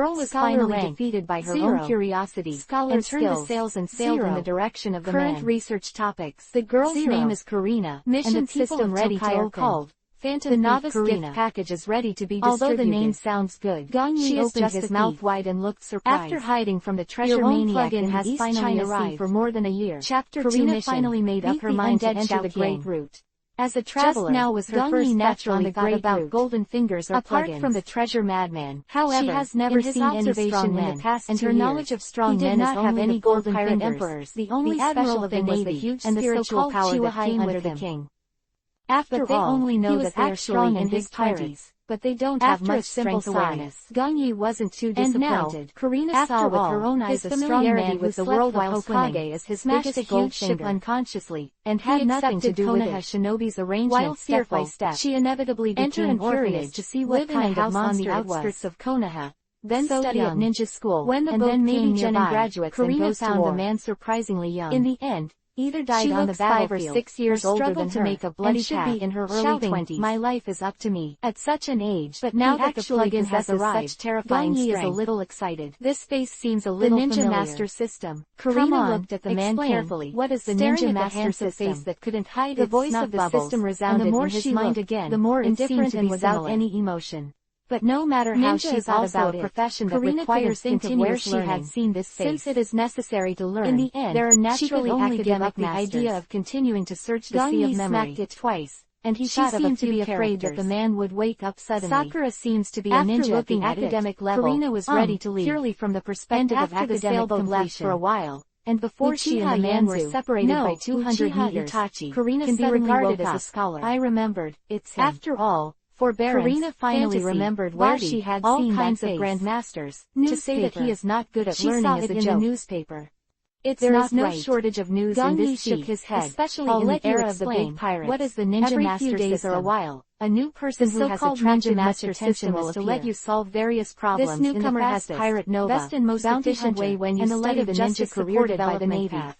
girl was finally defeated by her own curiosity, and turned the sails and sailed in the direction of the current research topics. The girl's name is Karina, mission system ready to open. The novice gift package is ready to be distributed. Although the name sounds good, she opened his mouth wide and looked surprised. After hiding from the treasure maniac in the East China Sea for more than a year, Karina finally made up her mind to enter the Great Route. As a traveler, now was her first step on the Great Route. Golden fingers or apart from the treasure madman, however, she has never seen any strong men, and her knowledge of strong men is only the golden pirate emperors. The only special thing was the huge spiritual power that came under the king. After all, they only know that they are strong and his pirates. but they don't have much strength awareness. Gang Yi wasn't too disappointed. And now, Karina saw with her own eyes a strong man with the world while Hokage as his smashed a huge ship unconsciously, and had nothing to do with it. Shinobi's arrangement. While fearful, she inevitably became curious to see what kind of monster on the outskirts of Konoha. Then study at ninja school. When the boat maybe Genin graduates, Karina found the man surprisingly young. In the end, either died on the battlefield, 5 or 6 years older than her, to make a bloody should be in her early 20s. My life is up to me. At such an age, but now that the plugin has arrived, such terrifying strength. Gang Yi is a little excited. This face seems a little familiar. The Ninja Master System. Karina looked at the man carefully. What is the Ninja Master System? Face that couldn't hide the voice of the system resounded in his mind again. The more indifferent and without any emotion. But no matter how she thought about it, profession that requires continuous learning. She had seen this face. Since it is necessary to learn, in the end, there are naturally academic the idea of continuing to search the sea of memory. Smacked it twice, and he seemed to be afraid that the man would wake up suddenly. Sakura seems to be a ninja at the academic level. Karina was ready to leave, purely from the perspective of academic completion. For a while, and before she and the man were separated by 200 meters, Karina can be regarded as a scholar. I remembered, it's him. After all, forbearance. Karina finally remembered where she had all kinds of grandmasters. To say that he is not good at learning is a joke. In the newspaper. There is no shortage of news in this sea, shook his head, especially in the era of the big pirates. What is the Ninja Master System? Every few days or a while, a new person who has attracted much attention is to let you solve various problems. This newcomer has Pirate Nova, best and most efficient way when you study the ninja career development path.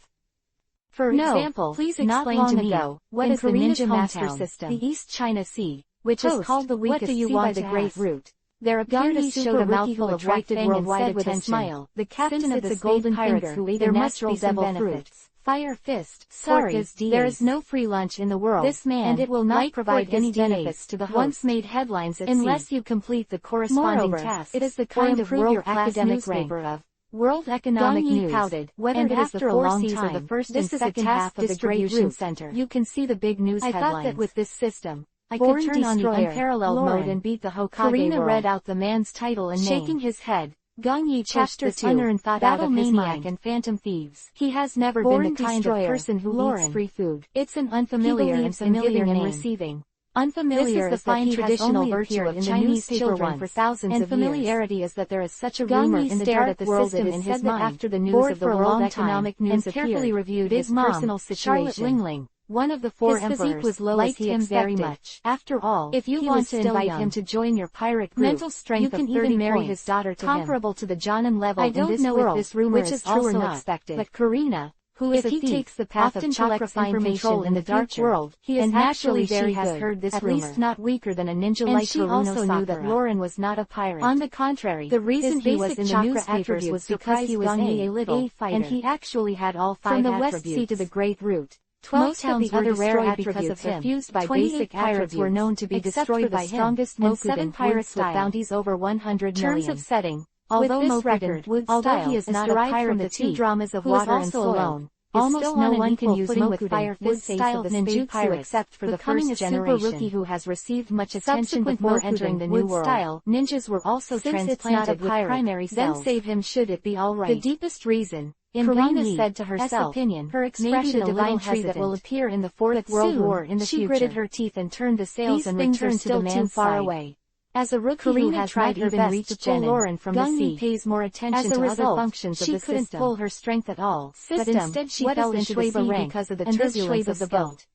For example, please explain to me, what is the Ninja Master System? The East China Sea, which is called the weakest sea by the Great Root. There appeared a super rookie who attracted worldwide attention. With a smile, the captain of the golden finger who ate their natural devil fruits. Fire Fist. Sorry, there is no free lunch in the world. This man, and it will not provide any benefits to the host. Once made headlines at unless you complete the corresponding tasks. It is the kind of world-class newspaper of World Economic News. Pouted, whether it is the 4 C's or the first and second half of the distribution center. You can see the big news headlines. I thought that with this system, I could turn on the unparalleled mode and beat the Hokage Karina world. Read out the man's title and name. Shaking his head, Gang Yi pushed the unearned thought out of his mind. And Phantom Thieves. He has never been the kind of person who eats free food. It's an unfamiliar and familiar name. Receiving. Unfamiliar is the fine traditional virtue of Chinese children for thousands of years. And familiarity is that there is such a rumor in the dark world that is said that after the news of the World Economic News and carefully reviewed his personal situation. Charlotte Lingling, one of the 4 emperors, was low liked him very much. After all, if you want to invite him to join your pirate group, mental strength you can even marry his daughter to comparable to the Jonin level. I don't know if this rumor is true or not, but Karina, who is a thief, takes the path of chakra information in the dark world, he is naturally very good. Has heard this at least not weaker than a ninja like Haruno Sakura. And she also knew that Lauren was not a pirate. On the contrary, the reason he was in the newspapers was because he was a little fighter, and he actually had all 5 attributes. From the West Sea to the Great Root, 12 towns were destroyed because of him. Fused by basic pirates were known to be destroyed by strongest Moku, and 7 pirates with bounties over 100 million. Terms of setting, although this record, although he is not a pirate from the 2 dramas of Water and Soil, almost no one can use Moku Fire Fist style ninjutsu except for the first generation. Super rookie who has received much attention before entering the new world. Style, ninjas were also transplanted with primary cells. Then save him should it be alright. The deepest reason, Karina said to herself, her expression a divine tree that will appear in the 4th World War in the future. She gritted her teeth and turned the sails and returned to the man's far away. As a rookie who has not even reached to pull Lauren from the sea, pays more attention to other functions of the system. She couldn't pull her strength at all, but instead she fell into the sea because of the turbulence of the boat.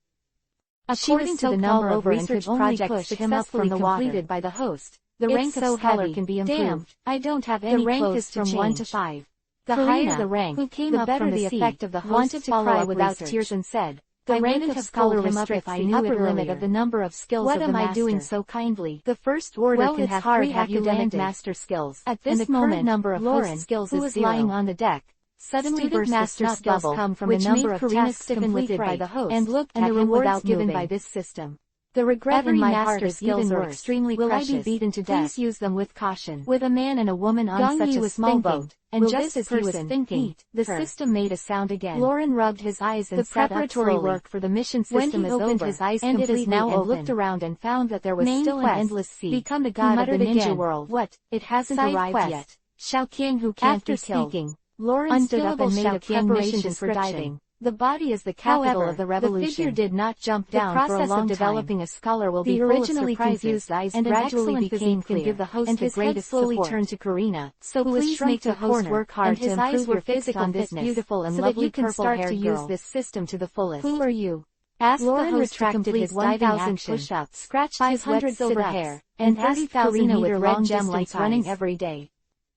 According to the number of research projects successfully completed by the host, the rank of scholar can be improved. I don't have any clothes to change. The rank is from 1 to 5. The higher the rank, who came up from the sea, wanted to cry without tears and said, the rank of scholar restricts the upper limit of the number of skills of the master. What am I doing so kindly? The first order can have 3 academic master skills. At this moment, number of Lauren, skills who is lying on the deck, suddenly burst master skills come from the number of tasks completed by the host, and looked at the rewards given by this system. The regret in my heart is even worse. Extremely precious. Will I be beaten to death? Please use them with caution. With a man and a woman on such a small boat, and just as he was thinking, the system made a sound again. Lauren rubbed his eyes and sat up. The preparatory work for the mission system is over, his eyes and it is now open. Looked around and found that there was still an endless sea. Become the god of the ninja world. What? It hasn't arrived yet. Shao King who can't be killed. Lauren stood up and made a preparations for diving. The body is the capital of the revolution. The figure did not jump down for a long time. The process of developing a scholar will be full of surprises, confused eyes and gradually became clear, give the host and his head slowly turned to Karina, so please make the host work hard to improve your physical fitness, beautiful and so lovely that you can start to use this system to the fullest. Who are you? Asked Lauren the host to complete his 1,000 push-ups, scratched 500 silver hair, and 30,000 meter red gem lights running every day.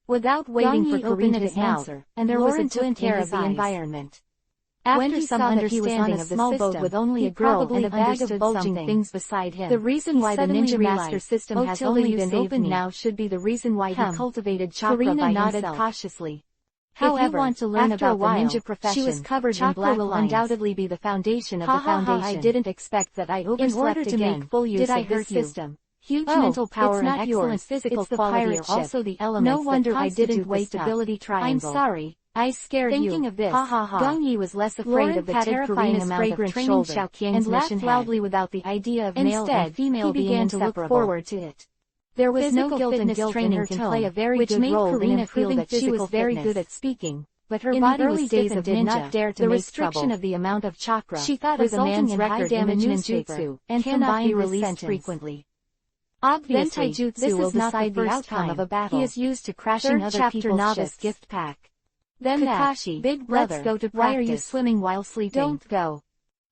Without waiting for Karina to answer, and there was a twin care of the environment. After some understanding of the small boat with only a girl and a bag of bulging things beside him, the reason why the Ninja Master system has only been opened now should be the reason why he cultivated chakra by himself. Karina nodded cautiously. However, if you want to learn about the ninja profession, she was covered in black will undoubtedly be the foundation of the foundation. I didn't expect that I overslept in order to make full use of this system. Huge mental power and excellent physical quality are also the elements no wonder I didn't waste stability triangle. I'm sorry. I scared you. Thinking of this, Gong Yi was less afraid of the terrifying amount of training Xiao Qiang's laughed loudly without the idea of male and female being inseparable. He began to look forward to it. There was no guilt and guilt training can play a very good role in improving that she was very good at speaking, but her body was stiff and did not dare to make trouble. The restriction of the amount of chakra she thought resulting in high damage ninjutsu and cannot be released frequently. Obviously, this will decide the outcome of a battle. He is used to crashing other people's novice gift pack. Then Kakashi, big brother, let's go to practice. Why are you swimming while sleeping? Don't go.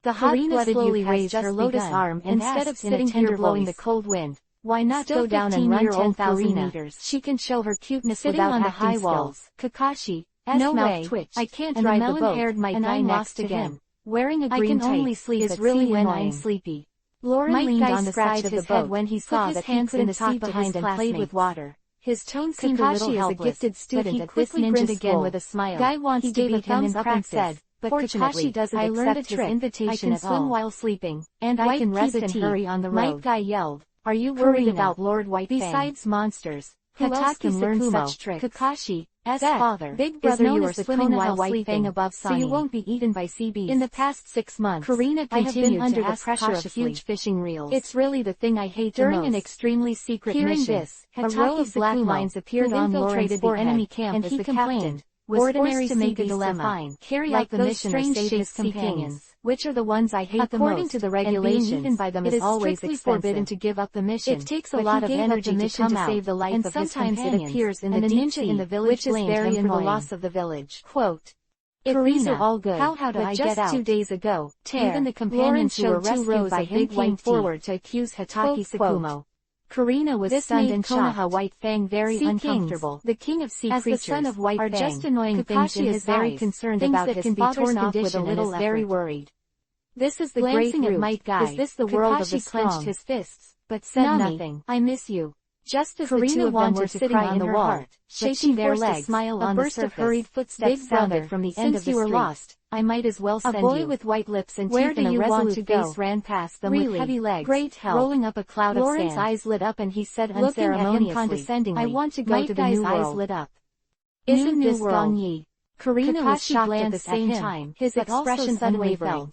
The hot-blooded slowly raised her lotus arm and instead of sitting here blowing the cold wind, why not go down and run 10,000 meters? She can show her cuteness without on the high walls. Kakashi, no way, twitched, I can't ride the boat, and I'm lost again. Wearing a green tight is really when I'm sleepy. Lauren leaned on the side of the boat when he saw that he couldn't talk behind and played with water. His tone seemed a little helpless, a gifted student at this ninja again with a smile. Guy wants to beat him in practice, but Kakashi doesn't accept his invitation at all. I can swim while sleeping, and I can rest and hurry on the road. Guy yelled, are you worried about Lord Whitefang? Besides monsters, who else can learn such tricks? Kakashi, as father, big brother, you are swimming while sleeping above so you won't be eaten by sea beasts. In the past 6 months, Karina continued under the pressure of huge fishing reels. It's really the thing I hate the most. During an extremely secret mission, a row of black lines appeared on Lauren's for enemy camp and he complained. Ordinary to make a dilemma. Carry out the mission or save his companions. Which are the ones I hate the most? According to the regulations, even by them it is always forbidden to give up the mission. It takes a lot of energy to save the life of his companions, and sometimes it appears in the deep sea, in the village which is very annoying for the loss of the village. Quote, if these are all good, how do I get out? Just 2 days ago, even the companions who were rescued by him came forward to accuse Hataki Tsukumo. Karina was stunned and shocked. Konoha Whitefang very uncomfortable. The king of sea creatures, the son of Whitefang, are just annoying things in his very concerned about his father's condition and is very worried. This is the great root. Is this the world of the clenched his fists, but said nothing. I miss you. Just as Karina the two of them were sitting on the wall, shaking their legs, a burst of hurried footsteps sounded from the end of the street. Since you were lost, I might as well send you. A boy with white lips and teeth and a resolute face ran past them with heavy legs, rolling up a cloud of sand. Lauren's eyes lit up and he said unceremoniously, condescendingly, I want to go to the new world. Eyes lit up. Isn't this Gong Yi? Karina was shocked at the same time, his expression unwavering.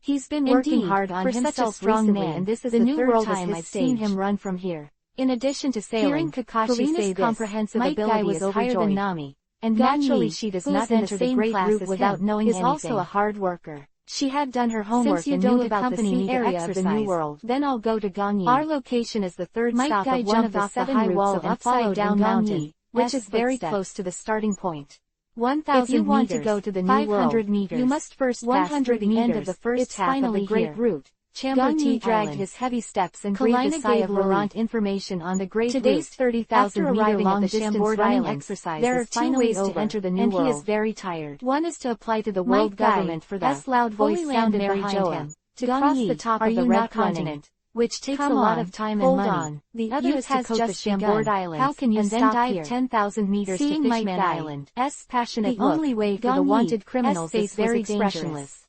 He's been working hard on himself recently and this is the third time I've seen him run from here. In addition to sailing, Kakashi say this, comprehensive ability is higher than Nami, and naturally she does not enter the great group without knowing anything. Is also a hard worker. She had done her homework and knew about the sea area of the new world. Then I'll go to Gong Yi. Our location is the third stop of one of the 7 routes of upside down mountain, which is very close to the starting point. 1,000 if you want to go to the new world, you must first pass through the end of the first half of the great route. Chamberti dragged his heavy steps and breathed a sigh of Laurent information on the great today's 30,000 meter long distance running exercise. There are 2 ways to enter the new world, and he is very tired. One is to apply to the world government for that. Loud voice sounded behind him. To cross the top of the red continent, which takes a lot of time and money. The other is to coast the Chambord Islands, how can you and then dive 10,000 meters to Fishman Island. Passionate the only way for the wanted criminals is very dangerous.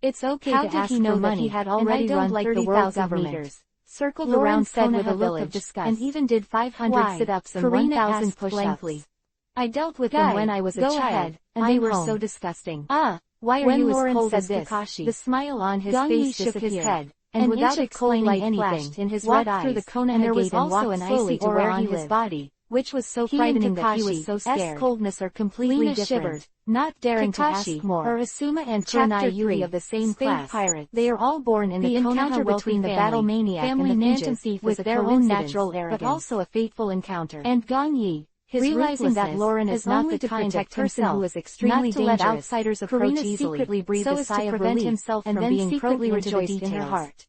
It's okay to ask for money. He had already run like the world government. Circled around said with a look of disgust, and even did 500 sit-ups and 1,000 push-ups. I dealt with them when I was a child, and they were so disgusting. Why are you as cold as this? The smile on his face shook his head, and without explaining anything, in his red eyes, through the Konoha and there was also an icy aura on his body. which was so frightening that he was so scared. Coldness are completely different. Shivered, not daring to ask more. Urasuma and Chapter 3 of the same class. Pirates. They are all born in the encounter between the battle maniac and the phantom thief with their own natural arrogance, but also a fateful encounter. And Gong Yi, realizing that Lauren is not the kind of person who is extremely dangerous, not to let outsiders approach easily, secretly breathed a sigh of relief, himself and then secretly rejoiced in her heart.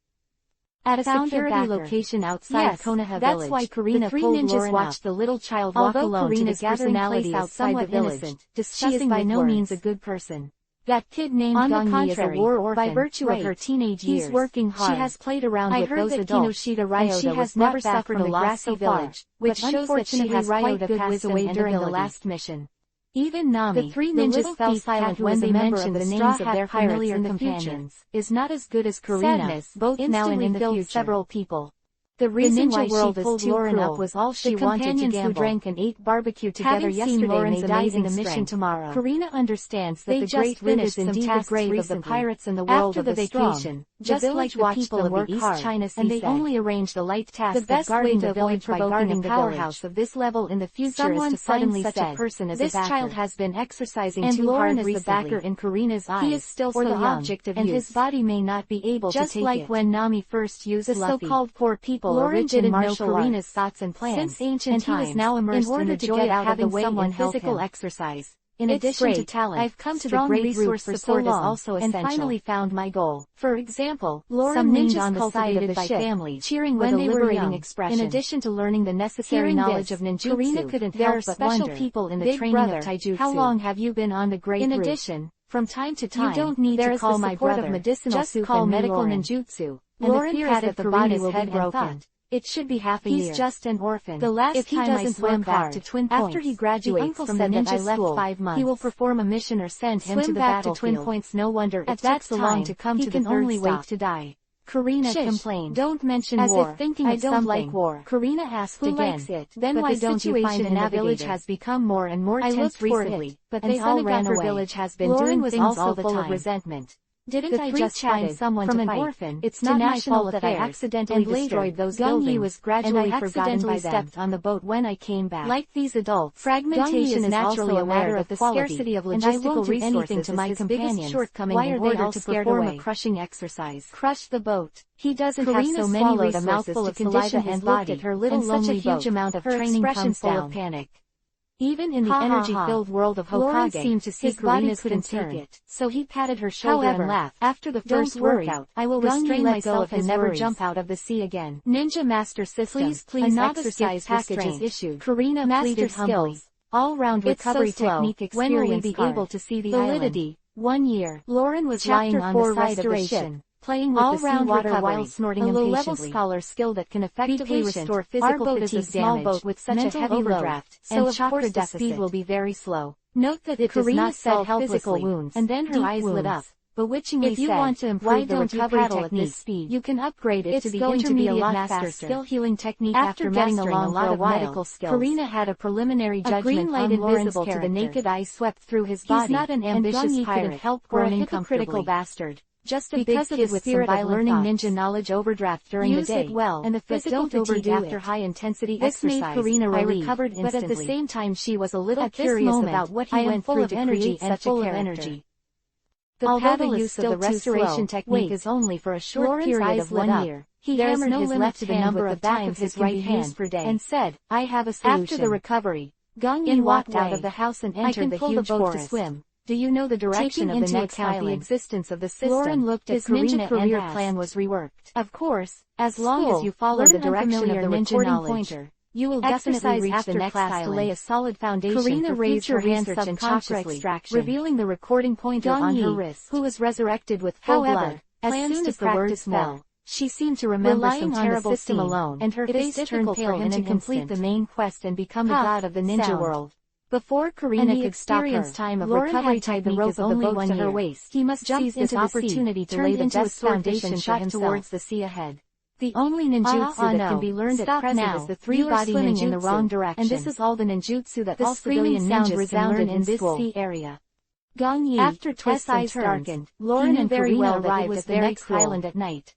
At a security location outside Konoha village, that's why Karina pulled Lauren watched the little child walk alone to the gathering place outside the village. She is by no means a good person. That kid named Gong Yi is a war orphan. By virtue of her teenage years, he's working hard. She has played around with those adults, and she has never suffered a loss so far, which shows that she has quite good wisdom during the last mission. Even Nami, the three ninjas fell silent when they mentioned the names of their familiar companions, is not as good as Karina. Sadness, both now and in the future, several people. The reason why she pulled Lauren up was all she wanted to gamble. Who drank and ate barbecue together yesterday may die in the mission tomorrow. Karina understands that the great Rin is indeed the grave of the pirates in the world of the vacation. Just like the people of the East China Sea, and they only arrange the light task of guarding the village by guarding the powerhouse of this level in the future is to suddenly such a person as a backer. This child has been exercising too hard recently. The backer in Karina's eyes. He is still so young, object of and his body may not be able to take it. Just like when Nami first used the so-called poor people. Lauren didn't know Karina's thoughts and plans since ancient times, and he was now immersed in the joy of having someone physical exercise. In addition to talent, I've come to the great resource support is also essential, and finally found my goal. For example, Lauren leaned on the side of the ship, family, cheering with a liberating expression. In addition to learning the necessary knowledge of ninjutsu, Karina couldn't help but wonder, special people in the training of taijutsu. How long have you been on the great route? In addition, from time to time, you don't need to call my brother of medicinal just call medical ninjutsu. Lauren patted the body's head and thought, it should be half a year. He's just an orphan. The last if he time doesn't I swim back to Twin Points, after he graduates from the ninja school, 5 months, he will perform a mission or send him to the battlefield. To Twin Points. No wonder it took so long to come to the third only stop. Wait to die. Karina complained. Don't mention as war. If thinking I don't like war. Karina asked who again. Likes it? Then but why the don't you find in the village has become more and more tense recently, but they all ran away. Village has been Lauren doing was things also all the full time. Of resentment. Didn't I just find someone from to fight? An orphan? It's not my fault that I accidentally destroyed those buildings, was gradually and I accidentally stepped on the boat when I came back. Like these adults, fragmentation is naturally a matter of the scarcity of logistical resources to my companions. Shortcoming why are they all to perform a crushing exercise? Crush the boat. He doesn't have so many resources a mouthful of saliva and looked at her little lonely boat. Such a huge amount of training comes full of panic. Even in the energy-filled world of Hokage, seemed to see Karina's concern, so he patted her shoulder and laughed. After the first workout, I will restrain myself and never jump out of the sea again. Ninja Master System, please exercise packages issued. Karina pleaded humbly. All-round recovery technique experience. When will we be able to see the validity? 1 year. Lauren was lying on the side of the ship, playing with the seawater while snorting impatiently. A low-level scholar skill that can effectively restore physical fatigue damage, boat with such a heavy overdraft, so of course the speed will be very slow. Note that it does not solve physical wounds, and then her eyes lit up. Bewitchingly if you want to improve the recovery technique, at this speed, you can upgrade it to the intermediate master skill healing technique after getting along a lot of medical skills. Karina had a preliminary judgment green light on Lauren's invisible to the naked eye swept through his body. He's not an ambitious pirate, help or a hypocritical bastard. Just a because big kid with some violent learning ninja knowledge overdraft during the day, well, and the physical fatigue after high-intensity exercise. This made Karina relieved, recovered instantly. But at the same time she was a little curious about what he went through to create such a character. Although the use of the restoration technique is only for a short period of 1 year, he hammered his left hand with the back of his right hand per day and said, I have a solution. After the recovery, Gong Yin walked out of the house and entered the huge forest. To swim. Do you know the direction of the next island? The existence of the system. Lauren looked at Karina and career plan was reworked. Of course, as long as you follow the direction of the recording pointer, you will definitely reach the next class to lay a solid foundation. Karina raised her hand subconsciously, revealing the recording pointer on her wrist, who was resurrected with full blood. As soon as the words fell, she seemed to remember some terrible system alone, and her face turned pale and to complete the main quest and become the god of the ninja world. Before Karina could stop her, time of Lauren recovery tied the rope of the boat to her waist. He must jump into the opportunity to lay the best foundation shot towards the sea ahead. The only ninjutsu that can be learned at present is the three-body ninjutsu in the wrong direction. And this is all the ninjutsu that all civilian ninjas resounded in this sea area. Gong Yi, after twists and turns, Lauren and Karina arrived at the next island at night.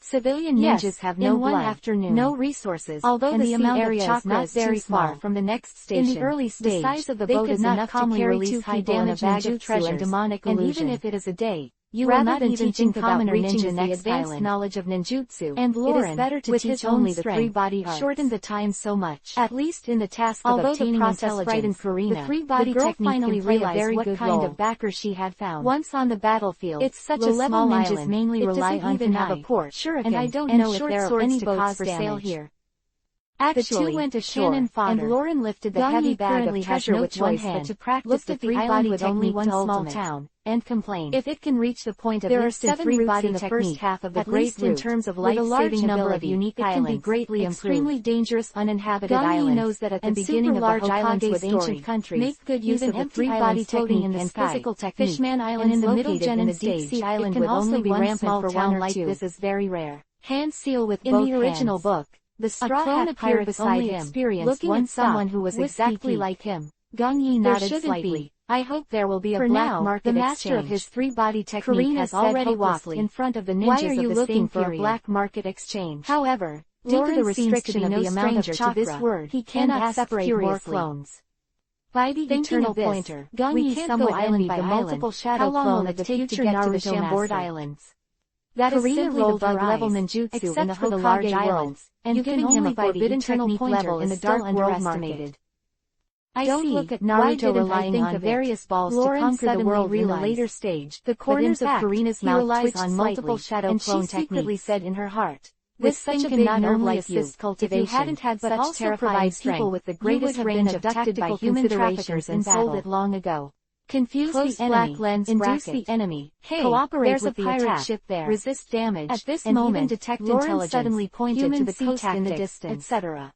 Civilian ninjas have no blood, afternoon, no resources, although the amount of chakra is very far from the next station. In the early stage, the size of the boat is enough to carry 2 people in a bag of treasure and demonic illusion. And even if it is a day, you will not even think about reaching the advanced knowledge of ninjutsu, and Lauren, it is better to teach only the 3 body arts. Shorten the time so much, at least in the task of obtaining intelligence. Frightened Karina, the 3 body technique finally realized what kind of backer she had found. Once on the battlefield, it's such a small island, mainly rely on even have a port, and I don't know if there are any boats for sale here. Actually, the 2 went ashore, and Lauren lifted the heavy bag of treasure with one hand, but to practice the 3-body with only one small town, and complained. If it can reach the point of there are 7 routes in the first half of the great route, in terms of life-saving number of unique islands, can be greatly extremely dangerous uninhabited islands, knows that at the beginning of large islands with ancient countries, make good use of the 3-body technique in the physical technique. Fishman Island in the middle Genin stage, it can also be rampant for one like this is very rare. Hand seal with both hands. In the original book, the straw hat pirate beside him, looking at someone who was exactly like him. Gang Yi nodded slightly. I hope there will be a black market exchange. The master of his 3-body technique has already walked in front of the ninjas of the same period. For a black market exchange? However, due to the restriction of the amount of chakra, this word, he cannot separate more clones. By the eternal pointer, we can't go island by multiple shadow clone of the future Naruto Shambord Islands. That is simply the bug-level ninjutsu in the Hokage Islands, and giving him a forbidden technique level in the dark world market. I don't look at Naruto relying on various balls to conquer the world in a later stage. The corners of Karina's mouth twitched on multiple shadow clone techniques, and she secretly said in her heart, "This such a big nerve like you, if you hadn't had such terrifying people with the greatest range of tactical human traffickers and sold it long ago." Confuse the enemy, black lens induce the enemy, cooperate with the pirate ship there, resist damage, at this moment even detect intelligence, suddenly pointed to the coast in the distance, etc.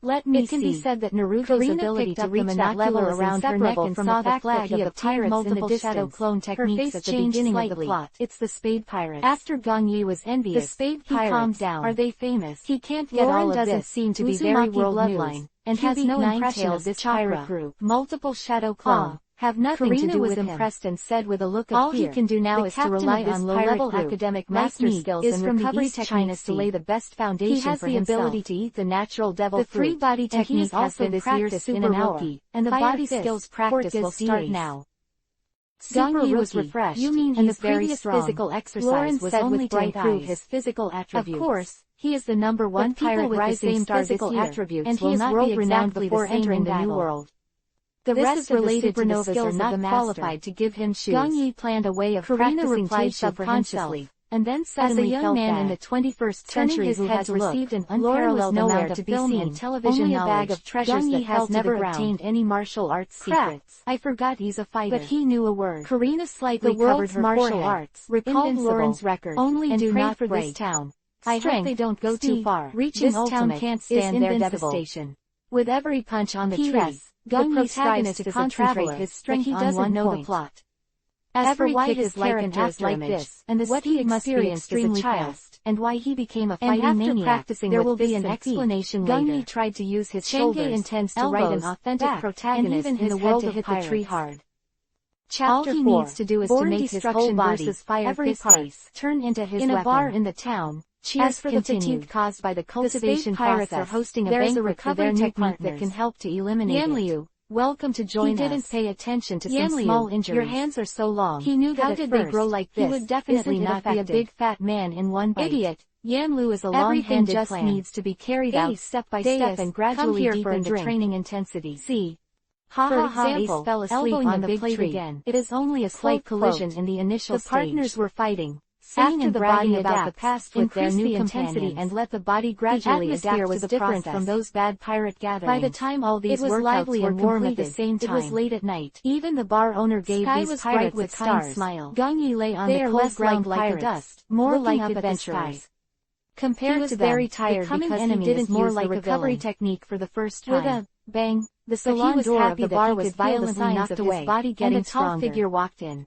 Let me see. It can be said that Naruto's ability to reach that level around her neck and saw the flag of the pirates in the distance. Shadow clone techniques at the beginning of the plot. It's the Spade Pirates. After Gang Yi was envious, the Spade Pirates, he calmed down. Are they famous? He can't get all of this. Doesn't seem to be very world bloodline, and has no impression of this pirate group. Multiple shadow clone. Have nothing to do with him. Impressed and said with a look of fear. All he can do now is to rely on low-level academic master skills and recovery techniques to lay the best foundation for himself. He has the ability to eat the natural devil fruit. The 3-body technique has been practiced in an hour, and the body skills practice will start now. Gang Yi was refreshed, and the previous physical exercise was only to improve his physical attributes. Of course, he is the #1 pirate with the same physical attributes, and he is world-renowned before entering the new world. The rest related to the skills are not qualified to give him shoes. Gang Yi planned a way of practicing subconsciously, and then suddenly felt as a young man in the 21st century who has received an unparalleled amount of film and television knowledge, only a bag of treasures that has never obtained any martial arts secrets. I forgot he's a fighter. But he knew a word. Karina slightly covered her martial arts, recalled Lauren's record, only and do not for this town. I hope they don't go too far. Reaching this town can't stand their devastation. With every punch on the tree, the protagonist is to concentrate his strength on one point. Plot. As for why his character is like this, and what he experienced as a child, and why he became a fighting maniac, there will be an explanation later. Gang Yi tried to use his shoulders, intends to write an authentic protagonist, and even in the world to hit the tree hard. Chapter 4. All he needs to do is to make his whole body, every part, turn into his weapon. In a bar in the town, as for the fatigue caused by the cultivation process, are hosting a banquet for their new partners that can help to eliminate it. Yanliu, welcome to join us. He didn't pay attention to some small injuries. Your hands are so long. He knew that how did they grow like this? He would definitely not be a big fat man in one bite. Idiot. Yanlu is a long-handed just plan. Needs to be carried out step by step and gradually deepen the training intensity. See. For example, Ace fell asleep on the big tree. Again. It is only a slight collision in the initial stage. The partners were fighting. After the body about the past with their new intensity and let the body gradually adapt was different from those bad pirate gatherings. By the time all these workouts were warm at the same time, it was late at night. Even the bar owner gave these pirates a kind smile. Gang Yi lay on the cold ground like dust, more like adventurers. Compared to them, very tired because he didn't use the recovery technique for the first time. With a bang, the salon door of the bar was violently knocked away, and a tall figure walked in.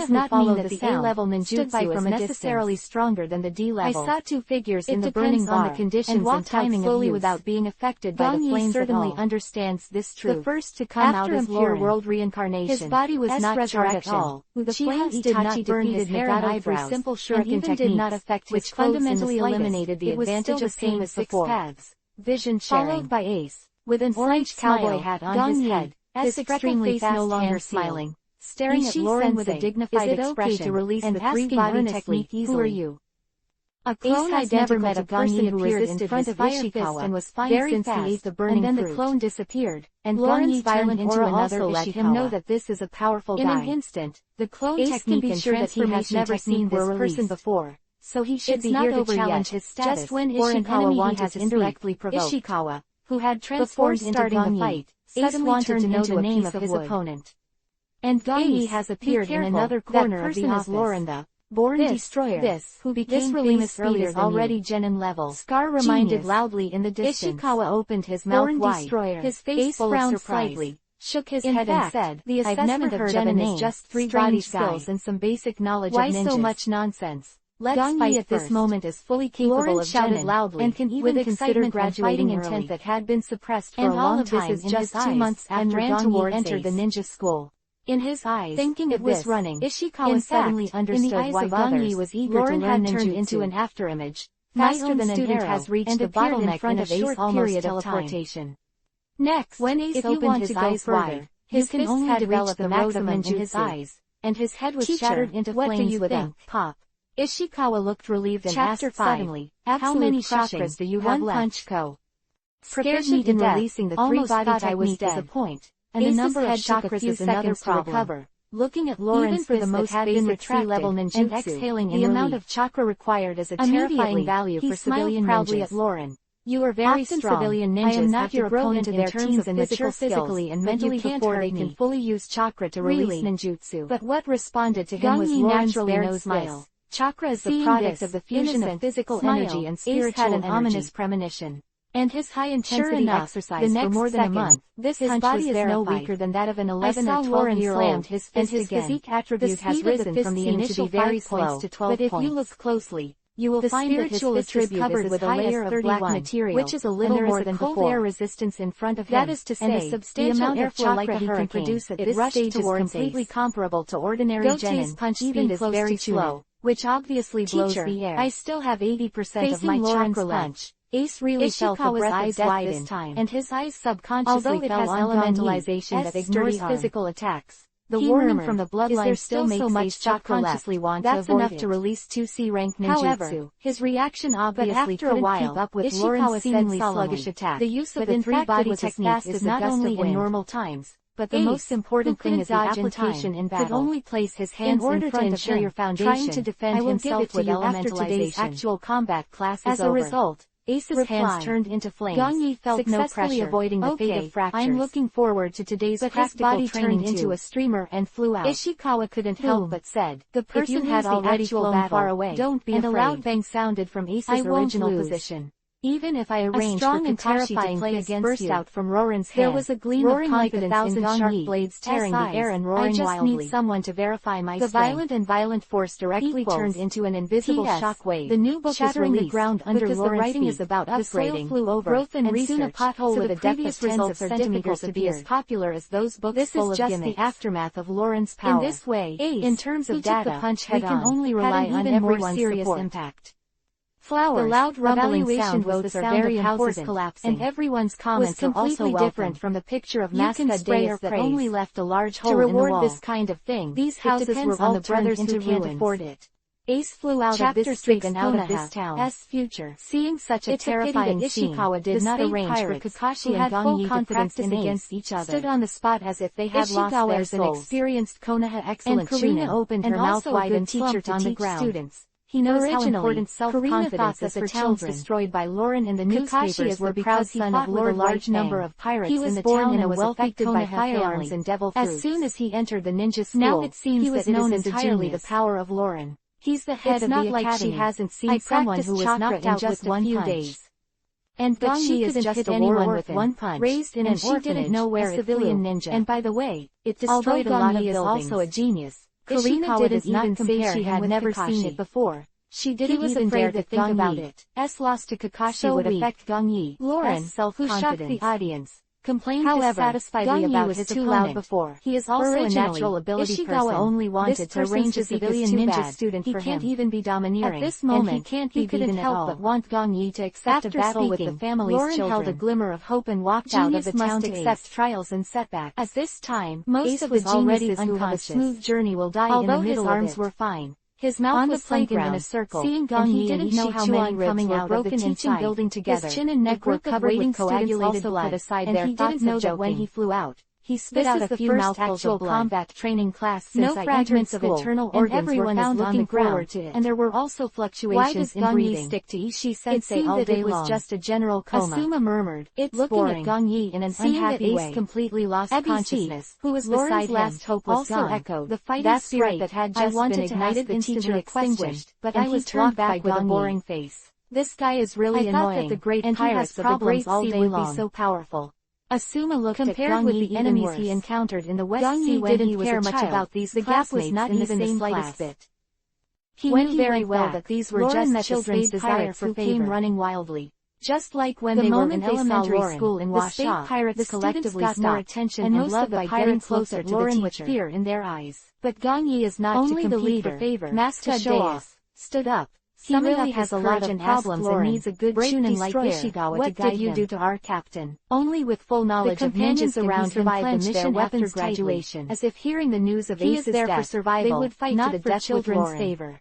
does not mean that the A-level ninjutsu is necessarily stronger than the D-level. I saw two figures in the burning bar, on the conditions and timing slowly of use. without being affected by Gong the Yi flames certainly at all. understands this truth. The first to come out After is impure Lauren. world reincarnation, His body was not charred at all. who the Uchiha flames did not Itachi burn his defeated hair and Nagato eyebrows, through simple and shuriken even techniques, did not affect his which clothes in the fundamentally slightest. eliminated the It was advantage still of the same seeing as six before. paths. Vision sharing. Followed by Ace, With an orange cowboy smile, hat on Gong his Yi, head, his his extremely face fast no longer hand seal. smiling, staring at Ishii Lauren with a Sensei, dignified is it okay expression, to release and the three asking body earnestly, technique "Who are easily?" you?" A clone has never met a person who resisted in front of Ishikawa and was fine very since he ate the burning fruit. And then the clone disappeared, and Lauren's violent aura also let him know that this is a powerful guy. In an instant, the clone technique and transformation never seen this person before, so he should be here to challenge his status. Just when Ishikawa wanted to indirectly provoke Ishikawa, who had transformed into the fight, suddenly turned to know the name of his opponent. And Ganyi has appeared in another corner of the office. Lauren the Born Destroyer, who became famous earlier already genin level. Scar reminded loudly in the distance. Ishikawa opened his mouth wide, his face frowned slightly, shook his head and said, the assessment of genin is just 3 body skills and some basic knowledge of ninjas. Why so much nonsense? Let's fight at this moment is fully capable of shouted loudly, and can even consider graduating intent that had been suppressed for a long time in just 2 months after Ganyi entered the ninja school. In his eyes, thinking it was running, Ishikawa suddenly understood why Ganyi was eager to learn turned into an afterimage, faster than an arrow, has reached the bottleneck in a short period of teleportation. Next, when Ace opened his eyes wide, his fists had developed the maximum in his eyes, and his head was shattered into flames with a pop. Ishikawa looked relieved and asked suddenly, how many chakras do you have left? Punch Ko. Scared me to releasing the 3-body technique is a point. And the number of chakras is another problem. To recover. Looking at Lauren's for the most basic 3-level ninjutsu, and exhaling the amount of chakra required is a terrifying value for civilian proudly ninjas. At Lauren. You are very often strong. Civilian ninjas have to grow into their teams and mature physically and mentally before they can fully use chakra to release ninjutsu. But what responded to him was Lauren's very smile. Chakra is the product of the fusion of physical energy and spiritual energy. Had an ominous premonition. And his high-intensity exercise for more than a month, his body is no weaker than that of an 11 or 12-year-old, and his physique attribute has risen from the initial 5 points to 12 points. But if you look closely, you will find that his fist is covered with a layer of black material, which is a little more than cold air resistance in front of him. That is to say, the substantial airflow like he can produce at this stage is completely comparable to ordinary genin. Punch speed is very slow, which obviously blows the air. I still have 80% of my chakra left. Ace really felt the breath of death this time, and his eyes subconsciously fell on elementalization that ignores physical attacks. The warning from the bloodline still makes so much subconsciously want to avoid it. That's enough to release 2C rank ninjutsu. However, his reaction obviously couldn't keep up with Lauren's seemingly sluggish attack. The use of the 3-body technique is not only in normal times, but the most important thing is the application in battle. Could only place his hands in front of your foundation, trying to defend himself with elementalization. Actual combat class is over. As a result, Ace's hands turned into flames, Ganyi felt successfully avoiding the fate of fractures. I'm looking forward to today's practical training into a streamer and flew out. Ishikawa couldn't help but said, the person had already flown far away. Don't be afraid. And a loud bang sounded from Ace's original position. Even if I arranged for Kakashi to play against burst out from Rorin's hand, there was a gleam of confidence in sharp blades tearing the air and roaring wildly. I just need someone to verify my strength. The violent force directly turned into an invisible shockwave. The new book is released, the ground under Lauren's the writing is about upgrading, the soil flew over, growth and research, soon a pothole with a depth of tens of centimeters to be as popular as those books this full of gimmicks. This is just the aftermath of Lauren's power. In this way, in terms of data, we can only rely on everyone's serious impact. Flowers, the loud rumbling sound votes are very important, and everyone's comments are also different from the picture of mascot days that only left a large hole in the wall. To reward this kind of thing, these houses were all the brothers who can't afford it. Ace flew out of this street and out of this town's future. Seeing such a terrifying scene, Ishikawa did not arrange for Kakashi and Ganyi to practice against each other. Stood on the spot as if they had lost their souls. An experienced Konoha excellent and Karina opened her mouth wide and teacher to teach students. He knows how important self-confidence is for children. Destroyed by Lauren in the newspapers were because he fought with a large number of pirates in the town and was affected by firearms and devil fruits. As soon as he entered the ninja school, now it seems that it is entirely the power of Lauren. He's the head of the academy. It's not like she hasn't seen someone who was knocked out just a few days. And Ganyi is just anyone with one punch, raised in an orphanage, didn't know where a civilian ninja. And by the way, it destroyed a lot of buildings. Although Ganyi is also a genius, Karina didn't even say she had never seen it before. She didn't even dare to think about it. S loss to Kakashi would affect Ganyi. Lauren, who shocked the audience, complained dissatisfiedly about his too loud before. He is also a natural ability person. Only wanted to arrange a civilian ninja student for him. He can't even be domineering. At this moment, he couldn't help but want Ganyi to accept a battle with the family's children. Lauren held a glimmer of hope and walked out of the town to accept trials and setbacks. At this time, most of the geniuses who have a smooth journey will die in the middle of it. Although his arms were fine, His mouth was sunken in a circle, and he didn't know how many ribs were broken inside. Building together. His chin and neck were covered with coagulated blood, and he didn't know that when he flew out, he spit out a few mouthfuls of blood. Combat training class since no fragments of internal organs were found on the ground, and there were also fluctuations in breathing. Why does Gong Yi stick to Ishi Sensei all day long? It seemed that it was just a general coma. Asuma murmured, looking at Gong Yi in an unhappy way. Ace completely lost consciousness, who was beside him, last hope was gone. Echoed the fighting spirit that had just been ignited instantly extinguished, but I was blocked by with a boring face. This guy is really annoying, I thought that the great pirates of the Great Sea would be so powerful. Asuma looked at Gong Yi with the enemies he encountered in the West Sea when he didn't care much about these the gap was not even the slightest bit. He knew very well that these were just children's desires who came running wildly. Just like when they were in elementary school in Washa, the spade pirates collectively got more attention and most of the pirates closer to the teacher. Fear in their eyes. But Gong Yi is not only to compete for favor. Master Deus stood up. He really has a lot of problems and needs a good Chunin like Ishigawa to guide him. What did you do to our captain? Only with full knowledge of ninjas around him clenched their weapons graduation. As if hearing the news of Ace's death, they would fight to the death children's favor.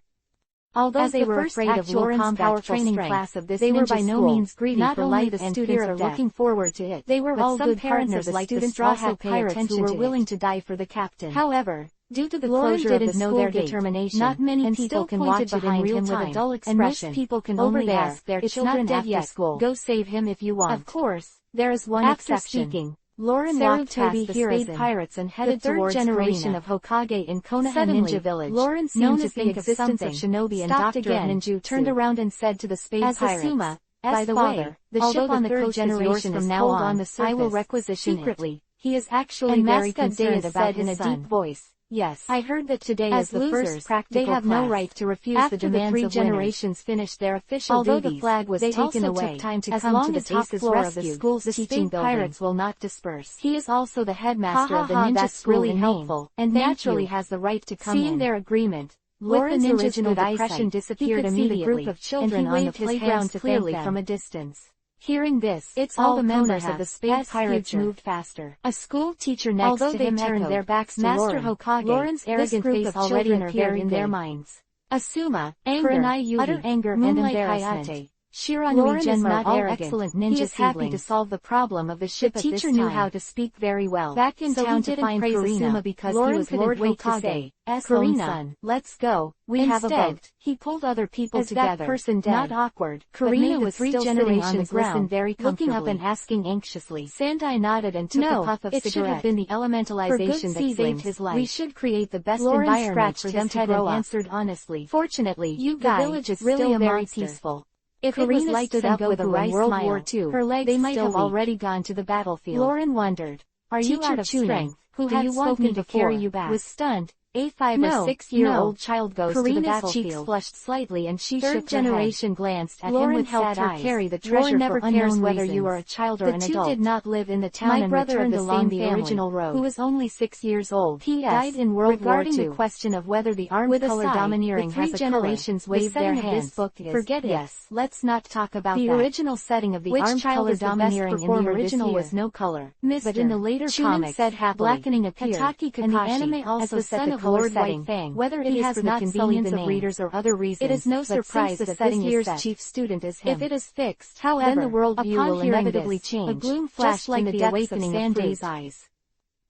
Although they were afraid of Lauren's power training class of this they were by no means greedy for life and students are looking forward to it. They were all good partners like the Straw Hat pirates who were willing to die for the captain. However, due to the closure of the school gate, not many people can watch it in real time, with a dull expression, and most people can only ask their children after school, go save him if you want. Of course, there is one exception. Lauren walked past the spade pirates and headed towards the third generation of Hokage in Konoha Ninja Village. Lauren seemed to think of something, shinobi and Dr. Ninjutsu, turned around and said to the spade pirates, Asuma, by the way, the ship on the third generation is now on the surface. I will requisition secretly. He is actually very concerned about his son. In a deep voice. Yes, I heard that today as is the first practical they have no right to refuse after the demands the 3 generations finished their official duties. Although the flag was taken away, took time to come to the top floor of the school's teaching building. Pirates will not disperse. He is also the headmaster of the ninja school really helpful, and naturally has the right to come in. Seeing their agreement, Lauren's original depression disappeared immediately, the group of children on the playground clearly from a distance. Hearing this, all the members of the spade pirates moved faster. A school teacher next to him turned their backs to Master Hokage. Lauren's arrogant face already appeared in their minds. Asuma, utter anger and embarrassment. Shiranui Genma all excellent ninja he is happy to solve the problem of the ship at this time. The teacher knew how to speak very well. Back in town to find Karina because Lauren he was Lord Hokage. Karina, let's go. We have a boat. He pulled other people together. That person dead. Not awkward. Karina was still sitting on the ground, very looking up and asking anxiously. Sandai nodded and took a puff of cigarette. It should have been the elementalization that saved his life. We should create the best environment for them to grow up. Answered honestly. Fortunately, the village is really still very peaceful. If Karina like stood up with a wry World War II, her legs they might have already gone to the battlefield. Lauren wondered, are you out of strength? Who had spoken to carry you back? Was stunned. A 5 or 6-year-old child goes to the battlefield. Cheeks flushed slightly and she shook her head. Third generation glanced at him with sad eyes. Carry the treasure Lauren never cares whether you are a child or an adult. The two did not live in the town and returned along the original road. Who was only 6 years old. P.S. Died in World War II. Regarding the question of whether the armed color domineering has a generations waved their hands. Forget it. Let's not talk about the original setting of the armed color domineering in the original was no color. But in the later comics, blackening appeared, and the anime also set the Lord White Fang, whether it is for the convenience of readers or other reasons. It is no surprise that this year's chief student is him. If it is fixed, however, then the world view will inevitably change. A gloom flashed like the awakening of Sanday's eyes.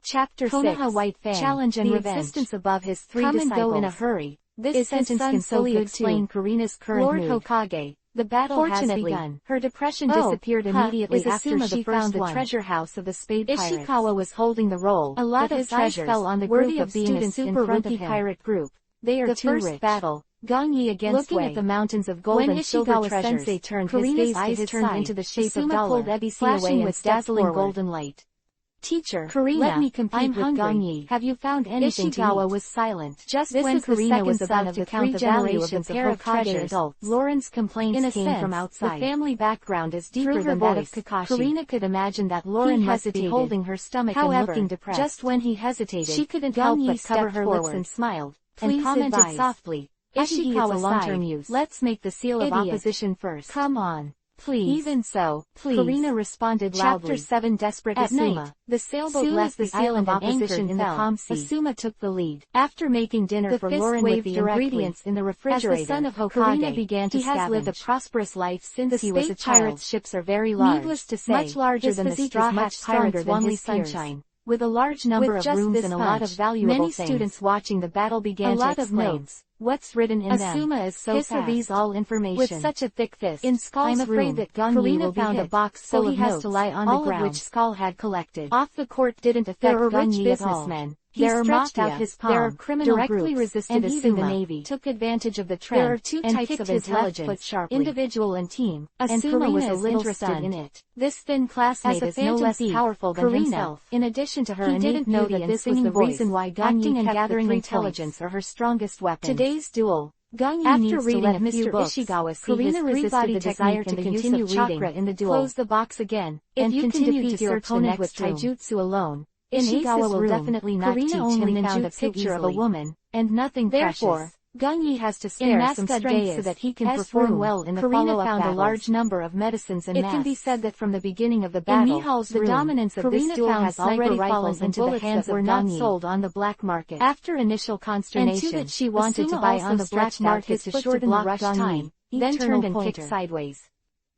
Chapter 6. White Fang, Challenge and Revenge. Existence above his 3 disciples. Come and go in a hurry. This sentence can fully explain Karina's current mood. Lord Hokage. The battle has begun. Her depression disappeared immediately after she found the treasure house of the spade pirates. Ishikawa was holding the role. A lot of treasures fell on the group of being a super rookie pirate group. They are too rich. The first battle, Gong Yi against Looking at the mountains of gold and silver treasures, Sensei turned Karina's eyes turned into the shape of dollar, flashing with dazzling golden light. Teacher, Karina, let me compete with Gong Yi. Have you found anything Ishikawa to eat? Was silent. Just this when Karina was about to count the value of the pair of treasures, Lauren's complaints came from outside. The family background is deeper than that of Kakashi. Karina could imagine that Lauren must be holding her stomach and looking depressed. Just when he hesitated, she couldn't help but cover her lips and smiled, and commented softly, Ishikawa long-term use. Let's make the seal of opposition first. Come on. Please. Even so, Please. Karina responded loudly. Chapter 7 Desperate At Asuma. night, the sailboat left the island of opposition in the calm sea. Asuma took the lead. After making dinner for Lauren with the ingredients in the refrigerator, as the son of Hokage, Karina began to scavenge. He has lived a prosperous life since he was a child. Pirates' ships are very large. Needless to say, much larger than the Straw Hat Pirates than his Sunshine. With a large number of rooms and a lot of valuable things, many students watching the battle began to exclaim, "What's written in them? Asuma is so fast. These all information. With such a thick fist. In Skull's I'm afraid that Gunyi will found a box full of notes, to lie on the ground, which Skull had collected. Off the court didn't affect Gunyi at all. There are mafia, out his palm. There are criminal directly groups, resisted and even the Navy took advantage of the trend. There are two types of intelligence, individual and team. Asuma was a little interested in it. This thin classmate is no less powerful than himself. In addition to her innate beauty and this was the reason why Gunyi and gathering intelligence are her strongest weapons. Today's duel. Gunyi needs to let Mr. Ishigawa see his three-body desire to continue reading in the duel. Close the box again, and you can defeat your opponent with taijutsu alone. Ishigawa will definitely not teach him ninjutsu found a picture of a woman, and nothing therefore, Gunyi has to spare some strength so that he can perform well in the follow-up battles. Found a large number of medicines and masks. It can be said that from the beginning of the battle, the dominance of this duel has already fallen into the hands that were not sold on the black market. After initial consternation, and two that she wanted to buy on the black market to shorten the rush time, then turned and kicked sideways.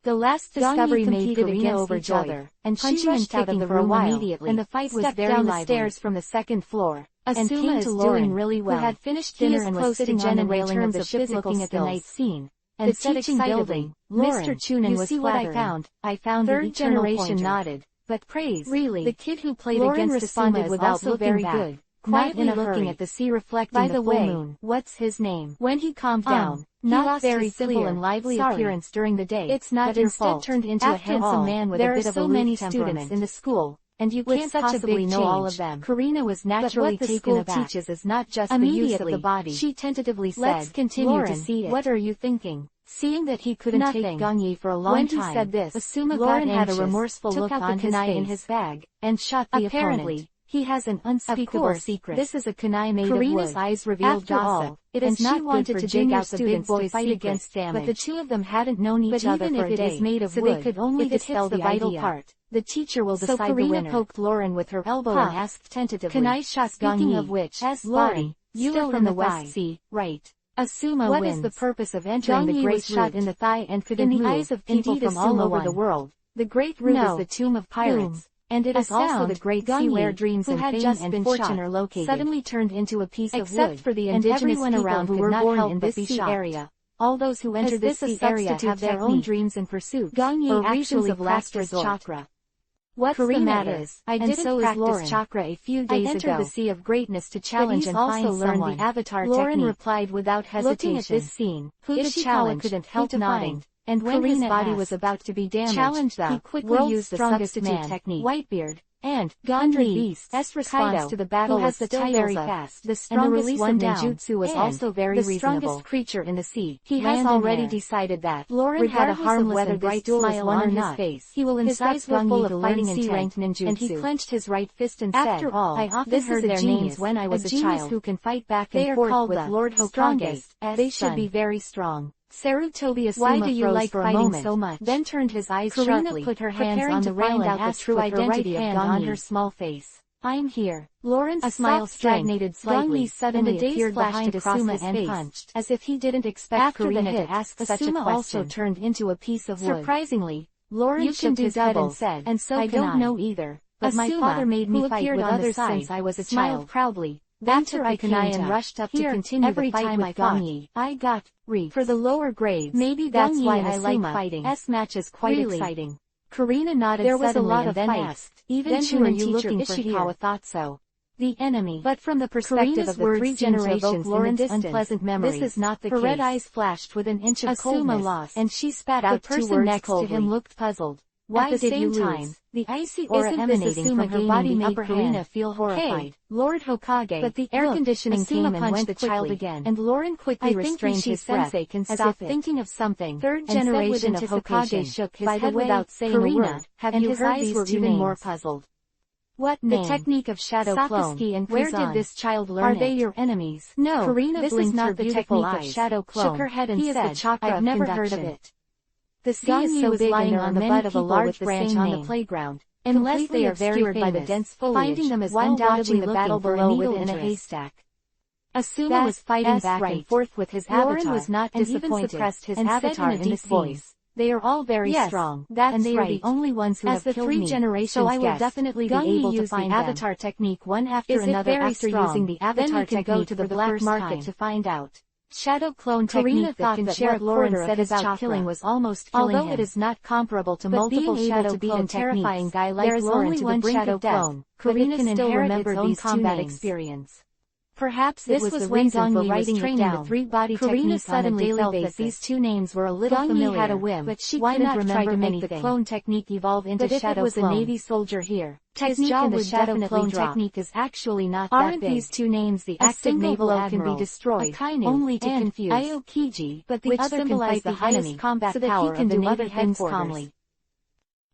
The last discovery made Karina overjoyed, and she rushed out of the room immediately, and the fight was very down the stairs from the second floor. Asuma is doing really well. Who had finished dinner and was sitting on the railing of the ship looking at the night scene, and said excitedly, "Mr. Chunin was flattering. I found third generation nodded, but praise. Really, the kid who played against Asuma is also very good. Quietly looking at the sea reflecting the full moon. What's his name?" When he calmed down, not very simple and lively appearance during the day. It's not your fault. Turned into a handsome man with a bit of a aloof temperament in the school, and you can't possibly know all of them. Karina was naturally taken aback. What the school teaches is not just the use of the body. She tentatively said, "Let's continue to see it. What are you thinking?" Seeing that he couldn't take Gunyi for a long time, when he said this, Asuma Lauren had a remorseful look on his face, in his bag, and shot the opponent. He has an unspeakable secret. This is a kunai made of wood. Karina's eyes revealed gossip. It is not good for dig out the big boys fight against damage. But the two of them hadn't known each other for a day, so they could only dispel the vital part. The teacher will decide the winner. So Karina poked Lauren with her elbow and asked tentatively, "Kunai shot Speaking of which, Lauren, you are from the West Sea, right? Asuma What wins. Is the purpose of entering the great shot in the thigh and couldn't move? In the eyes of people from all over the world, the Great Root is the tomb of pirates. And it is also the great sea where dreams and fame and fortune are located. Suddenly turned into a piece of wood, except for the indigenous people around who were born in this sea area. All those who enter this sea area have their own dreams and pursuits, or reasons of last resort. Chakra. What's the matter? I didn't practice chakra a few days ago. I entered the sea of greatness to challenge and find someone. The avatar Lauren replied without hesitation. Looking at this scene, who the challenge couldn't help nodding. And when Karina his body was about to be damaged, he quickly used the substitute technique, Whitebeard, and Beast's response to the battle was still very fast. The strongest one ninjutsu was also very reasonable. The strongest creature in the sea. He has already decided that Lauren had a harmless and bright smile on his face. He will instruct Gunyi to learn C-rank ninjutsu. And he clenched his right fist and said, "After all, I often heard their names when I was a child who can fight back and forth with Lord Hokage. They should be very strong." Sarutobi Asuma Why do you like fighting so much? Then turned his eyes sharply, put her hands on the rail and asked the true identity of Gunyi on her small face. "I'm here." Lauren's smile stagnated slightly, suddenly appeared behind Asuma and punched, as if he didn't expect Karina to ask such a question. Also turned into a piece of wood. Surprisingly, Lauren shook his head and said, "And so I don't know either, but my father made me fight with others since I was a child." Proudly. After I kunai and rushed up to continue the fight with Gunyi, I got reefed. For the lower grades, maybe that's why I like fighting. Match is quite exciting. Karina nodded. There was a lot of fights. Even Chunin teacher Ishikawa thought so. The enemy. But from the perspective of the three generations in the distant, unpleasant memories, this is not the case. Her red eyes flashed with an inch of coldness, lost, and she spat out the person next to him looked puzzled. Why At the same time, the icy aura emanating from her body made Karina feel horrified. Hey, Lord Hokage! But the air conditioning came and went the child again, and Lauren quickly restrained his breath, as if thinking of something. Third generation of Hokage shook his head without saying a word, and his eyes were even more puzzled. What name? The technique of shadow clone. And where did this child learn it? Are they your enemies? No, Karina this is not the technique of shadow clone. Shook her head and said, "I've never heard of it." The sea is so big and there are many people with the same name on the playground, unless they are very famous, by the dense foliage, finding them is undoubtedly the battle below within a haystack. Asuma was fighting back and forth with his avatar, Lauren was not disappointed, and even suppressed his avatar in a deep voice. They are all very strong, and they are the only ones who have killed me, so I will definitely be able to find them. Avatar technique one after another after using the avatar technique go to the black market to find out. Shadow clone technique that can share what Lauren said about killing was almost killing him. Although it is not comparable to multiple shadow clone terrifying guy like Lauren, there is only one shadow clone. Karina can still remember these combat experience. Perhaps this was the reason for writing it down. The three-body Karina suddenly felt that these two names were a little familiar, had a whim, but she couldn't remember to make the clone technique evolve into shadow clone. But if it was a Navy soldier here, technique in the shadow clone technique is actually not that big. Aren't these two names the active naval admiral can be destroyed, only to confuse Aokiji, but the other can fight the highest combat power of the Navy headquarters.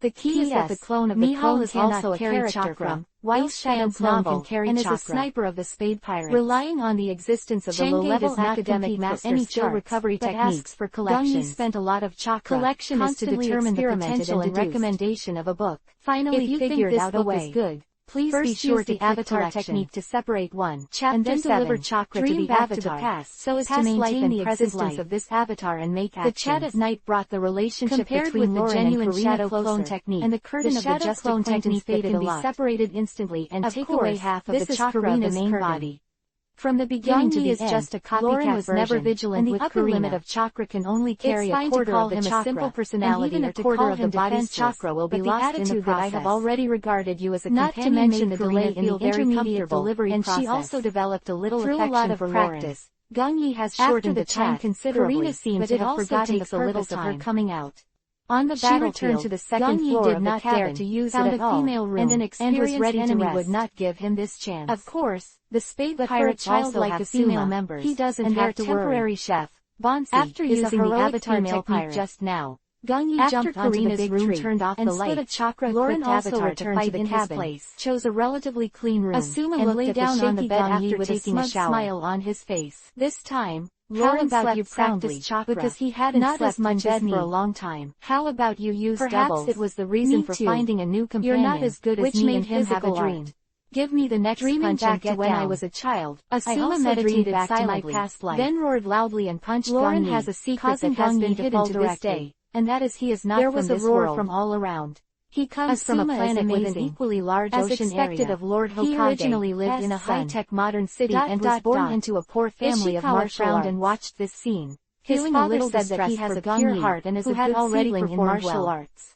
The key is that the clone of the clone is also a character from, while Shadow Clone can carry and is a sniper of the Spade Pirates. Relying on the existence of the low-level academic master any skill recovery techniques for collection. Gunyi spent a lot of chakra. Collection is to determine the potential and recommendation of a book. Finally, if you think this book is good, please be sure to avatar technique to separate one, and then deliver chakra to the avatar, so as to maintain the existence of this avatar and make actions. The chat at night brought the relationship between the genuine shadow clone technique, and the curtain of the just clone technique faded a lot. Separated instantly and take away half of the chakra of the main body. From the beginning to the end, just a Lauren was never vigilant with Karina. The upper limit of chakra can only carry a quarter of the chakra, a simple personality, and even a quarter of the body's chakra will be lost in the process. That I have already regarded you as a not to mention the delay in the intermediate delivery process. And she also developed a little affection for practice. Gunyi has shortened the time considerably, Karina seems to have forgotten the purpose of her coming out. On the battlefield, to the second floor did not dare to use it at all, and an experienced enemy would not give him this chance. Of course, the Spade Pirates also like the female members. He doesn't have to worry. Temporary chef, Bonsi, after using the avatar technique just now, Gunyi jumped onto the big room, turned off the light, a chakra Lauren also returned to the cabin, chose a relatively clean room, Asuma and lay down on the bed after taking a shower. Smile on his face. This time, Lauren slept soundly, because he hadn't not slept as much as for a long time. How about you use perhaps doubles? It was the reason for finding a new companion, you're not as good as which me made him have a dream. Give me the next punch back to when I was a child. Asuma meditated back to my past life, then roared loudly and punched Lauren. Has a secret that has been hidden to this day, and that is he is not from this world. There was a roar from all around. He comes from a planet with an equally large ocean area. Of Lord Hokage. He originally lived in a high-tech modern city and was born into a poor family of martial arts. And watched this scene. His father said that he has a pure heart and is a good seedling in martial arts.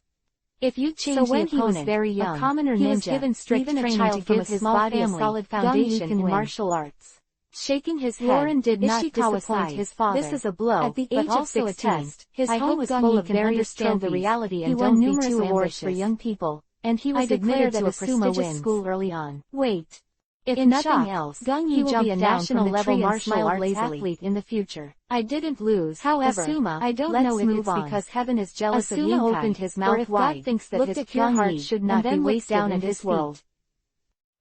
If you change the opponent, he was very young, a commoner ninja, was given strict training to give his body a solid foundation in martial arts. Shaking his head, Lauren did not disappoint his father. This is a blow, at the age of 16. His home was full of various trophies. The reality and don't be too ambitious for young people, and he was admitted to a prestigious school early on. Wait. If nothing else, he will be a national level martial arts athlete in the future. I didn't lose. However, Asuma, I don't know if it's because heaven is jealous of Asuma opened his mouth wide, God thinks that his pure heart should not be wasted down in his world.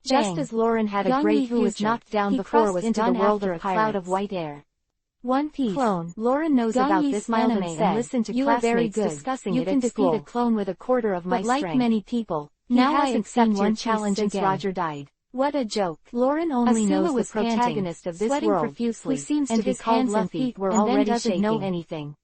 Just as Lauren had a great who was knocked down before was into the world or a cloud of white air. One Piece. Clone. Lauren knows about this anime and listened to classmates discussing it. You can defeat a clone with a quarter of my strength. Like many people, now I accept one challenge since Roger died. What a joke. Lauren only knows the protagonist of this world, profusely, who seems to be called Luffy, and then doesn't know anything.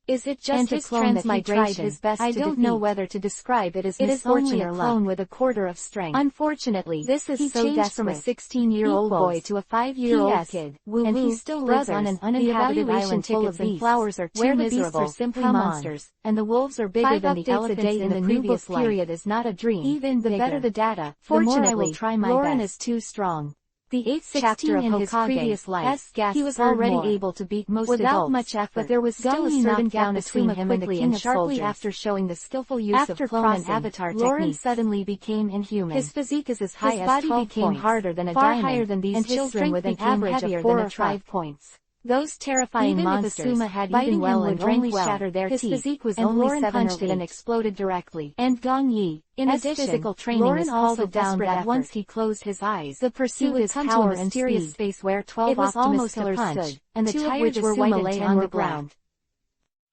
Is it just a clone that he tried his best to defeat? I don't know whether to describe it as misfortune or luck. It is only a clone with a quarter of strength. Unfortunately, this is so desperate. From a 16-year-old boy to a 5-year-old kid, and he still lives on an uninhabited island full of beasts, flowers are too miserable, the beasts are simply monsters, and the wolves are bigger than the elephants in the previous period is not a dream. Even the better the data, the more I will try my best. Lauren is too strong. The 8th chapter of his previous life, he was already able to beat most without much effort, but there was still a certain gap between him and the king of soldiers. After showing the skillful use of clone and avatar techniques, Lauren suddenly became inhuman. His physique is as high as 12 points, his body became harder than a diamond, higher than these children with an average of 4 or 5 points. Those terrifying monsters, even if Asuma had eaten well and drank well, shatter their teeth, his physique was and only Lauren punched it and exploded directly. And Gong Yi, in addition, physical training Lauren also found that once he closed his eyes, the pursuit would come to a mysterious space where 12 Optimus pillars stood, and the tires were white and 10 on the ground.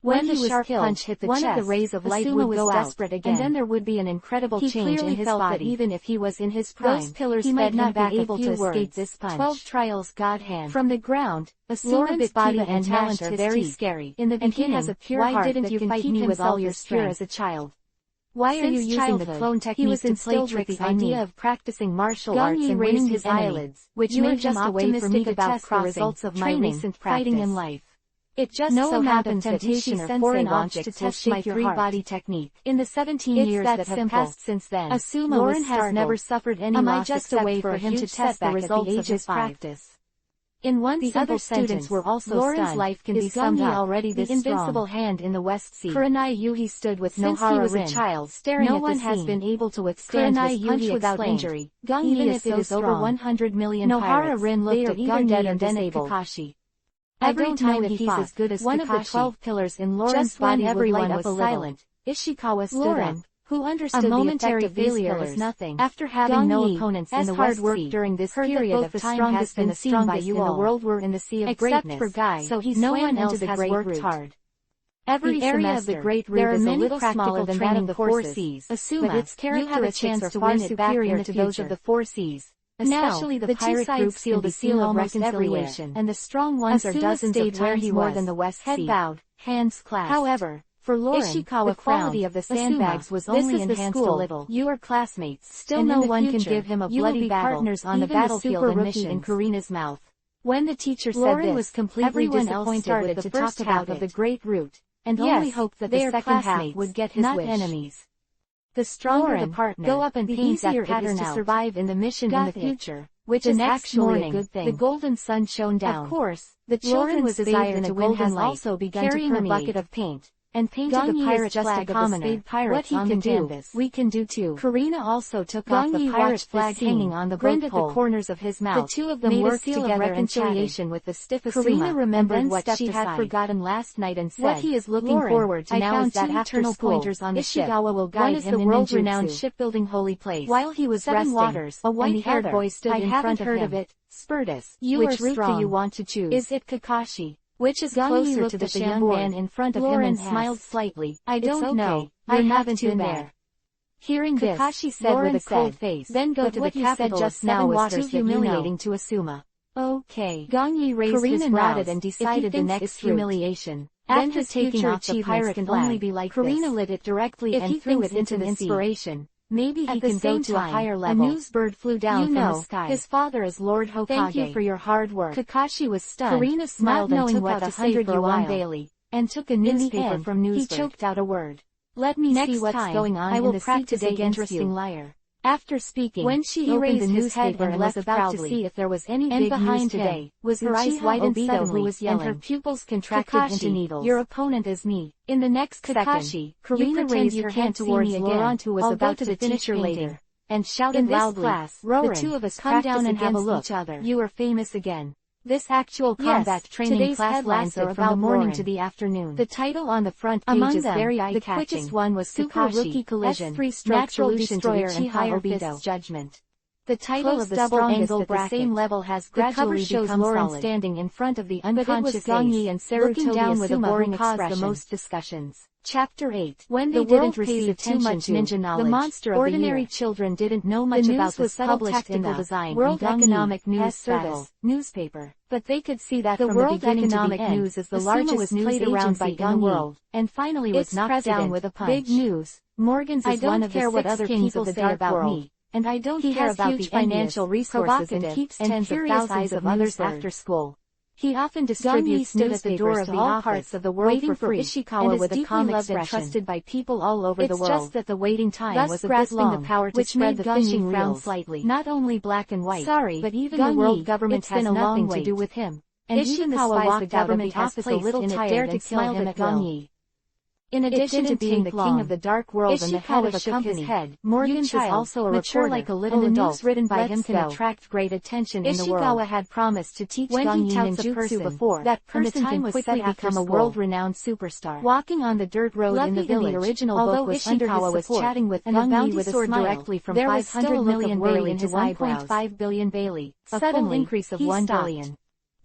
When the sharp punch hit the chest, one of the rays of light would go out, and then there would be an incredible change in his body. Even if he was in his prime, those pillars he might not be able to escape this punch. 12 trials God hand. From the ground, Asuma's body and talent are very scary. In the beginning, has a pure heart. Why didn't you fight me with all your strength as a child? Why are you using the clone technique to play tricks? The idea of practicing martial arts and raised his eyelids, which made him optimistic about the results of my recent fighting in life. It just so happens that temptation or foreign object to test my three-body technique. In the 17 years that have passed since then, Lauren has never suffered any loss except for him to test the results of his practice. In one simple sentence, were also Lauren's stunned. Life can be summed up. Already the invincible hand in the West Sea. Kurenai Yuhi stood with no Since he was a child, staring no at one has been able to withstand his punch without injury. Even if it is over 100 million pirates, Rin looked at either dead or disabled. Kakashi. Every time that he's as good as one of the 12 pillars in Lauren's body, everyone was silent. Ishikawa stood up, who understood a momentary failure was nothing. After having no opponents in the West Sea, during this period of time has been seen by you all. The world were in the sea of greatness, except for Guy, so he no one else has worked hard. Every area of the Great Root is a little smaller than that of the Four Seas, but its characteristics are far superior to those of the Four Seas. Especially the pirate groups seal the seal of reconciliation, and the strong ones are dozens of times more than the West Sea. Head bowed, hands clasped. However, for Lauren, Ishikawa the quality of the sandbags was only enhanced a little. You are classmates. Still no one can give him a bloody battle. Partners on the battlefield and missions. In Karina's mouth. When the teacher said this, was completely everyone else started to talk about of the Great Root, and only hoped that the second half would get his wish. Enemies. The stronger the partner, go up and paint that pattern to survive in the mission in the future, which is actually a good thing. The golden sun shone down. Of course, the children's desire to win has also begun to permeate. A bucket of paint, and painted the pirate flag of the spade pirates on the canvas. We can do too. Karina also took off the pirate flag hanging on the boat pole. At the corners of his mouth. The two of them worked together reconciliation with the stiff Asuma. Karina remembered what she had forgotten last night and said, what he is looking forward to now is that after pointers on the ship, Ishikawa will guide him in the world-renowned shipbuilding holy place. While he was resting, waters, a white-haired boy stood in front of him. I haven't heard of it, Spurtus. Which route do you want to choose? Is it Kakashi? Which is closer to the young man in front of him and smiled slightly. I don't know, I haven't been there. Hearing this, Kakashi said with a cold face, then go to the capital just now was too humiliating to Asuma. Okay. Gongyi raised his brows and decided the next humiliation. After taking off the pirate can only be like Karina lit it directly and threw it into the inspiration. Maybe he can go to a higher level. A news bird flew down from the sky. His father is Lord Hokage. Thank you for your hard work. Kakashi was stunned. Karina smiled and took out 100 yuan daily, and took a newspaper from Newsbird. He choked out a word. Let me see what's going on. I will practice against you. Liar. After speaking, when she opened the newspaper and was about to see if there was any big news today, was her eyes widened suddenly, and her pupils contracted into needles. Your opponent is me. In the next second, Karina raised her hand towards Laurent, who was about to finish later, and shouted loudly, class, the two of us come down and have a look. You are famous again. This actual combat training class lasted from the morning to the afternoon. The title on the front page is very eye-catching. The quickest one was Super Rookie Collision, Natural Destroyer and Higher Fist's Judgment. The title of the strongest at the same level has gradually become Lauren standing in front of the unconscious Gongyi and Sarutobi looking down with a boring expression. The most discussions. Chapter 8. When they didn't receive too much ninja knowledge, the monster of ordinary children didn't know much about the subtle tactical design World Economic News Service newspaper. But they could see that the World Economic News is the largest news agency in the world, and finally was knocked down with a punch. Big news. Morgan's is one of the 6 kings of the dark world. And I don't care about the financial resources and keeps tens of thousands of others after school. He often distributes newspapers to all parts of the world for free, Ishikawa with a calm expression, and trusted by people all over the world. It's just that the waiting time was a bit long, the power which made the fishing frown slightly. Not only black and white, but even the world government has nothing to do with him. And Ishikawa walked out of the office a little tired and smiled at Gongyi. In addition to being the king of the dark world and the head of a company, Morgan's is also a reporter, like a little and the news written by him can attract great attention in the world. Ishikawa had promised to teach Gongyi ninjutsu before, that person can quickly become a world-renowned superstar. Walking on the dirt road in the village, the original book was Ishikawa was chatting with Gongyi with a smile directly from 500 million Bailey to 1.5 billion Bailey, a full increase of 1 billion.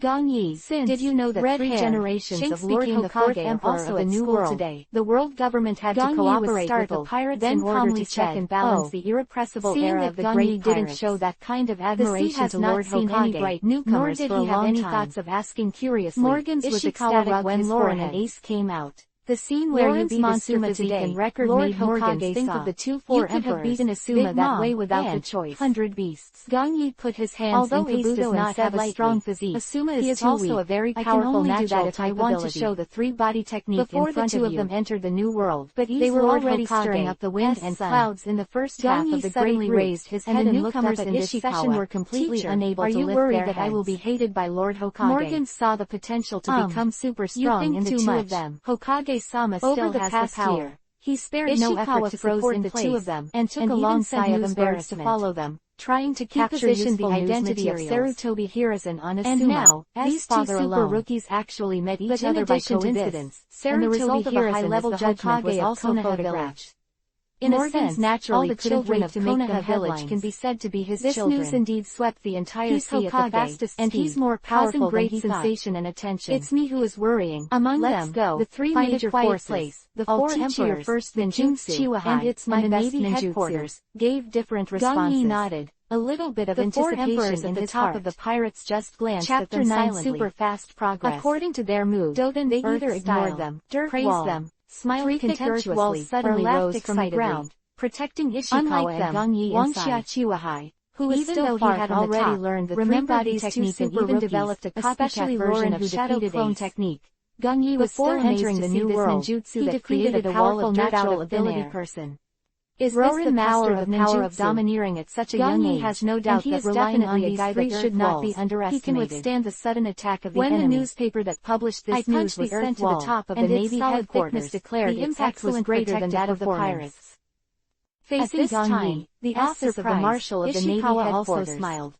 Gong Yi, did you know that 3 generations of Lord Hokage are also of the New World today? The world government had to cooperate with the pirates in order to check and balance the irrepressible era of the great pirates. Didn't show that kind of admiration to Lord Hokage, nor did he have any thoughts of asking curiously. Morgans was ecstatic when Lauren and Ace came out. The scene where you beat Asuma today, and record Lord Hokage think of the 2-4 emperors. You could have beaten Asuma that way without the choice. 100 beasts. Gong Yi put his hands in Kabuto does not have a strong physique. Asuma is also a very powerful natural type ability. I want to show the 3-body technique before the 2 of them entered the New World. But they were already stirring up the wind and clouds in the first half of the Great Leap. Raised his head and newcomers in this session were completely unable to lift their heads. Are you worried that I will be hated by Lord Hokage? Morgan saw the potential to become super strong in the 2 of them. Hokage-sama still has the power. He spared no effort to support the 2 of them, and took a long sigh of embarrassment to follow them, trying to capture the identity of Sarutobi Hiruzen on Asuma. And now, these 2 super rookies actually met each other by coincidence, and the result of a high-level judgment was also photographed. In a sense, naturally, all the children of Konoha Village can be said to be his children. This news indeed swept the entire sea at the fastest speed, and he's more powerful than he thought. Sensation and attention. It's me who is worrying. Among them, the 3 major forces, the 4 emperors, first ninjutsu, and it's my best Navy headquarters, gave different responses. Gong Yi nodded. A little bit of anticipation in the top of the pirates just glanced at them silently. Super fast progress. According to their mood, they either ignored them, praised them, smiled contemptuously, suddenly rose from the ground, protecting Ishikawa and Gong Yi inside. Who was even though he had already learned the 3-body technique and even developed a copycat version of shadow clone technique. Gong Yi was still entering the new world. He defeated a powerful natural ability person. Is this the power of domineering at such a young age? Has no doubt that relying on these 3 should not be underestimated. He can withstand the sudden attack of the enemy. When the newspaper that published this news was sent to the top of the Navy headquarters, declared the impact was greater than that of the pirates. Facing Gong Yi, the officer of the Marshal of the Navy headquarters smiled.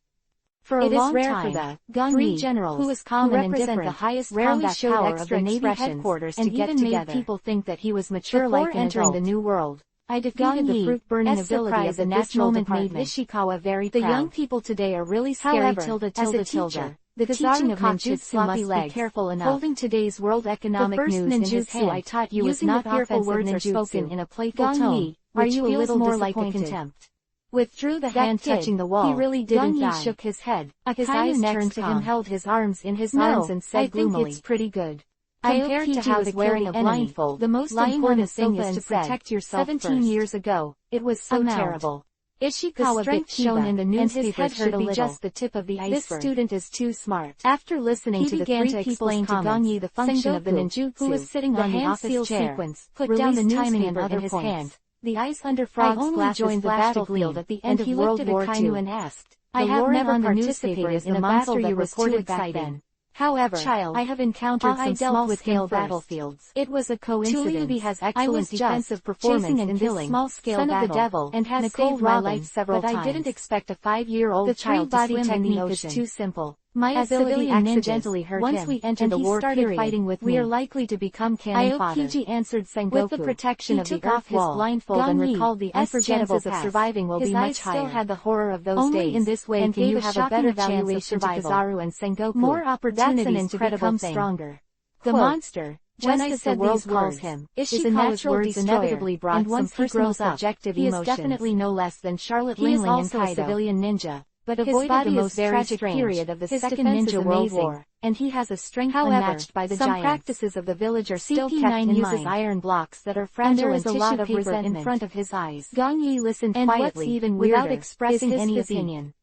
For a long time, Gong Yi, generals, who was calm and indifferent, the highest rarely showed power of the Navy headquarters and even made people think that he was mature like entering the new world. I defeated the fruit-burning ability of the natural department made Ishikawa very proud. The young people today are really scary. However, as a teacher, the teaching of ninjutsu must be careful enough. Holding today's world economic news in his hand, I taught you was not fearful words are spoken in a playful tone. Are you a little more like a contempt? Withdrew the hand touching the wall. He really didn't die. Gong Yi shook his head. His eyes turned to him, held his arms in his arms and said gloomily, I think it's pretty good. Compared to how wearing a blindfold, the most important thing is to protect yourself 17 years ago, it was so terrible. Ishikawa bit shown in the newspapers should be just the tip of the iceberg. This student is too smart. After listening to the 3 explain to Gong Yi the function of the ninjutsu, who was sitting on the office chair, put down the newspaper in his hand. The ice under Frog's glasses joined the battlefield at the end of World War II and asked, I have never participated in a battle that reported back then. However, I have encountered some small-scale battlefields. It was a coincidence. Tsurubi has excellent defensive performance in this small-scale battle, and has saved my life several times. But I didn't expect a 5-year-old child to swim in the ocean. Is too simple. My ability accidentally hurt him. Once we enter the war period, fighting with we are likely to become cannon fodder. IOPG answered Sengoku. With the protection of the earth wall, blindfold and recalled the unforgettable chances of surviving will be much higher. His eyes still had the horror of those days. Only in this way can you have a better valuation to Kizaru and Sengoku. More opportunities to become stronger. The monster, just as the world calls him, is a natural inevitably brought some personal subjective emotions. He is definitely no less than Charlotte Lingling and Kaido. He is also a civilian ninja, but avoided the most tragic period of the Second Ninja World War, and he has a strength unmatched by the giants. Some practices of the village are still kept in mind. Uses iron blocks that are fragile and tissue paper in front of his eyes. Gong Yi listened quietly, without expressing any opinion.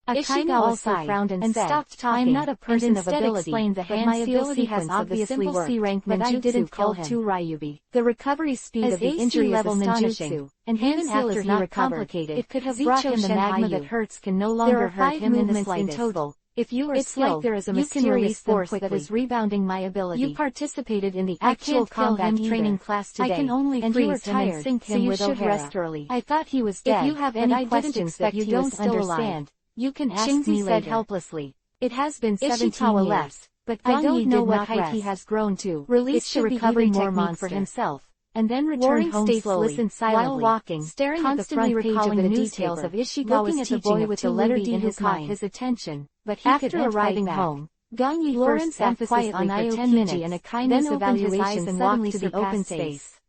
Ishikawa also frowned and said, stopped talking. I'm not a person of ability, explained the hand my ability has obviously worked, C-rank but I didn't call him to Ryubi. The recovery speed of the injury is astonishing, and even after he recovered, it could have brought him the magma that hurts can no longer hurt him in the slightest. In total. If you are skilled, like there is a mysterious force that is rebounding my ability. You participated in the actual combat training class today. I can only freeze him and sink him with O'Hara. Rest early. I thought he was dead. If you have any questions that you don't understand, you can ask me later. Said helplessly. It has been 17 years, left, but I don't know what height he has grown to. Release should recover more technique for himself, and then return home slowly. Listen silently, while walking, staring at the front page of the details of Ishikawa's teaching at the boy with the letter D in his mind. His attention, but he after arriving home, Gong Yi first sat quietly for 10 minutes, and a kindness evaluation and walked to the open space.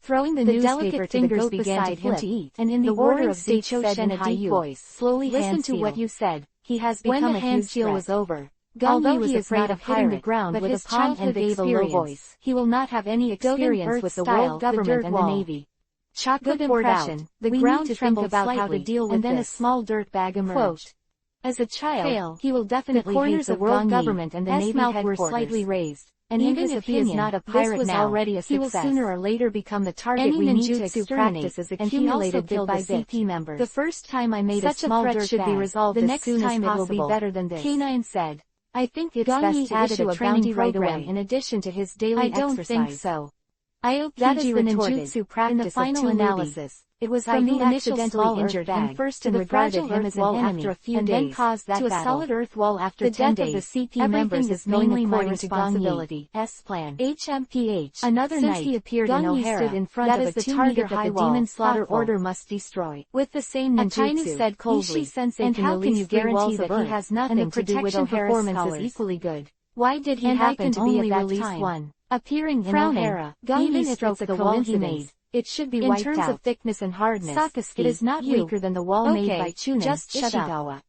Throwing the newspaper to the goat beside him to eat, and in the order of state said in a deep voice, slowly listen to what you said. He has become a huge threat. Was over. Although he was afraid of hitting the ground with a palm and gave a low voice, he will not have any experience with the world government and the navy. Chocolate impression. The ground trembled about how to deal with, and then a small dirt bag emerged. As a child, he will definitely hate the world government and the navy headquarters. Were slightly raised. And even if he is not a pirate now, already a success. He will sooner or later become the target we need to exterminate, and he also killed the CP members. The first time I made such a small dirt should be resolved. The next time it will be better than this. K9 said. I think it's best to issue a bounty right away in addition to his daily exercise. I don't think so. That is the ninjutsu practice. In the final analysis, it was from the accidentally injured him first and regarded him as an enemy after a few days, then caused that to a solid earth wall after 10 days. The death of the CP members is mainly my responsibility. S plan. HMPH. Another night, he appeared in O'Hara. Stood in front of a 2-meter high wall. Demon slaughter order must destroy. With the same ninjutsu, Akainu said coldly, and how can you guarantee that he has nothing to do with O'Hara's performance is equally good? Why did he happen to be at that time? Appearing in O'Hara, even if it's a wall he made, it should be wiped out. In terms of thickness and hardness, it is not weaker than the wall made by Chunin. Just Ishikawa.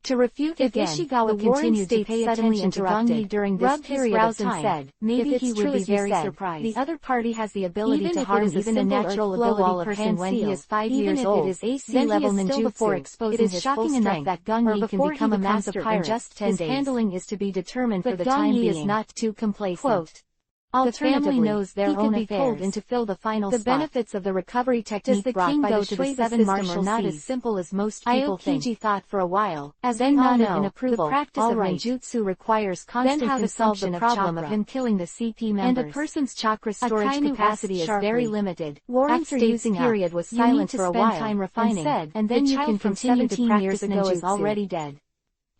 To refute again, Ishikawa continued to pay attention to Gong Yi during this period of time, said, maybe he would be very surprised. The other party has the ability to harm even a natural ability person when he is 5 years old, then he is still before exposing his full strength that Gong Yi can become a master pirate in just 10 days. His handling is to be determined for the time being. Gong Yi is not too complacent. Alternatively, he could be pulled in to fill the final spot. The benefits of the recovery technique brought by the 7 system are not as simple as most people think. Aokiji thought for a while, then nodded in approval. The practice of ninjutsu requires constant consumption of problem of him killing the CP members. And a person's chakra storage capacity is very limited. After using period was silent for a while, and then you can continue to practice ninjutsu. Is already dead.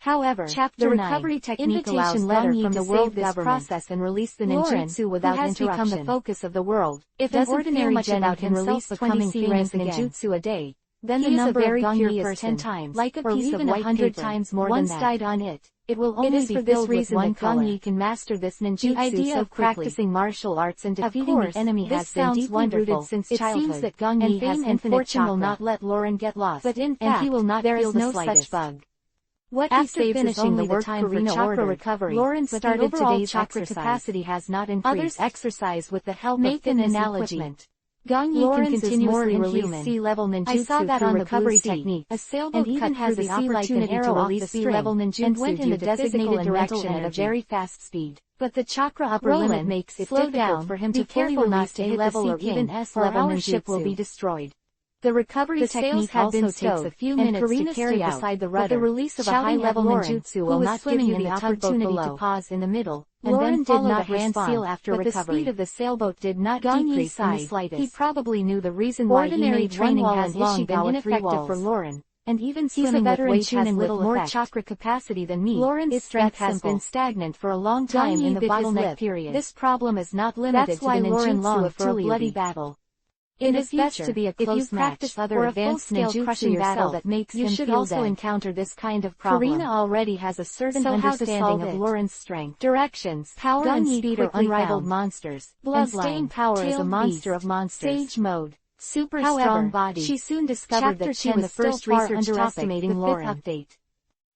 However, the recovery technique allows Gong Yi to save this process and release the ninjutsu without interruption. Who has become the focus of the world. If an ordinary genin can release 20 C-rank ninjutsu a day, then the number of Gong Yi is 10 times, like a piece of 100 times more than that. Once died on it, it will only be filled with one color. Gong Yi can master this ninjutsu. The idea of practicing martial arts and defeating the enemy has been deeply rooted since childhood. It seems that Gong Yi has infinite chakra. Will not let Lauren get lost, but in fact, he will not feel the slightest bug. What after he saves is only the time for chakra recovery. Lauren started today's chakra capacity has not increased. Others exercise with the help of an analogy. Gong Yi can continuously release sea-level ninjutsu. I saw that on the recovery technique. A sailboat even has the opportunity to release sea-level ninjutsu and went in the designated direction at a very fast speed. But the chakra upper limit makes it difficult for him to fully release A-level or even S-level ninjutsu will be destroyed. The recovery technique also takes a few minutes to carry out, beside the rudder, but the release of a high-level ninjutsu will not give you the opportunity to pause in the middle, and then follow the hand seal after recovery. But the speed of the sailboat did not decrease in the slightest. He probably knew the reason why he made training has long been ineffective for Lauren, and even swimming with weight has little more chakra capacity than me. Lauren's strength has been stagnant for a long time in the bottleneck period. This problem is not limited to the ninjutsu for a bloody battle. It is best to be a close match or a full-scale crushing battle that makes him feel dead. You should also encounter this kind of problem. Karina already has a certain understanding of Lauren's strength. Directions, power and speed are unrivaled monsters. And staying power is a monster of monsters. Sage mode, super strong body. She soon discovered that she was still far underestimating Lauren.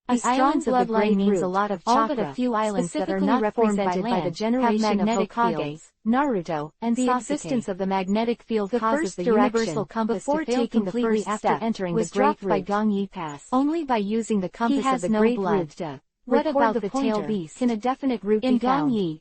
The island's bloodline means a lot of chakra. All but a few islands that are not represented by the generation of Hokage, Naruto, and the existence of the magnetic field causes the universal compass to fail completely after entering the Great Root by Gong Yi Pass. Only by using the compass of the Great Root. What about the tail beast? Can a definite route be found? In Gong Yi's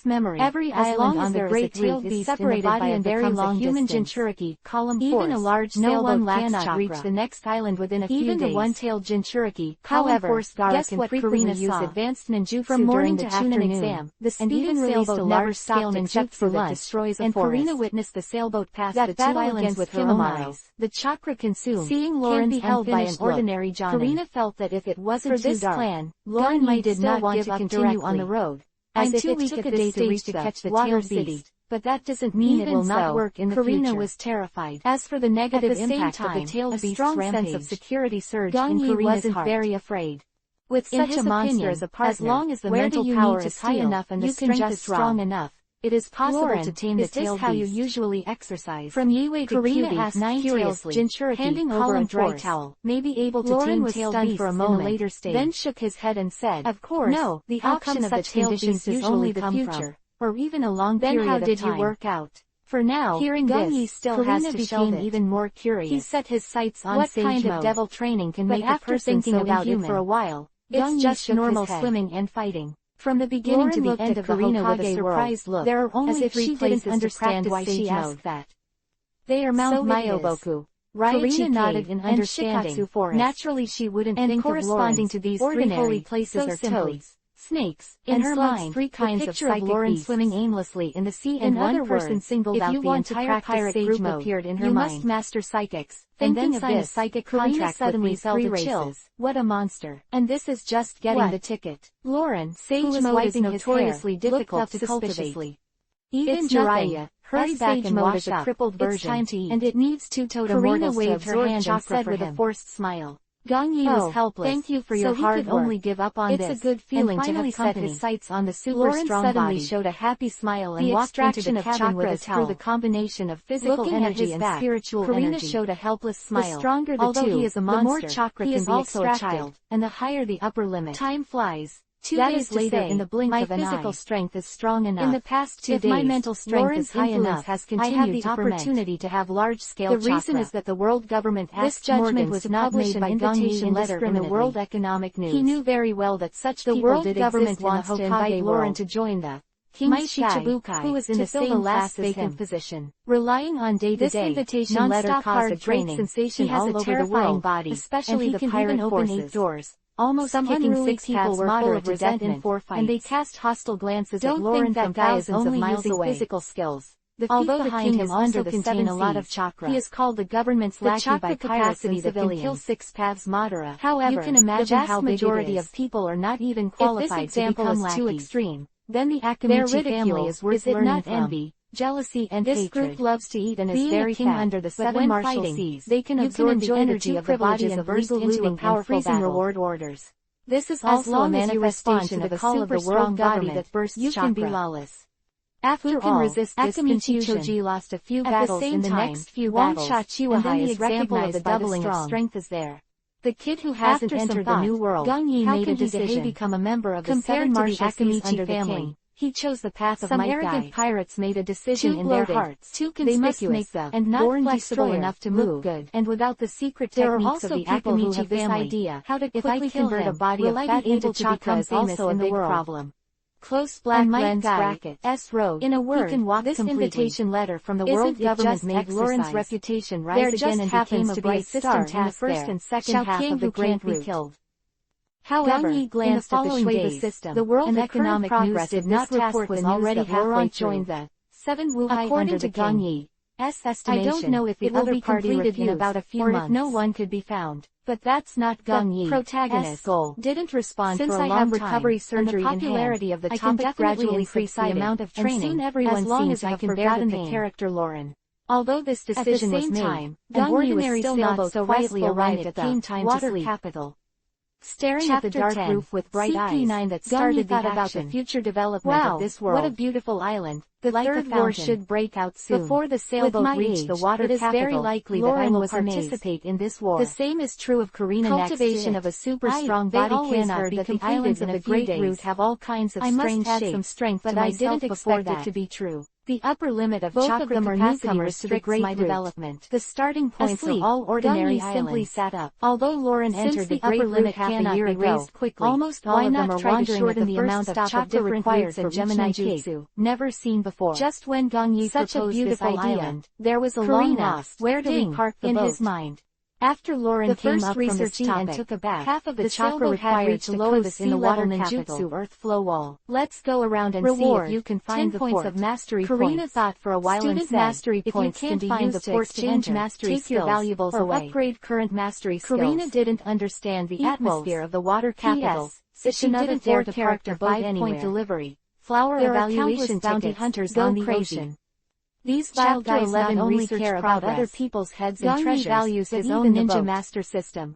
memory, every island on the Great Root is separated by a very long human Jinchuriki, column force. Even a large sailboat cannot reach the next island within a few days. Even the one-tailed Jinchuriki, however, guess what Karina used advanced ninjutsu from morning to afternoon exam. The speed of sailboat never stopped except for lunch, destroys a forest. And Karina witnessed the sailboat pass the 2 islands with her own eyes. The chakra consumed, seeing Lauren be held by an ordinary jonin. Karina felt that if it wasn't for this plan, Lauren might not want to continue on the road. As if it took a day to catch the tailed beast, but that doesn't mean it will not work in the future. Karina was terrified. As for the negative impact of the tailed beast's rampage, a strong sense of security surged in Karina's heart. Very afraid. With such a monster as a partner, as long as the mental power is high enough and the strength is strong enough, it is possible to tame the tailed beast. Is this how you usually exercise? From Yue to Karina asked curiously, handing over a dry towel. May be able to tame tailed beasts for a moment, in a later stage. Then shook his head and said, "Of course, no, the option of the tailed beast is only the future, or even a long period of time." Then how did you work out? For now, hearing this, still Karina became even more curious. He set his sights on sage mode. What kind of devil training can make a person so about it for a while? It's just normal swimming and fighting. From the beginning to the end of the Hokage surprised look, there are only 3 places to practice why she asked that. They are Mount Myoboku. Karina nodded in understanding. Naturally she wouldn't think of corresponding to these 3 holy places are toads, snakes, in her mind 3 kinds of psychic beasts swimming aimlessly in the sea, and one person singled out the entire pirate group appeared in her mind. You must master psychics. And then sign a psychic contract suddenly felt a chill. What a monster. And this is just getting the ticket. Lauren, sage mode is notoriously difficult to cultivate. Even Jiraiya, hurry back and wash a crippled version, time to eat. And it needs 2 totem mortals to absorb hand and said with a forced smile. Gong Yi was helpless. Thank you for your hard work. Only give up on this. It's a good feeling to have set his sights on the super strong body. Suddenly showed a happy smile and walked into the cabin with a towel. Through the combination of physical energy and spiritual energy. Karina showed a helpless smile. The stronger the 2, he is a monster, the more chakra he can be also a child, and the higher the upper limit. Time flies. 2 days later, in the blink of an eye, my physical strength is strong enough. In the past 2 days, my mental strength is high enough. I have the opportunity to have large-scale chakra. The reason is that the world government asked Morgan was not made by Gong Yi letter in the World Economic News. He knew very well that such people did exist. Wants to invite Lauren to join the King's Sky, who is in the same last vacant position. Relying on day-to-day, this invitation letter caused a great sensation all over the world, body, especially the pirate forces. 8 doors. Almost kicking 6 people were full of resentment, and they cast hostile glances at Lauren from thousands of miles away. Physical skills. Although the king is also contain a lot of chakra, he is called the government's lackey by capacity that can kill 6 paths Madara. However, you can imagine how majority of people are not even qualified to become lackey. Too extreme, then the Akamichi family is worth learning from. Envy, jealousy and hatred. This group loves to eat and is very king under the 7 martial seas. They can absorb the energy of the body and burst into a powerful reward orders. This is also a manifestation of the call of the world body that bursts chakra. You can be lawless. After all, resist Akamichi Choji lost a few battles in the next few battles, and then the example of the doubling of strength is there. The kid who hasn't entered the new world, Gong Yi made a decision. Become a member of the 7 martial Akamichi family. He chose the path of might. Some arrogant pirates made a decision in their hearts. Too conspicuous, and not flexible enough to move good. And without the secret techniques of the Akamichi family, how to quickly convert a body of fat into chakra is also a big problem. Close black lens bracket, S-road. In a word, this invitation letter from the world government made Lauren's reputation rise again and became a bright star in the first and second half of the Grand Route. Killed. However, in the following days, the World Economic News did not report was already halfway joined the 7 Wuhai according to Gong Yi's estimation. I don't know if the other party refused in about a few months, or if no one could be found. But that's not Gong Yi's protagonist goal. Didn't respond since for a long recovery surgery and the popularity of the topic gradually increased the amount of training, and soon everyone seems to have forgotten the character Lauren. Although this decision was made, Gong Yi was still not so rightly arrived at the water capital. Staring at the dark roof with bright eyes, that started the about the future development of this world. What a beautiful island. The third war should break out soon. Before the sailboat reached the water capital, it is very likely that I will participate in this war. The same is true of Karina. Cultivation of a super strong body cannot be completed. The islands of the Great Route have all kinds of strange shapes, some strength but I didn't expect it to be true. The upper limit of both chakra of them are newcomers to the Great Route. Development. The starting points are all ordinary islands. Simply sat up. Although Lauren entered the upper limit half a year ago, quickly, almost all of them are wandering at the amount of chakra required for Gemini Jutsu, never seen before. Just when Gong Yi proposed this idea, there was a long lost "where do we park the boat?" in his mind. After Lauren came up from the sea and took a bath, half of the chakra required to lower this in the water ninjutsu earth flow wall. Let's go around and see if you can find the points of mastery. Karina thought for a while and said, mastery points can be used to exchange mastery skills, your valuables or upgrade current mastery skills. Karina didn't understand the atmosphere of the water capital, so she didn't dare to park the 5-point delivery. Flower evaluation bounty hunters on the ocean. These vile guys not only care about other people's heads and treasures, values his own ninja master system.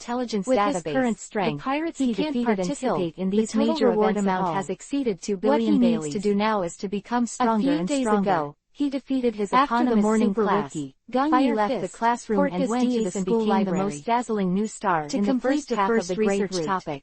intelligence With database. his current strength, The pirates he can't defeated participate in the these total major reward events amount at all. has exceeded 2 What billion he Baileys. needs to do now is to become stronger and days stronger. ago, He defeated his after the eponymous morning super class, rookie. Gunyi left Fist, the classroom poured and his went to deeds the and school became library. the most dazzling new star To in the complete first the half first of the great research route. topic.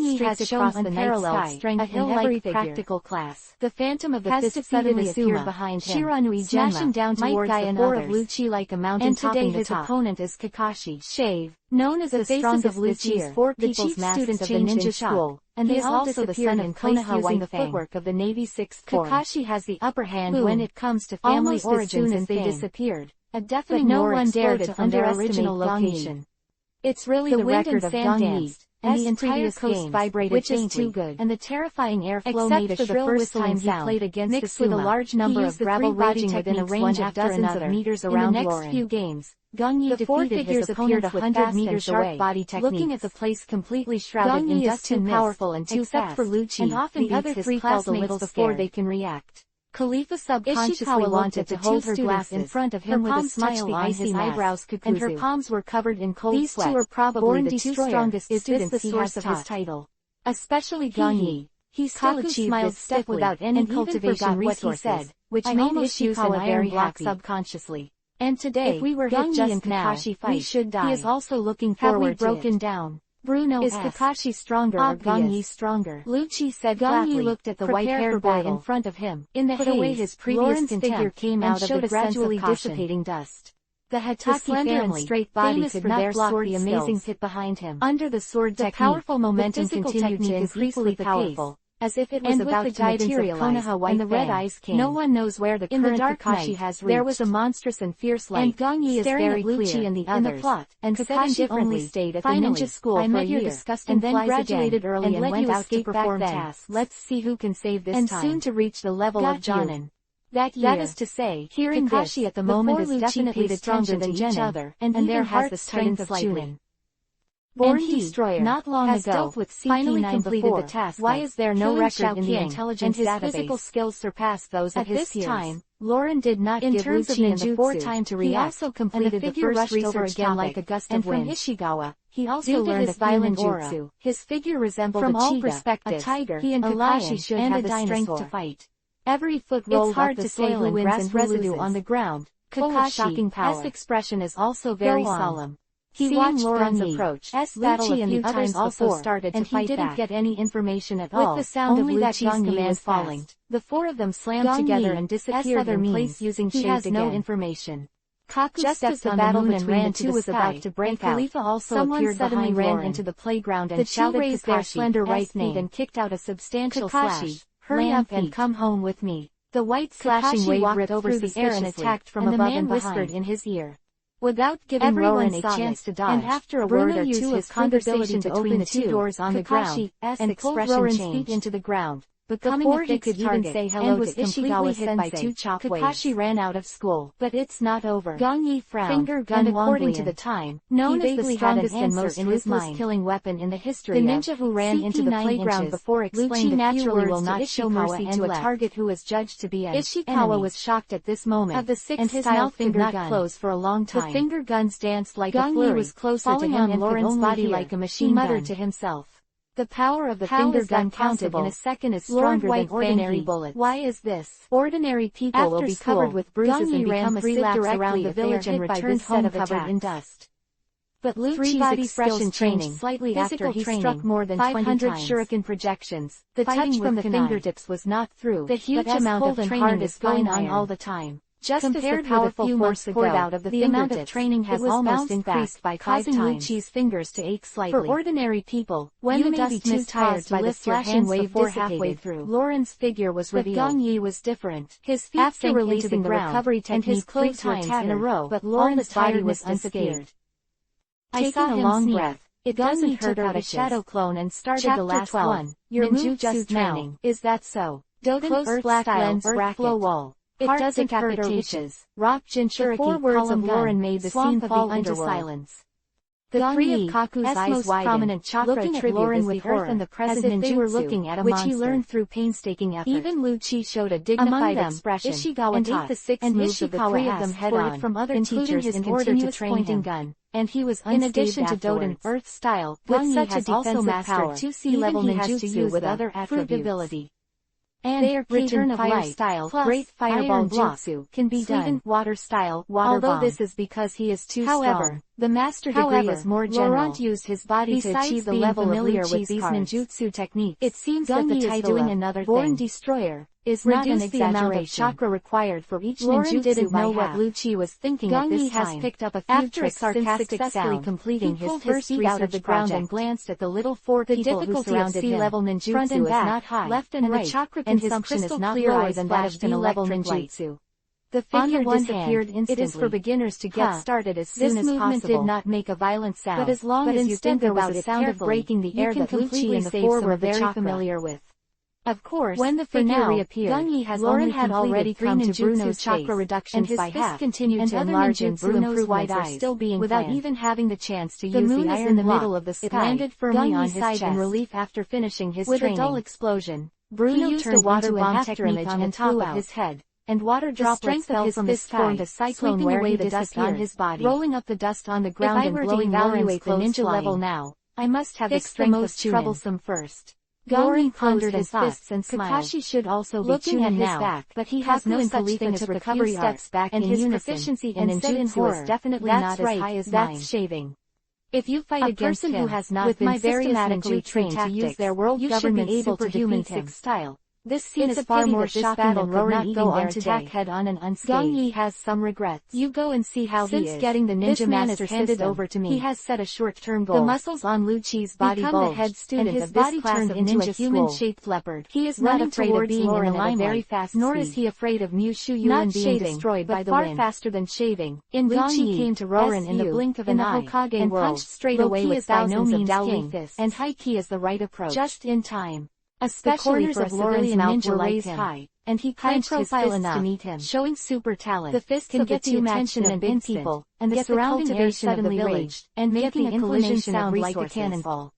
Yi has shown unparalleled strength in every practical class. The Phantom of the Fist suddenly appeared behind him, smashing down towards the four of Lucci like a mountain topping the top. His opponent is Kakashi, known as the strongest of Lucci's four people's students of the ninja school, and he is also the son of Konoha using the footwork of the Navy's 6th Corps. Kakashi has the upper hand when it comes to family origins and they disappeared. A deafening no one dared to from their original location. It's really the record of Gang Yi, and the entire coast vibrated faintly, and the terrifying airflow made a shrill whistling sound, played against mixed with a large number of gravel raging within a range of dozens of meters around Lauren. In the next few games, Gang Yi defeated his opponents with 100 meters away, looking at the place completely shrouded in dust and powerful and too fast, for Lucci, and often the other three felt a little before they can react. Khalifa subconsciously wanted to hold her glass in front of him with a smile on his eyebrows, and her palms were covered in cold sweat. These two are probably the two strongest students he has taught. His title? Especially Gang Yi. He still achieved this step without any cultivation resources, which made Ishikawa very happy subconsciously. And today, if we were hit just now, we should die. He is also looking forward to it. Have we broken down? Bruno asked. Is Kakashi stronger or Gang Yi stronger? Lucci said flatly. Gang Yi looked at the white-haired boy in front of him. In the haze, away his previous Lauren's figure came out of the gradually dissipating dust. The Hitaki family, straight body could not block the amazing pit behind him. Under the sword technique, the powerful momentum continued to increase with the powerful, as if it was about to materialize, and the red eyes came. No one knows where the current Kakashi has reached. There was a monstrous and fierce light, and Gang Yi is very clear and the others, in the plot, and Kakashi only stayed at the ninja school for a year, and then graduated early and went out to perform tasks. Let's see who can save this time. And soon to reach the level of Jonin. That is to say, hearing Kakashi at the moment is definitely stronger than each other, and there has the strength of Chunin. Born Destroyer, not long ago, finally completed the task. Why is there no record in the intelligence database? And his physical skills surpass those of his peers. At this time, Lauren did not give Lucci and the 4 time to react. He also completed the first research again like a gust of wind. From Ishigawa, he also learned a violent jutsu. His figure resembled a cheetah, a tiger, he and Kakashi should have the strength to fight. Every foot rolled up the soil and grass residue on the ground. Kakashi's expression is also very solemn. He watched Lauren's approach. Lucci and the others also started to fight back. And he didn't get any information at all. With the sound of Lucci's command falling, the 4 of them slammed together and disappeared in place using shades again. He has no information. Kaku just as the battle between the two was about to break out, Khalifa also appeared suddenly ran into the playground and shouted Kakashi's their slender right feet and kicked out a substantial slash. Hurry up and come home with me. The white slashing wave ripped over the air and attacked from above and behind. The man whispered in his ear. Without giving Rowan a chance to dodge, and after a word or two of conversation to open the 2 doors on the ground, and pulled Rowan's feet into the ground. Before he could even say hello to Ishigawa hit by 2 chop waves. Kakashi ran out of school. But it's not over. Gang Yi frowned, and according to the time, known as the strongest and most ruthless-killing weapon in the history of the ninja who ran into the playground before explained a few words will not show mercy to a target who is judged to be an Ishikawa was shocked at this moment, of the 6th and his mouth did not close for a long time. The finger guns danced like a flurry, was closer to him and Lauren's body like a machine gun. He muttered to himself. The power of the finger gun counted in a second is stronger than ordinary bullets. Why is this? Ordinary people will be covered with bruises and become a 3 laps around the village and returned home covered in dust. But Lucci's expression changed slightly after he struck more than 500 shuriken projections. The touch from the fingertips was not through, the huge amount of training is going on all the time. Just compared as the powerful force poured out of the amount of training has almost increased by 5 times, causing Lucci's fingers to ache slightly. For ordinary people, when the dust mist tired by the flashing wave before halfway through, Lauren's figure was revealed. But Gang Yi was different. His feet after releasing the recovery technique and his clothes 3 times in a row, but Lauren's body was unscathed. I saw a long breath. It doesn't hurt out a shadow clone and started the last one. Your move just now. Is that so? Doden black lens flow wall. It doesn't hurt or itches. Rock Jinchuriki, the 4 words of Lauren made the scene fall into silence. The 3 of Kaku's eyes widened, prominent chakra looking at Lauren with horror and the present ninjutsu, as if they were looking at a which monster. He learned through painstaking effort. Even Lucci showed a dignified expression, Ishigawa and ate the 6 moves of the 3 of them head-on, from other teachers in order to train him. Gun. And he was unscathed. In addition to Doden Earth style, with such a defensive power, 2 sea-level ninjutsu with other attributes. Ability. And their return of light style, great fireball jutsu, can be done. Water style, water bomb. Although this is because he is too strong. The master degree is more general. Laurent used his body to achieve the level familiar with these ninjutsu techniques. It seems that the title doing another Born Destroyer is not an exaggeration. The amount of chakra required for each ninjutsu didn't know what Lucci was thinking at this time. Has picked up a few tricks since successfully completing his first feet out of the ground and glanced at the little 4 people who surrounded him. Level ninjutsu front and back, is not high, left and right, the chakra consumption is not lower than that of D-level ninjutsu. The figure disappeared instantly. It is for beginners to get started as soon as possible. This movement did not make a violent sound, but as long as you think about it sound of breaking the air that Lucci and the 4 were very familiar with. Of course, when the figure reappeared, Gang Yi has Lauren had already come to Bruno's chakra reductions by half, continued to enlarge and Bruno's wide eyes still being without even having the chance to use the iron in the middle of the sky. It landed firmly on his chest in relief after finishing his training. With a dull explosion, Bruno used a water bomb technique on the top of his head, and water droplets fell from the sky, formed a cyclone where he disappeared, on his body, rolling up the dust on the ground and blowing evaluate the ninja level now. I must have the strength of most troublesome first. Lauren pondered his fists and smiled. Kakashi should also be looking at his back, but he has no such thing as recovery steps back and his proficiency in ninjutsu is definitely not as high as mine. That's shaving. If you fight against him, who has not been systematically trained to use their world government superhuman style, this scene is far more shocking than Roran go on to attack head-on and unscathed. Gong Yi has some regrets. You go and see how he is. Since getting the ninja master handed over to me, he has set a short-term goal. The muscles on Lucci's body bulged, the head student and his body turned into a human-shaped leopard. He is not afraid of being in the limelight, nor is he afraid of Mushu Yuan being destroyed by the wind. Far faster than shaving. Lucci came to Roran in the blink of an eye, and punched straight away with thousands of Dao fists, and high key is the right approach. Just in time. Especially for a civilian mouth were raised high, and he clenched his fists to meet him, showing super talent. The fists can get the attention of big people, and the surrounding air suddenly raged, and making a collision sound like a cannonball.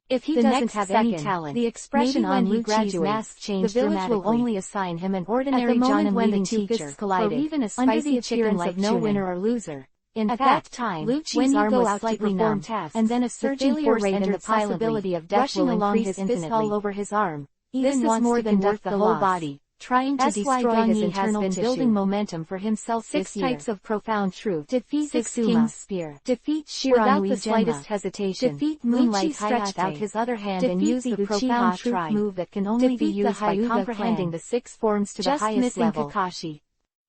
If he doesn't have any talent, the expression on Lucci's mask changed dramatically. The village will only assign him an ordinary Jonin leading teacher, or even a spicy appearance of no winner or loser. At that time, Lucci's arm was slightly numb, and then a surging force entered the possibility of death rushing along his fist all over his arm. This is more than worth the whole body, trying to destroy his internal tissue. Building momentum for himself. 6 types of profound truth. Defeat King's spear. Defeat Shiranui without the slightest hesitation. Defeat Moonlight stretched out his other hand and used the profound truth move that can only be used by comprehending the 6 forms to the highest level. Kakashi.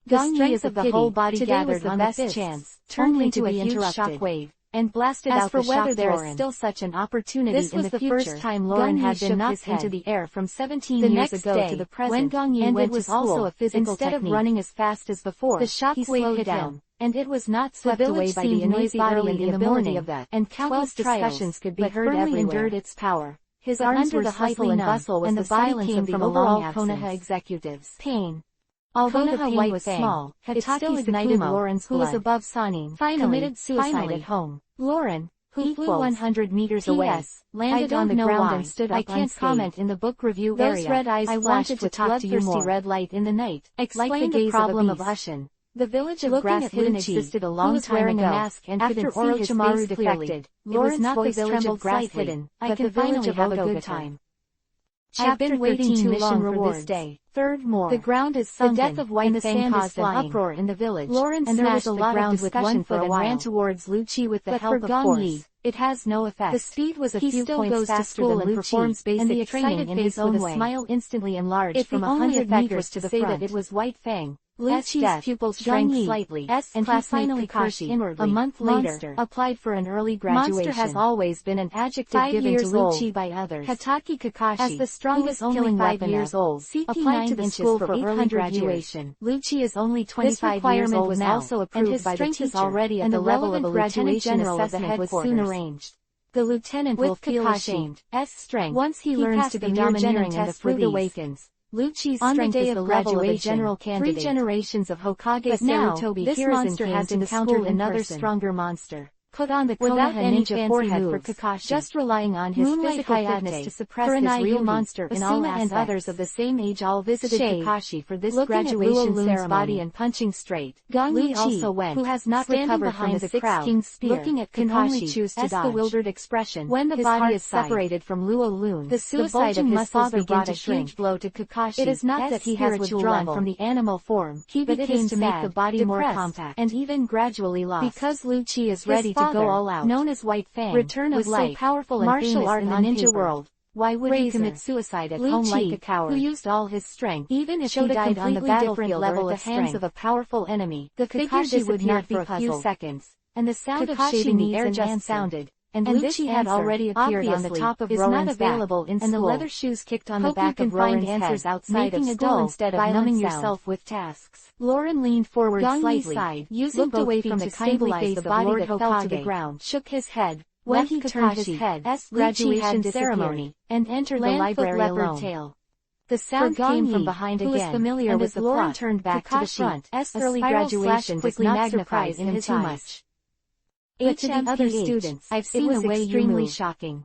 The strength of the whole body gathered on the best chance, turned into a huge shockwave, and blasted out the shock. As for whether there is still such an opportunity in the future, this was the first time Lauren had been knocked into the air from 17 years ago to the present, when Gong Yi went to school. Also a physical instead technique. Of running as fast as before, the shockwave hit down, and it was not swept away by the noisy early in the morning of that, and countless discussions could be heard everywhere. Endured its power. His arms were the hustle and bustle was the silence of the overall Konoha executives. Pain. Although the pain was small, it still ignited Lauren's blood. Who was above Sanin, committed suicide at home. Lauren, who flew 100 meters away, landed on the ground and stood up. I can't comment in the book review area. Those red eyes flashed with bloodthirsty red light in the night. Explain the problem of Ushin. The village of Grass Hidden existed a long time ago. Mask and after Orochimaru defected, Lauren's voice trembled Grass Hidden. I can finally have a good time. I've been waiting too long for this day. Third more. The ground is sunken, the death of White and Fang caused an uproar in the village. Lauren and there was a lot of discussion for a while. Ran towards Lucci with the help of force. It has no effect. The speed was a few points faster than Lucci, performs basic and the training in his own way. Smile instantly enlarged from 100 meters to say that it was White Fang. Lucci's pupils shrank slightly, and he finally cursed inwardly. A month later, applied for an early graduation. Monster has always been an adjective given to Lucci by others. Hatake Kakashi, as the strongest killing weapon of, applied to the school for early graduation. Lucci is only 25 years old now, and his strength is already at the level of a lieutenant general of the headquarters. Was soon arranged. The lieutenant will feel ashamed. Strength. Once he learns to be domineering and the fruit awakens. Lucci's strength is the level of a general candidate. 3 generations of Hokage Sarutobi. This monster has encountered another stronger monster. Put on the Konoha ninja forehead for Kakashi, just relying on his physical fitness to suppress his real monster in all aspects. And others of the same age all visited Kakashi for this graduation ceremony. Body and punching straight. Lucci also went, who has not recovered behind the crowd, King's spear, looking at can only choose to dodge. Bewildered expression. When the body is separated from Luo Lun, the suicide of his father brought a huge blow to Kakashi. It is not that he has withdrawn from the animal form, but it is to make the body more compact, and even gradually lost. Because Lucci is ready to go all out, known as White Fang, Return of Life, so powerful and martial art in the ninja world. Why would he commit suicide at home like a coward, who used all his strength, even if he died on the battlefield level at the hands of a powerful enemy? The Kakashi would not for a few seconds, and the sound of shaving the air just sounded. And Lucci had already appeared on the top of Roran's back, and the leather shoes kicked on the back of Roran's head, outside making of school instead of numbing yourself with tasks. Lauren leaned forward slightly, using both away from the stabilize the body that fell to the ground, shook his head, when he turned his head, graduation ceremony, and entered the library alone. The sound came from behind again, who was familiar with the plot, turned back to the front. Early graduation does not surprise him too much. But to the other students, I've seen a way extremely shocking.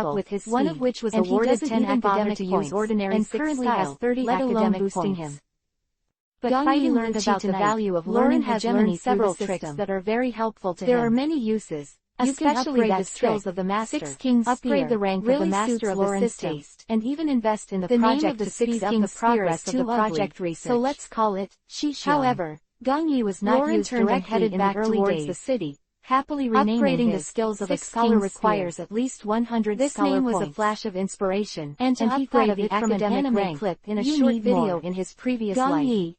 up with his one of which was awarded 10 academic points, ordinary and currently has 30 academic points. But Heidi learned about the value of learning hegemony several tricks that are very helpful to him. There are many uses. You can upgrade the skills of the master, 6 Kings upgrade the rank of the master of the system, and even invest in the project to speed up the progress of the project research. So let's call it Shishion. However, Gang Yi was not used directly headed back towards the city, happily renaming the skills of a scholar requires at least 100 this scholar name was points. A flash of inspiration, and to upgrade it from an anime clip in a short video in his previous life.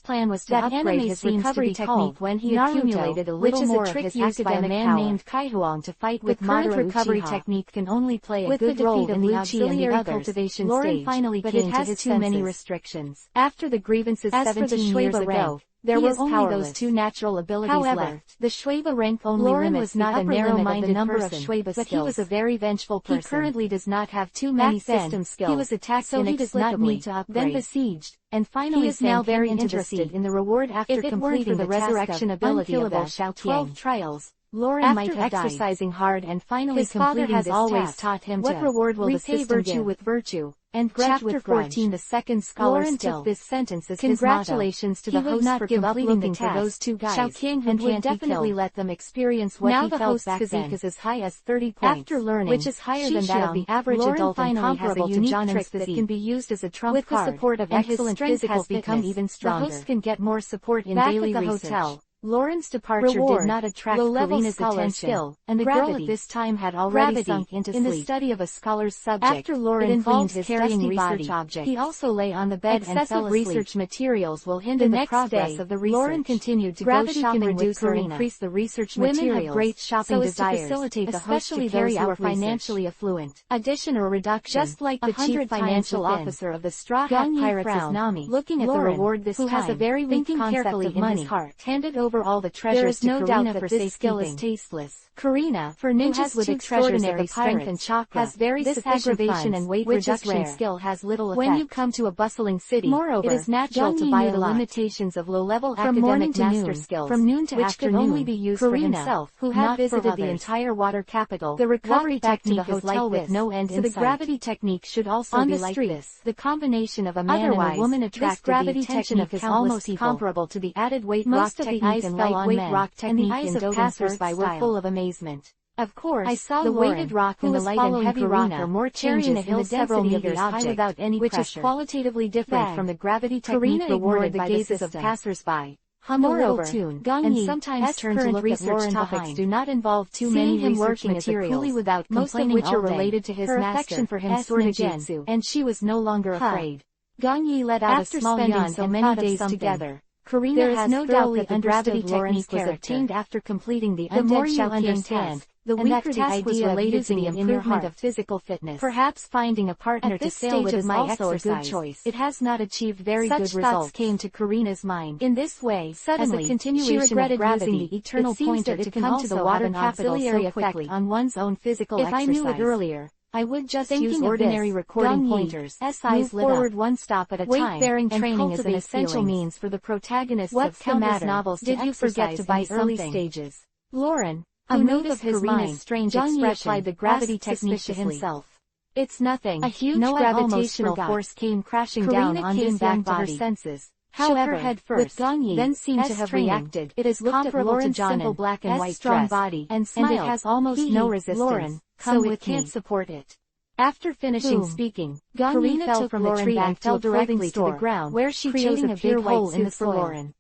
plan was to upgrade his recovery technique when he accumulated a little more of his academic power. Named Kai Huang to fight with current recovery technique can only play a good role in the auxiliary cultivation stage, finally but it has too many restrictions. After the grievances 17 years ago, there were only those two natural abilities left. The Shuiba rank only limits was not a narrow-minded person, but he was a very vengeful person. He currently does not have too many system skills. He was attacked so he does not need to upgrade. Then besieged, and finally he is now very interested in the reward after completing the resurrection ability of the 12 trials. Lauren might have exercising hard and finally his father has always taught him what reward will the system virtue with virtue, and grudge with grudge. 14 The second scholar Lauren took this sentence as congratulations his motto. To the host for completing the task. For those two guys, and would definitely let them experience what now he felt back then. Now the host's physique is as high as 30 points, after learning, which is higher than that of the average Lauren adult and comparable to Jonan's physique that can be used as a trump with card. The support of excellent physical become even stronger. The host can get more support in back daily research. Hotel. Lauren's departure did not attract Karina's attention, and the girl at this time had already sunk into sleep. In the study of a scholar's subject, after Lauren cleaned his carrying research objects, he also lay on the bed and fell asleep. Research materials will hinder the progress of the research. Lauren continued to go shopping reduce or increase the research materials. Women have great shopping desires, to facilitate the host to carry out financially affluent. Addition or reduction, just like the chief financial officer of the Straw Hat Pirates is Nami, looking at the reward this time, who has a very weak concept of money, handed over over all the treasures. There is no doubt that this skill is tasteless. Karina, for ninjas with extraordinary strength and chakra, has very this aggravation and weight reduction skill has little effect. When you come to a bustling city, moreover, it is natural to buy the limitations of low-level academic master skills, from noon to which afternoon, can only be used Karina, for himself, who had visited the entire water capital. The recovery technique is like with no end in sight. So the gravity technique should also be like this. The combination of a man and a woman attracted the attention of almost comparable to the added weight rock technique and lightweight rock technique, and the eyes of passers-by were full of amazement. Of course, I saw the weighted rock and the light and heavy rock are more changes in the density of the object, without any which pressure, is qualitatively different from the gravity technique rewarded the gazes of passers-by. Hum a little tune, and sometimes turn to look at Lauren. Topics do not involve too many him working materials, without most of which are related to his affection for him again, and she was no longer afraid. Gang Yi let out a small yawn so many days together. Karina has no doubt that the gravity technique was obtained after completing the undead Shao King task, the weaker the idea related to the improvement of physical fitness. Perhaps finding a partner to sail with is also a good choice. It has not achieved very good results came to Karina's mind. In this way, suddenly, as a continuation she regretted of gravity, using the eternal pointer to come to the water capital so quickly on one's own physical exercise. If I knew it earlier, I would just use ordinary recording pointers. Move forward one stop at a time. Weight-bearing training is an essential means for the protagonists of countless novels. Did you forget to buy early stages? Lauren, who noticed Karina's strange expression, applied the gravity technique to himself. It's nothing. A huge gravitational force came crashing down on his back to her senses. However, head first, then seemed to have reacted. It is comparable to John's simple black and white strong body, and it has almost no resistance. Lauren, so it can't support it. After finishing speaking, Karina fell from the tree and fell directly to the ground, where she chose a big hole in the soil.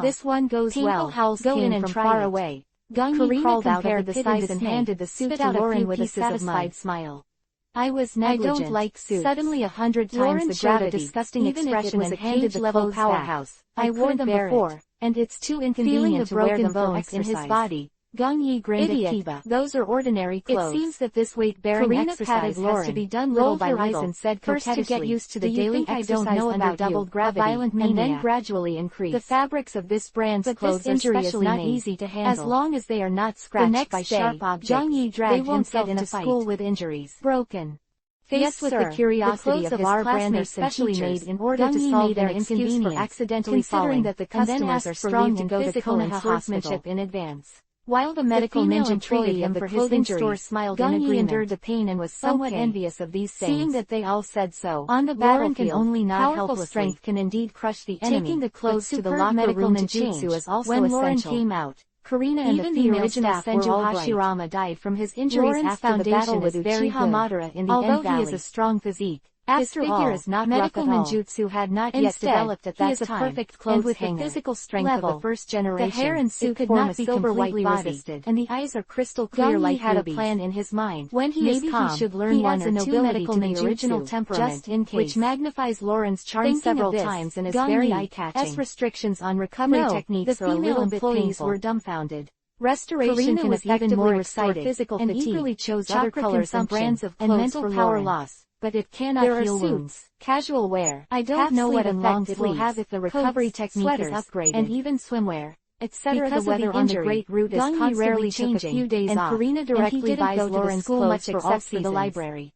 This one goes well. Howls go in and from far away. Karina crawled out of the size and handed the suit to Lauren with a satisfied smile. I was negligent. I don't like suits. Suddenly 100 times the showed a disgusting expression and handed the level powerhouse. I wore them before, and it's too inconvenient to wear them bones in his body. Gang Yi grinned at Kiba. Those are ordinary clothes. It seems that this weight-bearing exercise has to be done little by little, and said first to get used to the daily exercise under doubled gravity, and then gradually increase. The fabrics of this brand's clothes are not easy to handle. As long as they are not scratched by sharp objects, Gang Yi dragged himself to school with injuries. Broken. Faced with the curiosity of his classmates specially made in order to solve their inconvenience, accidentally considering that the customers are strong in physical and swordsmanship in advance. While the medical ninja treated him for his injury, Gang Yi endured the pain and was somewhat envious of these things. Seeing that they all said so, on the battlefield, only not powerful strength can indeed crush the enemy. Taking the clothes to the locker room ninjutsu is also when essential. Lauren came out, Karina and even the original Senju Hashirama died from his injuries after the battle with Uchiha Madara in the Although he is a strong physique, After all, is not medical ninjutsu had not yet developed at that time. He is a perfect clothes with the physical strength of the first generation. The hair and suit could not be completely resisted, and the eyes are crystal clear like had a plan in his mind. When he is calm, he should learn one or two medical original temperament, just in case, which magnifies Lauren's charm several times and is very eye-catching. Restrictions on recovery techniques the female employees were dumbfounded. Restoration can effectively restore physical fatigue, and eagerly chose other colors and brands of clothes and mental power loss. But it cannot heal wounds. Casual wear. I don't know what effect it will have if the recovery technique is upgraded, and even swimwear, etc. The weather on the Great Route is constantly changing, a few days and Karina directly buys Lauren's clothes for all seasons. The library.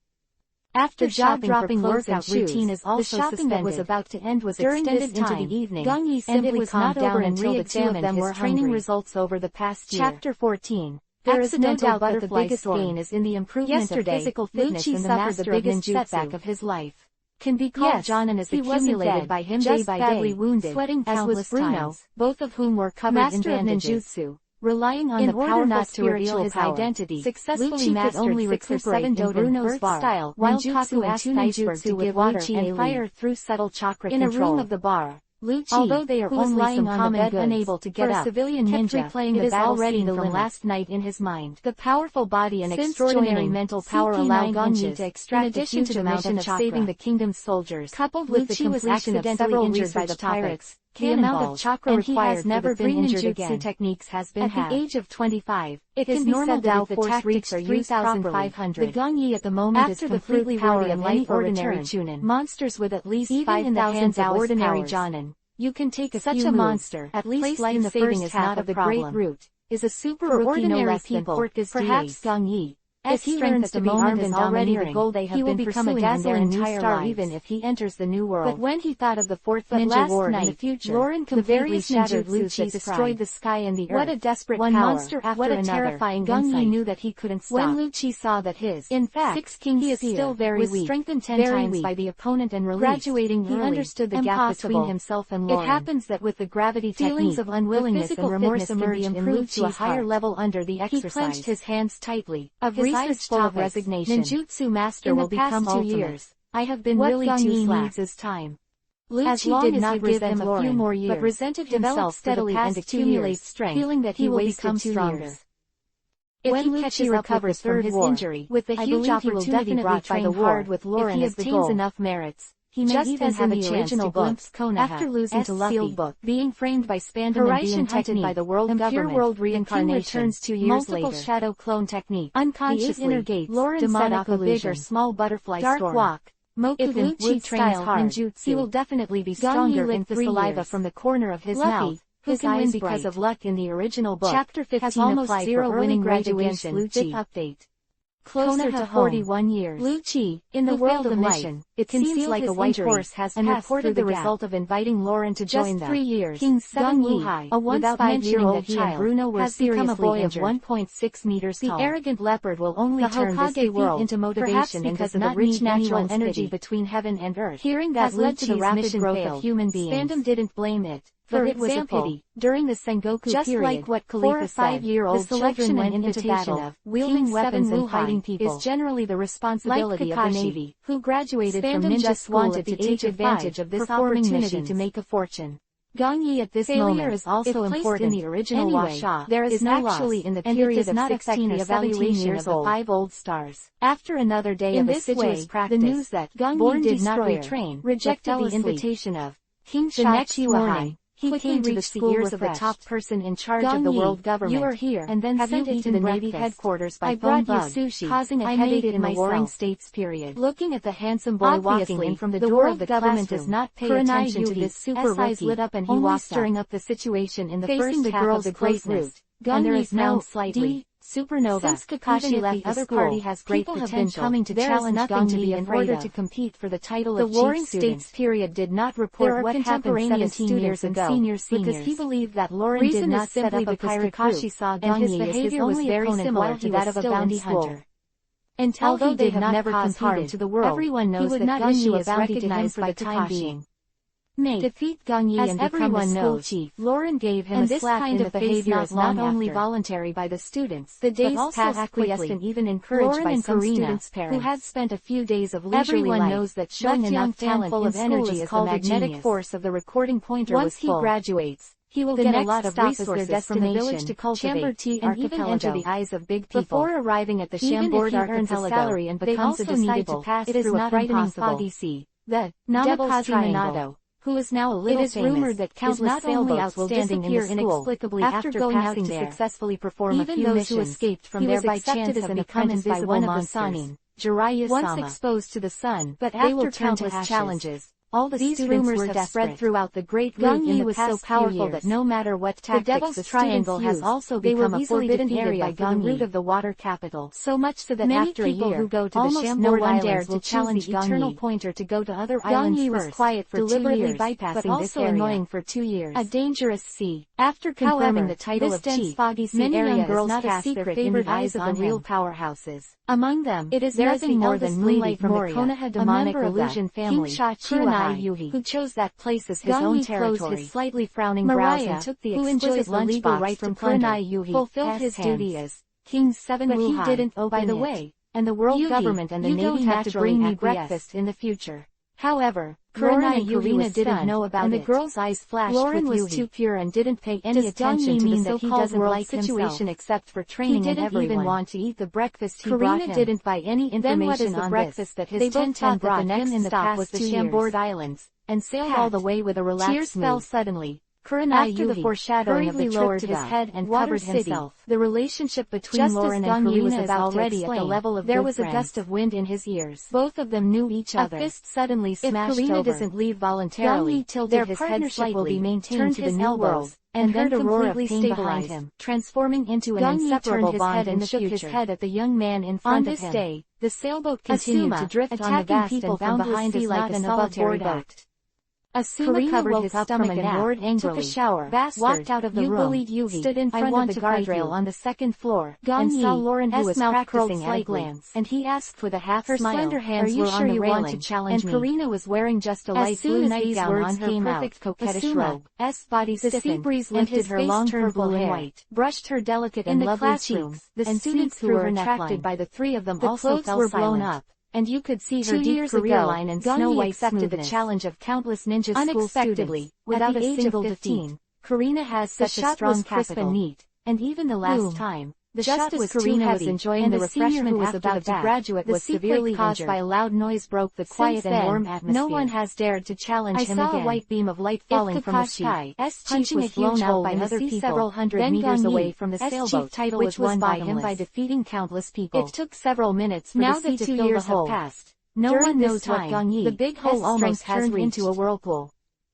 After jaw-dropping workout routine is also suspended. That was about to end was extended into the evening, and it was not over until the two of them were training results over the past year. Chapter 14. There is no doubt that the biggest gain is in the improvement of physical fitness, and the master the biggest setback of his life can be called Jonan as accumulated by him day by day, wounded, sweating countless times, both of whom were covered in bandages. Relying on the power not to reveal his identity, successfully mastered only recuperate in Bruno's bar, while Kaku asked Ninjutsu to give water and fire through subtle chakra control. In a room of the bar, Lucci, although they are only lying on the bed unable to get up, civilian ninja, replaying the battle scene from last night in his mind. The powerful body and extraordinary mental power allow Gongyi to extract a huge amount of saving the kingdom's soldiers, coupled with the completion of several injured by the pirates. The amount of chakra required has never been injured again. Techniques has been at the age of 25. It can be said that if the tactics are used 3,500. The Gongyi at the moment is completely worthy of any ordinary chunin. Monsters with at least 5,000 of ordinary jonin. You can take such a monster, at least life-saving is not of the Great Route, is a super rookie no less than perhaps Gongyi. If he learns to be armed and already the goal they have been pursuing in their entire lives, even if he enters the new world. But when he thought of the fourth ninja war in the future, Lauren completely shattered Lucci that destroyed the sky and the earth. What a desperate one power, monster after what a terrifying Gongyi knew that he couldn't stop. When Lucci saw that his, in fact, six king he is still very was weak, strengthened 10 times by the opponent and released, graduating he understood the gap between himself and Lauren. It happens that with the gravity feelings of unwillingness and remorse emerged in improved to a higher level under the exercise. He clenched his hands tightly. Of research full of resignation. Ninjutsu master will become 2 years. I have been really too slack. Needs is time. Lucci did not give him a few more years, but resented himself steadily and accumulates strength, feeling that he will become stronger. If he catches recovers from his injury, with the huge opportunity brought by the war with Lauren as the goal, obtains enough merits, he may even have a chance to glimpse Konoha after losing to Luffy, book, being framed by Spandam and being hunted by the world government. World reincarnation returns 2 years multiple later. Shadow clone technique. Unconsciously, inner gates, Lauren set off a big or small butterfly dark storm. Walk. If Lucci trains hard, he will definitely be stronger in the saliva from the corner of his mouth. Who can win because of luck in the original book. Chapter 15 has almost zero winning rate against Lucci. Update. Closer to 41 years. Lucci, in the world of life, it seems like a white horse has and reported the result of inviting Lauren to join them. Just 3 years. King Gongyi, a once 5-year-old child, has become a boy of 1.6 meters tall. The arrogant leopard will only turn this defeat into motivation and does not rich natural energy between heaven and earth. Hearing that led to the rapid growth of human beings. Spandam didn't blame it. For it was a pity. During the Sengoku just period, like what Khalifa said, the selection and invitation of wielding weapons and fighting people is generally the responsibility of the Navy, who graduated from ninja school at the age advantage of this opportunity to make a fortune. Gongyi at this moment is also important. In the original Washa, there is no actually in the period of 16 or 17 years old. 5 old stars. After another day of assiduous practice, the news that Gongyi did not retrain rejected the invitation of King Shaq. The next morning, he came to the ears of the top person in charge of the world government. You are here, and then sent it to the Navy headquarters by phone bug, causing a headache in the Warring States period. Looking at the handsome boy walking in from the door of the government does not pay attention to this super eyes lit up and he was stirring up the situation in the first half of the Great Route. And there is now slightly supernova. Since Kakashi left the other party has great potential, have been coming to challenge Gongyi in order to compete for the title of chief student. The Warring States period did not report what happened 17 years ago, because he believed that Lauren did not set up a pirate group, and his behavior was very similar to that of a bounty hunter. Although they have never caused harm to the world, everyone knows that Gongyi is recognized by the time being. defeat Gang Yi and become the school chief. Lauren gave him a slap in the face. Not only voluntary by the students, the days passed acquiesced and even encouraged by some students' parents, who had spent a few days of leisurely life. Everyone knows that showing enough talent full of energy is the magnetic force of the recording pointer. Once he graduates, he will get a lot of resources from the village to cultivate and even enter the eyes of big people. Before arriving at the Chambord archipelago, salary and becomes a disciple, it is not frightening foggy sea. The Devil's Triangle, who is now a little famous. It is rumored that countless sailboats will disappear inexplicably after going out to successfully perform a few missions. Even those who escaped from there by chance have become invisible by one of the Sanin, once exposed to the sun, but after countless challenges, all these rumors have spread throughout the great route. Gang Yi was so powerful that no matter what tactics, the Devil's Triangle has also become a forbidden area by the root of the water capital. So much so that after a year, who go to the Chambord Islands will challenge the eternal pointer to go to other islands first. Gang Yi was quiet for deliberately bypassing but also annoying for 2 years. A dangerous sea. After confirming the title of chief, many young girls cast their favorite eyes on the real powerhouses. Among them, it is nothing more than Moonlight from the Konoha demonic illusion family, who chose that place as his own territory. Closed his slightly frowning brows and took the exquisite lunchbox from Kurenai, fulfilled his duty as King's 7 But he didn't, by the way, and the world government and the Navy have to bring me breakfast in the future. However, Kurenai and Karina didn't know about it, and the girl's eyes flashed. Lauren was too pure and didn't pay any attention to the so-called world situation except for training and everyone. He didn't even want to eat the breakfast he brought him. Karina didn't buy any information on breakfast that his 10-10 brought. The next stop was the Chambord Islands, and sailed all the way with a relaxed mood. Tears fell suddenly. Kurenai, after the foreshadowing of the trip to his head and covered himself. The relationship between Lauren and Karina was already at the level of there was a gust of wind in his ears. Both of them knew each other. A fist suddenly smashed over. If Karina doesn't leave voluntarily, their his head slightly, will be maintained to the new world, and heard a roar of pain behind him, transforming into an inseparable bond and shook his head at the young man in front of him. On this day, the sailboat continued to drift on the vast and boundless sea like a solitary boat. Asuma covered his stomach and roared angrily, took a shower, walked out of the room, stood in front of the guardrail on the second floor, and saw Lauren who was practicing at a glance, and he asked with a half smile, her slender hands were on the railing, and Karina was wearing just a light blue nightgown on her perfect coquettish robe. Body stiffened, the sea breeze lifted her long purple hair, brushed her delicate and lovely cheeks, and students who were attracted by the three of them also fell silent. And you could see her deep career line and snow-white accepted the challenge of countless ninja school students. Without a single defeat, Karina has such a strong crisp and neat, and even the last time, the shot was Karina was enjoying the refreshment was about to graduate was severely caused by a loud noise broke the quiet and warm atmosphere. No one has dared to challenge him again. I saw a white beam of light falling from the sheet. Punching a blown out by other people, several hundred meters away from the sailboat, which was won by him by defeating countless people. It took several minutes for the sea to fill the hole. No one knows what Gang Yi, the big hole almost turned into a whirlpool.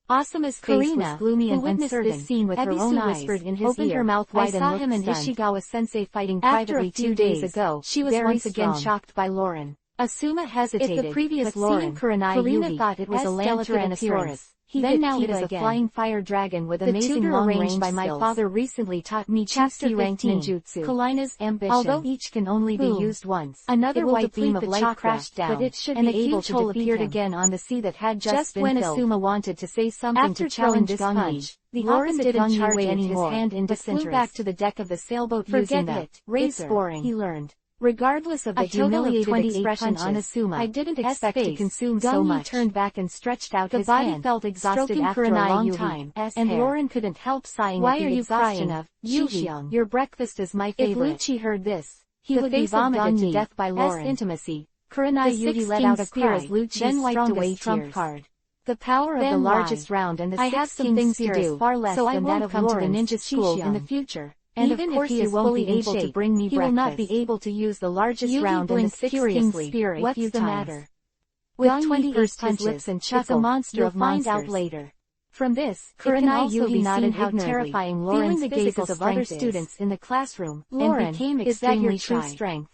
Asuma's face was gloomy and uncertain. This scene with her own eyes, whispered in his opened her mouth wide. I saw him and Ishigawa-sensei fighting privately 2 days ago. She was once again shocked by Lauren. Asuma hesitated. If the previous Lauren, Karina thought it was a land Tyrannosaurus. Then now it is a flying fire dragon with amazing long range by my father recently taught me chapter ranked ninjutsu. Kalina's ambition. Although each can only be used once, another white beam of light crashed down, but it should be able to appeared again on the sea that had just been filled. Asuma wanted to say something to challenge this punch, the opposite didn't charge his hand in disinterest, flew back to the deck of the sailboat using the razor, he learned. Regardless of the humiliated expression on Asuma, I didn't expect to consume so much. Turned back and stretched out his hand. The body felt exhausted after a long time, and Lauren couldn't help sighing at the exhaustion of Yuxiang. Your breakfast is my favorite. If Lucci heard this, he would be vomited to death by Lauren's intimacy. Kurenai Yugi let out a cry, then wiped away tears. The power of the largest round and the I have some things to do, far less so than that of come to the ninja school in the future. And even if he is fully able to bring me breakfast, he will not be able to use the largest round and the sixth king spear a few times. With 20 punches, lips and chuckle, it's a monster of monsters. Find out later. From this, Kurenai Yugi nodded how terrifying Lauren's the gazes of other students in the classroom, and became extremely true strength.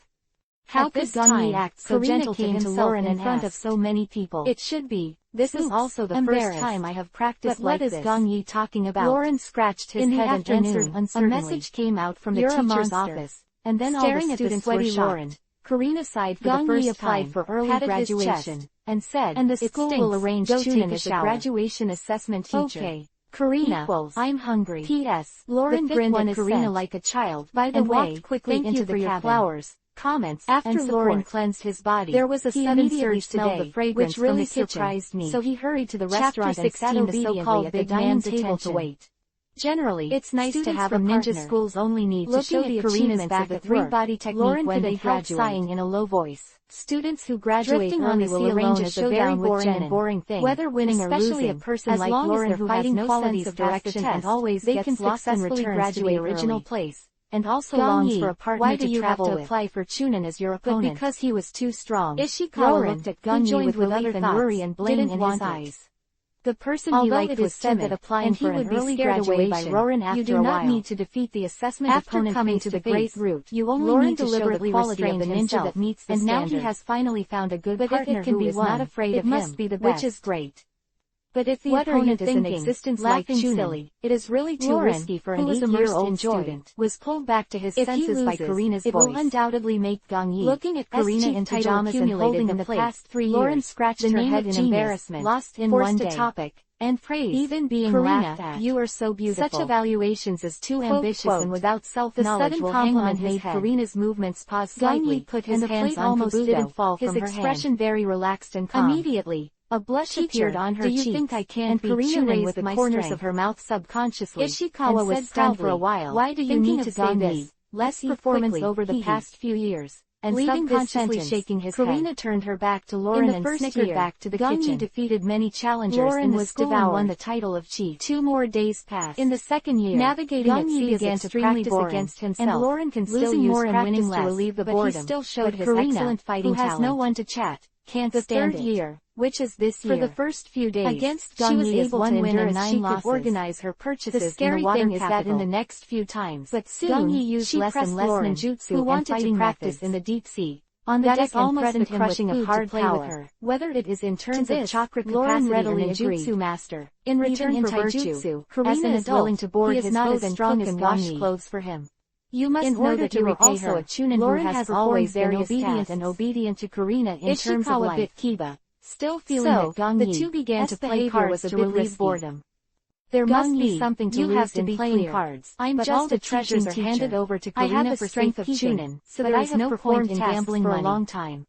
How could Gang Yi act so gentle to himself in front of so many people? It should be. This is also the first time I have practiced like this. What is Gang Yi talking about? Lauren scratched his head and answered uncertainly. A message came out from the teacher's office, and then all the students were shocked. Karina sighed for the first applied for early graduation, and said, and the school will arrange Chunin as a graduation assessment teacher. Okay. Karina, I'm hungry. P.S. Lauren grinned at Karina like a child, by the way, walked quickly into the cabin. Flowers, comments, after Lauren cleansed his body, there was a sudden surge today, the fragrance which really surprised me. So he hurried to the restaurant and sat obediently at the dining table to wait. Generally, it's nice to have a ninja. Schools only need to show the achievements of the three-body technique when they graduate. Sighing in a low voice. Students who graduate early will arrange a showdown with Jen and boring thing. Whether winning or losing, a person like Lauren who has no sense of direction and always gets lost and returns to the original place, and also longs for a partner to travel with. Apply for Chunin as your opponent? But because he was too strong. Ishikawa looked at Gunyi with relief and worry and blame in his eyes. The person he liked was said that applying for an early graduation, by Roran after you do not need to defeat the assessment opponent coming to the great route. You only need to show the quality of the ninja that meets the standard. And now he has finally found a good partner who is not afraid of him, must be the best. Which is great. But if the opponent is in existence like Chunin, it is really too risky for an 8-year-old student. Was pulled back to his senses by Karina's voice. It will undoubtedly make Gongyi, looking at Karina in pajamas and holding in the past 3 years, Lauren scratched her head in embarrassment, lost in one day, topic, and praise. Even being laughed at. You are so beautiful. Such evaluations is too ambitious and without self-knowledge. The sudden compliment made Karina's movements pause slightly, put his hands on almost didn't fall from her hand. His expression very relaxed and calm. Immediately, a blush appeared on her cheeks. Do you think I can be Karina with the corners of her mouth subconsciously? Ishikawa was stunned for a while. Why do you need to say this? Less performance over the past few years. And subconsciously shaking his head, Karina turned her back to Lauren and snickered back to the kitchen. Defeated many challengers Lauren in the school and won the title of chief. 2 more days passed. In the second year, navigating at sea began to practice against himself, and Lauren can still use more and winning less to relieve the boredom. But he still showed his excellent fighting talent. Who has no one to chat, can't stand it. The third year, which is this year, for the first few days, against Gongyi, she was able to win and 9 losses. Organize her purchases. The scary thing is that in the next few times, but soon, Gongyi used less and less ninjutsu who wanted to practice in the deep sea. On the deck and threatened him with food to play with her. Whether it is in terms of chakra capacity or ninjutsu master, in return for virtue, Karina is willing to board his boat and cook and wash clothes for him. You must know that you are also a Chunin who has always been obedient to Karina in terms of life. Kiba. Still feeling that Gongyi, the two began to play cards to relieve boredom. There must be something to lose in playing cards. I'm just a treasures are handed over to Karina for strength of Chunin, so there is no point in gambling for a long time.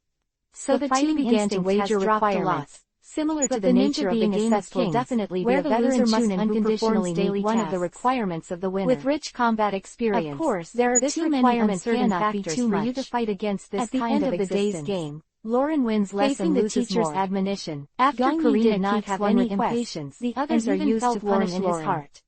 So the two began to wager requirements. Similar to the nature of the game of Kings, definitely where the loser must unconditionally meet one of the requirements of the winner. With rich combat experience, of course, there are too many uncertain factors for you to fight against this kind of existence. Game. Lauren wins less and loses more. Admonition. After Karina did not have any impatience, the others are used to punish in his heart.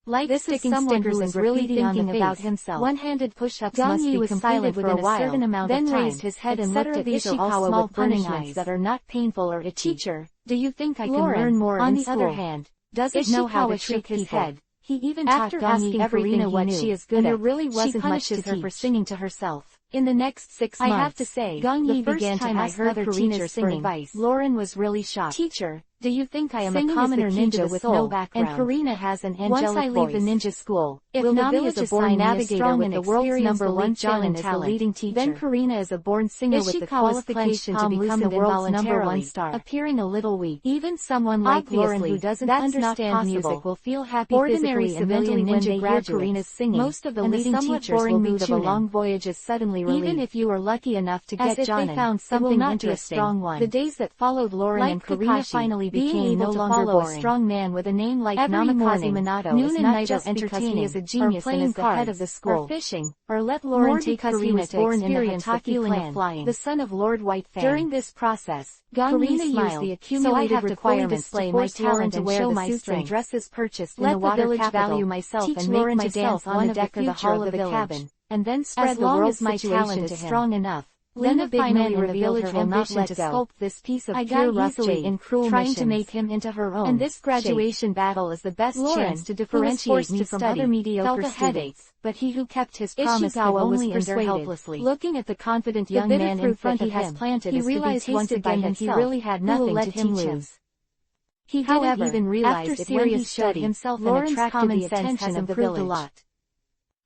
Like this is someone who is really thinking about himself. One-handed push-ups must be completed within a certain amount of time. Then raised his head and looked at Ishikawa with punishments that are not painful or itchy. Teacher, do you think I can learn more in school? On the other hand, doesn't know how to trick his head. He even taught Gongyi Karina what she is good at. There really wasn't much to teach her for singing to herself. In the next 6 months, I have to say, Gongyi began to ask other teachers for advice. Lauren was really shocked. Teacher, do you think I am a commoner ninja with no background? And Karina has an angelic voice. Once I leave the ninja school, if Nami is a born navigator with the world's #1 talent as the leading teacher, then Karina is a born singer with the qualification to become the world's #1 star. Appearing a little weak, even someone like Lauren who doesn't understand music will feel happy physically and mentally when they hear Karina's singing. Most of the leading teachers will be of a long voyage is suddenly relieved. Even if you are lucky enough to get Jonin, they found something interesting. The days that followed Lauren and Karina finally became no longer boring. A strong man with a name like Namikaze Minato noon and night just entertaining he is a genius and is the head of the school, or fishing, or let Lauren take Karina to born in the Hataki clan, of flying, the son of Lord Whitefang. During this process, Karina used the accumulated requirements to my talent and show my suits and dresses purchased in the water capital, value myself and make myself on the deck of the hall of the cabin, and then spread the world's my talent is strong enough. Then the big man revealed her ambition to sculpt this piece of pure rough jade in cruel trying to make him into her own. And this graduation battle is the best chance to differentiate me from other mediocre students. But he who kept his promise could only endure helplessly. Looking at the confident young man in front of him, he realized once again that he really had nothing to teach him. He didn't even realize it when he showed himself and attracted the attention of the village.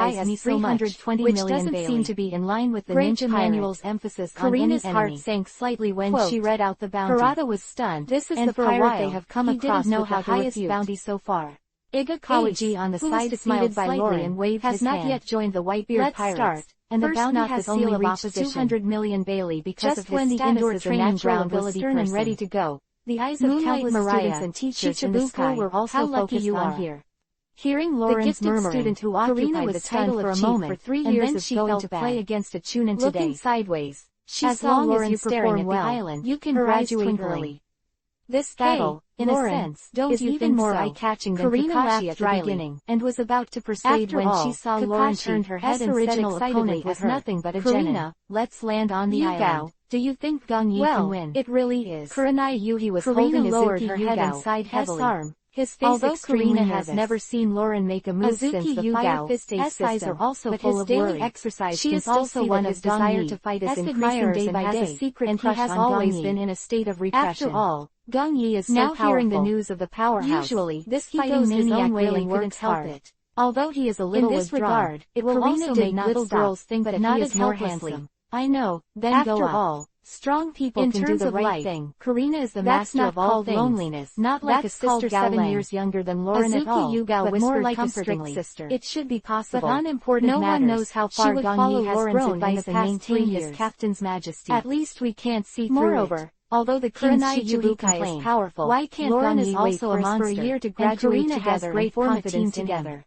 high as 320 which million doesn't Bailey. seem to be in line with the Great ninja pirate. manual's emphasis Karina's on any heart enemy. sank slightly when Quote, she read out the bounty. Harada was stunned. This is and the for pirate a while, they have come he across didn't know with how the to highest refute. bounty so far. Iga Kawaji on the who was side defeated smiled by slightly Lauren, and waved has his not hand. yet joined the Whitebeard Let's Pirates, start. and the First, bounty not has this only seal of reached opposition. 200 million Bailey because Just of his when the status indoor as a training natural ground was ability stern and person. ready to go, the eyes of Moonlight countless Mariah, students and teachers in the Chichibuku sky were also how lucky focused you on are. here. Hearing The Lauren's gifted murmuring, student who Karina occupied was the stunned title for a of chief moment, for 3 and years then of she going felt to bad. play against a Chunin Looking today. sideways, she As saw long as Lauren you staring perform at well, the island. you can Her eyes graduate twinkling. early. This battle, in a sense, is even more eye-catching than Kakashi at the beginning, and was about to persuade when she saw Lauren turned her head and said excitedly was nothing but a genin. Let's land on the island. Do you think Gang Yi can win? It really is. Kurenai Yuhi was holding lowered her head and sighed heavily. Arm. His face although Karina has never seen Lauren make a move since the Fire Fist Ace system, are also but full his of daily worry. Exercise she is also one of desire to fight is increasing day by day, and he has always been in a state of repression. After all, Gang Yi is so now powerful. Hearing the news of the powerhouse, usually this fighting maniac really couldn't help it. Although he is a little in this regard, it will also make little girls think that he is more handsome. I know, then after go all. Strong people in can do the right thing. Karina is the master of all things. Loneliness, not like that's a sister 7 years younger than Lauren at all, but more like a strict sister. It should be possible. But on important no matters, one knows how far Gang Yi has grown in the past 3 years. His captain's majesty. At least we can't see through Moreover, although the King's Shichibukai is powerful, why can't Lauren is also a monster, for a year to graduate together has great confidence together.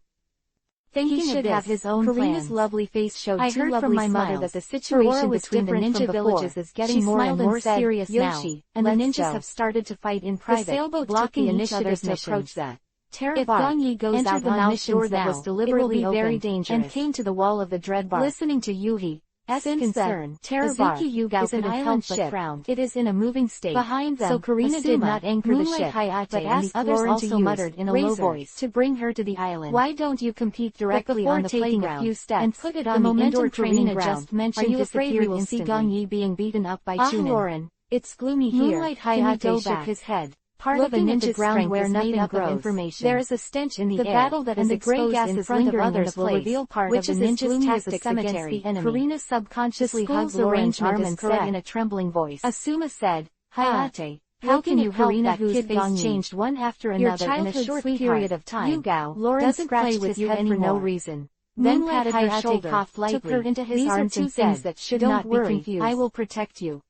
Thinking he should have his own Karina's lovely face showed I heard from my mother that the situation between the ninja villages is getting more and more serious now, and the ninjas have started to fight in private, the sailboat blocking each other's to approach that. If Gang Yi goes out on missions now, it will be very dangerous, and came to the wall of the dread bar. Listening to Yuhi, since concern, Azuki Yugao couldn't help but frown. It is in a moving state. Behind them, so Karina did not anchor the ship, but asked Lauren also muttered in a low voice to bring her to the island. Why don't you compete directly on the playground and put it on the indoor training ground? Just mentioned. Are you afraid we will see Gang Yi being beaten up by Chunin? Lauren, it's gloomy here. Hayate shook his head. Part of a ninja's ground where nothing grows. There is a stench in the air, battle that is exposed in front of others will reveal part of the ninja's tactics against the enemy. Karina subconsciously hugged Lauren's arm and said in a trembling voice. Asuma said, Hayate, how can you help that whose face changed one after another in a short period of time? Lauren doesn't play with you for no reason. Then patted her shoulder, took her into his arms and said, that should not be confused. I will protect you.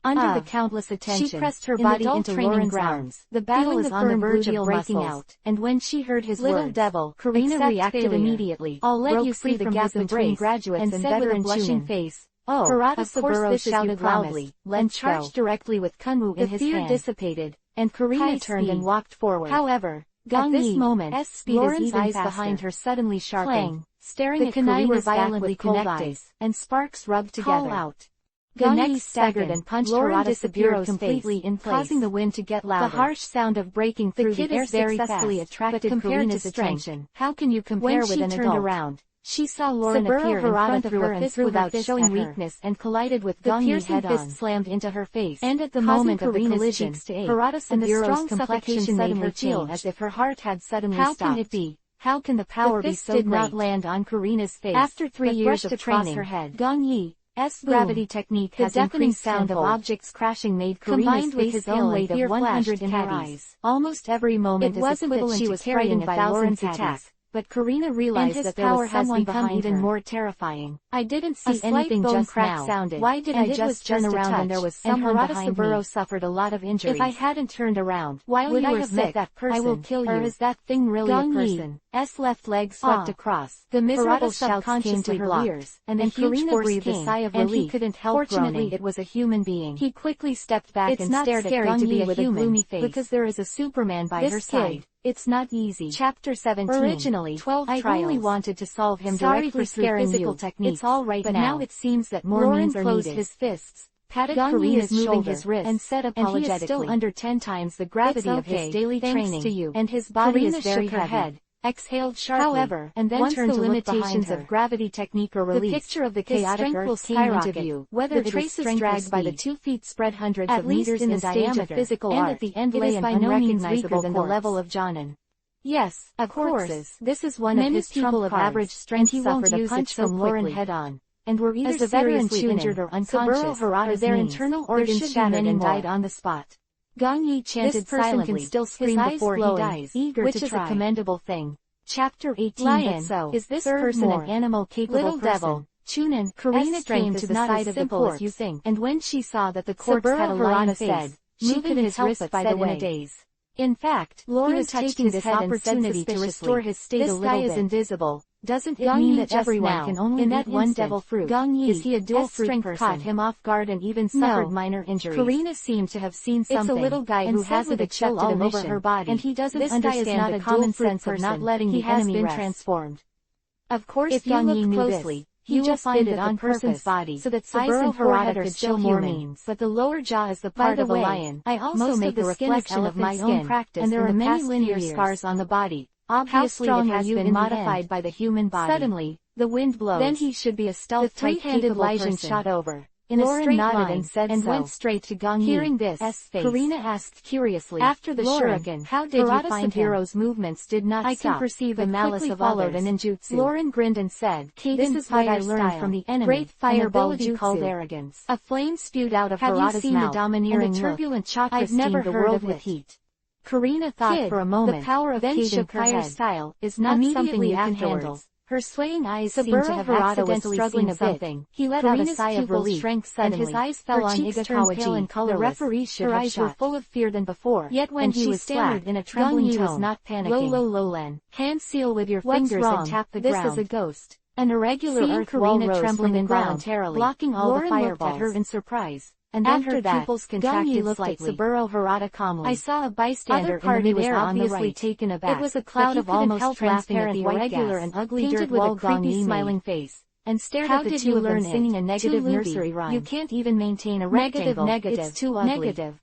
Under the countless attention, she pressed her body into Lauren's arms. The battle is on the verge of breaking out, and when she heard his little devil, Karina reacted immediately. I'll let you see the gap between graduates and said with a blushing face. Oh, of course this shouted loudly, and charged directly with Kunwu in his hand. The fear dissipated, and Karina turned and walked forward. However, at this moment, Lauren's eyes behind her suddenly sharpened, staring at Karina's violently connected, and sparks rubbed together. Call out. Gang Yi staggered and punched Lauren disappeared completely in place, causing the wind to get louder. The harsh sound of breaking through the air successfully attracted Karina's attention. How can you compare with an adult? When she turned around, she saw Lauren appear in front of her and threw without showing weakness and collided with Gang Yi head-on. The piercing fist slammed into her face, and at the moment of the collision, and the strong suffocation made her feel as if her heart had suddenly stopped. How can it be? How can the power be so great? The fist did not land on Karina's face. After 3 years of training, Gang Yi gravity technique has increased sound of objects crashing made Karina's with his own weight of 100 in her eyes. Almost every moment is equivalent that she was frightened by Lauren's attack. But Karina realized that there was someone behind even more terrifying. I didn't see anything just now. Sounded. Why did I just turn around and there was someone behind me? Suffered a lot of injuries. If I hadn't turned around, would I have met that person? I will kill you. Or is that thing really a person? Left leg swept across. The miserable shouts came to her ears, and the huge breathed a sigh of relief. And he couldn't help Fortunately, it was a human being. He quickly stepped back and stared at Gang Yi with a gloomy face, because there is a Superman by her side. It's not easy. Chapter 17. Originally, 12 trials. I only wanted to solve him directly through physical techniques. It's all right but now it seems that more means are needed. His fists, patted Karina's moving his wrist, and said apologetically, and he is still under 10 times the gravity of his daily training, to you. And his body is very heavy. Head, exhaled sharply, however, and then turned to limitations of gravity technique are released. The picture of the chaotic earth came into view, whether the traces dragged by the 2 feet spread hundreds of meters in diameter, physical and at the end lay an unrecognizable than the level of Jonin. Yes, of course, this is one of his people of average strength suffered a punch from Lauren head-on, and were either seriously injured or unconscious, or their internal organs shattered and died on the spot. Gang Yi chanted silently, can still scream before he dies, eager which to is a commendable thing. Chapter 18. Lion, so, is this person an animal capable little person? Devil, Chunin, Karina came to the side of the corpse, you think, and when she saw that the corpse had a lion face, moving his wrist by the way. Days. In fact, Lauren was taking this opportunity to restore his state a little bit. This guy is invisible. Doesn't it mean that everyone can only eat one devil fruit? Is he a dual fruit person? Caught him off guard and even suffered minor injuries. Karina seemed to have seen something. It's a little guy who hasn't accepted all over her body, and he doesn't understand the common sense of not letting the enemy rest. Transformed. Of course, if you look closely, he just did it on person's body, so that eyes and forehead could show more means. But the lower jaw is the part of a lion. I also make a reflection of my own practice, and there are many linear scars on the body. Obviously, it has been modified by the human body. Suddenly, the wind blows. Then he should be a stealth-type capable person. Shot over. Lauren nodded and said and went straight to Gong Yi. Hearing this, Karina asked curiously, after the shuriken, how did you find Saburo's movements did not stop? I can perceive the malice of others. An ninjutsu. Lauren grinned and said, this is what I learned from the enemy. Great fireball jutsu called arrogance. A flame spewed out of Harada's mouth. Have you seen the domineering and the turbulent chakra I've never heard of it. Heat. Karina thought for a moment. The power of Kaden fire style is not something you can handle. Her swaying eyes seemed to have accidentally struggling something. He let out a sigh of relief, and his eyes fell on Igatawaji and colorless. The referee should have eyes were full of fear than before. Yet when he was stammered in a trembling tone, was not panicking. Lolen. Hand seal with your fingers and tap the ground. This is a ghost. An irregular earth wall rose trembling involuntarily, blocking all the fireballs. Looked at her in surprise. And then her pupils contracted looked slightly. At Saburo Harada calmly. I saw a bystander in the midair obviously taken aback. It was a cloud of almost transparent irregular and ugly dirt with a creepy smiling face, and stared at the two of them singing a negative nursery rhyme. You can't even maintain a rectangle. It's too ugly.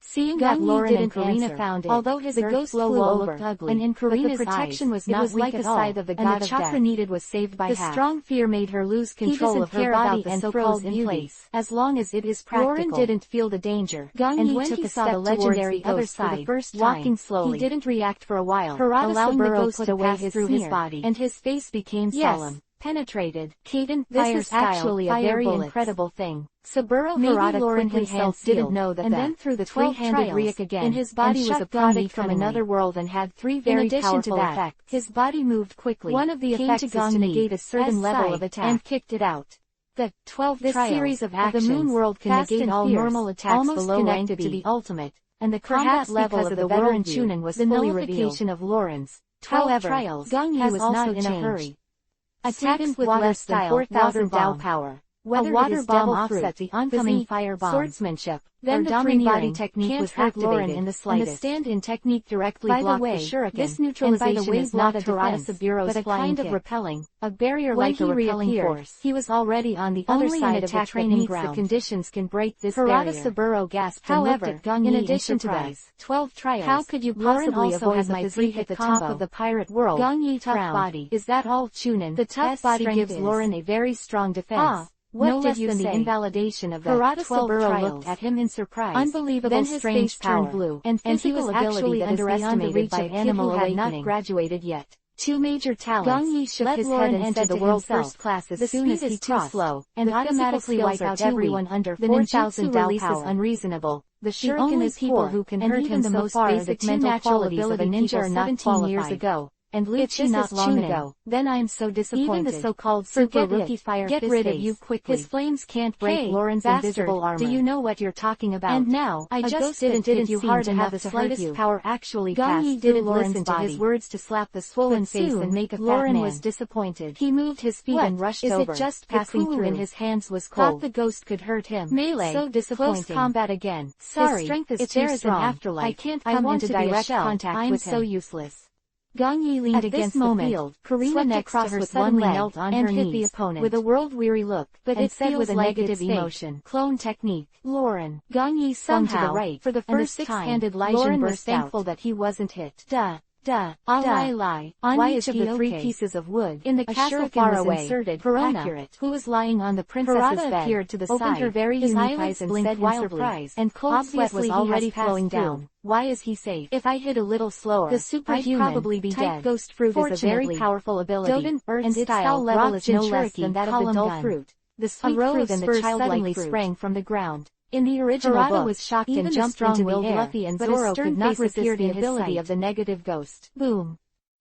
Seeing that Lauren and Karina found it, although his ghost flow looked ugly, and in Karina's the protection was not weak at all, and the chakra needed was saved by half. The strong fear made her lose control of her body and froze in place. As long as it is practical. Lauren didn't feel the danger, and when he saw the legendary other side for the first time, walking slowly, he didn't react for a while, allowing the ghost to pass through his body, and his face became solemn. Penetrated. Kaden, this is actually a very incredible thing. Saburo Harada Lauren himself didn't know that. And then through the 12-handed Ryuk again, and his body was a product from another world and had three very powerful effects. His body moved quickly. One of the effects is to negate a certain level of attack, and kicked it out. The 12 this series of actions, the moon world can negate all normal attacks almost below connected to the ultimate, and the combat level of the veteran Chunin was the nullification of Lauren's 12 trials. Gong Yi was not in a hurry. Attacks with less than 4,000 Dao power. Whether a water bomb offset the oncoming firebomb, swordsmanship, then the three-body technique was activated, in the slightest. And the stand-in technique directly blocked the shuriken. This neutralization is not a defense, but a kind of repelling, a barrier like a repelling force. He was already on the other side of the training ground. The conditions can break this barrier. Saburo gasped and looked at Gong Yi in addition to those 12 trials, how could you possibly avoid my physique at the top of the pirate world? Gong Yi tough body. Is that all Chunin? The tough body gives Lauren a very strong defense. What did you say? The invalidation of the 12 trials. Looked at him in surprise. Unbelievable. Then his face turned blue, and he was actually underestimated by animal who had not graduated yet. Two major talents. Gong Yi shook his head and said the world first class as soon as he too slow, and automatically wipes out everyone under 4,000 Dao power. Is unreasonable. The shuriken is people who can hurt him the most basic mental qualities of a ninja are not 17 years ago. And Lucci not long ago. Then I'm so disappointed. Even the so-called super rookie fire get rid of you quickly. His flames can't break Lauren's invisible armor. Do you know what you're talking about? And now, I just didn't you hard enough the slightest power actually passed. Gong Yi didn't listen to his words to slap the swollen face and make a fat man. Lauren was disappointed. He moved his feet and rushed over. Is it just passing through? In his hands was cold. Thought the ghost could hurt him. Melee. So disappointing. Close combat again. Sorry. His strength is too strong. An afterlife. I can't come into direct contact with him. I'm so useless. Gong Yi leaned against the field. Karina next to her suddenly knelt on her knees, hit the opponent with a world-weary look, but it said with a negative emotion. Clone technique. Lauren. Gong Yi swung to the right. For the first six-handed Lauren was thankful that he wasn't hit. Lie. On each of the 3 pieces of wood, in the castle far away, inserted Verona, who was lying on the princess's bed, appeared to the side, her very unique eyes and said in surprise, and cold sweat was already flowing down. Why is he safe? If I hit a little slower, the superhuman, I'd probably be dead. Ghost fruit is a very powerful ability, and its style level is no less than that of the dull fruit. The sweet fruit and the childlike sprang from the ground. In the original book, was shocked and jumped into the air, Luffy and Zoro could not resist the ability of the negative ghost. Boom.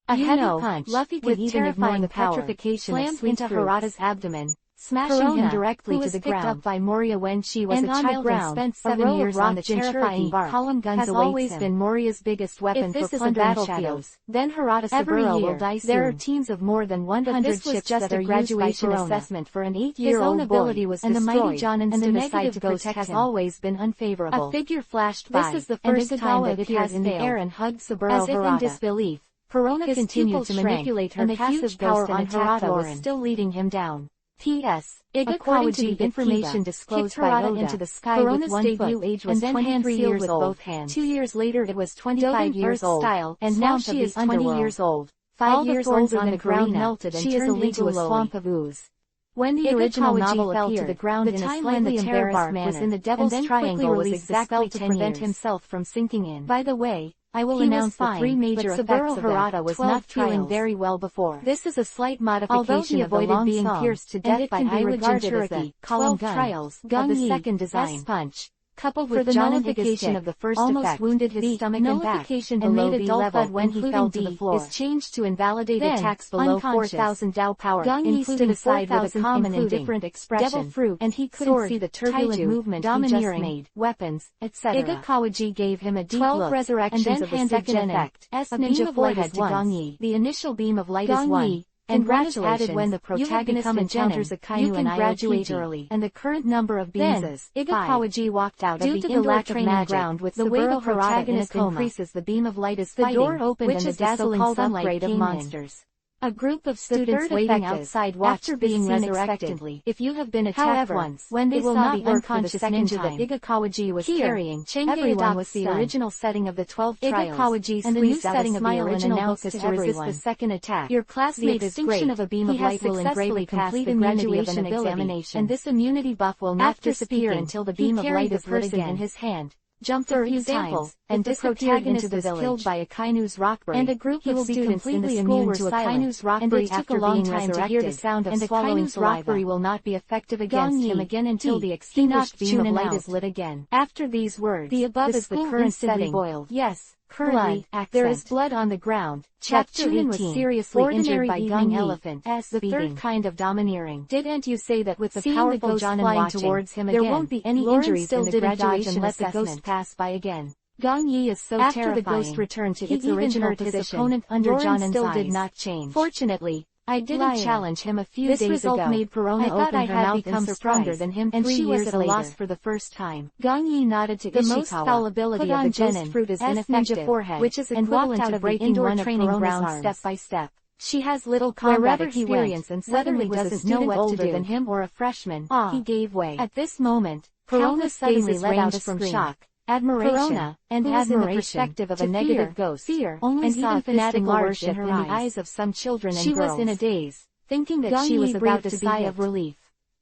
A heavy punch, Luffy could even ignore the petrification slammed into Harada's abdomen, smashing him directly to the ground. Picked up by Moria when she was a child and spent 7 years on the terrifying column guns has always been Moria's biggest weapon for plundering shadows. Then Harada Saburo will die soon. There are teams of more than 100 ships that are graduation assessment for an 8-year-old boy. His own ability was destroyed, and the mighty Jonin stood aside to protect him. Has always been unfavorable. A figure flashed by, this is the first time that it has in the air and hugged Saburo Harada. As if in disbelief, Perona continued to manipulate her passive power on Harada was still leading him down. P.S. According to the information disclosed by Oda, into the sky with 1 foot, age was and then 23 years old. Both hands. 2 years later it was 25 years old, and now she is 20 years old. 5 years older than the ground melted and turned into a swamp of ooze. When the original novel fell to the ground in a slightly embarrassed manner, was in the Devil's Triangle was exactly to prevent himself from sinking in. By the way, I will announce the 3 major effects of that. Harada was not feeling very well before. This is a slight modification of the long being pierced to death by Eyelid Jinchuriki, 12 trials of the second design. Punch, coupled with the nullification of the first almost effect, wounded his stomach and back, and made a dull thud when he fell to the floor. Is changed to invalidate attacks below 4,000 Dao power, including aside with a common and different expression, devil fruit, and he couldn't see the turbulent movement he just made, weapons, etc. Iga Kawaji gave him a deep 12 look, resurrections and then of the second effect, a beam of light to Gong Yi. The initial beam of light is 1. Congratulations, added when the protagonist encounters a Kainu and graduate early, and the current number of beams is 5. Iga Kawaji walked out of the indoor training ground with the way the protagonist increases the beam of light as the door opened and the dazzling sunlight of monsters. A group of students waiting outside watched after being resurrected. If you have been attacked once, when they saw the unconscious ninja that Iga Kawaji was carrying, everyone was the original setting of the 12 trials, and the new setting of the original book is to resist the second attack. Your classmate is great. Of a beam of light will successfully complete the graduation examination, and this immunity buff will not disappear until the beam of light is lit again in his hand. Jumped a few times, and the protagonist is killed by a Kainu's rockberry, and a group of students in the school were silent, and it took a long time to hear the sound of swallowing saliva. Will not be effective against him again until the extinguished beam of light is lit again. After these words, the above is the current setting. Boiled. Yes. Currently, there is blood on the ground. Chapter 18. Was seriously injured by Gung Elephant, the third kind of domineering. Didn't you say that with the powerful Jonin flying towards him again, there won't be any injuries in the graduation let the ghost pass by again? Gong Yi is so terrifying. After the ghost returned to its original position, his opponent under Jonin's still eyes. Did not change. Fortunately, I didn't challenge him a few days ago. Made Perona open her mouth become stronger than him, and she was at a loss for the first time. Gong Yi nodded to Ishikawa. The most foul ability of the ghost fruit is ineffective, forehead, which is equivalent to breaking one of Perona's arms step by step. She has little combat experience and suddenly doesn't know what to do. Than him or a freshman, he gave way. At this moment, Perona suddenly let out from shock, admiration, and admiration, in the perspective of a negative ghost, only and saw fanatical worship in the eyes of some children and girls. She was in a daze, thinking that she was about to sigh of relief.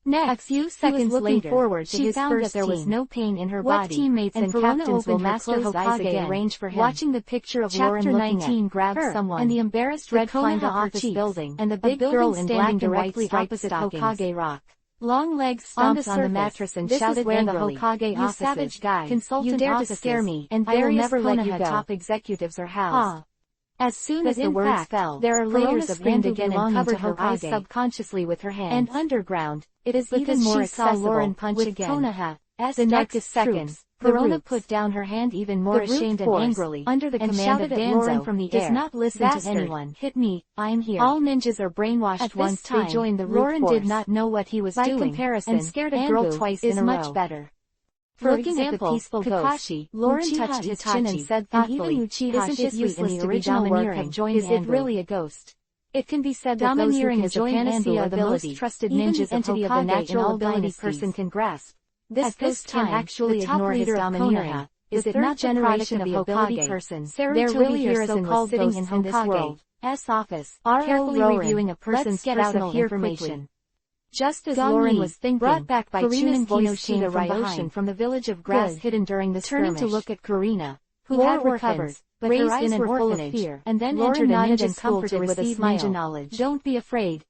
Next, a few seconds later, she found that there was no pain in her body, teammates and captains will master Hokage again, arrange for him. Watching the picture of Lauren 19 grabbed someone, and the embarrassed red climbed the office building, and the big girl in black directly opposite Hokage Rock. Long legs stomped on the mattress and shouted angrily, "You savage guy, consultant, you dare to scare me, and I will never let you go." Top executives are housed. As soon as the words fell, there are layers of wind again and covered her eyes subconsciously with her hands. And underground, it is even more accessible. Lauren punch with again. Konoha, as the next seconds, Perona put down her hand even more ashamed and angrily, under the command of Danzo from the air. Does not listen to anyone. Hit me, I'm here. All ninjas are brainwashed once they join the Lauren did not know what he was doing. By comparison, and scared a girl twice in a row. Much better. For example, at the peaceful Kakashi, Lauren touched his chin and said thoughtfully, "Isn't it useless to be domineering? Is it really a ghost?" It can be said that domineering is a panacea of the most trusted ninjas of Hokage, of the natural ability person can grasp. This ghost can actually ignore his domineering. Is it not generation of the ability person? There really are so-called ghosts in this world. Office, carefully reviewing a person's personal information. Just as Lauren was thinking, brought back by Chunin voice came from behind, from the village of grass hidden during the skirmish. Turning to look at Karina, who had recovered, but her eyes were full of fear, and then entered a ninja school to receive ninja knowledge. Don't be afraid,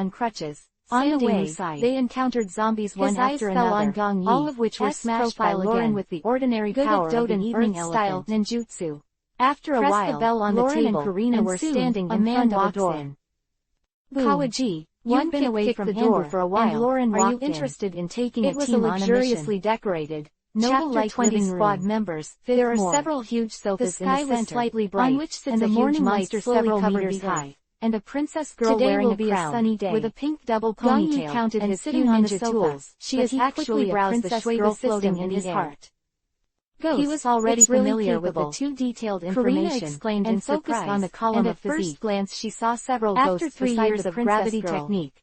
on crutches. On the way, they encountered zombies one after another, all of which were smashed by Lauren with the ordinary power of an evening-style ninjutsu. After a while, the bell on Lauren and Karina were standing in front of a door. Kawaji, you've been away from the door for a while, and Lauren walked in. Are you interested in taking a team on a mission? It was a luxuriously decorated, noble-like living squad members. There are several huge sofas in the center, slightly bright, on which sits a huge monster several meters high, and a princess girl wearing a crown, with a pink double ponytail, and sitting on the sofas. She is actually a princess girl floating in his heart. He was already familiar with the too detailed information, Karina exclaimed and focused on the column of physique. At first glance she saw several ghosts beside the gravity technique.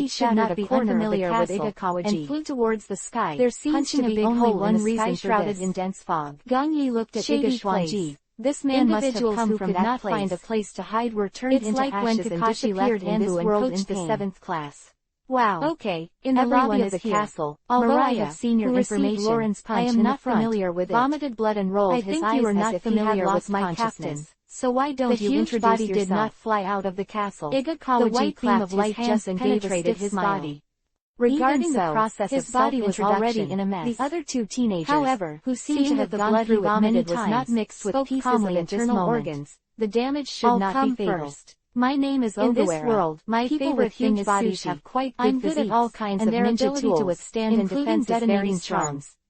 light shattered a corner of the castle, and flew towards the sky. There seems to be only one reason shrouded in dense fog. Gang Yi looked at Iga Xuanji. This man must have come from that place. Find a place to hide were turned into like ashes when and disappeared disappeared in this world into the 7th class. Wow. Okay, in the lobby of the castle, although I have seen your information, Lauren's punch I am not familiar with it. Vomited blood and rolled his eyes you are not as if familiar he had lost with my captain. So why don't you introduce body yourself? Did not fly out of the castle. Iga the white beam of light just penetrated his body. Regarding the process his of body was already in a mess. The other two teenagers, however, who seemed to have the gone blood through he vomited was not mixed with pieces calmly of at this internal moment. organs. The damage should I'll not come be fatal. first. My name is Ogawara. In this world, my people favorite with thing huge is bodies sushi. have quite good I'm good at physiques, all kinds and of their ninja ability tools, to withstand and including defense is very detonating strong. charms.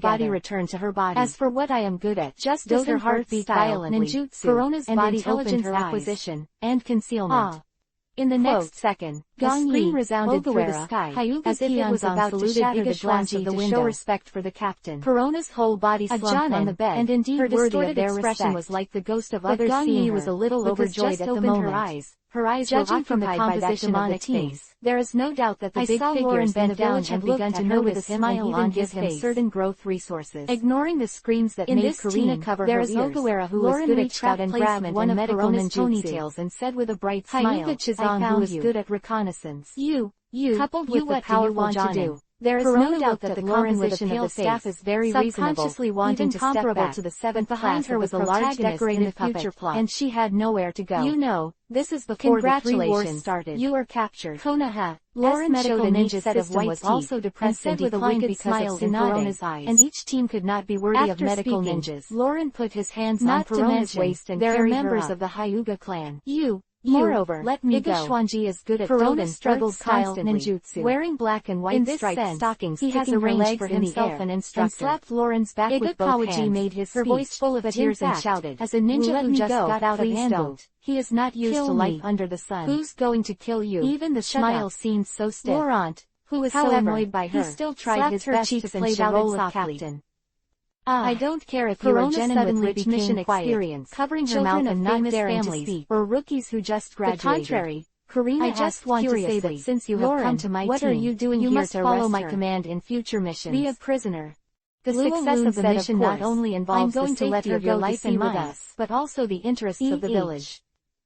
body returned to her body. As for what I am good at, Just as her heart beat violently, ninjutsu, Corona's and body intelligence opened her acquisition, eyes. and concealment. In the Quote, next second, a Gong scream Yi, resounded through the Ogawara, sky, Hyuga as if it was Kion about to saluted shatter the Biga glass of Shuanji the to window. show respect for the captain. Corona's whole body slumped on the bed, and indeed her worthy distorted of their expression respect. was like the ghost of But others Gong seeing Yi her, was a little but was overjoyed just at the opened her moment. eyes. Her eyes were occupied by that demonic face. There is no doubt that the big figures in the village had begun to notice him and even give him certain growth resources. Ignoring the screams that made Karina cover her ears, Ogawara, who was good at scout and grabbed one of Korona's ponytails and said with a bright smile, "I found you. Good at reconnaissance. You, coupled with the powerful Johnny." There is no doubt that the composition of the staff is very reasonable, even comparable to the 7th behind her was a large decorated future plot, and she had nowhere to go. You know, this is before the 3 wars started. You were captured. Konoha. Lauren showed a ninja set of white also depressed and with a wicked smile in Korona's eyes, and each team could not be worthy of medical ninjas. Lauren put his hands on Korona's waist and carried her up. There are members of the Hyuga clan. Moreover, let me go. Igashwanji is good at Korona struggles style ninjutsu. Wearing black and white striped stockings, he has arranged for himself an instructor, and slapped Lauren's back with both hands. Made his her voice full of tears and shouted, as a ninja who just got out of ambush. He is not used to life under the sun. Who's going to kill you? Even the smile seemed so stiff. Laurent, who was so annoyed by her, he still tried his best to play the role of captain. I don't care if you are genuinely rich mission experience, covering her mouth and not daring to speak, or rookies who just graduated. The contrary, Karina, I just want to say that since you have come to my team, what are you doing here to follow my command in future missions? Be a prisoner. The success of the mission not only involves the safety of your life and mine, but also the interests of the village.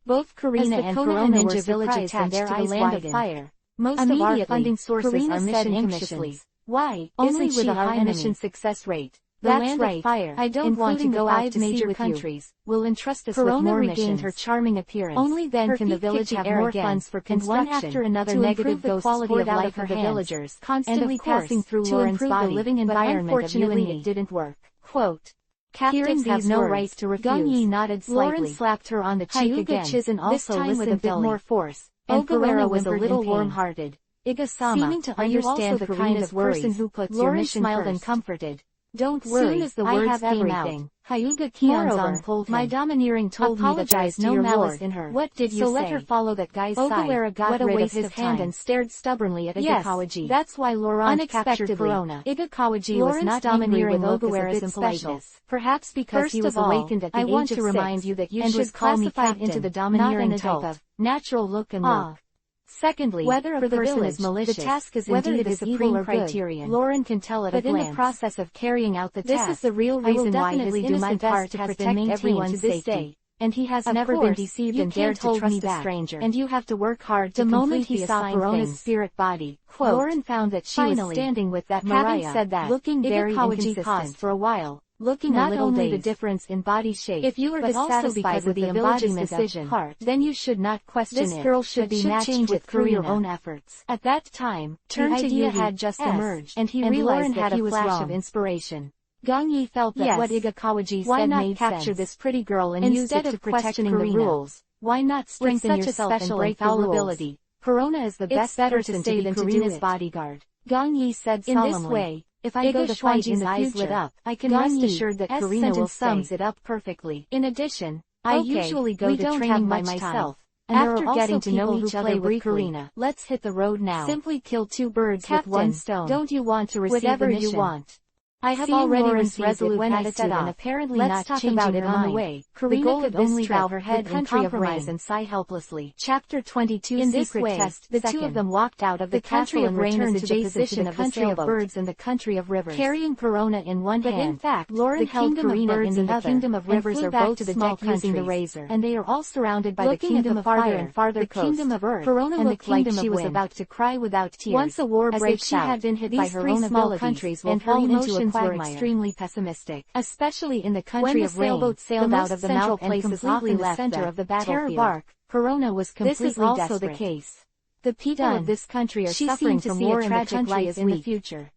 Both Karina and Korona were surprised and their eyes land of fire. Most of our funding sources are mission commissions. Why? Only with a high mission success rate. That's right. Fire, I don't want to go out to major countries. Will entrust us with more missions. Regained her charming appearance. Only then can the village have more funds for construction. One after another negative ghosts quality of life of the villagers, constantly passing through Lauren's body. The living environment of you and me, it didn't work. Quote. Captives have no right to refuse. Gung-Yi nodded slightly. Lauren slapped her on the cheek again, this time with a bit more force. Ogawara was a little warm-hearted. Iga-sama, seeming to understand the kind of person who puts your mission first. Lauren smiled and comforted. Don't worry, soon as the words came out, Hyuga Kionzan pulled him. My domineering told me that there is no malice in her. What did you say? So let her follow that guy's side. Ogawara got rid of his hand and stared stubbornly at Igakawaji. That's why Laurent captured Corona. Igakawaji was not domineering with Ogawara's impoliteness. Perhaps because he was awakened at the age of 6. I want to remind you that you should classify into the domineering type of natural look and look. Secondly, whether a person is malicious, the task is indeed the supreme criterion. Lauren can tell at a glance. But in the process of carrying out the task, this is the real reason why his innocent part to protect everyone's safety. And he has never been deceived and dared to trust a stranger. And you have to work hard to complete the assigned Corona's spirit body. Lauren found that she was standing with that Mariah. Having said that, looking very inconsistent. Paused for a while. Looking not a little only dazed. The difference in body shape, if you are dissatisfied with the embodiment decision, heart, then you should not question this it. This girl should be matched with through your own efforts. At that time, the idea had just emerged, and he realized that he was flash of inspiration. Gung-Yi felt that what Igakawaji said made capture sense. This pretty girl and use it to questioning the rules. Why not strengthen yourself and break the rules? Corona is the best person to be Karina's bodyguard. Gung-Yi said solemnly. In this way, if I go to fight in the eyes lit up, I can rest assured that Karina will sums it up perfectly. In addition, I usually go to training by myself. And after getting to know each other with Karina, let's hit the road now. Simply kill 2 birds with 1 stone. Don't you want to receive whatever you want? I have already received it when I set off, and apparently not changing about it on the way. Karina could only bow her head in compromise and sigh helplessly. Chapter 22. In this way, the 2 of them walked out of the country of rain and to the position of the country of birds and the country of rivers, carrying Corona in one hand. But in fact, Lauren held Karina in the kingdom of rivers are both to the deck using the razor, and they are all surrounded by the kingdom of farther and farther the kingdom of earth. Corona looked like she was about to cry without tears. Once a war breaks out, she had been hit by her own small countries and her emotions were extremely pessimistic, especially in the country of rain. The sailboat sailed out of the mouth and completely left the center of the battlefield. Bark. Corona was completely desperate. This is also the case. The people of this country are suffering from war and tragic life in the future.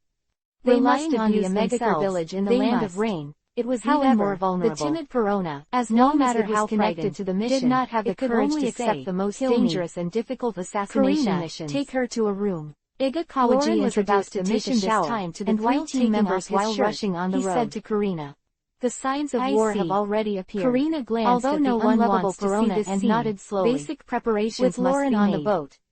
They must on the Omega village in the land of rain. It was even more vulnerable. The timid Corona, as no matter how connected to the mission, did not have the courage to accept the most dangerous and difficult assassination missions. Take her to a room. Igakawaji was about to mission this time to the 3 team members while rushing on the road. He said to Karina, "The signs of war have already appeared." Karina glanced although at no one wants Corona and nodded slowly. Basic preparations with Lauren on the boat.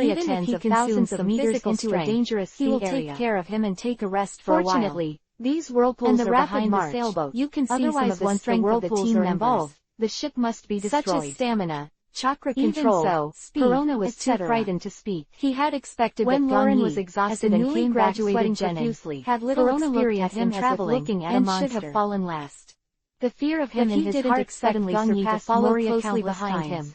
area tens of thousands of meters into a dangerous sea area. He will take care of him and take a rest for a while. Fortunately, these whirlpools and are behind the sailboat. You can see Otherwise, some of the strength of the team members involved, the ship must be destroyed. Such as stamina, chakra Even control, so, speed, Perona was too etc. frightened to speak. He had expected When that Lauren Gong was Yi, exhausted as a and newly came back graduated sweating genin, profusely, had little Perona looked experience at him in as if traveling, looking at and a should monster. have fallen last. The fear of him But in he his didn't heart expect suddenly Gong Yi to surpassed follow Moria closely countless behind times. him.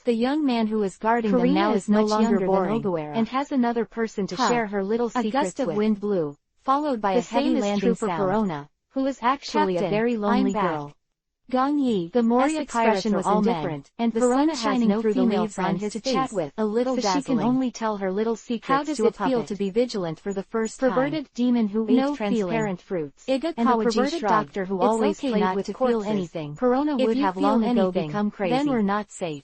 The young man who is guarding them now is no longer boring, and has another person to share her little secrets with. A gust of wind blew, followed by a heavy landing sound. Corona, who is actually a very lonely girl. Gong Yi, the Moria expression was indifferent, and the sun shining through the leaves on his face, a little dazzling. She can only tell her little secrets to a puppet. How does it feel to be vigilant for the first time? Perverted demon who eats transparent fruits, and the perverted doctor who always played with to feel anything. Corona would have long ago become crazy. Then we're not safe.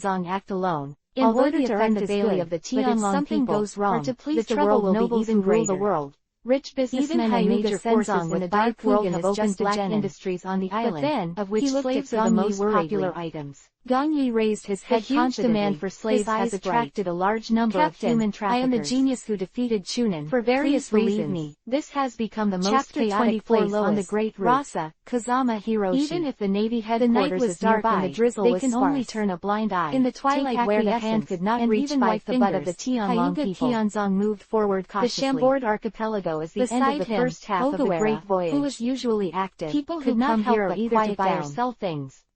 Tianzong act alone, in order to earn the Bailey of the Tianlong people, goes wrong, or to please the world nobles who rule the world. Rich businessmen and major forces in the dark world have opened black industries on the island, of which slaves are the most popular items. Gong Yi raised his head confidently. The huge demand for slaves has attracted a large number of human traffickers. I am the genius who defeated Chunin. For various reasons, this has become the most chaotic place on the Great Route. Rasa, Kazama Hiroshi. Even if the Navy headquarters is nearby, and the drizzle was sparse, they can only turn a blind eye. In the twilight where the hand could not reach by the butt of the Tianlong people, Tianzong moved forward cautiously. The Chambord archipelago is the end of the first half of the Great Voyage. Who was usually active, people could not help but either to buy or sell things.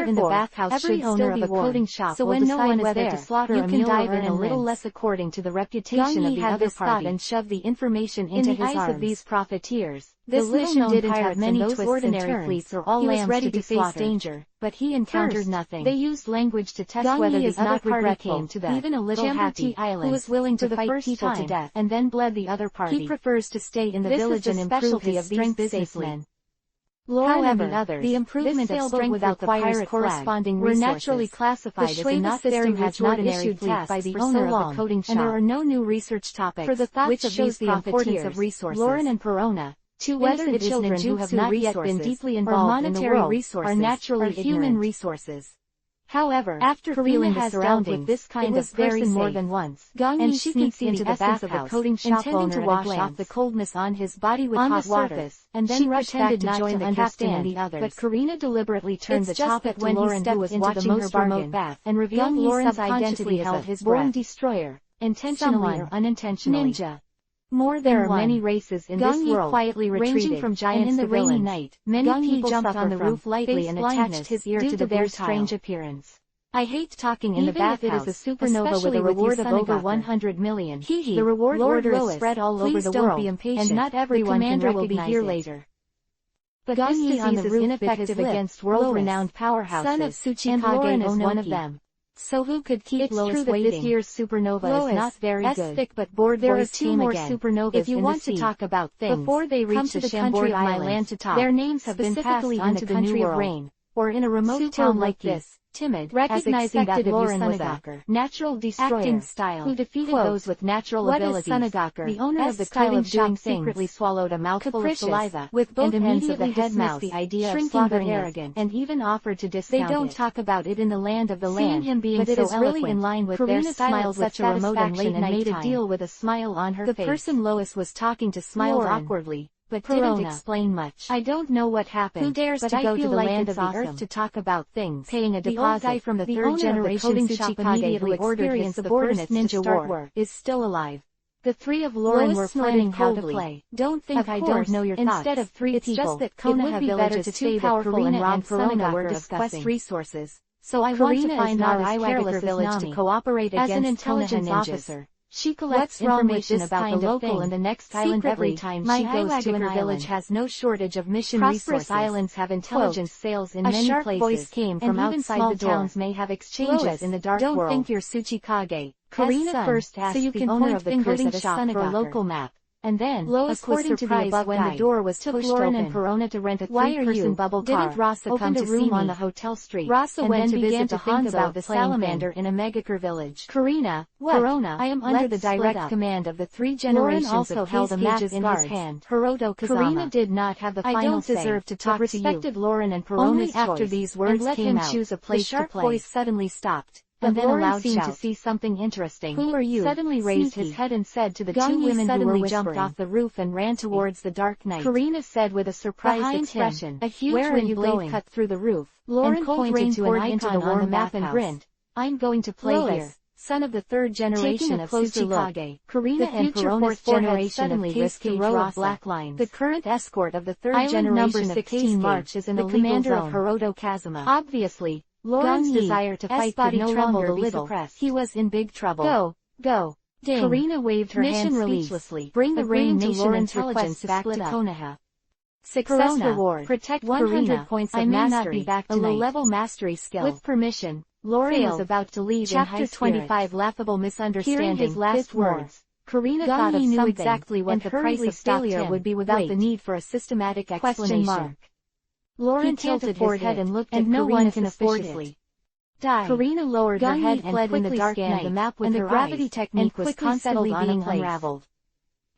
fire in the bathhouse should still be warned, so when no one is there, you can dive in a little less according to the reputation of the other party and shove the information into his arms. Of these profiteers, this mission didn't have many twists and turns. Fleets or all lambs ready to face danger, but he encountered nothing. They used language to test whether the other party came to that, even a little happy, who was willing to fight people to death, and then bled the other party. He prefers to stay in the village and improve his strength businessmen. However, the improvement of strength without the pirate's corresponding resources were naturally classified as a not very ordinary fleet by the owner of the coding shop, and there are no new research topics, for the thoughts which shows the importance of resources. Lauren and Perona, To whether the children who have not yet been deeply involved in the world are naturally human resources. However, after feeling the surroundings with this kind of person more than once, and she sneaks into the bathhouse, intending to wash off the coldness on his body with hot water, and then rushed back to join the captain and the others. But Karina deliberately turned the topic to Lauren, who was watching the most remote bath, and revealed Lauren's identity as a born destroyer, intentionally or unintentionally. Ninja. There are many races in this world, quietly ranging from giants and in the rainy night. Many people jumped on the roof lightly and attached his ear to their strange appearance. I hate talking in the bathhouse, it is a supernova with a reward of over 100 million. The reward order is spread all over the world, and not everyone can recognize it later. But this disease is ineffective against world-renowned powerhouses, son of and Lauren is one of them. So who could keep Lois waiting? It's true that this year's supernova is not very good. Thick but bored. There are two more supernovas if you want to talk about things before they reach the country of my land to talk. Their names have been passed on to the country of rain, or in a remote town like this. Timid, recognizing that Lauren was a natural destroyer style, who defeated those with natural abilities. The owner of the style of doing secretly swallowed a mouthful of saliva, with both ends of the head mouth, the idea of slaughtering arrogant, and even offered to discount it. They don't talk about it in the land of the land, him being but it is really in line with their style of such a remote and late and made a deal with a smile on her face. The person Lois was talking to smiled awkwardly, but didn't explain much. I don't know what happened. Who dares to go to the land of the earth to talk about things? Paying a deposit. The old guy from the third generation Tsuchikage who experienced the first ninja war is still alive. The three of Lauren were planning how to play. Don't think I don't know your thoughts. Instead of three people, it's just that Konoha villages too powerful and Rob Perona were discussing resources. So I want to find our Iwagaker village to cooperate against an intelligence officer. She collects information about the local and the next island every time she goes to an island. Village has no shortage of mission resources. Prosperous islands have intelligence sales in many places. A sharp voice came from outside the towns may have exchanges in the dark world. Don't think you're Tsuchikage. Karina first asked the owner of the coding shop for a local map. And then, Lois according to the above when the door was pushed Lauren and Perona to rent a three-person bubble car. Didn't Rasa come to room on the hotel street? Rasa went to visit to think about the salamander in a Megakure village. Karina, Perona, I am under the direct command of the three generations Lauren also held a map in his hand. Karina did not have the final say. I don't deserve to talk to you. Respected Lauren and Perona's only after these words let him choose a place to play. The sharp voice suddenly stopped. And then Lauren seemed to see something interesting. Who are you? Suddenly raised his head and said to the two women who were jumped off the roof and ran towards the dark night. Karina said with a surprised expression, a huge wind blade cut through the roof. Lauren pointed to an icon on the map and grinned. I'm going to play here. Son of the third generation of Tsuchikage, Karina and Perona's generation suddenly risked to row a black line. The current escort of the third generation of 16 March is in the commander of Hiroto Kazuma. Obviously, Lauren's desire to fight could no longer be suppressed. He was in big trouble. Go. Ding. Karina waved her hand speechlessly. Bring the rain to Lauren's request back to Konoha. Success reward. Protect 100 points of mastery. A low-level mastery skill. With permission, Lauren was about to leave in high spirits. Chapter 25 Laughable Misunderstanding. Hearing his last words, Karina thought of something, exactly what the price of failure would be without the need for a systematic explanation. Lauren tilted his head and looked at no one can afford it. Karina lowered her head and fled in the dark night. The map with her gravity technique was constantly being unraveled.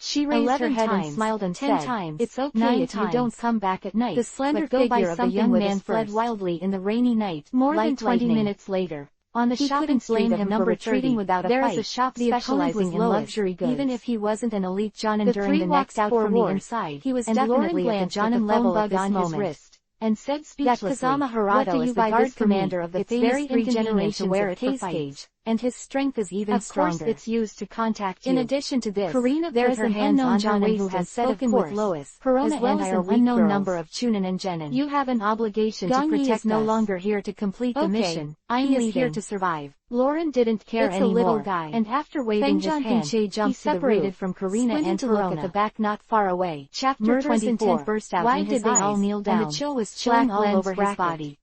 She raised her head and smiled and said, "It's okay if you don't come back at night." The slender figure of the young man fled wildly in the rainy night. More than 20 minutes later, on the shopping street of number 30, there is a shop specializing in luxury goods. Even if he wasn't an elite Jonin during the next out from the inside, he was definitely at the Jonin level at this moment. And said speechlessly, that Kazama Harada is the guard commander of the famous three generations wear it for fights, and his strength is even stronger. Of course it's used to contact you. In addition to this, Karina there is an unknown Jonin who has spoken with Lois, as well as an unknown number of Chunin and Genin. You have an obligation to protect us. Is no longer here to complete the mission. He is here to survive. Lauren didn't care anymore. It's a little guy. And after waving his hand, he separated from Karina and to look at the back not far away. Chapter 24 burst out in his eyes, all kneel down, and the chill was chilling all over his body.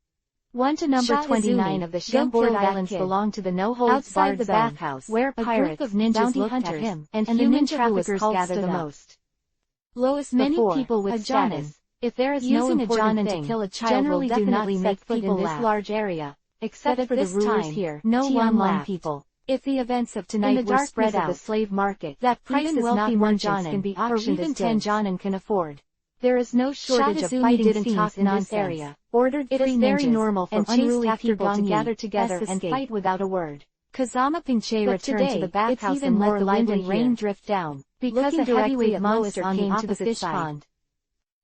1 to number 29 of the Shambord Islands belong to the no-holds-barred bathhouse, where a group of ninjas looked at him, and human traffickers gather the most. Lois, many people with status, if there is no important thing, to kill a child will definitely make foot in this large area. Except for the rulers here, no one people. If the events of tonight were spread out, the slave market, that price is not more Jonin can be auctioned, or even 10 Jonin can afford. There is no shortage of fighting scenes in this area. It is very normal for unruly people to gather together and fight without a word. Kazama Pinche returned to the bathhouse and let the wind and rain drift down, because a heavyweight monster came to the fish pond.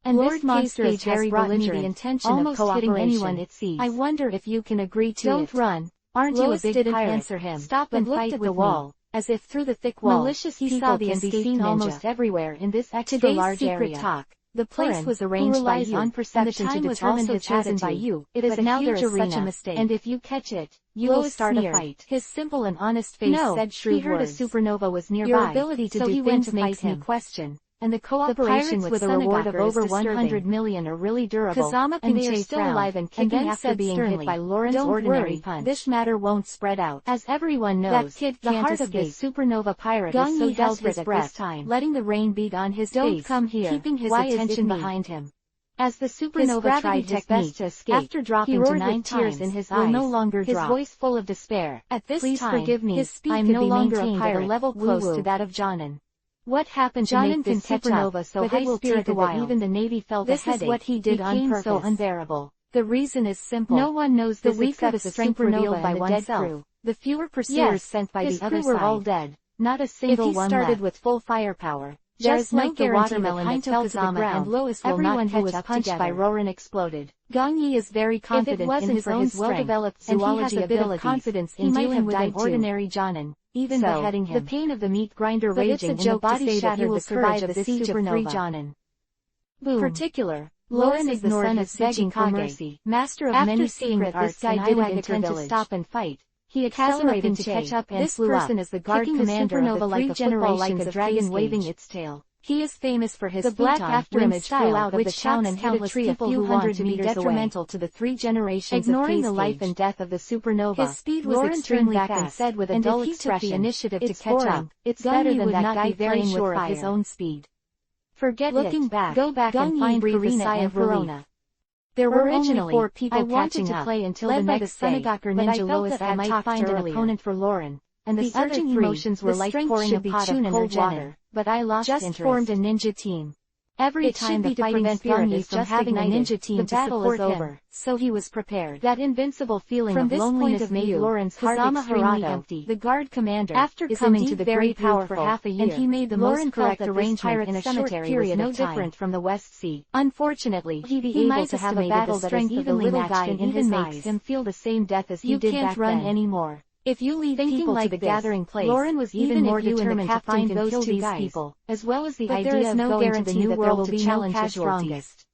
And Lord Monster is very belligerent, the intention almost of hitting anyone it sees. I wonder if you can agree to Don't run. Aren't Lois you a big pirate? Answer him. Stop and fight at the wall. As if through the thick wall, malicious he saw the escaped seen ninja. Almost everywhere in this extra large area. Talk. The place was arranged by you, on perception to determine his chosen by you. It is now there is such a mistake, and if you catch it, you will start a fight. His simple and honest face said shrewd words. He heard a supernova was nearby, your ability to do things makes me question. And the cooperation with a reward of over 100 million are really durable, and they are still alive and kicking after being hit by Lauren's ordinary punch. This matter won't spread out. As everyone knows, that kid can't escape. The heart of the supernova pirate is so desperate at this time, letting the rain beat on his face, keeping his attention behind him. As the supernova tried his best to escape, after dropping to 9 tears in his eyes, no longer his voice full of despair. At this time, forgive me, his speed I'm no longer a pirate, at a level close to that of Jonan. What happened to make this supernova so high-spirited that even the Navy felt a headache? This is what he did on purpose. So unbearable. The reason is simple. No one knows the weaker the strength revealed by oneself, the fewer pursuers sent by the other side. Were all dead. Not a single one left. If he started with full firepower, there is no guarantee that Hinto Kazama and Lois will not catch up punched by Roran exploded. Gong Yi is very confident in his own well-developed zoology abilities. He might have died ordinary Jonan. Even beheading him. The pain of the meat grinder raging in the body shattered the courage of the siege of free Jonan. Boom. Particular. Lauren is the son of begging for mercy, master of many secret arts. This guy didn't intend to stop and fight. He accelerated to catch up and flew up. This person is the guard commander of the 3 generations of dragon waving its tail. He is famous for his the black afterimage flew out of the town and hit a tree a few hundred meters detrimental to the 3 generations ignoring the life and death of the supernova. His speed was extremely fast and said with a dull expression, the initiative to catch up. It's better than that guy very sure of his own speed. Forget looking back. Go back and find Karina and Verona. There were originally 4 people catching up, play until led the next by the Sunagaker ninja Lois I might find an opponent for Lauren. And the surging emotions were like pouring a pot of cold water, but I lost interest. Just formed a ninja team. Every time the fighting spirit is just having a ninja team, the battle is over. So he was prepared. That invincible feeling of loneliness made Lauren's heart extremely empty. The guard commander, after coming to the great power for half a year, and he made the most correct arrangement in a short period no different from the West Sea. Unfortunately, he might have a battle that is evenly matched and even makes him feel the same death as he did back then. You can't run anymore. If you lead people like to the gathering place, Lauren was even more determined to find those 2 people, as well as the idea of going to the new world to challenge the strongest.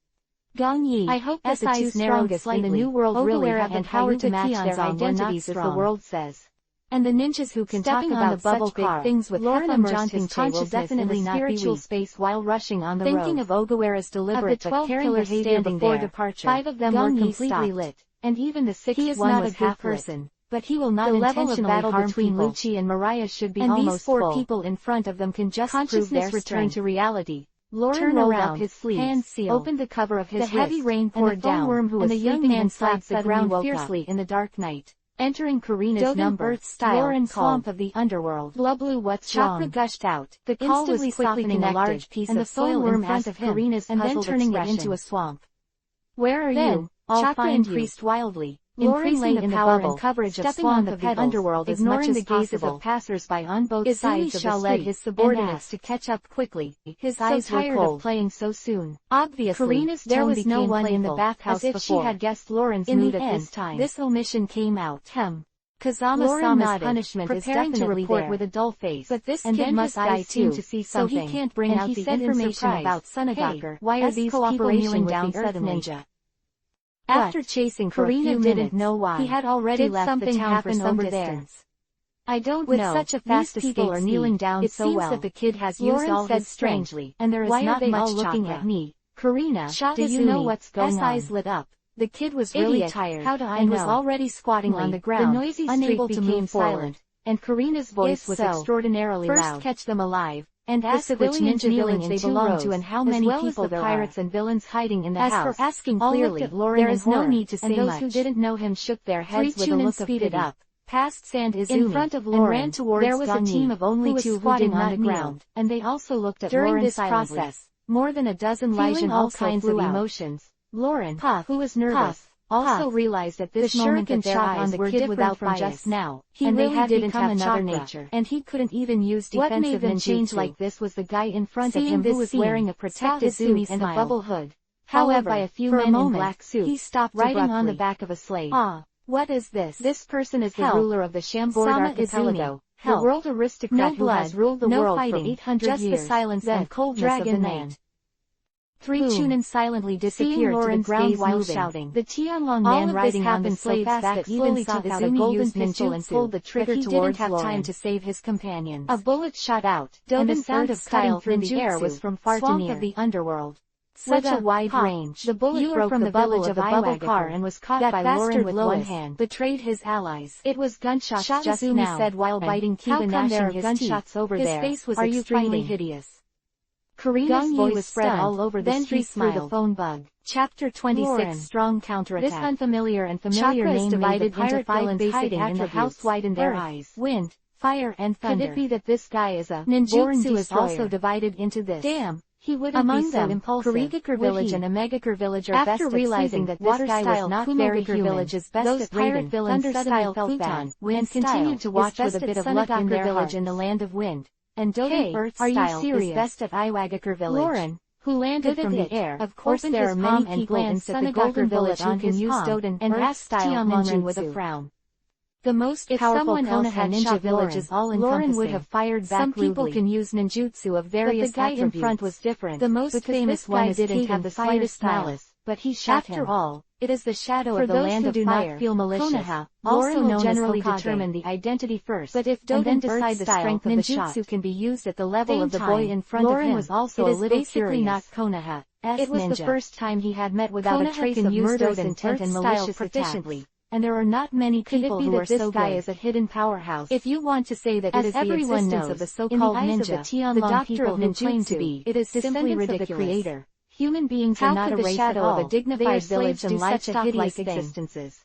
Gong Yi, I hope that the 2 strongest in the new world really have the power to match their identities as the world says. And the ninjas who can talk about such big things with Lauren immersed his consciousness in the spiritual space while rushing on the road. Thinking of Ogawara's deliberate but caring behavior before departure, 5 of them were completely lit, and even the 6th one was half person. But he will not intentionally harm people. Between Lucci and Mariah should be almost full. And these 4 people in front of them can just prove their return to reality. Lauren rolled up his sleeves, opened the cover of his wrist, the heavy rain poured down, and the young man slapped the ground fiercely in the dark night. Entering Karina's number, Lauren swamp of the underworld. Blublu, what's wrong? Chakra gushed out. The call was quickly connected, a large piece and of soil in front of Karina's and then turning it into a swamp. Where are you? Chakra increased wildly. Increasing the power and coverage of swamp of the underworld, ignoring the gazes of passers-by on both sides of the street, led his subordinates to catch up quickly. His eyes were cold, playing so soon. Obviously, there was no one in the bathhouse as if she had guessed Lauren's mood at this time. This omission came out. Kazama-sama's punishment is definitely there with a dull face, but this kid must die too, to see something, so he can't bring out the information about Sunagaker. Why are these people kneeling down suddenly? Ninja. After chasing for Karina didn't know why. He had already left the town for some distance. I don't know. With such a fast escape, people are kneeling down so well. It seems that the kid has used all his strangely, and there is not much looking at me. Karina, do you know what's going on? His eyes lit up. The kid was really tired, and was already squatting on the ground, the noisy unable to move forward. And Karina's voice was extraordinarily loud. First catch them alive, and ask which ninja village they belong to and how many people there are. Pirates and villains hiding in the house. As for asking clearly, there is no need to say much. And those who didn't know him shook their heads with a look of pity. Past Sand Izumi, in front of Lauren, and ran towards there was a team of only 2 who did not kneel, and they also looked at Lauren silently. During this process, More than a dozen feeling all kinds of emotions. Lauren, who was nervous, also realized at this moment that their eyes were different from just now, and they had become another nature, and he couldn't even use defensive ninjutsu. What made them change like this was the guy in front of him who was wearing a protective suit and a bubble hood. However, by a few men in black suits, he stopped riding on the back of a slave. What is this? This person is the ruler of the Chambord archipelago. The world aristocrat who has ruled the world for 800 years. Just the silence and coldness of the night. Three Chunin silently disappeared to the ground while shouting. The Tianlong man riding on the slave's back slowly took out a golden pistol and pulled the trigger towards Lauren. He didn't have time to save his companions. A bullet shot out, and the sound of cutting through the air was from far to near. Of the underworld. Such a wide range. The bullet broke from the village of the bubble car and was caught by Lauren with one hand. Betrayed his allies. It was gunshots just now, said while biting Kiba, gnashing his teeth. Over there. His face was extremely hideous. Karina's voice was spread all over the street through the phone bug. Chapter 26. Lauren. Strong counterattack. This unfamiliar and familiar name divided into 5 basic attributes. The house widened their eyes. Wind, fire and thunder. Could it be that this guy is a ninjutsu is also divided into this? Damn. He wouldn't be so impulsive. Kurigakure village and Omegakure village are best at realizing that this guy was not very human. Village is best those at pirate villains suddenly felt bad and continued to watch with a bit of luck in their village in the land of wind. And Doden Earth style is best at Iwagakure village. Lauren, who landed from the air, of course there are many people in Sunagakure village who can use Doden and Earth style ninjutsu with a frown. The most powerful Konoha ninja village is all-encompassing. Lauren would have fired back. Some people can use ninjutsu of various attributes. But the guy in front was different. The most famous one didn't have the slightest malice, but he shot him. After all, it is the shadow of the land of fire. For those who do not feel malicious, Konoha, also known generally determine the identity first, but if Doden decide the strength of the shot, ninjutsu can be used at the level of the boy in front of him. Lauren was also a little curious. Not Konoha. It was the first time he had met without a trace of murderous intent and malicious proficiently. And there are not many people who are so good. Could it be that this guy is a hidden powerhouse? If you want to say that it is the existence of the so-called ninja, the doctor of ninjutsu to be, it is simply ridiculous. Of the creator. Human beings are not a race at all. Of a dignified village and livestock-like existences.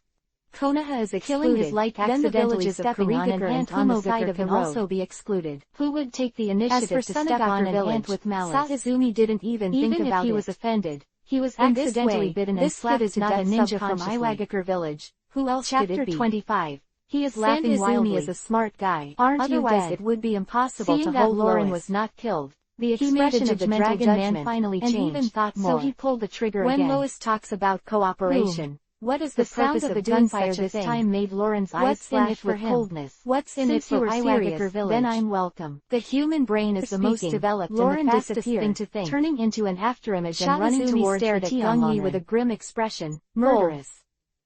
Konoha is excluded. Killing is like accidentally stepping on an ant on the side of the road. Can also be excluded. Who would take the initiative to step on an ant with malice? Saizumi didn't even think about it. Even if he was offended, he was accidentally bitten and slapped to death. This kid is not a ninja from Iwagakure village. Who else could it be? Chapter 25. He is laughing wildly. Is a smart guy. Otherwise it would be impossible to hold. Lauren was not killed. The expression of the dragon man finally changed, and even thought more. So he pulled the trigger again. When Lois talks about cooperation, what is the purpose of the gunfire this time made Lauren's eyes flash with coldness. What's in it for Iwagakure village? Then I'm welcome. The human brain is the most developed and the fastest thing to think. Turning into an afterimage and running towards the Tianyi with a grim expression. Murderous.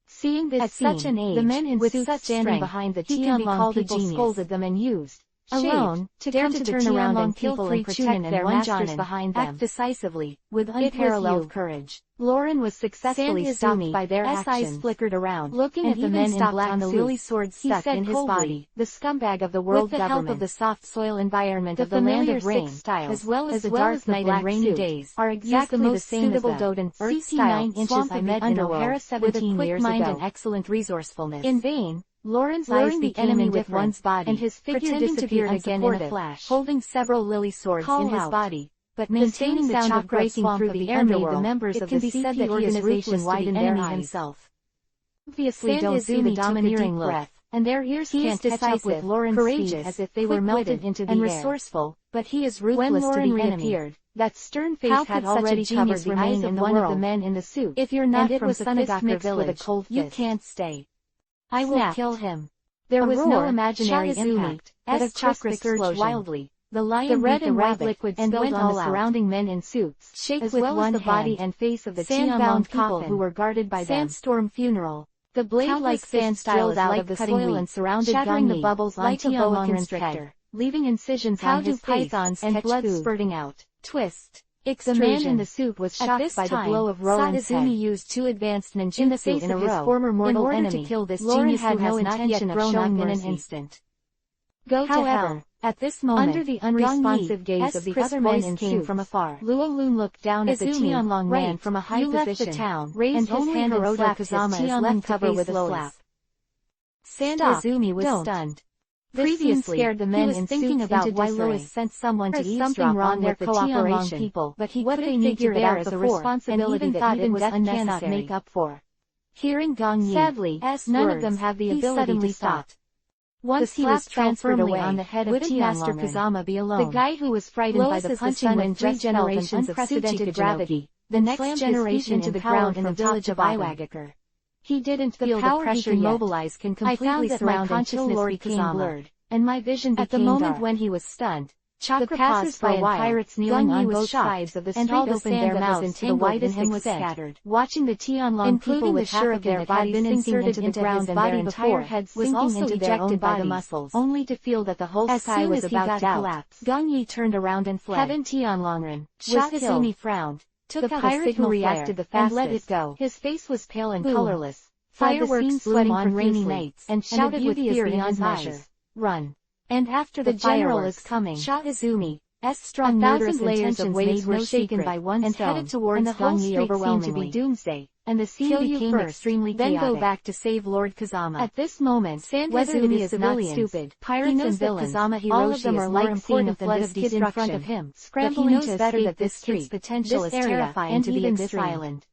Seeing this at such an age, the men in suits standing behind the Tianlong people scolded them and used alone to dare to turn around and kill free Chunin and their masters behind them. Act decisively, with unparalleled courage. Lauren was successfully stopped by their actions. Eyes flickered around, looking at the men in black on the lily sword stuck in his body. The scumbag of the world government, with the help of the soft soil environment of the land of rain, as well as the dark night and rainy days, are exactly the most suitable Doden Earth style 9 inches I met in O'Hara 17 years ago. With a quick mind and excellent resourcefulness. In vain. Lauren's eyes became enemy with one's body, and his figure disappeared again in a flash, holding several lily swords in his body, but maintaining the sound of breaking through the air made the members of the CP organization widen their eyes. Himself. Obviously don't see the domineering look, and their ears can't catch up with Lauren's courageous as if they were melted into the air. And resourceful, but he is ruthless. When Lauren reappeared, that stern face had already covered the eyes of one of the men in the suit. If you're not from Sunagakure village, you can't stay. I will kill him. There was no imaginary impact, but a chakra surged wildly. The lion, the red and white liquid spilled on the surrounding men in suits, shake as well as the body and face of the Tianlong people who were guarded by them. Sandstorm funeral. The blade-like fist drilled out of the soil and surrounded shattering the bubbles like a boa constrictor, leaving incisions on his face and blood spurting out. Twist. The man in the suit was shocked by the blow of Roland's head. Saizumi used 2 advanced ninjutsu in a row former mortal enemy. To kill this genius who has not yet grown up in an instant. However, at this moment, under the unresponsive gaze of the other men in suits from afar, Luolun looked down at the Tianlong man from a high position, raised his hand and slapped his Tianlong cover with a slap. Sandaizumi was stunned. This scene scared the men in thinking about why Lois sent someone to eavesdrop on their cooperation people, but he couldn't figure it out as a responsibility that even death cannot make up for. Hearing Gong Yi, sadly, none of them have the ability to stop. Once he was transferred away on the head of Master Kazama be alone. The guy who was frightened by the punching when 3 generations of unprecedented gravity, the next generation into the ground in the village of Iwagakure. He didn't feel the pressure yet. Mobilize can completely surround consciousness became blurred, and my vision became dark. At the moment when he was stunned, Chakra paused for a while. Pirates kneeling on both sides of the street opened their mouths into the widest extent, scattered. Watching the Tianlong people with half of their body had been inserted into the ground and their entire heads was also ejected by the muscles, only to feel that the whole sky was about to collapse. Gong Yi turned around and fled. Heaven Tianlongren was killed. Izumi frowned, took the pirate who reacted the fastest, and let it go. His face was pale and colorless. Fireworks sweating on rainy nights, and shouted with fear in his eyes. Run. And after the general is coming, shot Izumi's strong murderous layers of waves were shaken by one and headed towards the whole street seemed to be doomsday, and the scene became extremely chaotic. Then go back to save Lord Kazama. At this moment, whether it is not stupid, pirates and villains, all of them are like seeing a flood of kid in front of him, scrambling to better that this kid's potential is terrifying to even this island.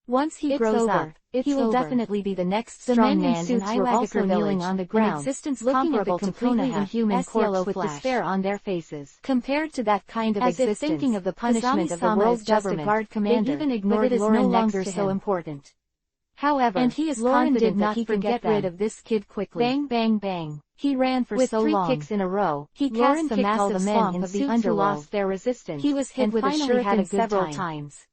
Once he grows up, he will definitely be the next strong man in Iwagakure kneeling on the ground, existence comparable to completely inhuman corpse with despair on their faces. Compared to that kind of existence, thinking of the punishment of the world's government, guard commander, they even ignored it is no longer so important. However, and he is confident that he can get rid of this kid quickly. Bang bang bang. He ran for so long. With 3 kicks in a row, he cast the massive swamp of the underworld, lost their resistance. He was hit with a shuriken several times.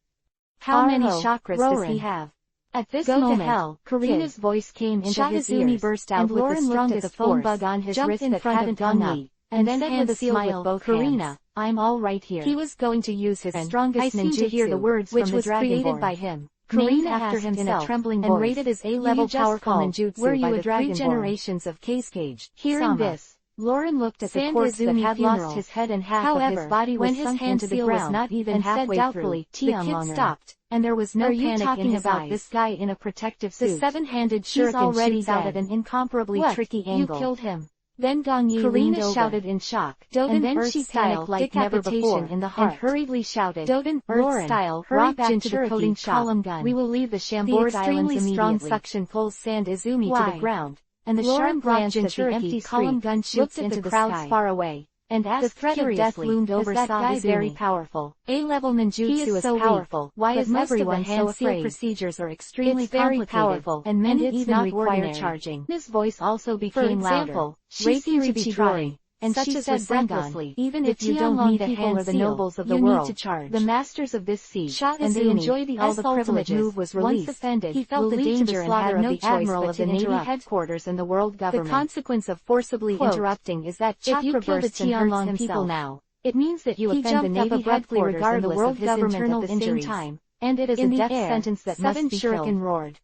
How many chakras does he have? At this moment, Karina's voice came into his ears, burst out and Lauren looked at the phone bug on his wrist that hadn't hung up, and then said with a smile, both Karina, I'm all right here. He was going to use his strongest ninjutsu, to hear the words which was created by him. Karina after himself, in a trembling voice, and rated as A-level powerful ninjutsu by the 3 generations of Cage. Hearing this, Lauren looked at the corpse that had lost his head and half of his body was sunk into the ground, was not even halfway doubtfully, the kid stopped, and there was no panic in his eyes. This guy in a protective suit. The 7-handed shuriken shoots out at an incomparably tricky angle. You killed him. Then Gong Yi Karina shouted in shock, and then she panicked like never before, in the heart, and hurriedly shouted, Lauren, style, hurry back to the coding column gun. We will leave the Chambord Islands immediately. The extremely strong suction pulls Sand Izumi to the ground, and the sharp glanced at the empty column gun shoots into the crowds far away, and asked, the threat of death loomed over that guy very powerful. A-level ninjutsu is so powerful. Why is everyone so afraid? Procedures are extremely very powerful, and many even require charging. His voice also became louder. She seemed to be drawing, and such she said breathlessly, even if you don't need a hand or the nobles of the world, need to charge. The masters of this sea, and they enjoy all the privileges. Move was released. Once offended, he felt the danger and had no admiral of the Navy headquarters and the world government. The consequence of forcibly interrupting is that Chakra bursts and hurts himself. Now, it means that you offend the Navy headquarters and the world government at the same time, and it is a death sentence that must be shuriken roared.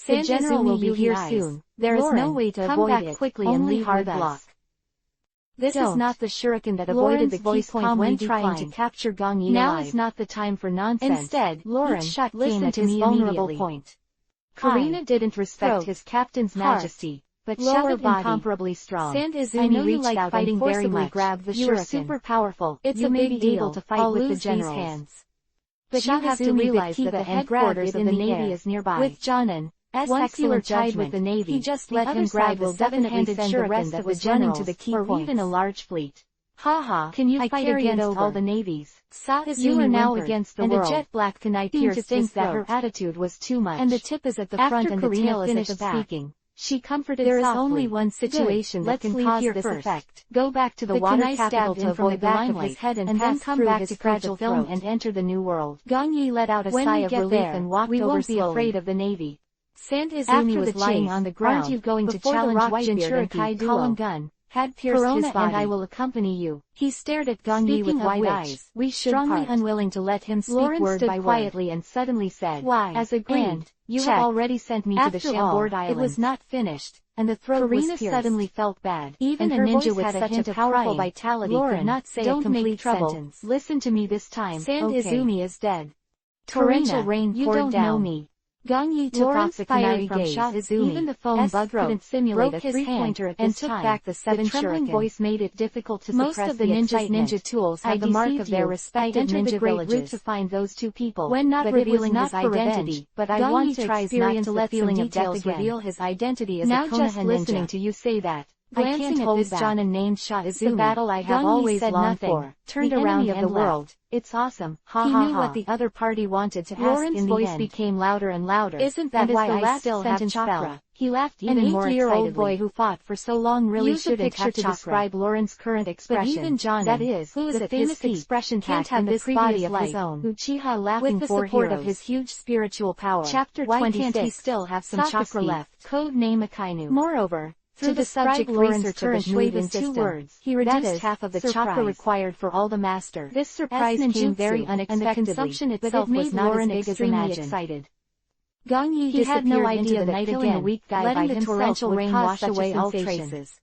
The general will be here soon. There is no way to avoid it, quickly and leave hard block. This is not the shuriken that avoided the key point when trying to capture Gong Yi alive. Now is not the time for nonsense. Instead, Lauren shot came at his vulnerable point. Karina didn't respect his captain's majesty, but shouted incomparably strong. Sand Izumi, I know you like fighting very much. Grab the shuriken. You are super powerful. It's a big deal to fight with the general's hands. But you have to realize that the headquarters of the Navy is nearby. With Jonan, once you are tied with the Navy, he just let him grab the 7-handed shuriken that was running to the key points, or even a large fleet. Haha, can you fight against all the navies? You are now against the world. And a jet black Kanai Pierce thinks that her attitude was too much. And the tip is at the front and the tail is at the back. Speaking, she comforted there softly. There is only one situation that can cause this effect. Go back to the water capital to avoid the back of his head and then come back to fragile film and enter the new world. Gong Yi let out a sigh of relief and walked over slowly. We won't be afraid of the Navy. Sand Izumi was lying on the ground. Aren't you going to challenge Whitebeard and Kai column gun? Had pierced his body. And I will accompany you. He stared at Gong Yi with wide eyes. We should strongly part. Unwilling to let him speak Lauren word stood by quietly and suddenly said, Why? As agreed, you have already sent me to the Chambord Islands. It was not finished, and the throat was pierced. Suddenly felt bad. Even a ninja with such a powerful vitality could not say a complete sentence. Listen to me this time. Sand Izumi is dead. Torrential rain poured down. You don't know me. Gong Yi took off the kunai from Shah Izumi. Even the phone bug couldn't simulate a three-pointer at this time, and took back the 7 shuriken. The trembling voice made it difficult to suppress the excitement. Most of the ninjas' ninja tools have the mark of their respective ninja villages to find those 2 people, when not revealing his identity. But I want to experience to let feeling of details reveal his identity as a Konoha ninja. Now just listening to you say that, glancing at this Jonin named Shah Izumi, the battle I have always longed for, turned around and the world. It's awesome. He knew what the other party wanted to ask. Lauren's voice became louder and louder. Isn't that why I still have chakra? He laughed even more excitedly. An 8-year-old boy who fought for so long really shouldn't have to describe Lauren's current expression. But even Jonin, that is, who is the famous expression can't have this body of his own. Uchiha laughing with the support of his huge spiritual power. Chapter 26. Why can't he still have some chakra left? Code name Akainu. Moreover, to the subject Lauren's current move in 2 words, he reduced half of the chakra required for all the master. This surprise came very unexpectedly, and the consumption itself was not Lauren as big as imagined. Excited. Gong Yi he had no idea that killing a weak guy by himself torrential rain wash away all traces.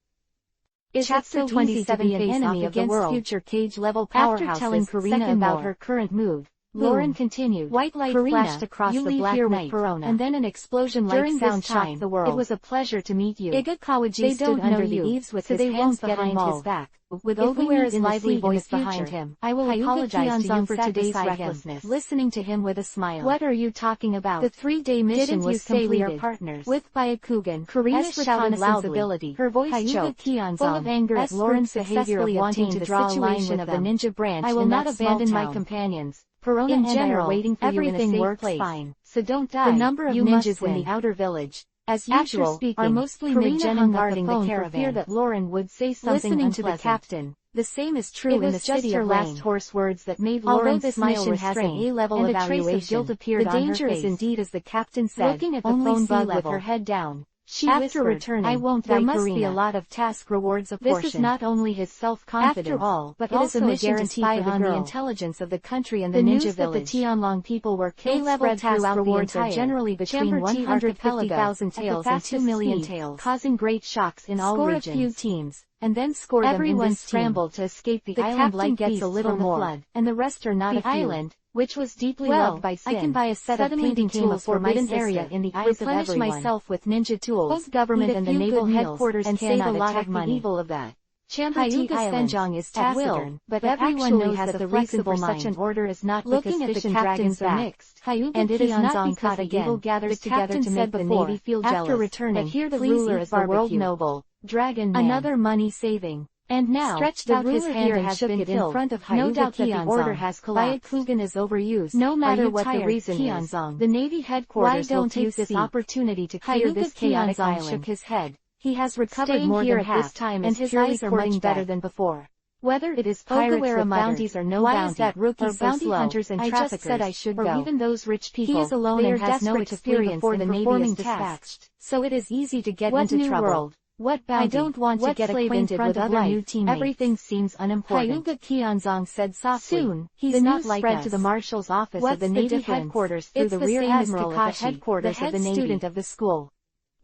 Is Chapter 27 an enemy of the world? Future cage-level powerhouses. After telling Karina about her current mood, Lauren continued. White light flashed across the black night, and then an explosion-like sound shocked the world. It was a pleasure to meet you. Iga Kawaji stood under the eaves with his hands behind his back, with Ogawara's lively voice behind him. I will apologize to you for today's recklessness. Listening to him with a smile. What are you talking about? The 3-day mission was completed. We are partners. With Byakugan, Karina shouted loudly. Her voice choked, full of anger at Lauren's behavior of wanting to draw a line with the ninja branch. I will not abandon my companions. Perona in general, waiting for everything you in a safe place. Fine, so don't die. The number of ninjas in the outer village, as usual, are mostly mid-gen guarding the caravan. For fear that Lauren would say something listening unpleasant. To the captain. The same is true in the city of Rain. It was just her last hoarse words that made Lauren smile restrained, has an A-level and a trace of guilt appeared on her face. The danger is indeed as the captain said, looking at the phone bug with her head down. She after whispered, returning, I won't there must Karina. Be a lot of task rewards apportioned. This is not only his self-confidence, after all, but also a mission to spy on the intelligence of the country and the ninja village. The Tianlong people were killed. A-level task rewards are generally between 150,000 taels and 2 million taels, causing great shocks in all regions. Score a few teams, and then score everyone them in this scramble to escape the island like gets a little more, flood, and the rest are not the a few. Island, which was deeply loved by Sin. I can buy a set of painting tools for my area in the eyes of everyone. Replenish myself with ninja tools. Both government and the naval headquarters and save a lot of money. Evil of that. Hyuga Senjong is taciturn, but everyone knows that the reason for such an order is not looking at the captain's back, and it is not because the evil gathers together to make the Navy feel jealous. After returning, here the ruler is the world noble, Dragon Man. Another money-saving. And now, stretched out his hand and shook it in front of Hyuga. No doubt that the order has collapsed. Byakugan is overused. No matter what the reason is, the Navy headquarters will use this opportunity to clear this chaotic island. Shook his head. He has recovered more than half, this time and his eyes are much better than before. Whether it is pirates with bounties or no bounty, that rookie or bounty hunters and traffickers, I just said I should or go. Even those rich people, he is alone and has no experience before the Navy is dispatched. So it is easy to get into trouble. World? What bounty? I don't want to get acquainted with other new teammates. Everything seems unimportant. Hyuga Kianzong said softly. Soon, he's not like spread us. To the marshal's office of the Navy headquarters through the rear admiral of the headquarters of the Navy. Student of the school.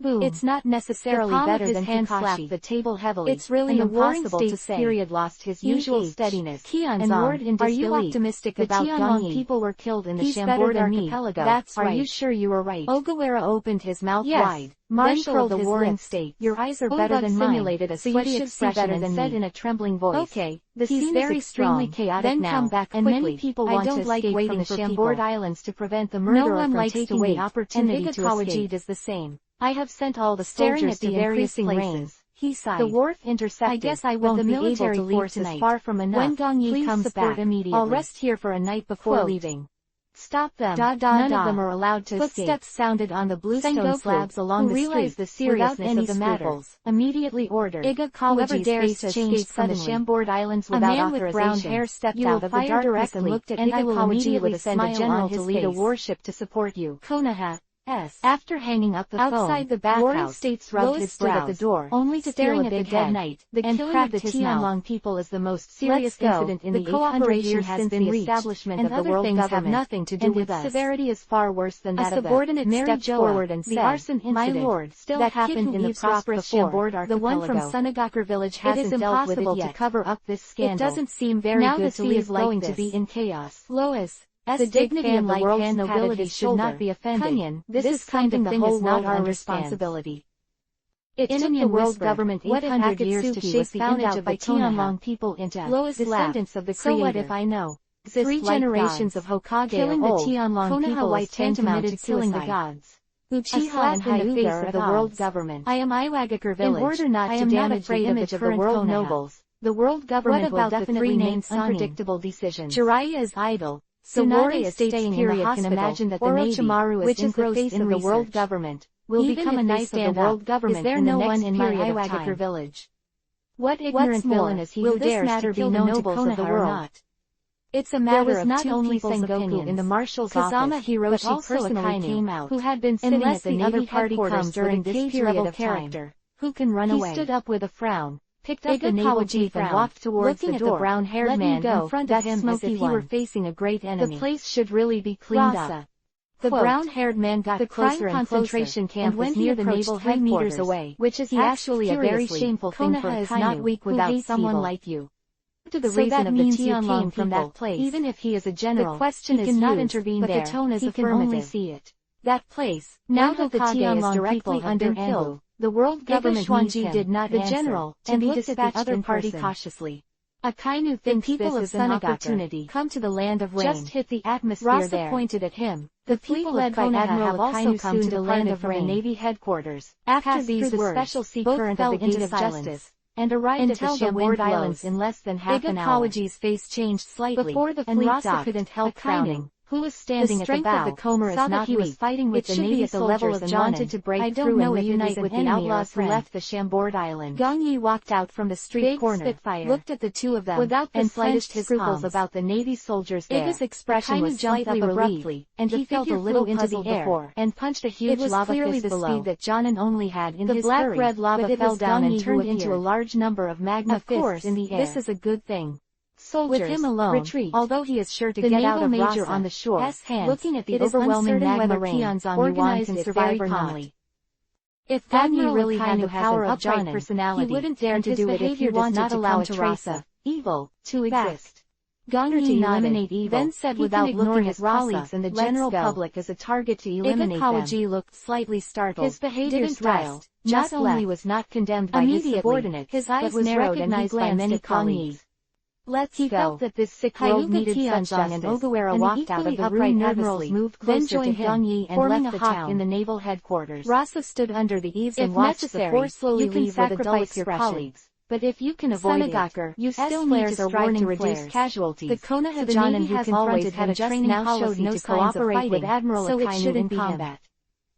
Boom. It's not necessarily better than hand slapped the table heavily. It's really impossible to say. Period lost his usual steadiness. And roared in disbelief. Are you optimistic about Gong Yi? People were killed in the Chambord archipelago. That's right. Are you sure you were right? Ogawara opened his mouth wide. Marshal of the warring state. Your eyes are better than mine. Simulated a sweaty expression and said in a trembling voice. Okay, the scene is extremely chaotic then now. Come back and many people want to escape from the Chambord Islands to prevent the murderer from taking away opportunity to escape. Does the same. I have sent all the soldiers to various places. He sighed. The wharf intersected. I guess I won't be able to leave tonight. Far from enough. When Gong Yi comes back, immediately. I'll rest here for a night before leaving. Stop them. None of them are allowed to escape. Footsteps sounded on the bluestone slabs along the street. The seriousness of the matter. Immediately ordered. Iga Kawaji's face changed from the Chambord Islands without authorization. A man with brown hair stepped out of the darkness and looked at Iga Kawaji with a smile on his face. Lead a warship to support you. Konoha. After hanging up the phone, outside the bathhouse, States rubbed his brows, at the door, only to staring at the dead night. The killing of the Tianlong people is the most serious incident in the 800 years since the establishment of the world government, have nothing to do with us. Severity is far worse than that of a subordinate stepped forward and said, the arson incident, my lord, still that happened in the prosperous Chambord archipelago. The one from Sunagakure village hasn't dealt with it yet. To cover up this scandal. It doesn't seem very good to leave going to be in chaos. Lois. The dignity of the world's nobility should not be offended. This is something the whole world our responsibility. It took the world government 800 years to shape the image of the Tianlong people into descendants of the Creator. So what if I know? 3 generations of Hokage killing the Tianlong people is tantamount to killing the gods. Uchiha and Hyuga are the world government. I am Iwagakure village. In order not to damage the image of the world nobles, the world government will definitely make unpredictable decisions. Jiraiya is idle. Tsunade is staying in the hospital. Can imagine that the Navy, which is the face of the world government, will become a nice of the world government. Is there no one in my Iwagakure village? What ignorant villain is he who dares to kill the nobles of the world? It's a matter of not only Sengoku in the marshal's office, but also Akainu, who had been sitting at the Navy headquarters during this period of time. Who can run away? He stood up with a frown, picked up the naval chief and walked towards the door, looking at the brown-haired man in front of him as if he were facing a great enemy. The place should really be cleaned up. The brown-haired man got closer and concentration camp was near the naval headquarters away, which is actually a very shameful thing for Akainu, is not weak without someone like you. To the reason of the Tianlong from that place, even if he is a general, the question is cannot intervene there, the tone is he can only see it. That place, now that the Tianlong directly under Anbu, the world government Huangji did not the general, and he dispatched the other party cautiously. Akainu thinks people this is an opportunity. Come to the land of rain. Just hit the atmosphere Rasa there. Pointed at him. The people led by Admiral have also come to the land of rain. Navy headquarters. After these words, special sea current of the gate of justice, and arrived at the Chambord Islands in less than half an hour. Kawaji's face changed slightly, before the fleet docked, couldn't help frowning. Who was standing at the bow, of the Comer saw that he was fighting with the Navy at the level of John wanted to break through and reunite with the outlaws who left the Chambord Island. Gong Yi walked out from the street corner, Spitfire, looked at the two of them, without the slightest scruples about the Navy soldiers there. His expression was slightly abruptly, and he felt a little into the air, and punched a huge lava fist below. It was clearly the speed that Jonin only had in his hurry, the black-red lava fell down and turned into a large number of magma fists in the air. This is a good thing. Soldiers, with him alone, retreat. Although he is sure to get out of Rasa, on the shore, looking at the overwhelming magma rain, organized it very calmly. If Admiral really had the power of upright personality, he wouldn't dare to do it if he wanted not allow a trace of evil to exist. Gong Yi eliminate evil, then said without looking at his colleagues and the general public as a target to eliminate them. Kawaji looked slightly startled. His behavior styled, not only was not condemned by his subordinates, his eyes was recognized by many colleagues. He felt that this sick world needed sunshine, and Ogawara walked out of the room nervously, moved closer to Gong Yi and left the town in the naval headquarters. Rasa stood under the eaves and watched the four slowly leave with a dull expression. But if you can avoid it, you still need to strive to reduce casualties. The Konoha Jonin who confronted him just now showed no signs of fighting, with Admiral Akainu in combat.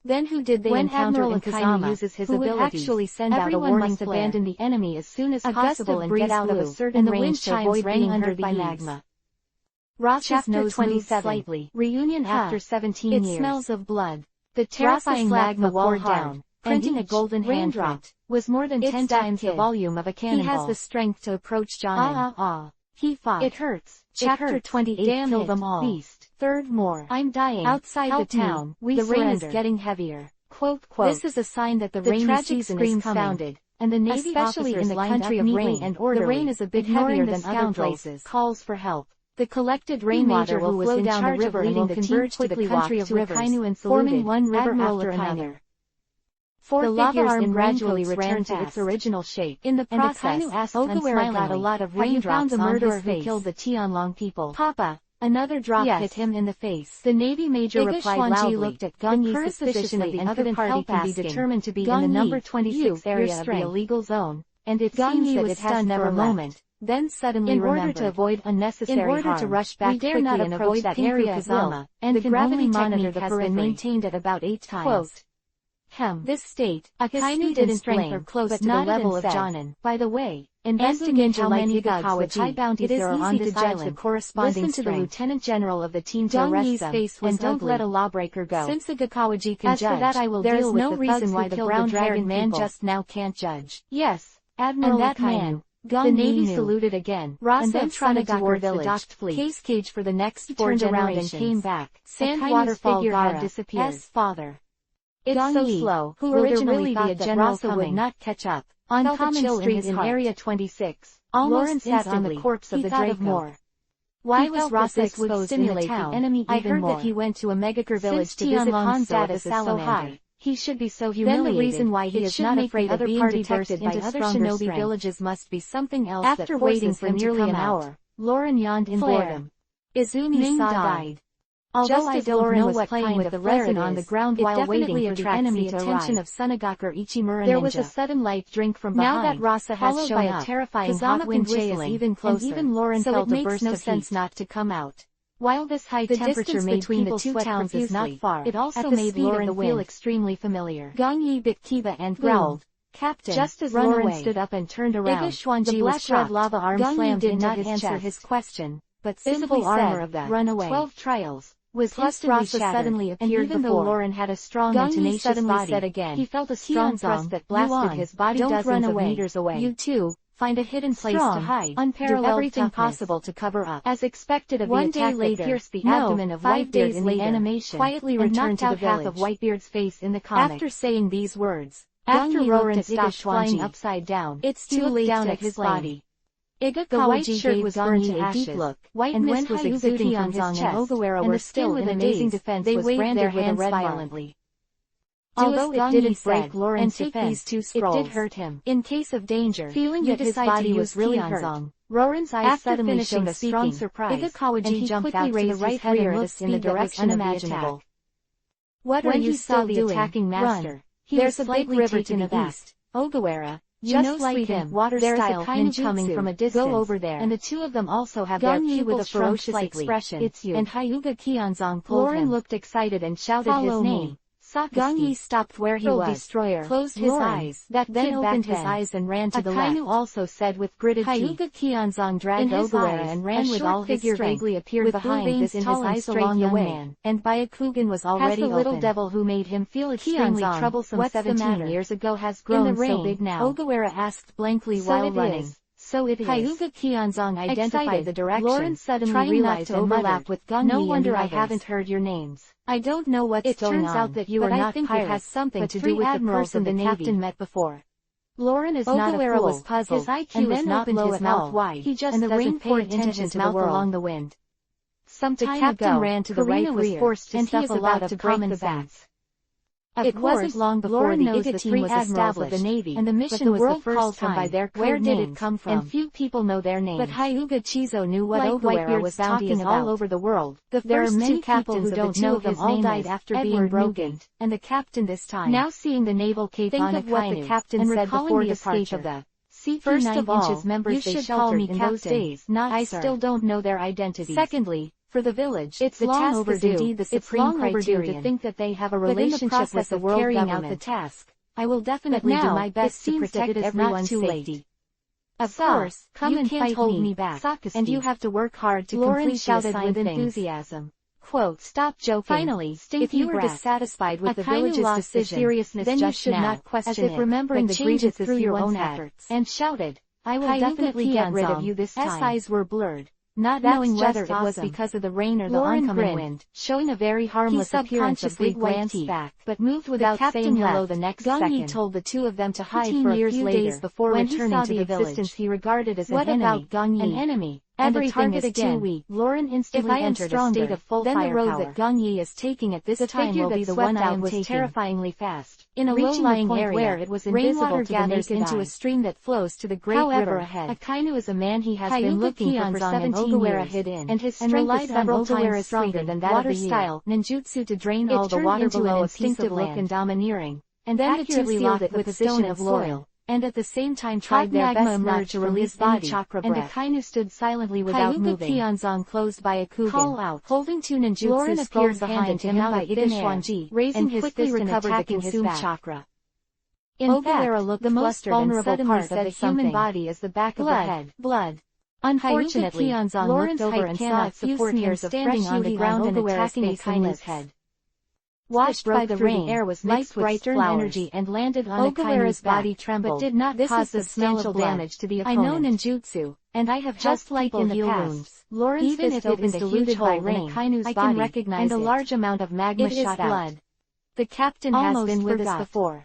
Then who did they encounter in Kazama, uses his abilities, actually send out a warning must abandon the enemy as soon as possible and get out of a certain range to avoid being hurt by magma. Rasa's nose moved slightly. Reunion after 17 years. It smells of blood. The terrifying magma poured down, printing a golden handprint, was more than 10 times the volume of a cannonball. He has the strength to approach Jonin. He fought. It hurts. Chapter 28. Damn kill them all. Beast. Third more. I'm dying. Outside the town, the rain is getting heavier. This is a sign that the rainy season is coming, and the Navy especially in the country of rain and order. The rain is a bit heavier than other places. Calls for help. The collected rainwater will flow down the river and will converge to the country of rivers, forming one river after another. The lava arm gradually returned to its original shape. In the process, Ogawara got a lot of raindrops on his face. Who killed the Tianlong people? Papa. Another drop hit him in the face. The Navy major replied loudly. Looked at Gong Yi's suspicion of the other party can be determined to be in the number 26 area of the illegal zone, and it seems that it has never a moment. Then suddenly remembered. In order to avoid unnecessary harm, to rush back quickly and avoid that area of Kazama, and the gravity monitor has been maintained at about 8 times. This state, Akainu didn't strength close but to the level of Jonin. By the way, investigate how many gods with high bounties there are on this island. The corresponding listen to the lieutenant general of the team to arrest them, and don't let a lawbreaker go. Since the Gakawaji can judge, that I will there is no reason why the brown-haired man just now can't judge. Yes, Admiral and that man. The Navy saluted again, and then trotted towards the docked fleet. Case cage for the next 4 generations. Turned around and came back. Sand waterfall had disappeared. Father. It's so slow, who originally thought that Rasa would not catch up. On Common Street in Area 26, Lawrence sat on the corpse of the Draco. Why was Rasa exposed would stimulate the enemy even more? I heard that he went to a Megakure village to visit Hanzo status is so high. He should be so humiliated. Then the reason why he is not afraid of being detected by other shinobi villages must be something else. After waiting for nearly an hour, Lauren yawned in boredom. Izumi died. Although I don't know what kind of resin on the ground while waiting for the enemy attention of Sunagaku Ichimura Ninja. There was a sudden light drink from behind. Now that Rasa has shown up, a terrifying hot wind is even closer, and even Lauren felt it makes no sense not to come out. While this high temperature made between the two towns is not far, it also made Lauren feel extremely familiar. Gongyi bit Kiba and growled, "Captain!" Just as Lauren stood up and turned around, the black red lava arm slammed did not answer his question, but simply said, "Run away." 12 trials was instantly suddenly appeared, and even though Lauren had a strong and tenacious body, said again, he felt a strong thrust that blasted his body dozens of meters away. You too, find a hidden place to hide, unparalleled, do everything possible to cover up. As expected of the attack that pierced the abdomen of Whitebeard in the animation, quietly returned to the half of Whitebeard's face in the comic. After saying these words, after Lauren stopped flying upside down, it's too late down at his body. The white shirt was burned to ashes, and when was exuding from his chest, and the still in amazing defense was branded with a red violently. Although it didn't break Lauren's defense, it did hurt him. In case of danger, feeling that his body was really hurt, Lauren's eyes suddenly showed a strong surprise, and he quickly raised his head and looked in the direction of the attack. What are you still doing? Attacking master. There's a big river to the east. Ogawara. Just like him, there is a kind coming from a distance. Go over there. And the two of them also have their pupils with a ferocious expression. It's you. And Hyuga Kionzong pulled Lauren looked excited and shouted his name. Gongyi stopped where he was, destroyer, closed his eyes, then opened his eyes and ran to the left. Akainu also said with gritted teeth. Hyuga Kionzong dragged Ogawara and ran with all his strength, vaguely appeared behind this in his eyes along the way, and Byakugan was already open. The little devil who made him feel extremely troublesome 17 years ago has grown so big now. Ogawara asked blankly while running. So it is. Hyuga Kionzong identified the direction. Lauren suddenly realized to overlap with Gongyi. No wonder I haven't heard your names. I don't know what's going on. It turns out that you are not pirates, it has something to do with the person the captain met before. Lauren is not a fool. Was puzzled, his IQ is not low at all. Wide. He just doesn't pay attention to the world along the wind. Some time ago, ran to the right rear, and he is about to break the bats. It wasn't long before the IGA team was established, the Navy, and the mission was the first time by their code. Where did it come from? And few people know their names. But Hyuga Chizo knew what Ogawara was talking about. All over the world. There are many people who don't know them all died after being broken, and the captain this time. Now seeing the naval cape on Akainu, what the captain said before the escape of the First of all, members you should call me in those days. I still don't know their identities. Secondly, for the village, it's long overdue. Indeed the supreme criterion to think that they have a relationship with the world carrying out the task. I will definitely do my best to protect everyone's safety. Of course, come and fight me back, and you have to work hard to complete the assigned with enthusiasm. Quote, stop joking. Finally, if you were dissatisfied with the village's decision, then you should not question it, remembering the changes through your own efforts, and shouted, I will definitely get rid of you this time. His eyes were blurred. Not knowing whether it was because of the rain or the oncoming wind, showing a very harmless appearance of big white teeth, but moved without saying hello the next second. Gongyi told the two of them to hide for a few days before returning to the village. He regarded as an enemy. Everything is too weak. Lauren instantly entered a state of full firepower. Then the road that Gongyi is taking at this time will be the one I am taking. Terrifyingly fast. In a low-lying area where it was invisible gathers into a stream that flows to the great river ahead. Akainu is a man he has been looking for 17 years, and his strength is several times stronger than that of the style ninjutsu to drain all the water below. Instinctive look and domineering, and then accurately locked it with a stone of soil. And at the same time tried their best not to release body, and Akainu stood silently without moving. Kionzong closed by Akugan, call out, holding two ninjutsu. Lauren appeared behind him by Igashwanji, raising his fist and attacking his chakra. In fact, the most vulnerable part of the human body is the back of the head. Blood. Unfortunately, Lauren's over and saw a few smears standing on the ground and attacking Akainu's head. Washed by the rain, the air was mixed with brighter energy and landed on Akainu's body trembled, but did not cause substantial damage to the opponent. I know ninjutsu, and I have just like in the past. Lauren's even if it is diluted by rain, I can recognize and a large amount of magma shot out. The captain has been with us before.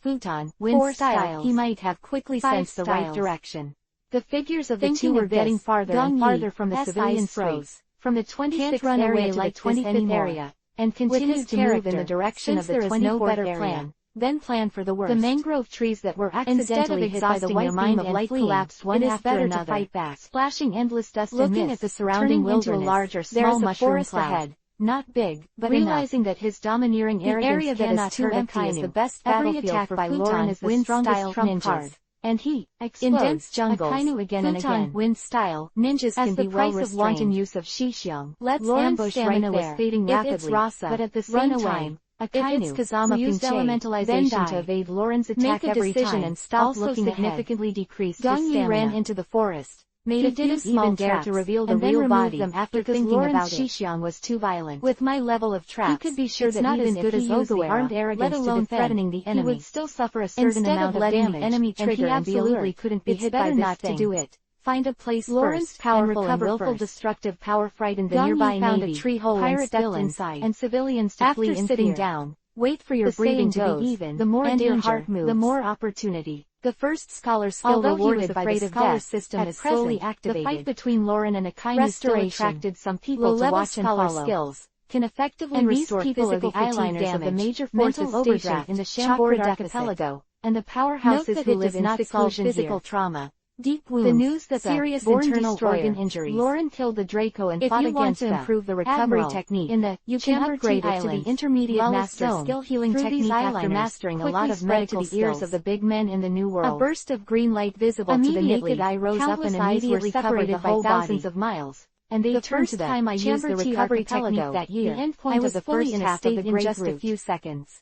futon, wind style, he might have quickly sensed the right direction. The figures of the two were getting farther and farther from the civilian streets, from the 26th area to the 25th area, and continued to move in the direction of the 24th area. Then plan for the worst. The mangrove trees that were accidentally hit by the white beam of light collapsed one after another, to fight back, splashing endless dust and looking mist, at the surrounding turning into a wilderness. large or There small is a mushroom forest cloud. ahead. Not big, but realizing that his domineering the arrogance area that cannot is too hurt empty Akainu. is the best Every battlefield attack for by futon Lauren is the wind strongest style trump ninjas. card. And he explodes In dense jungles, Akainu again and futon again. wind style ninjas As can the be well price of wanton restrained. use of Xixiang, Let's Lauren's ambush stamina right was there. fading If rapidly, it's Rasa, but at the run same away. time, A Kainu, who used elementalization to evade Lauren's attack every time, and stopped looking significantly decreased his stamina. Ran into the forest. He didn't even dare to reveal the real body them after thinking Lauren's Shishion was too violent. With my level of traps, he could be sure that not even if he used the armed arrogance let alone threatening the enemy, he would still suffer a certain amount of damage, the enemy trigger and he absolutely couldn't be hit by this not thing. To do it. Find a place Lauren's first, powerful and willful destructive power frightened the nearby found navy, a tree hole and stepped inside, and civilians to flee in sitting down. Wait for your breathing to be even, the more and your heart moves, the more opportunity. The first scholar skill rewarded by the scholar system is slowly activated. The fight between Lauren and Akainu still attracted some people to watch and follow. Skills can effectively restore physical eyeliners of the major forces stationed in the Chambord archipelago, and the powerhouses who live in not solve physical trauma. Deep wounds, the news that serious internal organ injuries. Lauren killed the Draco and fought against the improve the recovery technique. In the you can upgrade it to the intermediate master skill healing technique after mastering a lot of medical skills. Ears of the big men in the new world. A burst of green light visible to the naked eye rose up and immediately separated by thousands of miles. And they turned to the time I used the recovery technique that year. The endpoint of the first half of the in just a few seconds.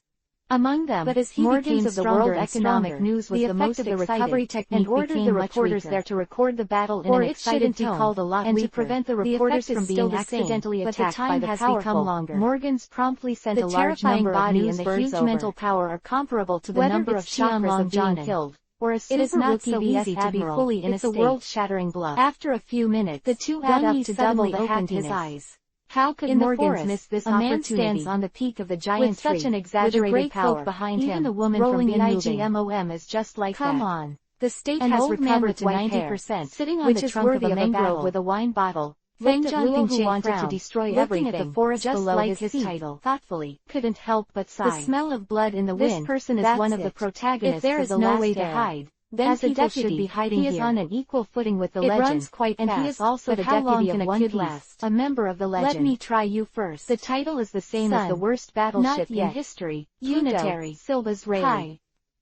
Among them, but as he Morgan's of the World Economic News was the most of the recovery technique and ordered the reporters there to record the battle in an excited tone, called a lot and to prevent the reporters from being accidentally attacked by the powerful. Morgan's promptly sent a large number of news and the huge mental power are comparable to the number of chakras of being killed. Or a super it is not so easy to be fully in a world-shattering bluff. After a few minutes, the two add up to double the opened his eyes. How could in Morgans miss this opportunity? A man stands on the peak of the giant with such an exaggerated power behind him. Even the woman rolling from IGMOM is just like Come on. The state has recovered to 90%, sitting on the trunk of a mangrove with a wine bottle. Feng Zhanping who wanted to destroy everything at the forest just below like his title. Thoughtfully, couldn't help but sigh. The smell of blood in the wind. This person is one of the protagonists. If there is no way to hide, then as a deputy, should be hiding he is on an equal footing with the legend, runs quite and fast. He is also the deputy of One Piece, a member of the legend. Let me try you first. The title is the same as the worst battleship in history. Unitary, Silva's Rayleigh.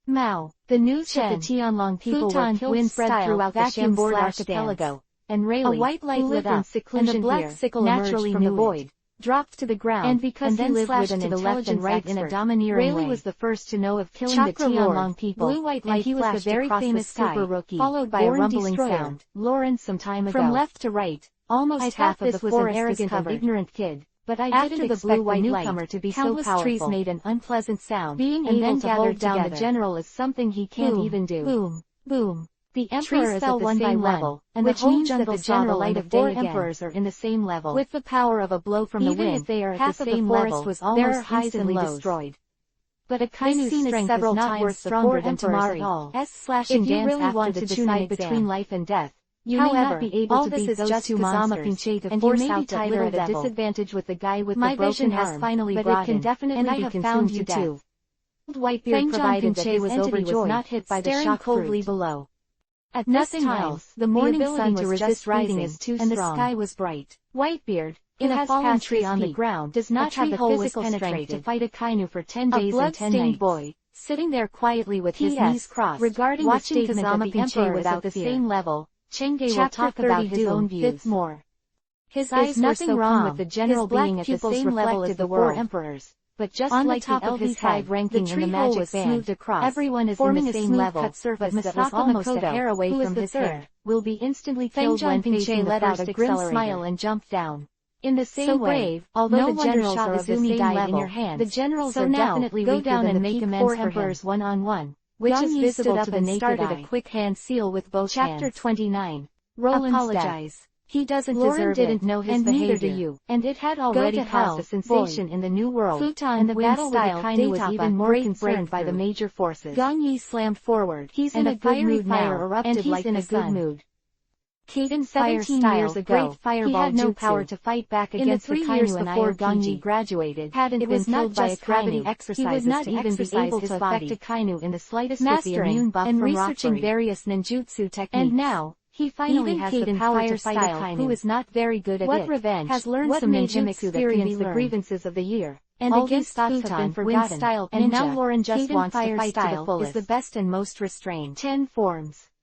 Mao. The news that the Tianlong people were killed spread throughout the Chambord archipelago, and Rayleigh, a white light lit up, and the black sickle naturally from the void. Dropped to the ground, and because he lived with an intelligent right in a domineering way. Rayleigh was the first to know of killing the Tianlong people, blue-white light he was the very famous super rookie, followed by a rumbling sound. Lauren some time ago. From left to right, almost half of the forest arrogant and ignorant kid, but I didn't expect the newcomer to be so powerful. Trees made an unpleasant sound, being able to hold down the general is something he can't even do. Boom, boom. The emperor is at the same level, and which means that the general and the four emperors are in the same level. With the power of a blow from the wind, even if they are at the same level, was almost instantly destroyed. But Akainu's strength is not worth stronger than Tamari's. If you really want to decide between life and death, you may not be able to beat those two monsters, and you may be tied at a disadvantage with the guy with the broken arm, but it can definitely be consumed to death. Whitebeard provided that his entity was not hit by the shock coldly below. At nothing else, the morning sun to resist riding is too strong, and the sky was bright. Whitebeard, in a fallen tree on the ground, does not have the physical strength to fight Akainu for 10 days and 10 nights. Boy, sitting there quietly with his knees crossed, regarding watching the statement that the emperor is at the same level, Chengge will talk about his own views more. His eyes were so calm with the general being at the same level as the four emperors. But just on like the top of his head, ranking in the magic band, everyone is in the same level, but Masaka almost a hair away from his hair, will be instantly killed when Feng let out a grim smile and jumped down. In the same way, although the generals are of the same level, in your hands, the generals are definitely go down and make amends for emperors one-on-one, which is visible to the naked eye. A quick hand seal with both hands. Chapter 29. Roland's death. He doesn't deserve it, know his and behavior. Neither do you. And it had already caused a sensation in the new world. Futon and the battle with Akainu was even more concerned by the major forces. Gong Yi slammed forward. He's in a good mood now, and he's in a good mood. Kaden 17 years ago, he had no power to fight back against the 3 years before Gong Yi graduated. Hadn't been killed by gravity exercises. He would not even be able to affect Akainu in the slightest with the immune buff and researching various ninjutsu techniques. And now, he finally has the power to fight Akainu, who is not very good at it, revenge, has learned some ninjutsu that can be the grievances of the year. And all these thoughts have been forgotten, and now Lauren just wants to fight to the fullest. Is the best and most restrained. 10 forms.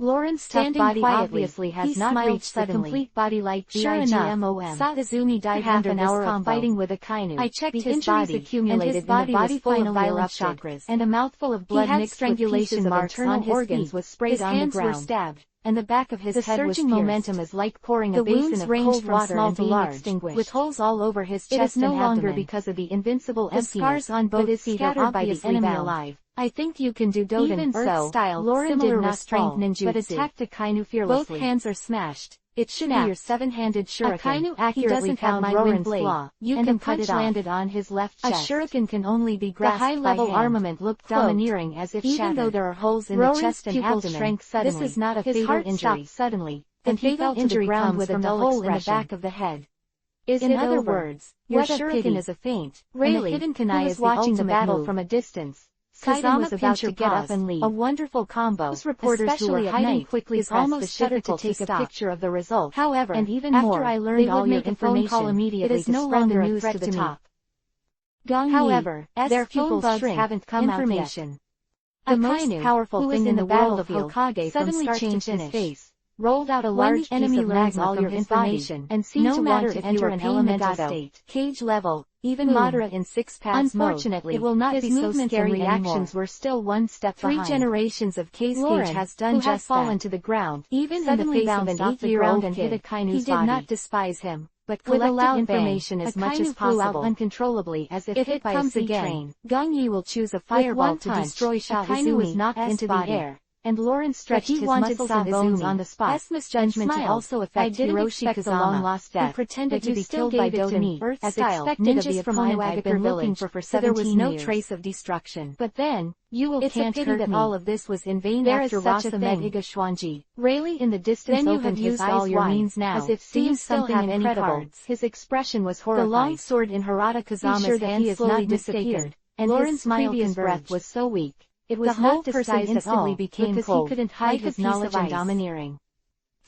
Lauren's standing body obviously has not reached the complete body like sure enough, Izumi died half an hour of fighting with Akainu. I checked his body, accumulated and his body was full of violent chakras, and a mouthful of blood mixed strangulation marks on his organs was sprayed on the ground. His hands were stabbed, and the back of his head was pierced. The surging momentum is like pouring a basin of cold water and being extinguished, with holes all over his chest and abdomen. It is no longer because of the invincible emptiness, scars on both feet are scattered by the enemy alive. I think you can do Doden even Earth style, Lauren did not strength ninjutsu, but attacked Akainu fearlessly. Both hands are smashed. It should be your seven-handed shuriken. Akainu accurately found Lauren's flaw. You can cut it off. Landed on his left chest. A shuriken can only be grasped by hand. The high-level armament looked domineering as if even shattered. Though there are holes in the chest and abdomen, this is not a fatal injury. Suddenly. and he fell to the ground with a dull hole in the back of the head. In other words, your shuriken is a feint, really, and the hidden kunai is watching the battle from a distance. Kazama was about to get up and leave. A wonderful combo. Those reporters who were hiding quickly is almost difficult to take a picture of the result. However, and even more, after I learned all your information, it is no longer news to the top. However, their pupils haven't come out yet. The most powerful thing in the world of Hokage suddenly changed his face, rolled out a large enemy learns all your information, and seemed to want to enter an elemental state. Cage level, even moderate in 6-pass mode. Unfortunately, it will not be so scary reactions were still one step behind. 3 generations of Cage has done just fallen to the ground, even in the face of an 8-year-old and hit Akainu's body. He did not despise him, but collected information as much as possible. Flew out uncontrollably as if hit by a sea train. Gong Yi will choose a fireball to destroy Shao. Akainu was knocked into the air, and Lauren stretched his muscles and bones on the spot. Misjudgment to also affect Hiroshi Kazama, who pretended to be killed by Dotani, as expected ninjas from I've been looking for 17 years. There was no trace of destruction. But then, it's a pity that all of this was in vain after Rasa met Igashwanji. Rayleigh in the distance opened his eyes all your means now, as if seeing something incredible. His expression was horrified. The long sword in Harada Kazama's hand slowly disappeared, and Lauren's previous breath was so weak. It was not disguised at all, because he couldn't hide his knowledge and domineering.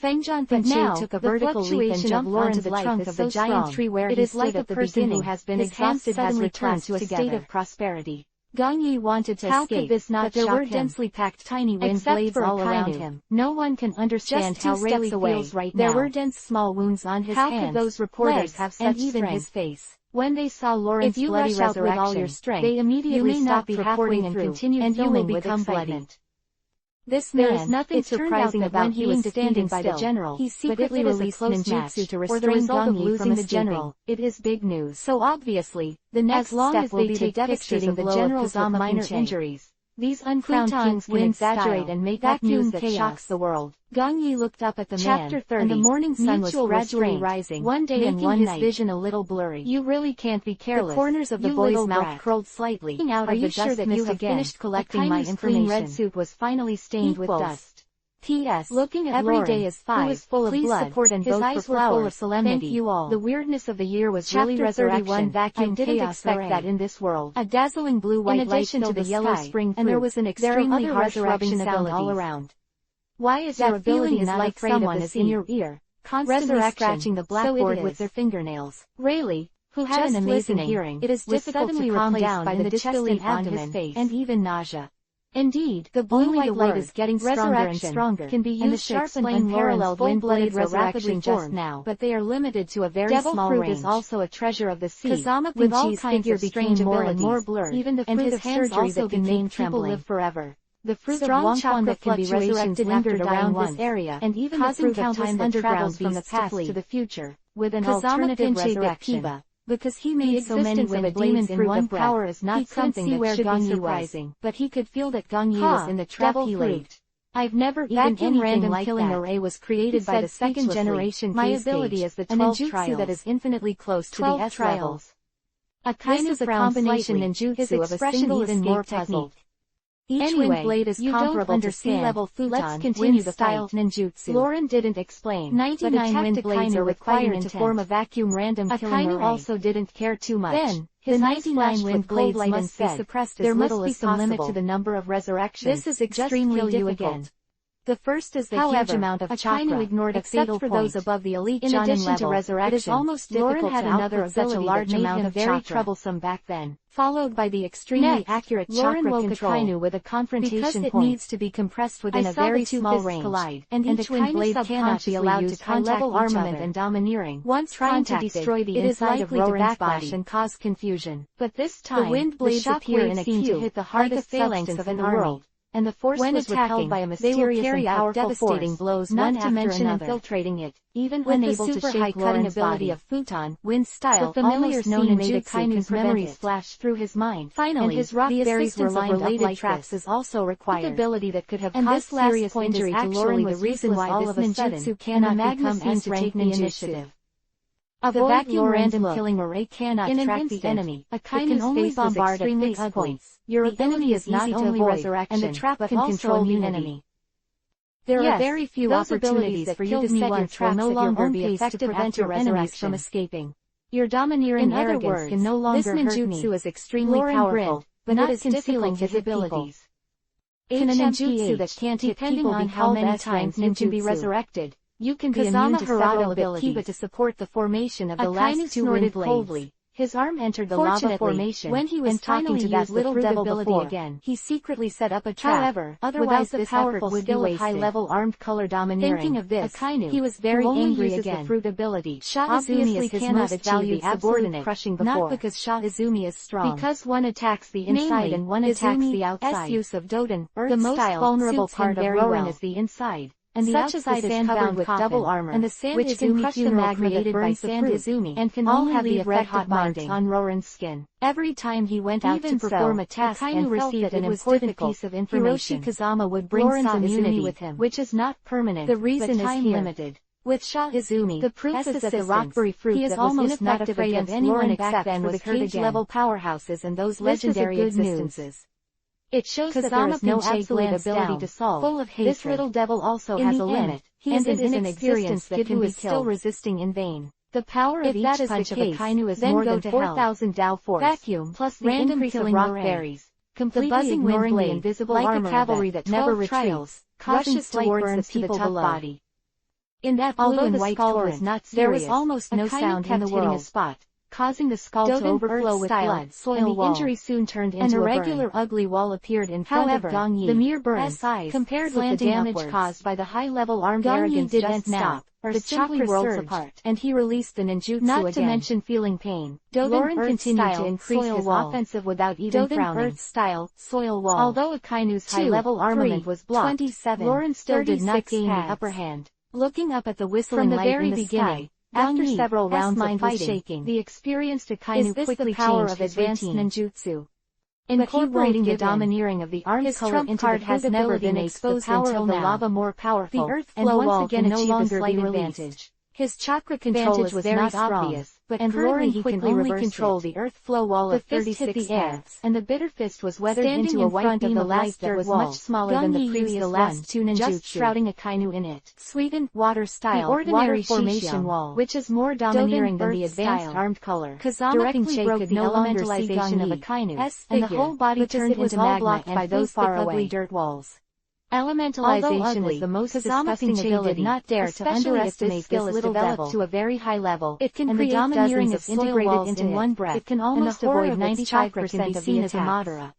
Fengjian Fengqiu took a vertical leap and jumped onto the trunk of the giant tree where he stood at the beginning. Who has been exhausted has returned to a state of prosperity. Gong Yi wanted to escape, but there were densely packed tiny wind blades all around him. No one can understand how Rayleigh feels right now. There were dense small wounds on his hands. How could those reporters have such strength? Even his face. When they saw Lauren's bloody resurrection, with all your strength, they immediately stopped reporting and continued filming with excitement. This man, there is nothing surprising about being defeated by the general, he secretly released ninjutsu to restrain Gong Yi from the general. It is big news. So obviously, the next step will be devastating the generals with minor injuries. These uncrowned kings can exaggerate and make up news that shocks the world. Gong Yi looked up at the man, and the morning sun was gradually rising, one day and one night, his vision a little blurry. You really can't be careless. The corners of the boy's mouth curled slightly. Are you sure that you have finished collecting my information? Red suit was finally stained with dust. P.S. Looking at every day is 5, who was full of blood, support and his eyes were full of solemnity. Thank you all. The weirdness of the year was really resurrection. Vacuum I didn't expect that in this world. A dazzling blue-white light filled the yellow spring fruit, and there was an extremely harsh rubbing sound all around. Why is your ability not like someone is in your ear, constantly scratching the blackboard with their fingernails? Rayleigh, who had an amazing hearing, it is difficult to calm down by the disbelief on his face, and even nausea. Indeed, the blue-white light is getting stronger and stronger, can be used to explain unparalleled wind-blades are rapidly just now, but they are limited to a very small range. Devil fruit is also a treasure of the sea. Kazama with all kinds of strange more and more blurred, even the fruit of surgery that can make people live forever. The fruit of Wangquan that can be resurrected lingered around this area, and even the fruit of time that travels from the past to the future, with an alternative resurrection. Because he made so many wind blades in one power is not something that should be surprising, but he could feel that Gong Yi was in the trap he laid. I've never even any random killing array was created by the second generation. My ability is the 12 trials that is infinitely close to the S levels. Akainu is a combination ninjutsu of a single escape technique. Each wind blade is comparable to sea-level futon. Let's continue the style ninjutsu. Lauren didn't explain, 99 wind blades are required to form a vacuum random killing array. Akainu also didn't care too much. Then, his 99 wind blades must be suppressed as little as possible. There must be some limit to the number of resurrections. This is extremely difficult. The first is the huge amount of chakra, Akainu ignored except for those above the elite Jonin level. In addition to resurrection, it is almost difficult to output such a large amount of very troublesome back then. Followed by the extremely accurate chakra control. Akainu with a confrontation point. Because it needs to be compressed within a very small range, collide, and each wind blade cannot be allowed to contact level armament and domineering. Once trying to destroy the inside of Roran's body and cause confusion. But this time, the wind blades appear in a queue to hit the hardest phalanx of an world. And the force was repelled by a mysterious and powerful devastating blows, not to mention infiltrating it, even when able to shake Lauren's ability of futon, wind style, the familiar known in Akainu's memories flashed through his mind. Finally, and his rock berries were lined up like traps is also required. The ability that could have caused serious injury to Lauren was the reason why all of a sudden, cannot become S to take the initiative. The vacuum random killing array cannot track the enemy. Akainu's only bombard at fixed points. Your ability is not only resurrection, and the trap can control the enemy. There are very few opportunities for you to set your traps no longer be effective to prevent your enemies from escaping. Your domineering arrogance can no longer hurt me. This ninjutsu is extremely powerful, but not concealing his abilities. Can a ninjutsu that can't hit people on how many times ninja can be resurrected? You can be immune to several abilities to support the formation of the last two wind blades. His arm entered the lava formation, when he was talking to that little devil before, he secretly set up a trap. However, otherwise this powerful skill of high-level armed color domineering. Thinking of this, he was very angry again. The fruit ability. Obviously cannot achieve the absolute crushing before. Not because Izumi is strong. Because one attacks the inside and one attacks the outside. Use of Doden, the most vulnerable part of Rorin is the inside. And the outside is covered with double armor, and the sand which can crush the magma that burns the fruit, and can all have the effect of marks on Rorin's skin. Every time he went out to perform a task and received an important piece of information, Hiroshi Kazama would bring immunity with him, which is not permanent, the reason is time-limited. With Izumi, the proof is that the rockberry fruit he is almost not afraid of anyone except for the cage-level powerhouses and those legendary existences. It shows that there is no absolute ability to solve. Full of hatred. This little devil also has a limit, and it is an experience that can be still resisting in vain. The power of each punch of a Kainu is more than 4,000 Dao force. Vacuum plus the random killing rock berries. Completely ignoring the invisible armor like a cavalry that never retreats, rushes towards the people below. In that blue and white skull was not serious, there was almost no sound in the world. Causing the skull to overflow with blood, and the injury soon turned into a regular ugly wall appeared in front of Gong Yi. The mere burn, compared with the damage caused by the high-level armed arrogance didn't stop, or the chakra worlds apart, and he released the ninjutsu not to mention feeling pain. Lauren continued to increase his offensive without even frowning. Earth style, soil wall. Although Akainu's high-level armament was blocked, Lauren still did not gain the upper hand. Looking up at the whistling light in the sky, after several rounds of fighting, the experienced Akainu quickly changed his advanced ninjutsu. Incorporating the domineering of the armed color into the has never been exposed until the lava more powerful, the earth flow wall can no longer be released. His chakra control was not obvious, but currently he can only control the earth flow wall of 36 paths, and the bitter fist was weathered into a white beam of light that was much smaller than the previous last two ninjutsu, just shrouding Akainu in it. Sweetened water style, the ordinary formation wall, which is more domineering than the advanced armed color, directly broke the elementalization of Akainu's, and the whole body turned into magma and by those far away dirt walls. Elementalization is the most disgusting ability, not dare to underestimate this little devil to a very high level. It can create dozens of integrated into one breath. It can almost avoid 95% of the attacks.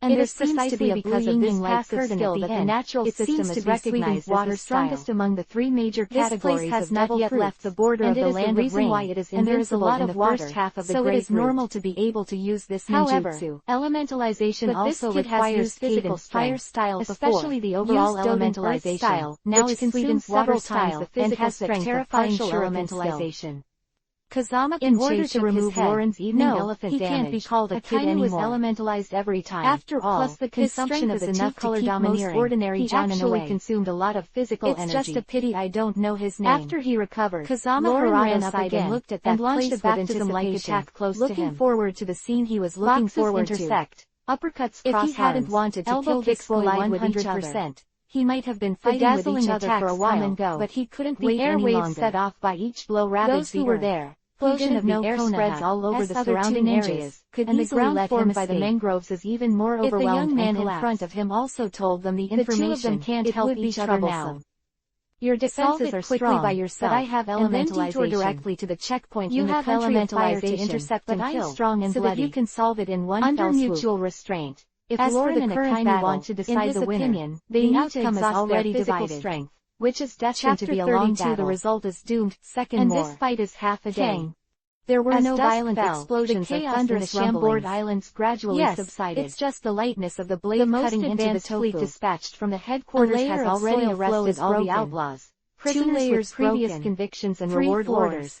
And there's precisely because of this passive skill that the natural system is recognized as the strongest among the three major categories of devil fruits, left the border of the land of rain, and there is a lot of water, so it is normal to be able to use this ninjutsu. Elementalization also requires physical strength, especially the overall elementalization style, now is consumed several times the physical strength of partial elementalization. Kazama in order to remove Lauren's evening elephant damage, can't be called a kid anymore. Was elementalized every time. After all, plus the consumption of the two-color domineering, ordinary he actually consumed a lot of physical energy. It's just a pity I don't know his name. After he recovered, Lauren ran up again and looked at that and launched a baptism-like attack close to him. Looking forward to the scene he was looking forward to. Uppercuts, if he hadn't wanted to kill this boy 100%. He might have been fighting with each other for a while, but he couldn't wait any longer. The air waves set off by each blow ravaged the earth. Those who were there. Explosion of no air spreads all over the surrounding areas, and the ground formed by the mangroves is even more overwhelmed. If the young man in front of him also told them the information, the two of them can't help each other now. Your defenses are strong, by yourself, but I have elementalization. And then detour directly to the checkpoint you in have the elementalization to intercept and kill, strong and so bloody. That you can solve it in one under mutual restraint. If Lauren and Akainu want to decide the winner, they need to exhaust already divided strength, which is destined to be a long battle. The result is doomed. And this fight is half a day. There were no violent explosions or thunderous rumblings. Islands gradually subsided. It's just the lightness of the blade cutting into the fleet dispatched from the headquarters has already arrested all the outlaws. Prisoners with previous convictions and reward orders.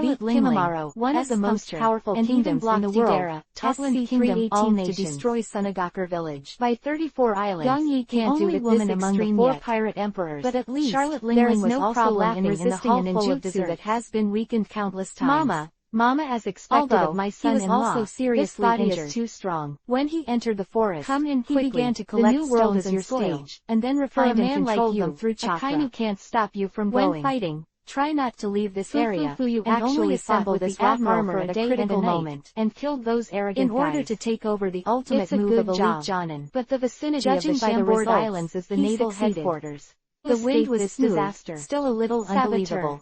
Charlotte Kimimaro, one of the most powerful kingdoms in the world, Topland Kingdom all to destroy Sunagakure village. By 34 islands, Gongyi can't do it woman among the 4 pirate emperors, but at least Charlotte Lingling was no problem in resisting an injutsu that has been weakened countless times. Mama, as expected of my son-in-law, also seriously injured. His body is too strong. When he entered the forest, he began to collect the new world as your stage, and then refined and controlled them through chakra. A Kainu can't stop you from going. When fighting, try not to leave this area, you and only assemble this rock armor at a critical moment, and killed those arrogant guys. In order to take over the ultimate move of elite Jonin. But the vicinity of the Chambord Islands is the native headquarters. The wind was smooth, still a little unbelievable.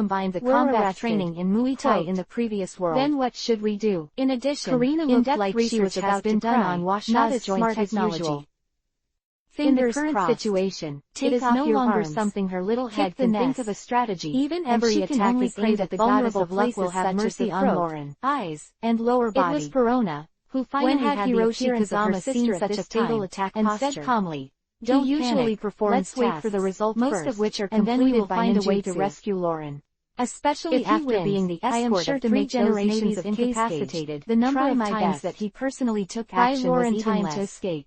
combined the combat training in Muay Thai in the previous world. Then what should we do? In addition, Karina looked like research has been done on Washa's joint technology. In the current situation, it is no longer something her little head can think of a strategy. Even every attack is aimed at the goddess of luck will have mercy on Lauren, eyes, and lower body. It was Perona, who finally had Hiroshi Kazama seen such a fatal attack and said calmly, "Don't usually perform tasks. Let's wait for the result most of which are completed by ninjutsu. A way to rescue Lauren. Especially after being the escort of 3 generations of incapacitated, the number of times that he personally took action was even less. To escape.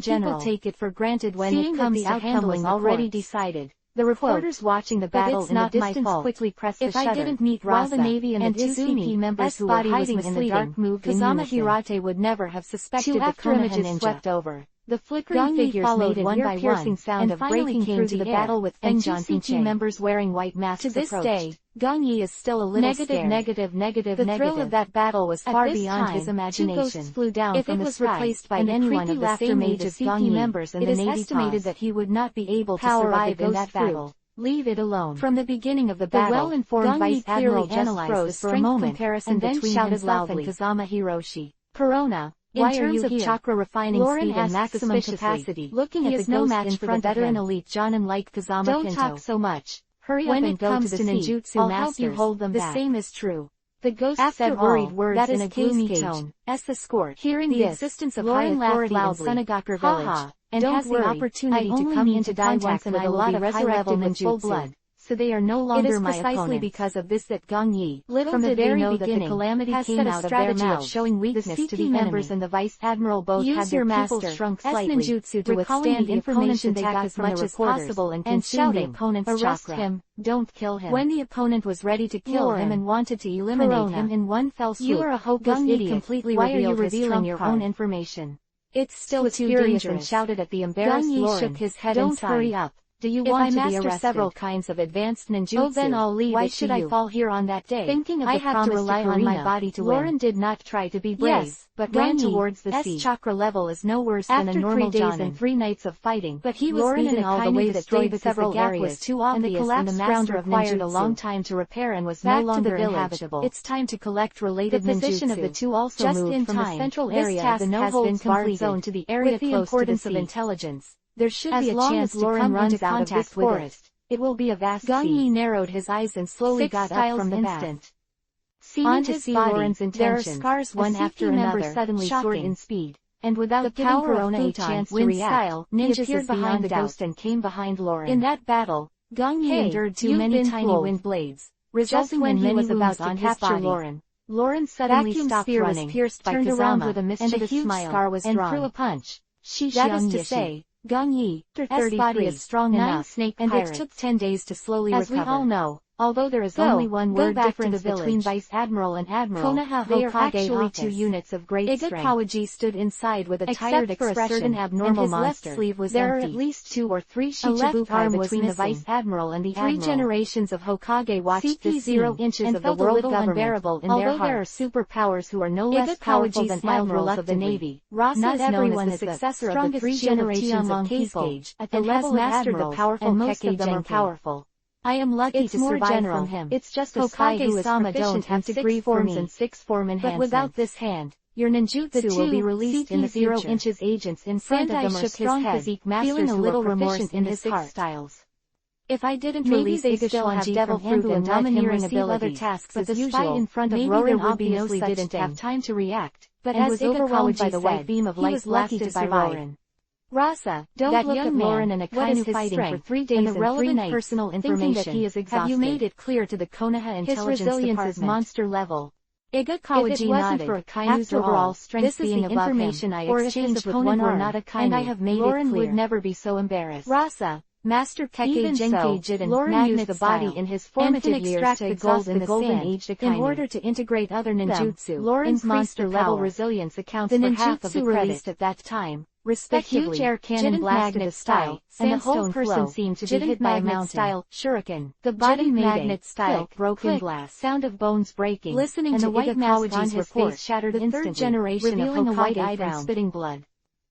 general. People take it for granted when Seeing it comes that the to outcome handling was the already courts. decided. The reporters watching the battle in the distance quickly pressed the If shutter. I didn't meet While Rasa the Navy and the two CP members who were body was hiding in the misleading, dark moved in Kazama unison. Hirate would never have suspected Two the after Konoha images ninja. swept over. The flickering Gang Yi figures followed made one an by ear-piercing one, sound and of finally breaking came through to the the battle air, with and Feng two CP members wearing white masks To this approached. day, Gang Yi is still a little scared. The thrill of that battle was far beyond his Two imagination. ghosts flew down If from it the was sky, replaced by and the anyone creepy of the laughter same made age the as CP Gang Yi, members and it the is Navy estimated pause. that he would not be able to Power of survive the in ghost that battle. battle. Leave it alone. From the beginning of the The battle, well-informed Gang Yi Vice Admiral clearly just analyzed the froze for a strength moment, comparison and then between shouted himself loudly, and Kazama Hiroshi. "Corona, In why are terms you of here?" chakra refining Lauren speed and asked maximum suspiciously, capacity, looking he at is the no ghost match in for the front of veteran him. elite Jonin like Kazama Don't Kinto. talk so much. Hurry up When and it go comes to to the sea. ninjutsu I'll masters, help you hold them the back. same is true. The ghost said worried words in a gloomy tone. S. escort. Hearing the existence of high authority in Sunagakure village, and has the opportunity to come into contact with a lot of high-level ninjutsu blood. So they are no longer my opponents. It is precisely because of this that Gong Yi, from the very beginning, the calamity has came out of their mouths. Showing weakness to the members and the vice admiral both had their pupils shrunk slightly, ninjutsu to withstand the information they got as much as possible and consume the opponent's chakra. Him, don't kill him. When the opponent was ready to kill him and wanted to eliminate him in one fell swoop, you are a hopeless idiot. Completely Why are you revealing your own information? It's still too furious and shouted at the embarrassed Lauren. Shook his head and sighed. Don't hurry up. Do you want to be arrested? Several kinds of advanced ninjutsu. Oh, then I'll leave Why should I fall here on that day? Thinking of I have to rely on my body to Lauren win. Did not try to be brave, yes, but ran towards the sea. Chakra level is no worse than a normal 3 days and 3 nights of fighting. But he was Lauren in all the way that destroyed several areas, was too obvious, and the collapsed ground required a long time to repair and was no longer inhabitable. It's time to collect related ninjutsu. The position of the two also just moved from the central area of the no-holds-barred zone to the area close to the sea. Of intelligence. There should be a chance to come into contact with forest. It will be a vast sea. Gong Yi narrowed his eyes and slowly got up from the bath. On to see Lauren's intentions. There are scars one after another, suddenly soared in speed. And without the power of a chance to react, he appeared behind the ghost and came behind Lauren. In that battle, Gong Yi endured too many tiny wind blades, resulting when he was about to capture Lauren. Lauren suddenly stopped running, turned around with a mischievous smile, and threw a punch. That is to say, Gong Yi's body is strong enough, and it took 10 days to slowly recover. As we all know, although there is only one word difference between Vice Admiral and Admiral, they are actually 2 units of great strength. Kawaji stood inside with a tired expression, and his left sleeve was empty. There are at least 2 or 3 shichibukai between the Vice Admiral and the Admiral. 3 generations of Hokage watched the 0 inches of the world unbearable in their hearts. Although there are superpowers who are no less powerful than admirals of the Navy, Rasa is known as the successor of the 3 generations of Kisage, at the level mastered the powerful, and most of them are powerful. I am lucky to survive from him. It's just a spy who is proficient in 6 forms and 6 form enhancements. But without this hand, your ninjutsu will be released in the 0 inches. Agents in front of them are strong physique masters feeling a little remorse in his heart. Styles. If I didn't release they still have devil fruit and domineering abilities, other tasks but the spy in front of Roran obviously didn't have time to react, but and was overwhelmed by the white beam of light blasted by Lauren. Rasa, don't look at Lauren and Akainu fighting for 3 days and the relevant personal information. That he is exhausted. Have you made it clear to the Konoha Intelligence Department? His resilience is monster level. Iga Kawaji nodded. Akainu's overall strength being above him, or if his opponent were not Akainu, and I have made Lauren it clear. Would never be so embarrassed. Rasa, Master Keke Genkai Jiden Lauren used the body in his formative years to exhaust the golden age in order to integrate other ninjutsu. Lauren's monster level resilience accounts for half of the released at that time. Respectively, the huge air cannon blasted a style, and the whole person seemed to be hit by a mountain style shuriken. The body magnet style broken glass, sound of bones breaking, listening and to the white mask on his face shattered instantly, 3rd generation revealing of Hokage a white-eyed and spitting blood.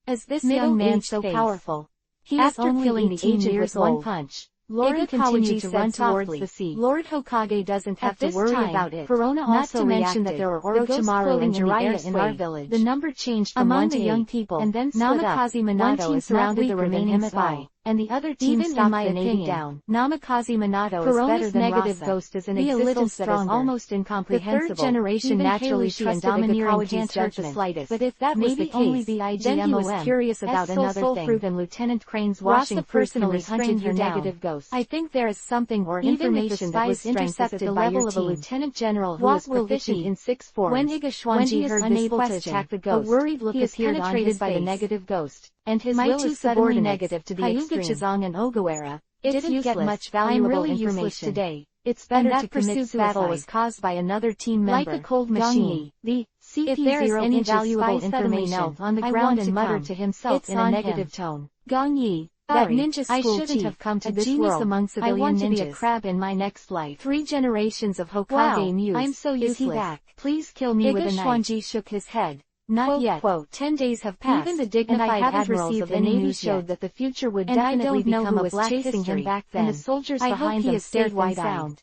As this young man so powerful, he is only killing the agent with one punch. Lauren continued to run towards the sea. Lord Hokage doesn't have to worry about it. Corona also mentioned that there were Orochimaru and Jiraiya in our village. The number changed from among 1 to the young people, and then Namikaze Minato is surrounded the remaining spy, and the other team stopped the Navy down. Namikaze Minato is better than negative Rasa. Ghost is an existence that is almost incomprehensible. The 3rd generation naturally trusted Domineering can't hurt the slightest. But if that was the case, then he was curious about another thing. Fruit and Lieutenant Crane's washing personally hunted your negative ghost. I think there is something or information that was intercepted at the level of a lieutenant general who is proficient in 6 forms. When Iga Schwanji heard this question, attack the ghost, a worried look appeared penetrated by the negative ghost, and his will is suddenly negative to the extreme. Chizong and Ogawara, it didn't get much valuable information today. It's better to commit suicide. Battle was caused by another team member. Like a cold machine, the CP0 if there is any valuable information on the ground and muttered to himself in a negative tone. Gong Yi, that ninja school I shouldn't have come to this world. Among civilian I want ninjas. To be a crab in my next life. 3 generations of Hokage mused. I'm so useless. Is he back? Please kill me with a knife. Schwanji shook his head. Not yet. 10 days have passed, even the dignified admirals of the Navy showed that the future would definitely become a black history, him back then. And the soldiers behind them stayed wide-eyed.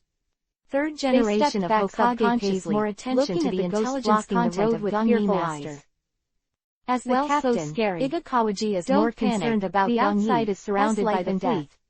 3rd generation of Hokage pays more attention to the intelligence blocking the road with fearful eyes. As the captain, Iga Kawaji is more concerned about the outside is surrounded by the death.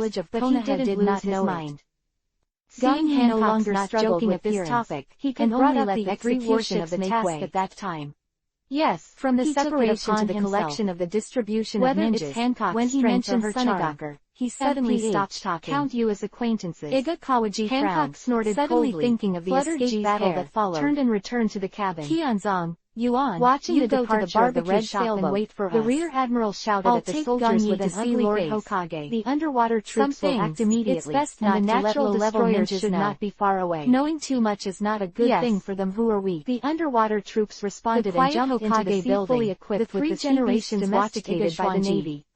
village of Konoha did not know it. Seeing him no longer struggling with this topic, he could only let the execution of the task at that time. Yes, from the separation to the collection of the distribution of ninjas, when he mentioned Sunagaker, he suddenly stopped talking. Count you as acquaintances. Iga Kawaji Hancock snorted suddenly coldly, thinking of the escape battle that followed, turned and returned to the cabin. Kianzong, Yuan, watching the departure of the red sailboat and wait for us. The rear admiral shouted at the soldiers with an ugly face. Hokage. The underwater troops will act immediately, it's best not and the natural destroyers should not be far away. Knowing too much is not a good thing for them who are weak. The underwater troops responded and jumped into the sea fully equipped with the 3 generations domesticated by the Navy,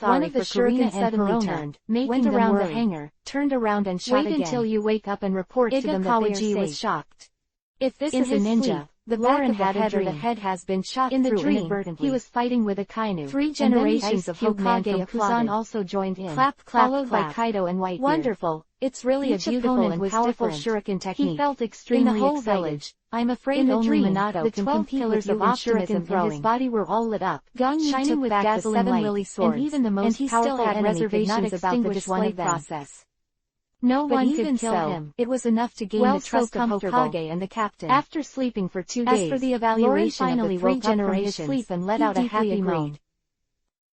sorry One of the for Karina shurikens suddenly Corona, turned, making went them around worry. the hangar, turned around and shot Wait again. until you wake up and report to them that they are Kawaji was safe. shocked. If this In is a his ninja, sleep, the Lauren back of the had a head or the dream. head has been shot In the through dream, inadvertently. he was fighting with a Kainu. 3 And then the generations of Ice Cube man Hokage from applauded. Busan also joined in. Clap, clap, followed clap. by Kaido and Whitebeard. Wonderful. It's really Each a beautiful opponent and was powerful different. shuriken technique. He felt extremely in the whole excited. village, I'm afraid In the only dream, Minato the can 12 compete pillars with you of in optimism shuriken in throwing. his body were all lit up, Gonyi shining took with back dazzling the 7 light, lily swords, and even the most and he powerful still had enemy could not reservations about the extinguish one display of them. process. No But one even could kill so, him. It was enough to gain well, the trust so of comfortable. Hokage and the captain. After sleeping for 2 As days, for the Lauren evaluation finally of the 3 woke up from his generations, sleep and let he out a deeply happy agreed. moan.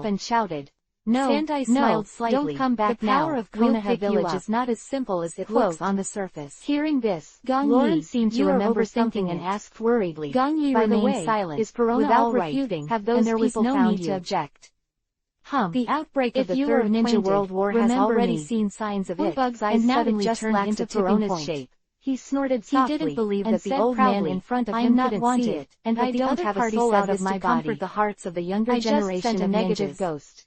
up and shouted. No, Sandai smiled slightly. Don't come back the power now. of Konoha village up. is not as simple as it Quote, looks on the surface. Hearing this, Lauren seemed to remember something overthinking and it. asked worriedly. Gongyi By the remained way, silent. is Perona Without all right? refuting, Have those and there was people no found need you? to object. The outbreak of If the you Third were Ninja acquainted, World War has remember already me. seen signs of it, Bug's eyes and now it suddenly just turned lacks into a tipping Perona's point. shape. He snorted He softly, didn't believe and that the said old proudly, man in front of I him am not couldn't wanted, see it, and but I the don't other have a party soul saw out of this my to body. comfort the hearts of the younger I just generation sent a of negative ninjas. ghost.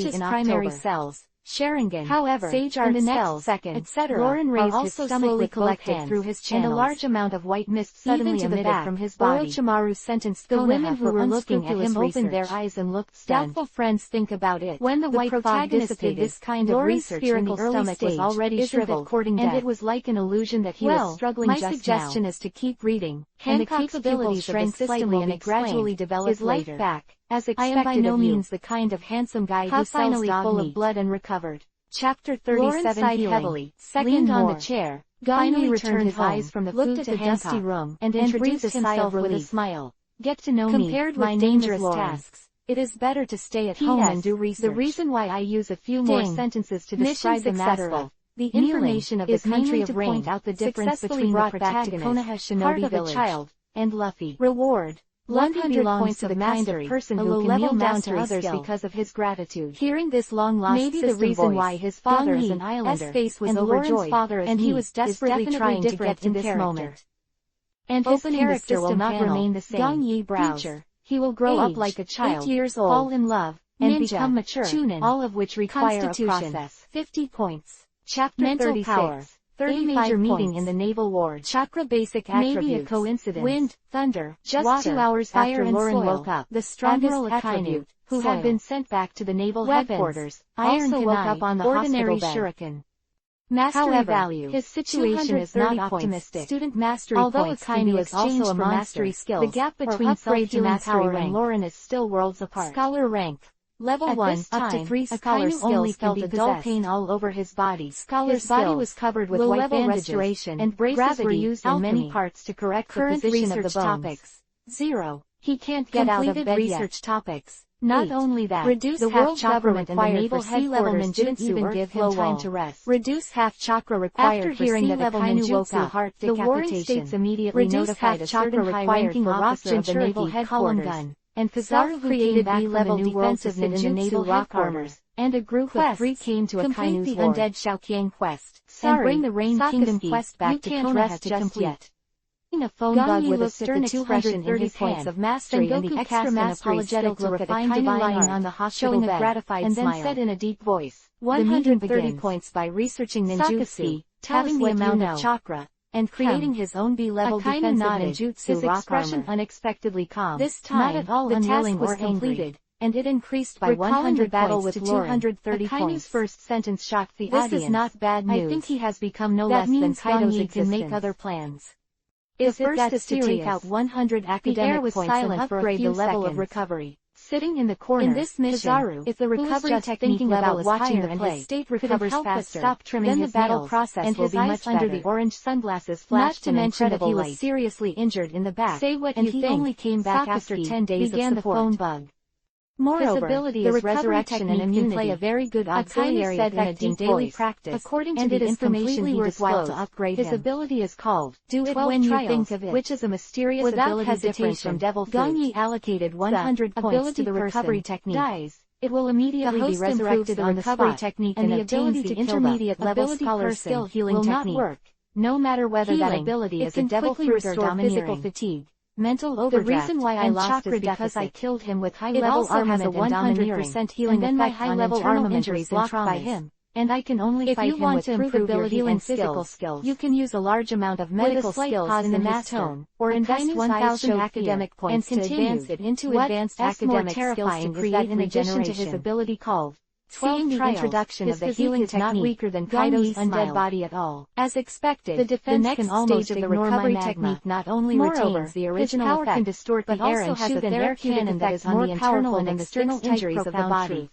such as primary cells, Sharingan, however, Sage in the next cells, second, etc. Lauren raised are his also stomach slowly with both collected hands, through his channels, and a large amount of white mist suddenly even to the emitted back. from his body. Orochimaru sentenced The Konoha women who for were looking at him unscrupulous opened their research. eyes and looked stunned. Doubtful friends think about it. When the white fog protagonist dissipated, did this kind of Lauren's research in the spherical early stomach was stage, already isn't it shriveled, courting and death? it was like an illusion that he Well, was struggling my just suggestion now. is to keep reading, Hancock's and the capabilities pupils shrank of the system slightly will and be it gradually explained. developed His life later. back, as I expected am by no of you. means the kind of handsome guy Ha who sells finally dog full meat. of blood and recovered. Chapter Lauren 37 sighed Healing. heavily, Second leaned on more. the chair, Finally returned his eyes from the food to dusty room, and introduced himself with a smile. Get to know me, compared with dangerous tasks. It is better to stay at home and do research. The reason why I use a few more sentences to describe the matter of the information of the country of rain, point out the difference between the protagonist, part of a child, and Luffy. Reward. Luffy belongs to the kind of person who can kneel down to others because of his gratitude. Hearing this long-lost maybe the reason why his father is an islander, face was overjoyed, and he was desperately trying to get to this moment. And his character will not remain the same. Future. He will grow up like a child, 8 years old, fall in love, and become mature, all of which require a process. 50 points. Chapter Mental 36. Power. 30 major meeting in the naval ward. Chakra basic attributes. Maybe a coincidence. Wind, thunder, just water, 2 hours fire after Lauren woke up. The strongest attribute, who had been sent back to the naval headquarters, Iron also woke up on the ordinary shuriken. Mastery value. His situation is not optimistic. Student mastery although points Akainu is also a mastery skill. The gap between self-healing power and Lauren is still worlds apart. Scholar rank. Level 1, up to 3 scholar skills only felt a dull pain all over his body. His body was covered with white bandages, and braces were used in many parts to correct the position of the bones. Topics. 0. He can't get out of bed research topics. Not only that, reduce the world government and the naval headquarters didn't even give him time to rest. Reduce half chakra required after hearing that Akainu woke up. The Warring States immediately notified a certain high-ranking officer of the naval headquarters. And Kizaru created B-level defensive in the naval rock armors, and a group of 3 came to Akainu's the undead Xiaoqiang quest, and bring the Rain Kingdom quest back to Konoha to complete. A phone bug with a stern expression in his points of mastery and the extra mastery skill to refine divine lying on the hospital bed, a gratified and then said in a deep voice, 130 points by researching ninjutsu, having the amount of chakra, and creating his own B-level defensive ninjutsu his expression unexpectedly calm. This time, not at all the task was completed, and it increased by 100 battle with to 230 points. First sentence shocked the audience. This is not bad news. I think he has become no less than Kaido's existence. Can make other plans. The first is to take out 100 academic points and upgrade the level of recovery. Sitting in the corner, in this mission, Kizaru, if the recovery technique level is higher and his state recovers faster, stop trimming then the battle process and will be much under the orange sunglasses flashed not to mention that he was seriously injured in the back. Say what and you he think. Only came back after 10 days began of support. The phone bug. Moreover, his ability is resurrection and immunity can play a very good auxiliary effect in daily practice, according to the information he disclosed. To upgrade his ability is called Do It When You Think of It, which is a mysterious without ability different from Devil Fruit. Gongyi allocated 100 points to the recovery technique. Dies. It will immediately be resurrected on the recovery technique and the ability to intermediate level scholar skill healing will not work, no matter whether that ability is a Devil Fruit or physical fatigue. Mental overdraft. The reason why I lost is because I killed him with high-level armament and 100% healing and then my high-level armament was blocked by him. And I can only fight him with provability and physical skills. You can use a large amount of medical skills in the master, or invest 1,000 academic points to advance it into advanced academic skills to create in addition to his ability called 12 the introduction of the healing technique not weaker than Kaido's undead body at all. As expected, the defense can almost stage of the recovery technique not only retains the original power effect, can distort the air and shoot an air cannon that is more powerful than external injuries of the body.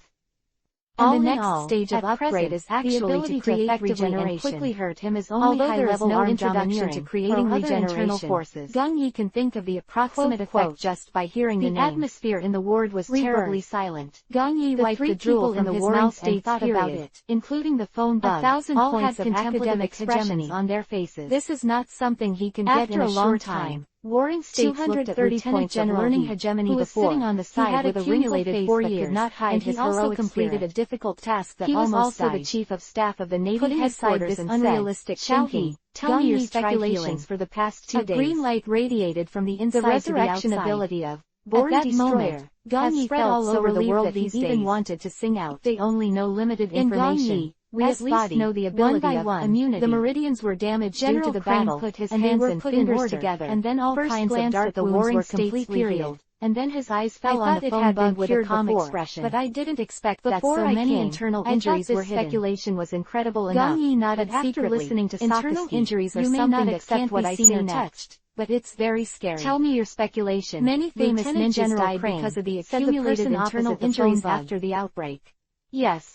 And the next stage of upgrade is actually to create regeneration. And quickly hurt him is only high-level no introduction to creating regeneration forces. Gongyi can think of the approximate effect just by hearing the name. The atmosphere in the ward was terribly silent. Gongyi wiped the drool from his mouth and thought about it, including the phone bug. 1,000 points of academic expressions on their faces. This is not something he can get in a long time. Warring States looked at Lieutenant General learning hegemony before. Sitting on the side with accumulated 4 years, could not hide and he also completed a difficult task that almost died. He was also the chief of staff of the Navy headquarters and unrealistic thinking. Tell me your speculations for the past 2 days. A green light radiated from the inside to the outside. The resurrection ability of Born Destroyer. Gongyi felt all over the world that he even wanted to sing out. They only know limited information. We at least know the ability of immunity. The meridians were damaged due to the battle, put his hands and fingers together, and then all kinds of dark the Warring States healed. And then his eyes fell on the phone bug with a calm expression. But I didn't expect that so many internal injuries were hidden. Speculation was incredible enough. Gongyi nodded after listening to internal injuries are something that can't be seen or touched. But it's very scary. Tell me your speculation. Many famous ninjas died because of the accumulated internal injuries after the outbreak. Yes.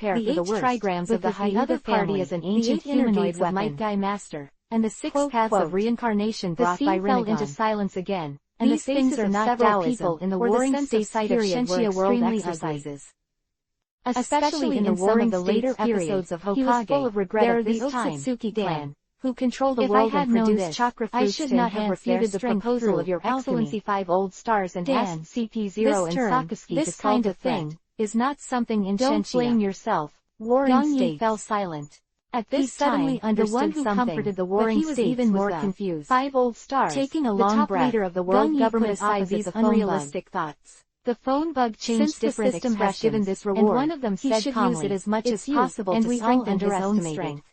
prepare for the worst. Trigrams of the other party as an ancient humanoid weapon. Might Die Master, and the 6 paths of reincarnation brought by Renegon. The scene fell into silence again, and these things are not Taoism, in the warring state of Shenxia world exercises. Especially in the warring the later episodes of Hokage, he was full of regret at this time. Otsutsuki clan, who control the world and produce chakra fruits, I should not have refuted the proposal of your Excellency 5 old stars and asked CP0 and Sakatsuki this to kind of thing is not something in Shenxia. Don't blame yourself. Warring state fell silent. At this time, the one who comforted the warring states was even more confused. 5 old stars, taking a long breath, taking a long breath, of the world government aside these unrealistic thoughts. The phone bug changed different expressions, has given this reward, and one of them said calmly, use it as much as possible to strengthen his own strength.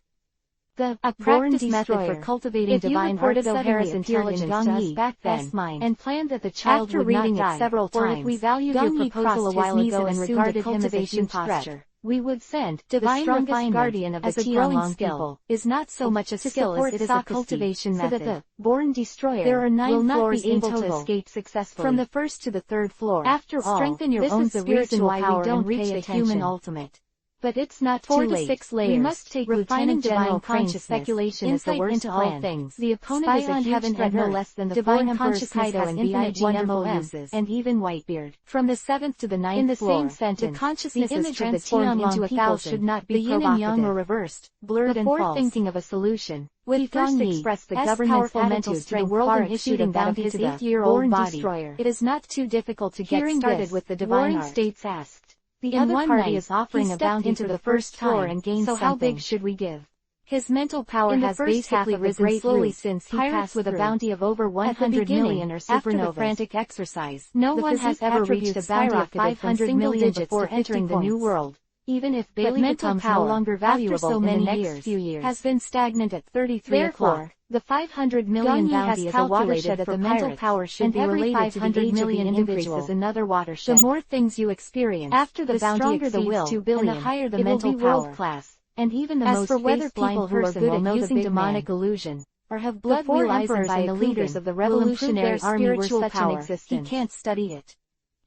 A practice method for cultivating divine arts O'Hara's intelligence does back then, and planned that the child would not die, it several times. If we valued your proposal a while ago and regarded him as a huge threat, we would send divine strongest guardian of the as a growing skill is not so much a skill as it is a cultivation method. So that the born destroyer there are 9 floors in total to escape successfully from the first to the 3rd floor. After all, strengthen your own spiritual power and reach the human ultimate. But it's not 4 to 6 layers. We must take Lieutenant General Crane's speculation as the worst into all things. The opponent is a heaven and no less than the divine consciousness has infinite wonderful uses, and even Whitebeard. From the 7th to the 9th in the same sentence, the consciousness is transformed into 1,000. Should not be the yin and yang or reversed, blurred and false. Before thinking of a solution, he first expressed the government's mental strength to the world and issued a bounty to the 8-year-old body. It is not too difficult to get started with the divine art. States asked. The other party is offering a bounty to the first floor and gains something. So how big should we give? His mental power has basically risen slowly since he passed with a bounty of over 100 million or supernovas. After the frantic exercise, no one has ever reached a bounty of 500 million before entering the new world. Even if Bailey becomes no longer valuable so many in the next few years, has been stagnant at 33 o'clock. The 500 million bounty is a watershed that the mental power should be related to the 8 million individual is another watershed. The more things you experience, after the bounty exceeds 2 billion, and the higher the mental power. World class. And even the most face-blind person will know using demonic illusion, or have blood emperors and the leaders of the revolutionary army were such an existence. He can't study it.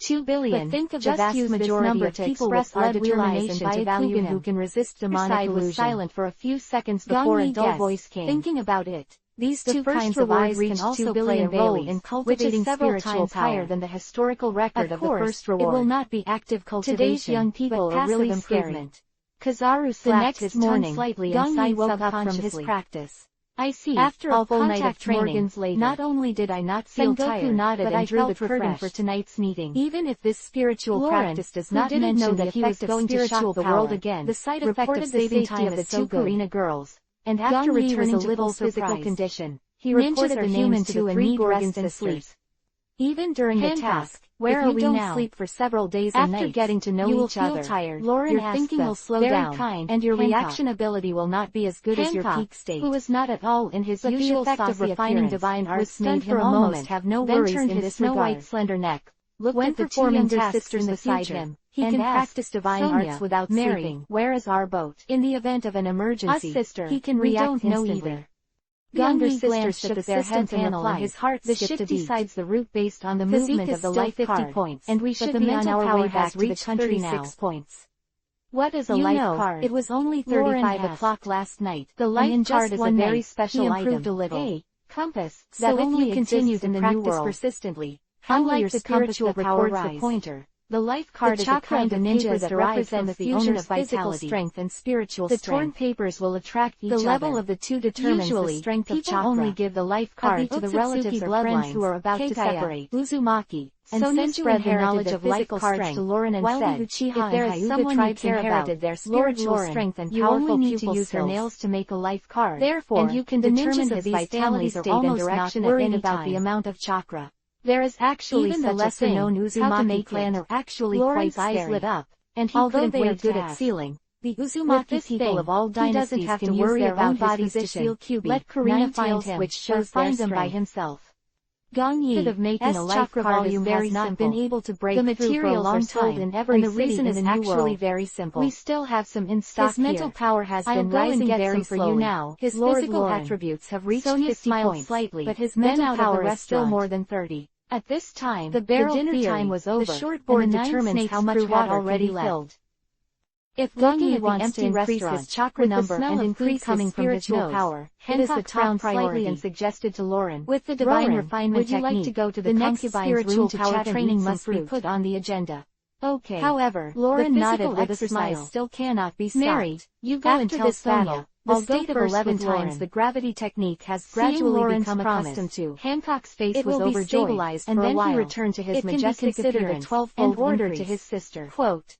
2 billion. But think of the vast majority of people with blood determination to value him who can resist demonic illusion. Was silent for a few seconds before a dull voice came. Thinking about it, these two kinds of eyes can also play a role in cultivating spiritual higher than the historical record of the first reward. It will not be active cultivation. Today's young people are really scary. Kazaru slapped his tongue slightly and woke up from his practice. I see. After a full night of training, not only did I not feel tired, but I drew the curtain for tonight's meeting. Even if this spiritual practice does not mention that he was going to shock the world again, the side effect of saving time of the 2 Karina girls, and after returning to full physical condition, he reported the names to the 3 Gorgon sisters. Even during the task, where are we now? Don't sleep for several days and nights. After getting to know each other, tired. Lauren your thinking will slow down, and your reaction ability will not be as good as your peak state. Who was not at all in his usual effect of refining divine arts made him almost have no worries in his snow-white slender neck. When performing sisters beside him, he can practice divine arts without sleeping. Where is our boat? In the event of an emergency, he can react instantly. Younger sisters shook their heads and replied, his heart skipped a beat. Decides the route based on the movement of the life 50 points, and we should be on our way back to the country now. 36 points. What is a life card? It was only 35 o'clock last night. The life card is a very special item. He improved a little. Compass, that only continues in the new world persistently. Unlike the compass that records the pointer, the life card is a kind of ninja that represents the owner's physical strength and spiritual strength. The torn papers will attract each other. The level of the two determines the strength of chakra. People only give the life card to the relatives or friends who are about to separate. Uzumaki, and Sonia spread the knowledge of life cards to Lauren and said, if there is someone you care about, their spiritual strength and powerful pupil use her nails to make a life card. Therefore, and you can determine his vitality state and direction at any about the amount of chakra. There is actually even the lesser-known Uzumaki clan are actually quite eyes lit up, and although they are good at sealing, the Uzumaki people of all dynasties have to worry about bodies to seal QB. Let Karina find him, which shows find them by himself. Gong Yi's of making a life card is very not been able to break the materials are sold in every city, and the reason is actually very simple. We still have some in stock. His mental power has been rising very for you now. His physical attributes have reached 50 points slightly, but his mental power is still more than 30. At this time, the dinner time was over. The short board determines how much water already filled. If Gong Yi wants to increase his chakra number and increase his spiritual power, it is the top priority and suggested to Lauren. With the divine refinement technique, would you like to go to the concubine's room to chat training must be put on the agenda. Okay. However, Lauren nodded with a smile. Still cannot be stopped. Mary, you go and tell Sonia. The state of 11 times the gravity technique has gradually become accustomed to. Hancock's face was overjoyed, and then he returned to his majestic appearance and ordered to his sister. Quote,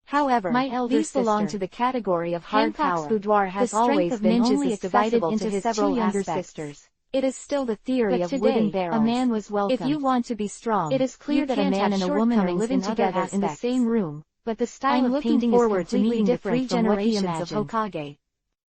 however, my elder sister belong to the category of hard power. Boudoir has always been only divided into several younger sisters. It is still the theory of wooden barrels. A man was welcomed. If you want to be strong, it is clear that a man and a woman are living together in the same room, but the style of painting is completely different from what he imagined. Of Hokage.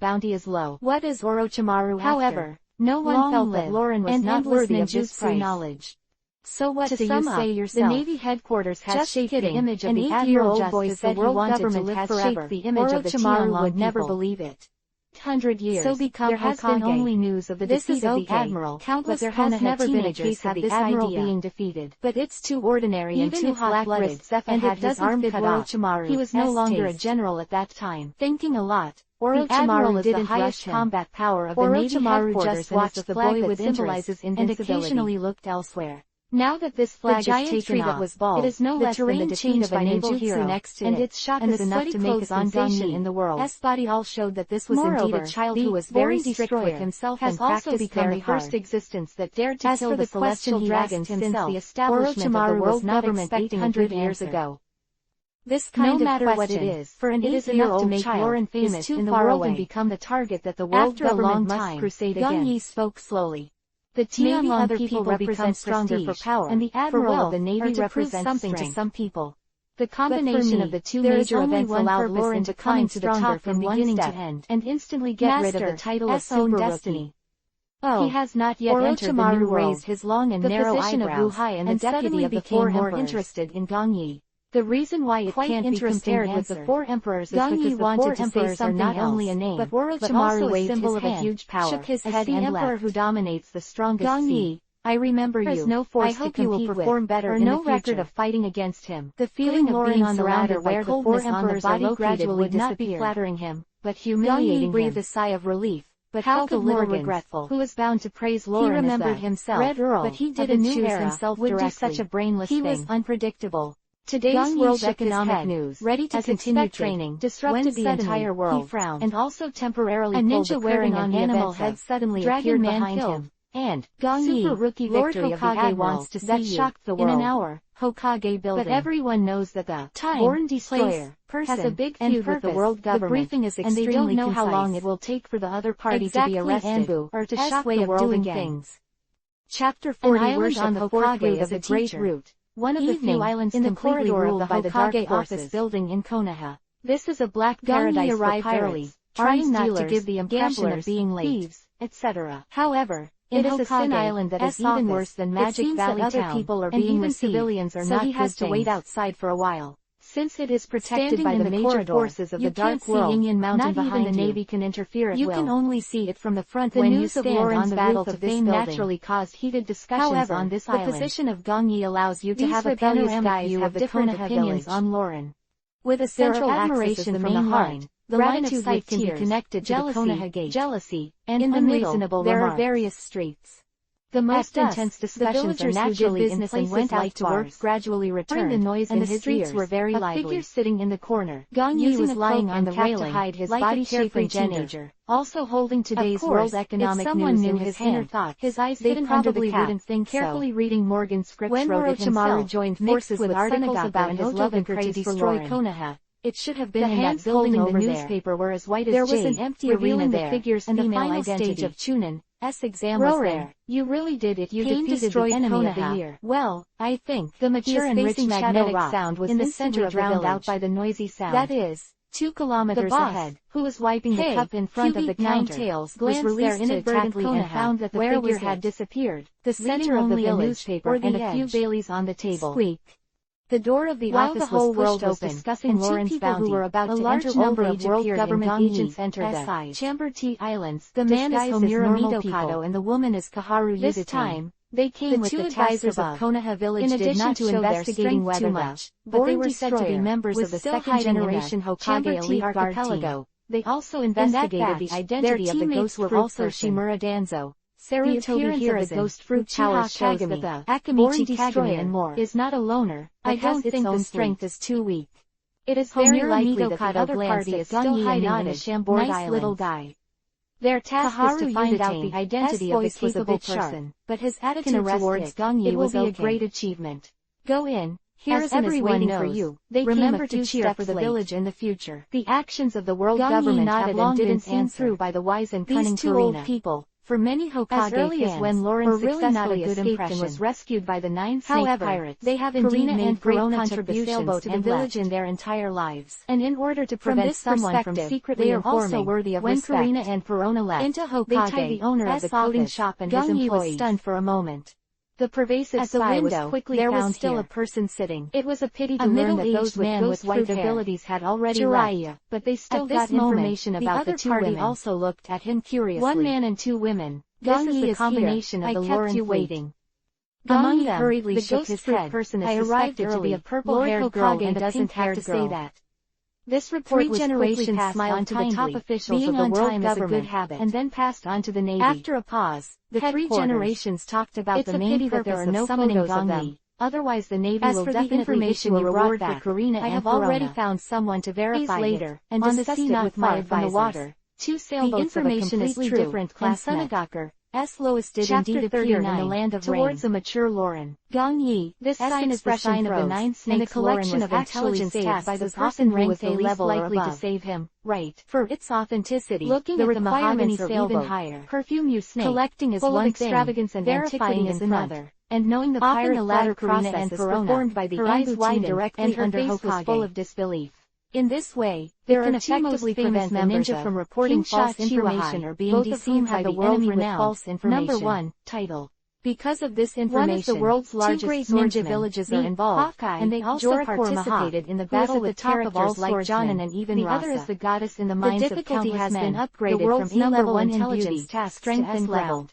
bounty is low. What is Orochimaru after? However, no one felt that Lauren was not worthy of this price. Knowledge. So what to do sum you up, say yourself? the Navy headquarters has Just shaped kidding. the image of An the 8-year-old Admiral boy just said as the he world wanted government to live has forever. shaped the image of the Orochimaru Tianlong would never people. believe it. 100 years. So become there has been Hokage. only news of the This defeat is of okay. the Admiral, Countless but there has Konoha never been a teenagers case of have the this Admiral idea. being defeated. But it's too ordinary and Even too if hot-blooded, Black-blooded Zephyr and had it his doesn't arm fit cut off, Orochimaru's he was no longer a taste. general at that time. Thinking a lot, The Admiral Orochimaru is the didn't highest rush him. combat power of the Navy Orochimaru headquarters just and is watched the the flag boy that with symbolizes interest, and invincibility. occasionally looked elsewhere. Now that this flag is taken off, it is no less than the defeat of a naval hero, and its shock is enough to make a sensation in the world. Body all showed that this was indeed a child who was very strict with himself and also become the first existence that dared to kill the celestial dragons since the establishment of the world government 800 years ago. This kind no matter what it is, for an 8-year-old to make Lauren famous in the world and become the target that the world government must crusade against. Gang Yi spoke slowly. The Tianlong people represent stronger for power, and the admiral of the navy represents something to some people. The combination of the two major events allowed Lauren to climb to the top from beginning to end, and instantly get rid of the title of Super Destiny. Oh, he has not yet entered the new world. Raised his long and narrow eyebrows, and the deputy of the four more interested in Gang Yi. The reason why it can't be compared with the four emperors is because the four emperors are not only a name, but also a symbol of a huge power, shook his head and emperor who dominates the strongest Gang Yi, I remember you. No force I hope you will perform better in no record of fighting against him. The feeling of being on the ladder where the four emperors are located gradually would not be flattering him, but humiliating him. Gang Yi breathed a sigh of relief. But how could Morgan, regretful, who was bound to praise Lauren, he remembered himself, Red Earl, but he didn't choose himself directly. Would do such a brainless thing. He was unpredictable. Today's world economic news, ready to continue training, disrupted the entire world. He frowned, and also temporarily a ninja wearing an animal head suddenly appeared behind him. And Gang Yi, Super Rookie Lord Victory Hokage wants to see that shocked the world. In an hour, Hokage building. But everyone knows that the Born Destroyer has a big feud with the world government. The briefing is extremely and they don't know concise. How long it will take for the other party to be arrested or to shock the world doing again. Things. Chapter 40 Worship on the Hokage of the Great Root. One of the few islands in the corridor of the Hokage office building in Konoha. This is a black paradise for pirates, trying not to give the impression of being late, thieves, etc. However, it is a sin island that is even worse than Magic Valley Town, other people are being received, civilians are so not he has to wait outside for a while. Since it is protected by the major forces of the Dark World, not even the Navy can interfere at will. You can only see it from the front when you stand on the roof of this building. Naturally caused heated discussions on this island. The position of Gang Yi allows you to have a panoramic view of different opinions on Lauren. With a central admiration from the heart, the line of sight can be connected to the Konoha Gate, jealousy, and in the middle, there are various streets. The most intense discussions are naturally in places went out to work gradually returned, the noise and the streets were very lively. A figure sitting in the corner, Gang Yi was lying on the railing to hide his body shape and teenager, also holding today's world economic news in his inner thoughts. His eyes hidden under the cap, wouldn't think carefully reading Morgan's script when Orochimaru joined forces with articles about his love and craze to destroy Konoha. It should have been the hands holding the newspaper were as white as jade. There was an empty arena there, and the final stage of Chunin's exam was there. You really did it. You defeated the enemy of the year. Well, I think the mature and rich magnetic sound was in the center of drowned out by the noisy sound. That is, 2 kilometers ahead, who was wiping the cup in front of the counter, glanced there inadvertently and found that the figure had disappeared. The center of the newspaper and a few Baileys on the table. Squeak. The door of the office was pushed open, discussing and Lauren's bounty. Who were about to enter number of world government agents entered the Chamber T Islands. The man is Homura Mitokado and the woman is Kaharu Yutata. This time, they came with the advisors of Konoha Village did not to investigating whether too much, but they were said to be members of the second-generation Hokage elite archipelago. They also investigated the identity of the ghost were also Shimura Danzo. The appearance of the ghost fruit power shows that the Akamichi Kagami and more is not a loner, I don't think the strength is too weak. It is very likely that the other party is still hiding in the Chambord Islands. Nice little guy. Their task is to find out the identity of the capable person, but his attitude towards Gang Yi was a great achievement. Go in, Harrison is waiting for you. They remember to cheer for the village in the future. The actions of the world government have long been seen through by the wise and cunning Karina. 2 old people. For many Hokage early fans, as when Lauren successfully escaped and was rescued by the 9 snake pirates, they have indeed made great contributions to the village in their entire lives. And in order to prevent someone from secretly informing, worthy of when respect. Karina and Perona left, into Hokage, they tied the owner of the clothing shop and his employees. Was stunned for a moment. The pervasive spy was quickly there was still a person sitting. It was a pity to learn that those with white abilities had already left, but they still got information about the 2 women. Also looked at him curiously. 1 man and 2 women. Gang Yi is the combination of the Lauren fleet. Waiting. Among them, hurriedly the shook his head. Person is I arrived early. To be a purple-haired girl and doesn't have to say that. This report was quickly passed on to the top officials of the world government, and then passed on to the Navy. After a pause, the three generations talked about the main purpose of summoning Gong Yi. Otherwise the Navy will definitely issue a reward for Karina and I have already found someone to verify later, and on the sea not far from the water. Two sailboats of a completely different class met. Lois did indeed appear in the land of towards a mature Lauren. Gong Yi, this sign is the sign of the nine snakes. And a collection of intelligence tasks by the person who was the least likely to save him, right? For its authenticity, looking at the mahogany sailboat, higher. Perfume you snake, collecting is one thing, extravagance and verifying is another. And knowing the pirate the latter process is performed by the eyes wide directly and her face was full of disbelief. In this way, there can effectively prevent the ninja from reporting false information or being deceived by the world with false information. Number 1, title. Because of this information, one of the world's largest ninja villages are involved, and they also participated in the battle with characters like Jonan and even Rasa. The other is the goddess in the minds of countless men. The difficulty has been upgraded from E-level intelligence task strength and level.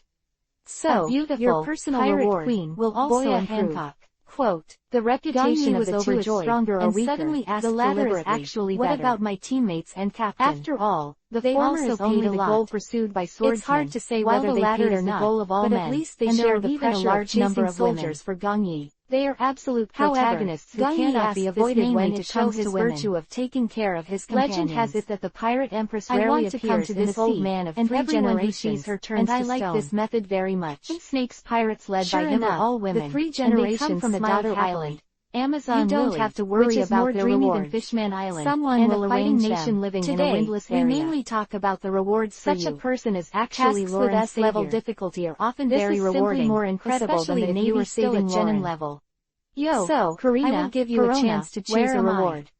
So, your personal reward queen will also improve. Quote, the reputation of the two is stronger or weaker, suddenly asked the latter is actually better. What about my teammates and captain? After all, the former is only the goal pursued by swordsmen. It's hard to say whether the latter is the goal of all men, but at least they share the pressure of large number of soldiers for Gong Yi. They are absolute protagonists who cannot be avoided when it shows his virtue of taking care of his companions. Legend has it that the pirate empress rarely appears in this old man of three generations, and I like this method very much. Snakes pirates led by him are all women, the three generations from the Daughter Island. Amazon you don't have to worry about their reward. Than Fishman Island. Someone will arrange nation living in a windless area. We mainly talk about the rewards for you. Such a person is actually Lauren's with S-level difficulty are often very rewarding, more incredible than if you were still at Genin level. So, Karina, I will give you a chance to choose a reward.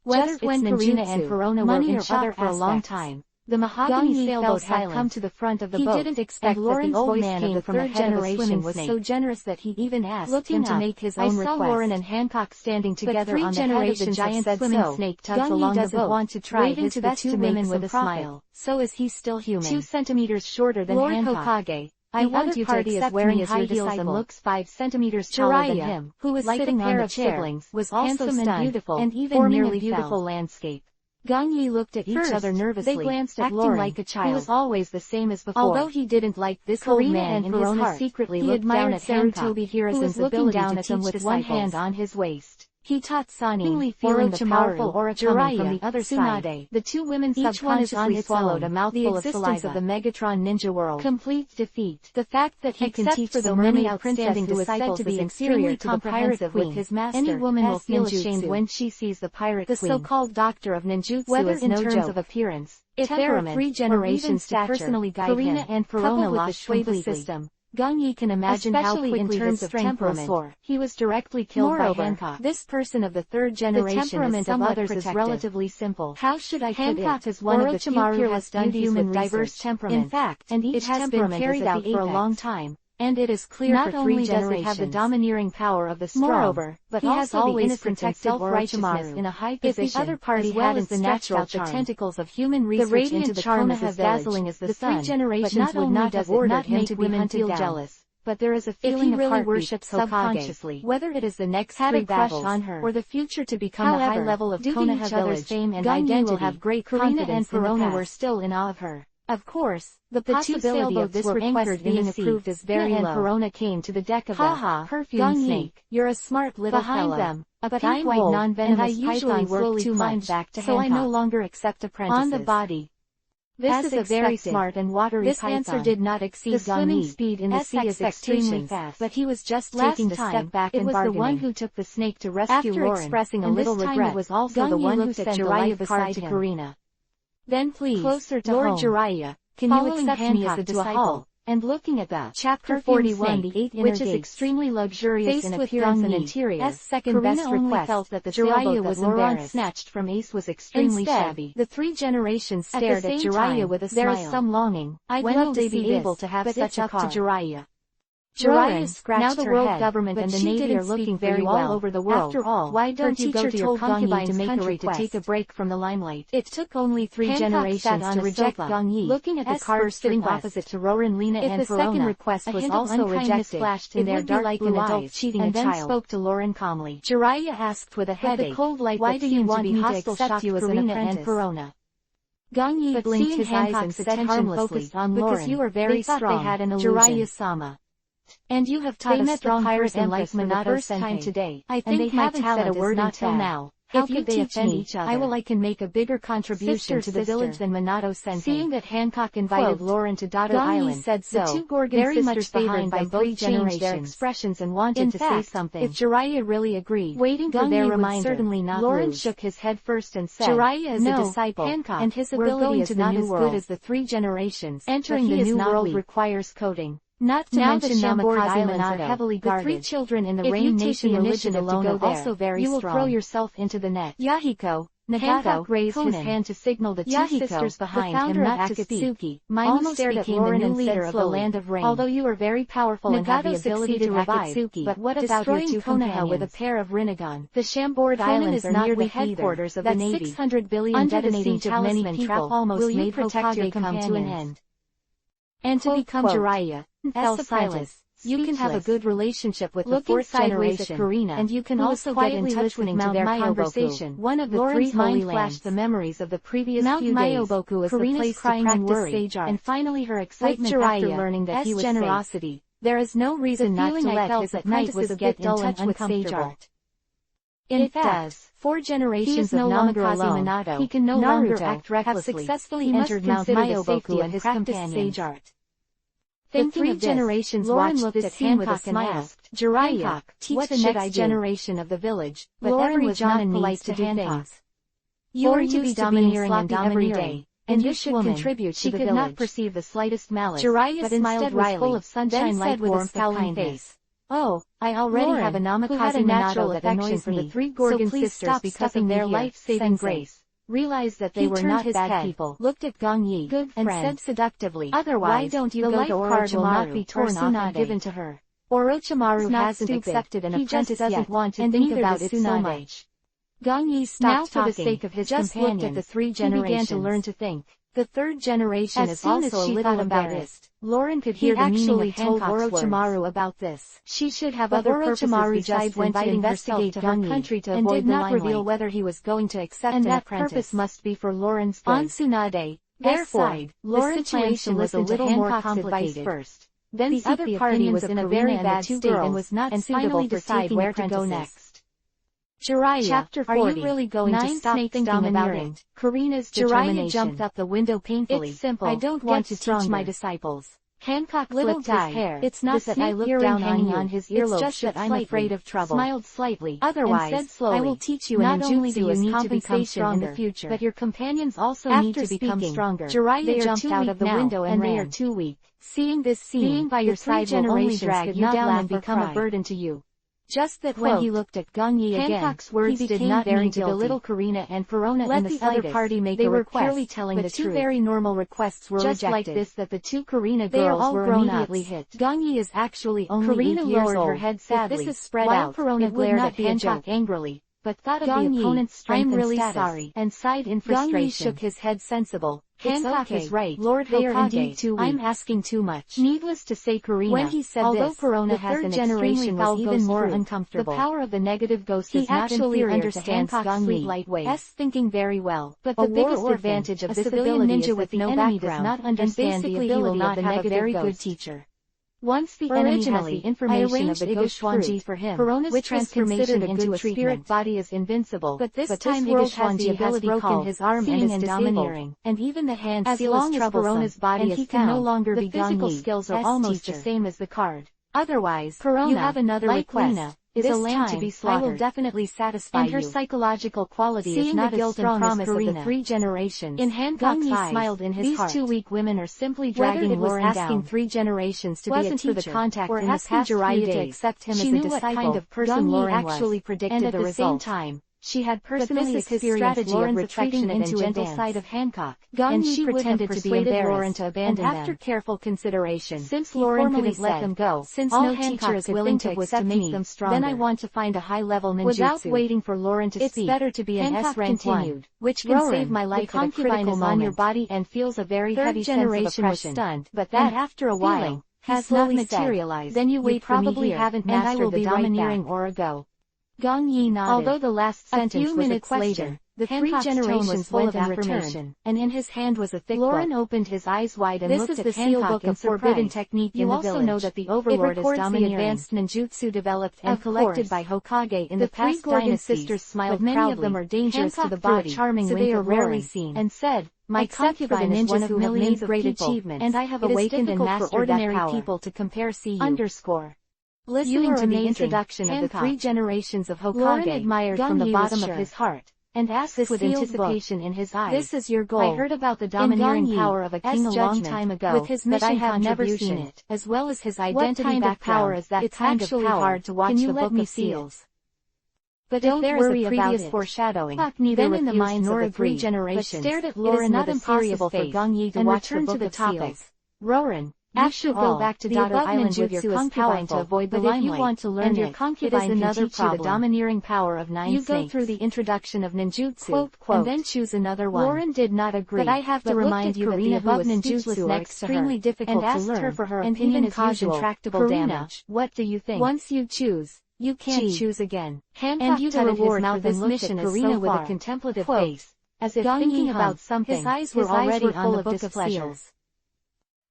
Whether it's when Karina and Corona were in shock for a long time. The mahogany sailboat had come to the front of the boat. He didn't expect that the old man of the third generation was so generous that he even asked him to make his own request. I saw Lauren and Hancock standing together on the head of the giant swimming snake tugs along the boat, want to try his best to women with a smile. So is he still human? 2 centimeters shorter than Hancock. Hokage. I want you to accept me as high heels and looks 5 centimeters taller than him, who was like sitting on the chair, was also handsome and beautiful, and even nearly beautiful landscape. Gong Yi looked at each other nervously, they glanced at Lauren, like a child, who was always the same as before. Although he didn't like this old man in his heart, secretly he admired Sarutobi Hiruzen's ability to teach them with one hand on his waist. He taught Sani, feeling the powerful origami from the other side. The two women subconsciously swallowed a mouthful of saliva. Of the Megatron ninja world. Complete defeat. The fact that he can teach so many outstanding disciples is extremely comprehensive with his master. Any woman will feel ashamed when she sees the pirate queen. The so-called doctor of ninjutsu whether is in no terms of appearance, if there are 3 generations to personally guide Karina and Corona lost completely. System. Gong Yi can imagine especially how quickly in terms of temperament, he was directly killed by Hancock. This person of the third generation, the temperament of others is relatively simple. How should I put it? Hancock is one of the few peerless beauties with diverse temperaments. In fact, and each has been carried out for a long time. And it is clear not for 3 generations. Does it have the domineering power of the strong, moreover, but he has always protected self-righteousness in a high position. If the other party hadn't stretched out the tentacles of human research into the charm is as dazzling as the sun, the 3 generations would not have ordered him to women feel jealous. But there is a feeling of really worships subconsciously, whether it is the next 3 battles on her or the future to become the high level of Konoha village. Fame and identity will have great confidence. And Corona were still in awe of her. Of course, the possibility of this request being approved is very low. And Corona came to the deck of the perfume snake. You're a smart little fellow. Behind them, a pink white non-venomous python slowly climbed back to Hancock. So I no longer accept apprentices. On the body. This is a very smart and watery python. This answer did not exceed the swimming speed in the sea is extremely fast, but he was just taking a step back and bargaining. It was the one who took the snake to rescue Lauren. After expressing a little regret, it was also the one who sent Jiraiya beside Karina. Then please, closer to Lord Jiraiya, can you accept me as a disciple? And looking at that, Chapter 41, the 8 which is extremely luxurious in appearance and interior, second best request felt that the Jiraiya was embarrassed snatched from Ace was extremely shabby. The 3 generations stared at Jiraiya with a smile. There is some longing. I'd love to be able to have such a talk to Jiraiya. Jiraiya scratched now the her world head, government but and the she Navy didn't are looking speak for very you well. all over the world. After all, Why don't you go to your concubines' country to take a break from the limelight? It took only 3 generations to reject Gong Yi, looking at the card sitting opposite to Rorin, Lina, and Verona. If the second request was also rejected, flashed in their dark like blue eyes, cheating and then spoke to Lauren calmly. Jiraiya asked with a headache, "Why do you want me to accept you as an apprentice?" Verona. Gong Yi blinked his eyes and said harmlessly, "Because you are very strong." They had an illusion. Jiraiya-sama. And you have taught a strong person like Minato for the first time today. I think my talent is not until now. How could they offend each other? I can make a bigger contribution to the village than Minato-sensei. Seeing that Hancock invited Lauren to Dado Island, said so. The two Gorgon very sisters behind them both changed their expressions and wanted to say something. If Jiraiya really agreed, waiting for their reminder, certainly not Lauren shook his head first and said, Jiraiya is a disciple, Hancock, and his ability is not as good as the 3 generations. Entering the new world requires coding. Not to mention Namikaze Islands are heavily guarded. The 3 children in the Rain Nation religion alone are also very strong. You will throw yourself into the net. Yahiko, Nagato raised his hand to signal the 2 sisters behind him not to speak. Almost stared at Lauren and leader of the land of rain. Although you are very powerful and have the ability to revive, but what about your 2 companions with a pair of Rinnegan? The Chambord Islands are near the headquarters of the Navy. 600 billion detonating talisman trap almost made Hokage come to an end. And to become Jiraiya, fell silence. You can have a good relationship with the 4th generation, Karina, and you can also get in touch with Mount their conversation. One of the Lauren's 3 holy lands flashed the memories of the previous Mount few days. Myoboku is Karina's the place crying to practice sage art, and finally her excitement after learning that he was generosity. Fake. There is no reason not to let his apprentices get in touch with sage art. In fact, 4 generations of Namikaze Minato, he can no longer act recklessly. Have successfully entered Mount Myoboku and practiced sage art. The 3 generations Lauren looked at Hancock and asked, Jiraiya, teach the next generation of the village, but Lauren was not polite to Hancock. You are to be domineering and every day, and you should contribute to the village. She could not perceive the slightest malice, but instead was full of sunshine light with a scowling face. Oh, I already have a Namikaze Minato that affection for the 3 Gorgon sisters because of their life-saving grace. Realized that they were not bad people, looked at Gong Yi, and said seductively, otherwise, why don't you go to Orochimaru be torn off and given to her? Orochimaru hasn't accepted an apprentice yet, and think about it so much. Gong Yi stopped talking, for the sake of his companions, looked at the 3 generations. He began to learn to think. The 3rd generation is also a little embarrassed. Lauren could hear the meaning of Hancock's Orochimaru about this. She should have other purposes besides inviting herself to her country to avoid the limelight, and did not reveal whether he was going to accept an apprentice. And that purpose must be for Lauren's good. On Tsunade, therefore, Lauren's situation was a little more complicated first. Then the other party was in a very bad state and was not suitable for taking where to go next. Jiraiya, Chapter 40. Are you really going to stop thinking about it? Karina's determination. Jiraiya jumped out the window painfully. It's simple. I don't want to teach my disciples. Hancock flipped his hair. It's not that I look down hanging on his earlobe. It's just that I'm afraid of trouble. Smiled slightly. Otherwise, and said slowly, I will teach you not only do you need to become stronger in the future, but your companions also need to become stronger. Jiraiya jumped out of the window and ran. They are too weak. Seeing this scene, being by your side will only drag you down and become a burden to you. Just that when he looked at Gong Yi again, Hancock's words did not mean to belittle Karina and Verona in the other party make a request. They were purely telling the truth. 2 very normal requests were just rejected. Like this that the 2 Karina girls were immediately hit. Gong Yi is actually only Karina 8 years old. Her head sadly. If this is spread out, Verona glared at Hancock angrily, but thought of the opponent's strength and status, and sighed in frustration. Gong Yi shook his head sensible. Hancock is right, Lord Hokage. They are indeed too weak. I'm asking too much. Needless to say, Karina, when he said although this, Verona has an generation was even more uncomfortable. The power of the negative ghost is not inferior to Hancock's sweet light ways. Thinking very well, but the biggest advantage of this ability is that the enemy does not understand the ability of the negative ghost teacher. Once the enemy has the information of the ghost fruit for him, which transformation into a spirit body is invincible, but this time Igashwanji has broken his arm and is disabled, and even the hand seal is troublesome, Verona's body and he can no longer be Gong Yi. The physical skills are almost the same as the card. Otherwise, Verona, you have another request. Is a lamb to be slaughtered. I will definitely satisfy you. And her psychological quality is not as strong as Karina. Of the 3 generations. In Hancock's eyes, smiled in his heart. These 2 weak women are simply dragging Lauren down. Asking 3 generations to be a teacher, for the contact or in asking Jiraiya to accept him as a disciple. What kind of person Lauren actually predicted the result. And at the same time, She had personally experienced Lauren's affectionate and gentle side of Hancock, and she pretended to be embarrassed Lauren to abandon them. After careful consideration, since Lauren couldn't let them go, since no teacher is willing to accept me, then I want to find a high-level ninjutsu. Without waiting for Lauren to speak, it's better to be an S-rank one, which can save my life at a critical moment. On your body and feels a very heavy sense of oppression. Was stunned, but that, after a while, has not materialized. Then you wait for me here, haven't mastered the domineering Orago. Gong Yi nodded. Although the last sentence was a question, the three generations full of affirmation, and in his hand was a thick Lauren book. Opened his eyes wide and looked at Hancock in forbidden technique in the village. You also know that the Overlord is domineering. The advanced ninjutsu developed and collected by Hokage in the past dynasties, sisters smiled many of them are dangerous to the body, charming so they are rarely seen, and said, my concubine is one of millions of great achievements, and I have awakened and mastered ordinary people to compare CU. Listening to the introduction of the three generations of Hokage, Lauren admired from the bottom of his heart, and asked with anticipation in his eyes. This is your goal. I heard about the domineering power of a king a long time ago, with his mission but I have never seen it, as well as his identity background. What kind of power is that? It's kind of power. Hard to watch the Book of Seals. But don't worry about it. Foreshadowing. Then in the minds of the three generations, stared at Lauren with a serious face, for Gong Yi to watch the Book of Seals. Roran. You should go back to Dado Island with your concubine to avoid the limelight. If you want to learn your concubine can teach you the domineering power of 9 snakes. You go through the introduction of ninjutsu, and then choose another one. Lauren did not agree, but I have to remind you that the above ninjutsu are extremely difficult to learn, her for her and even cause intractable damage. What do you think? Once you choose, you can't choose again. And you the reward for this mission is so with a contemplative face, as if thinking about something. His eyes were already on the Book of Seals.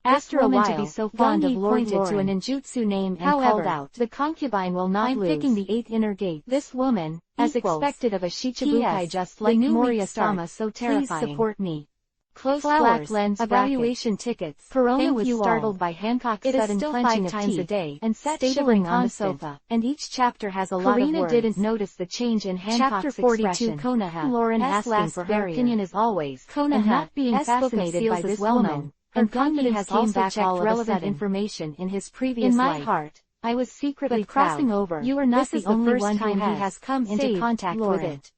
After a while, to be so fond of pointed to a ninjutsu name and called out, the concubine will not lose. I'm picking the 8th inner gate. This woman, as expected of a Shichibukai just like Moriya-sama, so terrifying. Please support me. Close black lens evaluation tickets. Perona was startled by Hancock's sudden clenching of teeth a day, and sat shivering on the sofa. And each chapter has a lot of words. didn't notice the change in Hancock's Chapter 42 expression. Konoha. Lauren asking for her opinion as always, Konoha, not being fascinated by this woman. And Gong has also checked relevant information in his previous life. In my heart, I was secretly crossing over. You are not the only one who has come into contact with it.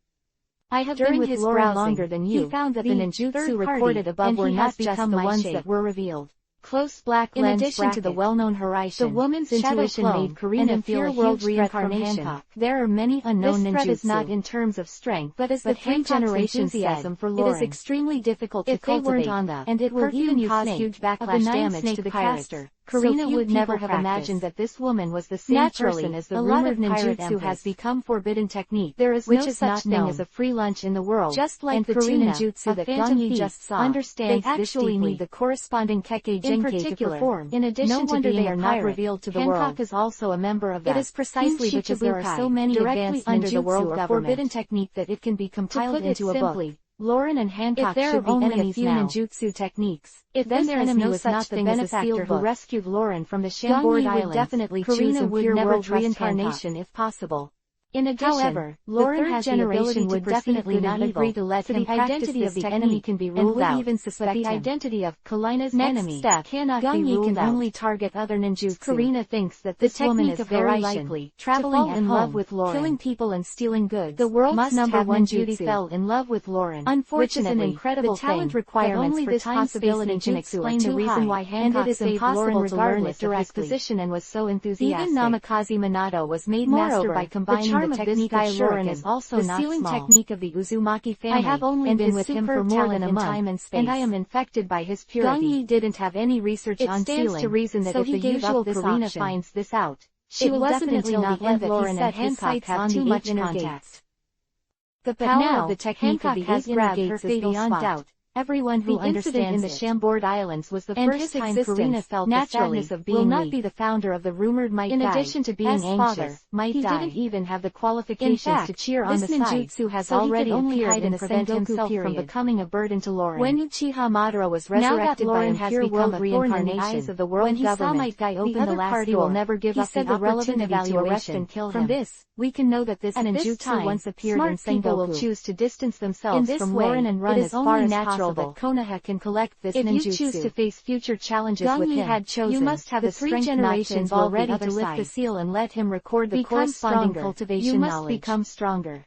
I have been with Lauren longer than you. He found that the ninjutsu recorded above were not just the ones that were revealed. Close black lens. In addition to the well-known Horaishin, the woman's intuition made Karina feel a huge reincarnation. There are many unknown ninjutsu. This threat is not in terms of strength, but as the three generations enthusiasm for Lauren. It is extremely difficult to cultivate, and it will even cause huge backlash damage to the caster. Karina would never have imagined that this woman was the same person as the rumored ninjutsu has become forbidden technique. There is no such thing as a free lunch in the world. Just like the true ninjutsu that Gong Yi just saw, understands they actually need the corresponding Kekkei Genkai to perform. In addition to being are not revealed to the world. Hancock is also a member of that. It is precisely because there are so many advanced ninjutsu or forbidden technique that it can be compiled into a book. Lauren and Hancock should be only a few ninjutsu techniques. If then there is no such thing as a benefactor who rescued Lauren from the Shamboard Islands, would definitely choose a pure world reincarnation if possible. In addition, however, Lauren has the ability would definitely not agree to let him practice this the enemy can be ruled out, even suspect the identity of Kalina's enemy cannot be ruled out. Only target other ninjutsu. Karina thinks that this woman is very likely traveling in love with Lauren, killing people and stealing goods. The world's number one beauty fell in love with Lauren. Unfortunately, which is an incredible the talent requirements only for this possibility can explain the reason why Hancock saved Lauren regardless of his position and was so enthusiastic. Even Namikaze Minato was made master by combining the technique of Lauren is also not small. The sealing technique of the Uzumaki family. I have only been with him for more than a month, and I am infected by his purity. Gong Yi didn't have any research on sealing, it stands to reason that if the usual Karina finds this out, she will definitely not let Lauren and Hancock have too much contact. The power of the technique of the has grabbed her fate beyond doubt. Everyone who understands in the Shamboard Islands was the first time Karina felt the sadness of being will not be the founder of the rumored might die. In addition to being anxious, he didn't even have the qualifications to cheer on the side, ninjutsu has already only hide and prevent himself from becoming a burden to Lauren. When Uchiha Madara was resurrected by impure world reincarnation of the world when government, might die open the last party will never give up the opportunity to arrest and kill him. From this, we can know that this ninjutsu once appeared in Sengoku will choose to distance themselves from Lauren and run as far as possible. That Konoha can collect this ninjutsu. If you choose to face future challenges with him, had chosen, you must have the three generations already to lift the seal and let him record the corresponding cultivation knowledge. You must become stronger.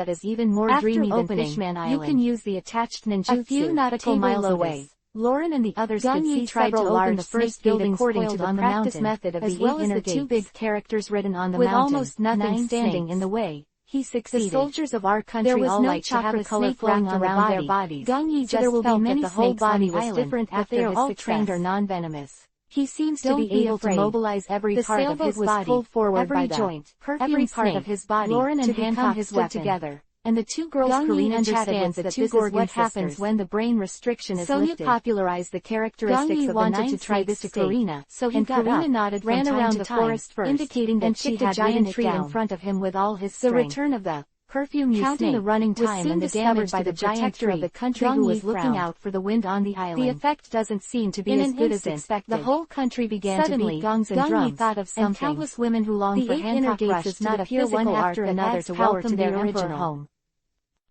that is even more dreamy than Fishman Island. You can use the attached ninjutsu. A few nautical miles away, Lauren and the others could see several large snake buildings according to the practice method of the 8 inner 2 big characters written on the mountain. With almost nothing standing in the way, he succeeded. The soldiers of our country all like to have a color flowing around their bodies. Gang Yi just felt that the whole body was different after they are all trained or non-venomous. He seems to be able to mobilize every part of his body, every joint, every part of his body. Lauren and Hancock stood together, and the two girls Karina understands that this is what happens when the brain restriction is lifted. So he popularized the characteristics of the nine to try this to Karina, so he got Karina nodded ran around the forest first, indicating that she had a giant tree in front of him with all his strength. The return of the perfume counting the running time and the damage by the protector of the country who was looking out for the wind on the island. The effect doesn't seem to be as good as expected. The whole country began to beat gongs and drums, thought of something, and countless women who longed for Hancock rushed is not a physical after another to welcome their original home.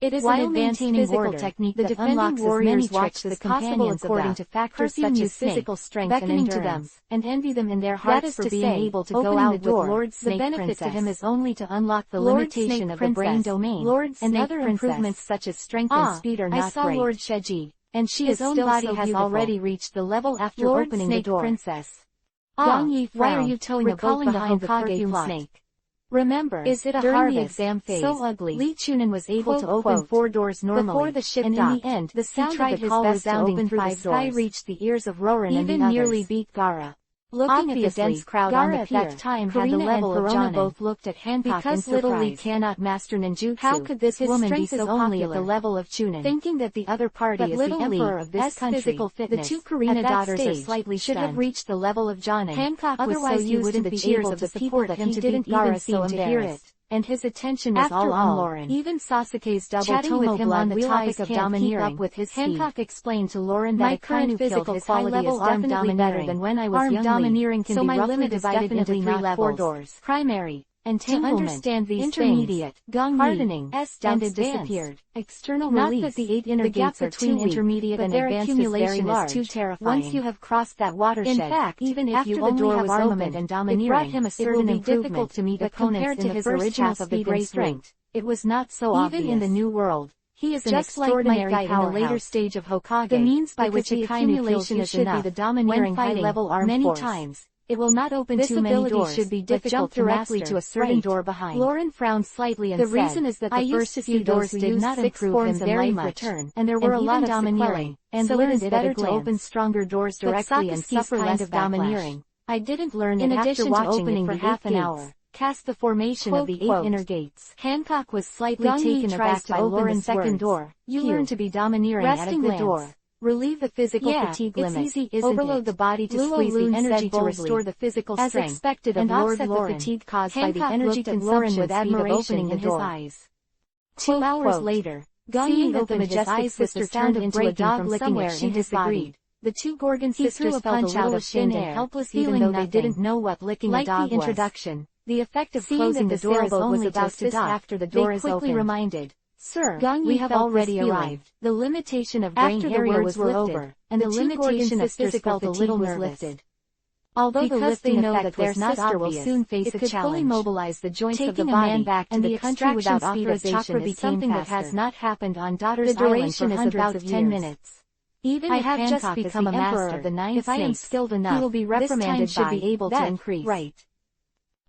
It is an advanced physical technique that unlocks as many tricks as possible according to factors such as physical strength and endurance, and envy them in their hearts for being able to go out with Lord Snake. The benefit to him is only to unlock the limitation of the brain domain, and other improvements such as strength and speed are not great. I saw Lord Sheji, and his own body has already reached the level after opening the door. Princess. Gong Yi frowned, why are you towing a boat behind the perfume snake? Remember, is it a during the exam phase, so ugly, Li Chunin was able to open 4 doors normally, before the ship docked, in the end, the sound of the call resounding through the sky reached the ears of Roran and the others. Even nearly beat Gara. Looking at the dense crowd on the pier, at that time Karina had the level and Corona both looked at Hancock because in little Li cannot master ninjutsu. How could this woman be so only at the level of Chunin? Thinking that the other party is the emperor of this country, physical fitness, the two Karina daughters are slightly should have reached the level of Jonin. Hancock was so used to the cheers of the people that he didn't even seem to hear it. And his attention was all on Lauren. Even Sasuke's double tomo with him on the topic of domineering. With his Hancock explained to Lauren that my current physical quality is definitely better than when I was young. Domineering can be roughly divided into 3 levels. 4 doors. Primary. And to understand these intermediate, hardening, and it disappeared. External release. Not that the 8 inner gaps between intermediate and advanced accumulation is too terrifying. Once you have crossed that watershed, in fact, even if you only have armament and domineering, it brought him a certain improvement, difficult to meet opponents in his original speed and strength. It was not so obvious. Even in the new world, he is just an extraordinary guy in the later stage of Hokage. The means by which the accumulation is enough. The domineering high-level arm many times. It will not open too many doors, should be difficult to directly to a certain door behind. Lauren frowned slightly and said, the reason is that the first few doors did not improve him very much, and there were a lot of domineering, and so it is better to open stronger doors directly and suffer less of domineering. I didn't learn it after watching for half an hour. Cast the formation of the 8 inner gates. Hancock was slightly taken aback by Lauren's second door. You learn to be domineering at a glance. Relieve the physical fatigue limit. Easy, overload the body to squeeze the energy to restore the physical strength. As expected and offset the fatigue caused by the energy consumption with admiration in his eyes. 2 hours later, seeing that the majestic sister turned into a dog licking where she disagreed. The 2 Gorgon sisters felt a little ashamed and helpless even though they didn't know what licking a dog was. Like the introduction, the effect of closing the door was about to stop after the door is opened. Quickly reminded. Sir, we have already arrived. The limitation of brain area was lifted, and the limitation of physical fatigue was lifted. Although because they know that their sister will soon face a challenge, fully mobilize the joints of the body back to the country without authorization is something that has not happened on Daughter's Island for hundreds of 10 minutes. Even if I have just become a master of the 9 snakes, if I am skilled enough, he will be reprimanded should be able to increase. Right.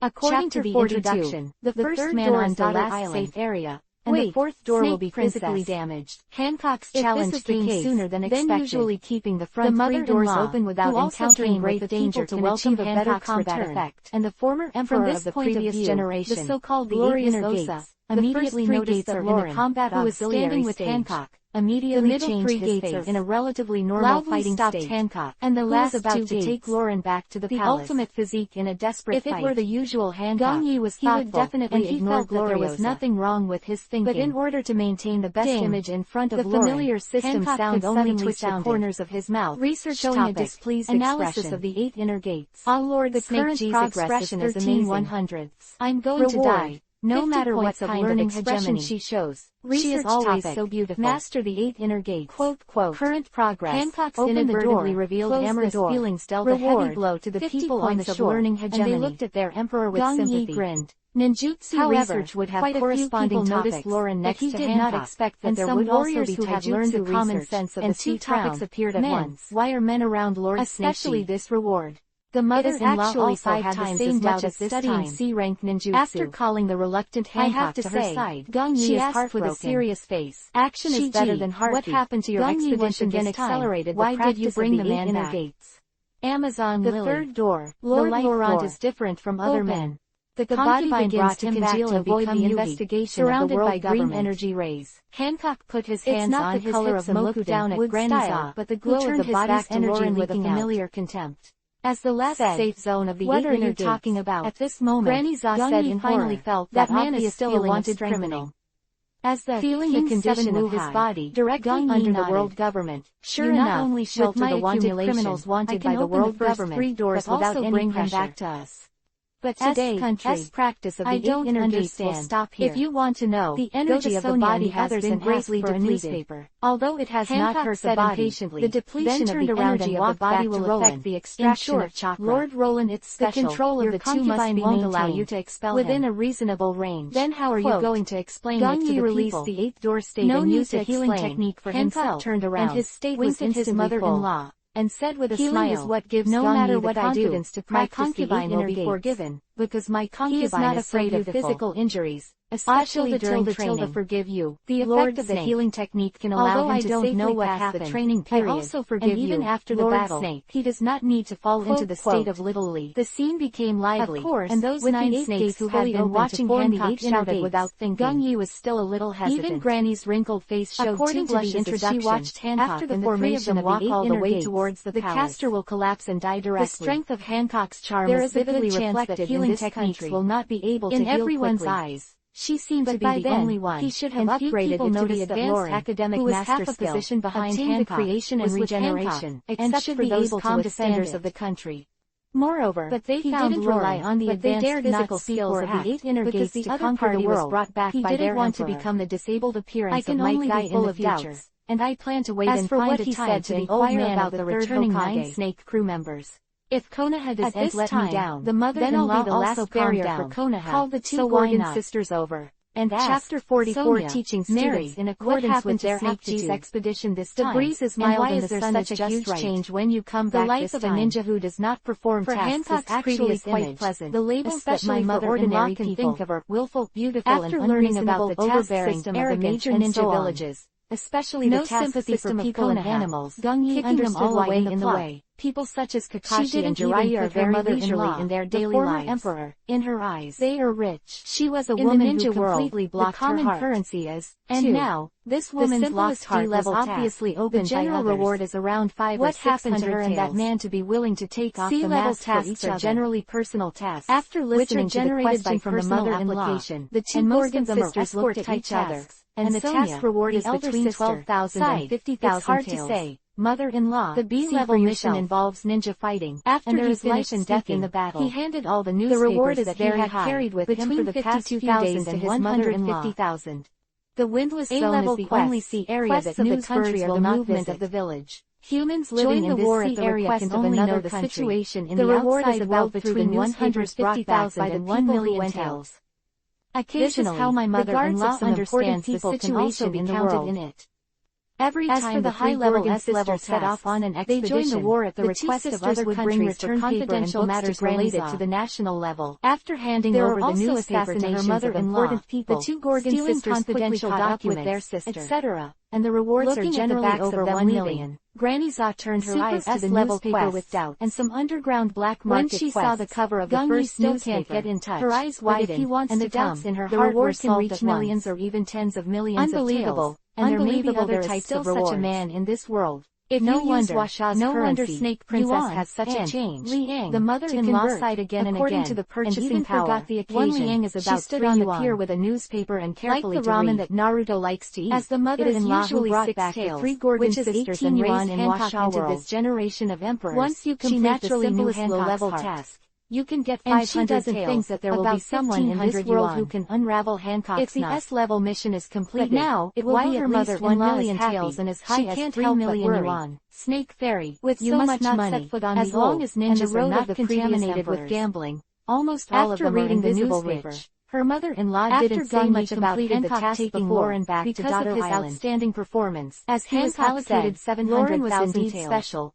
According to the introduction, the first man on Daughter's safe area, and the 4th door will be physically damaged. Hancock's challenge came sooner than expected. Then usually keeping the front 3 doors open without encountering great danger to achieve a better combat effect. And the former emperor of the previous generation, the so-called glorious Osa, immediately noticed that Lauren, who was standing with Hancock, immediately changed his face in a relatively normal fighting state. Hancock, and the last about to take Lauren back to the palace. Ultimate physique in a desperate fight. If it were the usual Hancock, he would definitely ignore that there was nothing wrong with his thinking. But in order to maintain the best image in front of Lauren, the familiar system sound only twitched the corners of his mouth. Research showing a displeased analysis of the 8 inner gates. All Lord the current expression is amazing. 100. I'm going to die. No matter what kind of expression she shows, she is always so beautiful. Master the 8 inner gates. Current progress. Hancock's inadvertently revealed amorous feelings dealt a heavy blow to the people on the shore, and they looked at their emperor with sympathy. Grinned. Ninjutsu research would have corresponding topics, Lauren next he did not expect that there would also be who had learned the common sense of and 2 topics appeared at once. Why are men around Lord especially this reward? The mother-in-law also had the same doubt as studying C-rank ninjutsu. After calling the reluctant Hancock to her side, she asked with a serious face. Action is better than heartbeat. What happened to your expedition again accelerated the practice of the 8 inner gates? Why did you bring the man back? Amazon Lily. The 3rd door. Lord Laurent is different from other men. The concubine brought him back to avoid the investigation surrounded by green energy rays. Hancock put his hands on his hips and looked down at Granny's eye, but the glow of the body's energy with a familiar contempt. As the last safe zone of the what are you talking about? At this moment, Granny Za said in finally felt that man is still a wanted criminal. As the feeling the condition of his body directly under the world government, sure enough, not only shelter the wanted criminals wanted by the world government, three doors but also bring him back to us. But today, as practice of the eight inner gates will stop here. If you want to know, the energy of the body has been greatly depleted. Although it has not hurt the body, the depletion of the energy of the body will affect the extraction of chakra. Lord Roland, it's special. The control of the two must be won't allow you to expel within a reasonable range. Then how are you going to explain it to the people? The eighth door state and used a healing technique for himself. Turned around, and his state was in his mother-in-law, and said with a smile, is what gives no matter what I do, my concubine will be forgiven, because my concubine is not afraid of physical injuries, especially during training. Forgive you. The effect of the healing technique can allow him to safely pass the training period. I also forgive you. Even after the battle, he does not need to fall into the state of Little Lee. The scene became lively, of course, and those 9 snakes who had been watching Hancock shouted without thinking. Gung Yi was still a little hesitant. Even Granny's wrinkled face showed two blushes as she watched Hancock after the formation of the all the way towards the caster will collapse and die directly. The strength of Hancock's charm is vividly reflected healing techniques will not be able to heal everyone's eyes. She seemed to be the only one. He should have upgraded it to the advanced academic master skill, position behind Hancock, the creation and regeneration, except for those calm defenders of the country. Moreover, but they didn't rely on the advanced physical skills of the eight inner gates to conquer the world. Brought back by their want to become the disabled appearance of Might Guy in the future. And I plan to wait and find a time to inquire about the returning 9 snake crew members. If Konoha doesn't let me down, the mother-in-law the last barrier for Konoha, called the two Gorgon sisters over. And Chapter 44 Sonia, teaching students in accordance with their Snake expedition this time. The breeze is mild and the sun is just huge right. Change when you come back. The life of a ninja who does not perform for tasks is actually quite pleasant. The labels that my mother-in-law can think of are willful, beautiful, after and learning about the task system of the major ninja villages, especially the task system for people and animals, Gung Yi understood why in the way. People such as Kakashi and Jiraiya are very leisurely in their daily lives. Emperor, in her eyes, they are rich. She was a woman who completely blocked her heart. The common currency is, and now, this woman's lost heart was obviously opened. The general reward is around 5 or 600 taels. What happened to her and that man to be willing to take off the mask for each other? Generally personal tasks, after listening to the question from the mother-in-law, the two Gorgon sisters looked at each other, and the task reward is between 12,000 and 50,000 taels. It's hard to say. Mother-in-law, the B-level mission involves ninja fighting. After there is life and death in the battle, he handed all the newspapers that he had carried with him for the past few days to his mother-in-law. The windless zone is the only sea area that news country are the movement of the village. Humans living in this sea area can only know the situation in the outside world between 150,000 and 1 million taels. Occasionally, how my mother-in-law understands the situation in the world in it. Every time the high-level S-level set off on an expedition, they join the war at the request of other countries for confidential matters related to the national level. After handing over the newspaper to her mother-in-law, the two Gorgon sisters confidential documents with their sister, etc., and the rewards are generally over 1 million. Granny Za turned her eyes to the newspaper with doubt and some underground black market. When she saw the cover of the first newspaper, get in touch. Her eyes widened, and the doubts in her heart were solved. The reward can reach millions or even tens of millions of taels. And there may be other types of rewards. Such a man in this world. If no wonder Snake Princess has such a change. Liang, the mother-in-law sighed again and again, to the purchasing and even power. Forgot the occasion. One Liang is about she stood on the pier with a newspaper and carefully like the ramen that Naruto likes to eat. As the mother-in-law who brought back the 3 Gorgon sisters and raised Hancock into this generation of emperors, once you complete the simplest low-level task, you can get 500 taels. And she doesn't think that there will be someone in this world who can unravel Hancock's if the S-level mission is completed, but now, it will be at least 1 million taels and as high as 3 million yuan. Snake Fairy, with so much money, set foot on as long as ninjas are not contaminated with gambling, almost all of them are invisible rich. Her mother-in-law didn't say much about Hancock taking Lauren back to Dado Island. Outstanding performance. As he was allocated 700,000 taels. Special.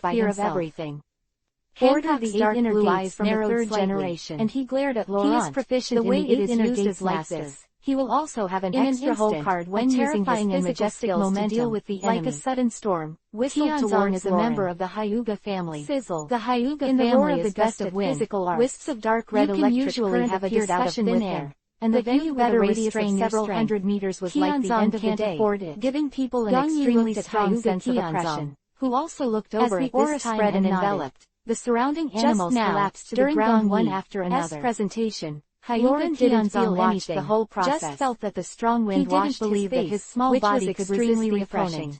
fear of everything. Hancock's dark blue eyes narrowed slightly, and he glared at Laurent. He is proficient the way in the it is inner used gaze like master. this. He will also have an In extra an hole instant, card when a using his terrifying and physical majestic skills momentum, to deal with the enemy. like a sudden storm, whistled Tianzong towards is a Lauren. member of the Hyuga family. Sizzle. The Hyuga In the family roar of is the best gust at of wind, physical arts. wisps of dark red You can electric usually current have a appeared out of discussion thin with air, him, and the view view with at a a radius radius of of several several hundred hundred meters was like the end of the can't day, afford it, giving people an Gang Yi extremely looked at strong Hyuga sense of Tianzong, oppression, who also looked As over the at aura this time spread and and nodded. enveloped the surrounding Just animals now, collapsed to during the ground Gang one Yi's after another. presentation, Lauren Hyuga didn't Tianzong feel watched anything, the whole process. just felt that the strong wind He didn't washed believe his that face, his small which body was could extremely resist the refreshing. opponent.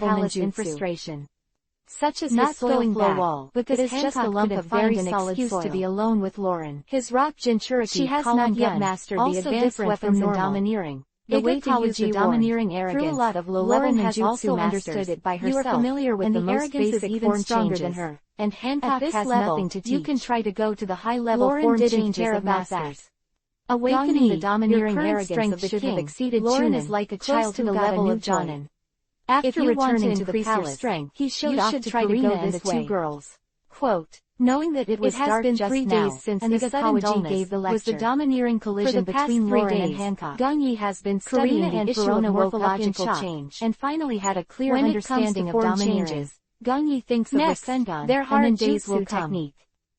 palace in frustration. Such as not his soil going flow back, wall, because it is Hancock just a lump couldn't of find very an solid excuse soil. to be alone with Lauren. His rock genturity, She has column not yet gun, mastered the also advanced different weapons from and normal. domineering. The way to use the domineering arrogance, through a lot of Lauren low-level has ninjutsu also masters. understood it by herself, You are familiar with and the the most arrogance is basic even form stronger changes. than her. And Hancock At this has level, nothing to teach. you can try to go to the high-level Lauren form didn't changes care of about masters. that. Awakening the Your domineering current arrogance strength of the should king, have exceeded Lauren Chunin, is like a close child to who the got a level new of toy. Jonin. After If you want to returning to the increase your palace, strength, he showed you off should to try to Karina go and this the two way. girls. Quote, Knowing that it was it has dark been just 3 now, days since and the sudden Nigakawa-ji dullness gave the was the lecture. domineering For collision the past between 3 Lauren days, and Hancock. Gung-Yi has been studying Karina the and issue Perona of woke up in morphological shock, change, and finally had a clear when it comes to understanding of form domineering. changes. Gang Yi thinks of Rasengan, their hard days will come. Technique.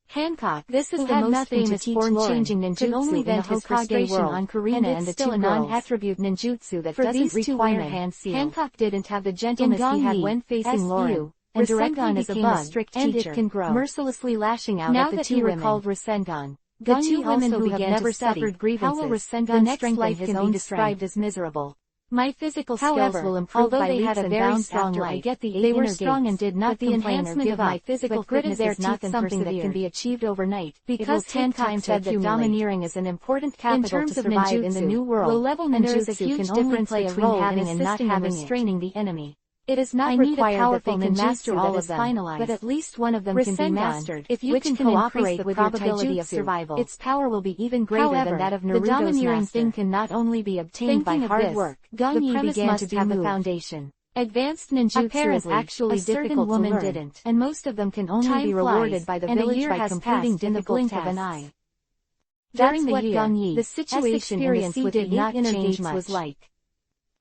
Hancock, this is the most famous form-changing ninjutsu in the Hokage world, on Karina and the still a non-attribute ninjutsu that doesn't require hand seal. Hancock didn't have the gentleness he had when facing Lauren, and Rasengan is a bug, and it can grow, mercilessly lashing out at the two women. Now that he recalled Rasengan, the two women who have never suffered grievances, the next life can be described as miserable. My physical skills will improve by leaps and bounds after I get the 8 They were strong and did not complain or give up. My physical fitness is not something that can be achieved overnight. Because Hancock said that domineering is an important capital to survive in the new world. Low-level ninjutsu can only play a role in assisting and restraining the enemy. It is not required that they can master all of them, but at least one of them can be mastered, if you can cooperate with your probability of survival. Its power will be even greater than that of Naruto's master. The domineering thing can not only be obtained by hard work. Gang Yi began to have a foundation. Advanced ninjutsu is actually difficult to learn, and most of them can only be rewarded by the village by completing in the blink of an eye. During the year, the situation in the sea did not change much. Was like.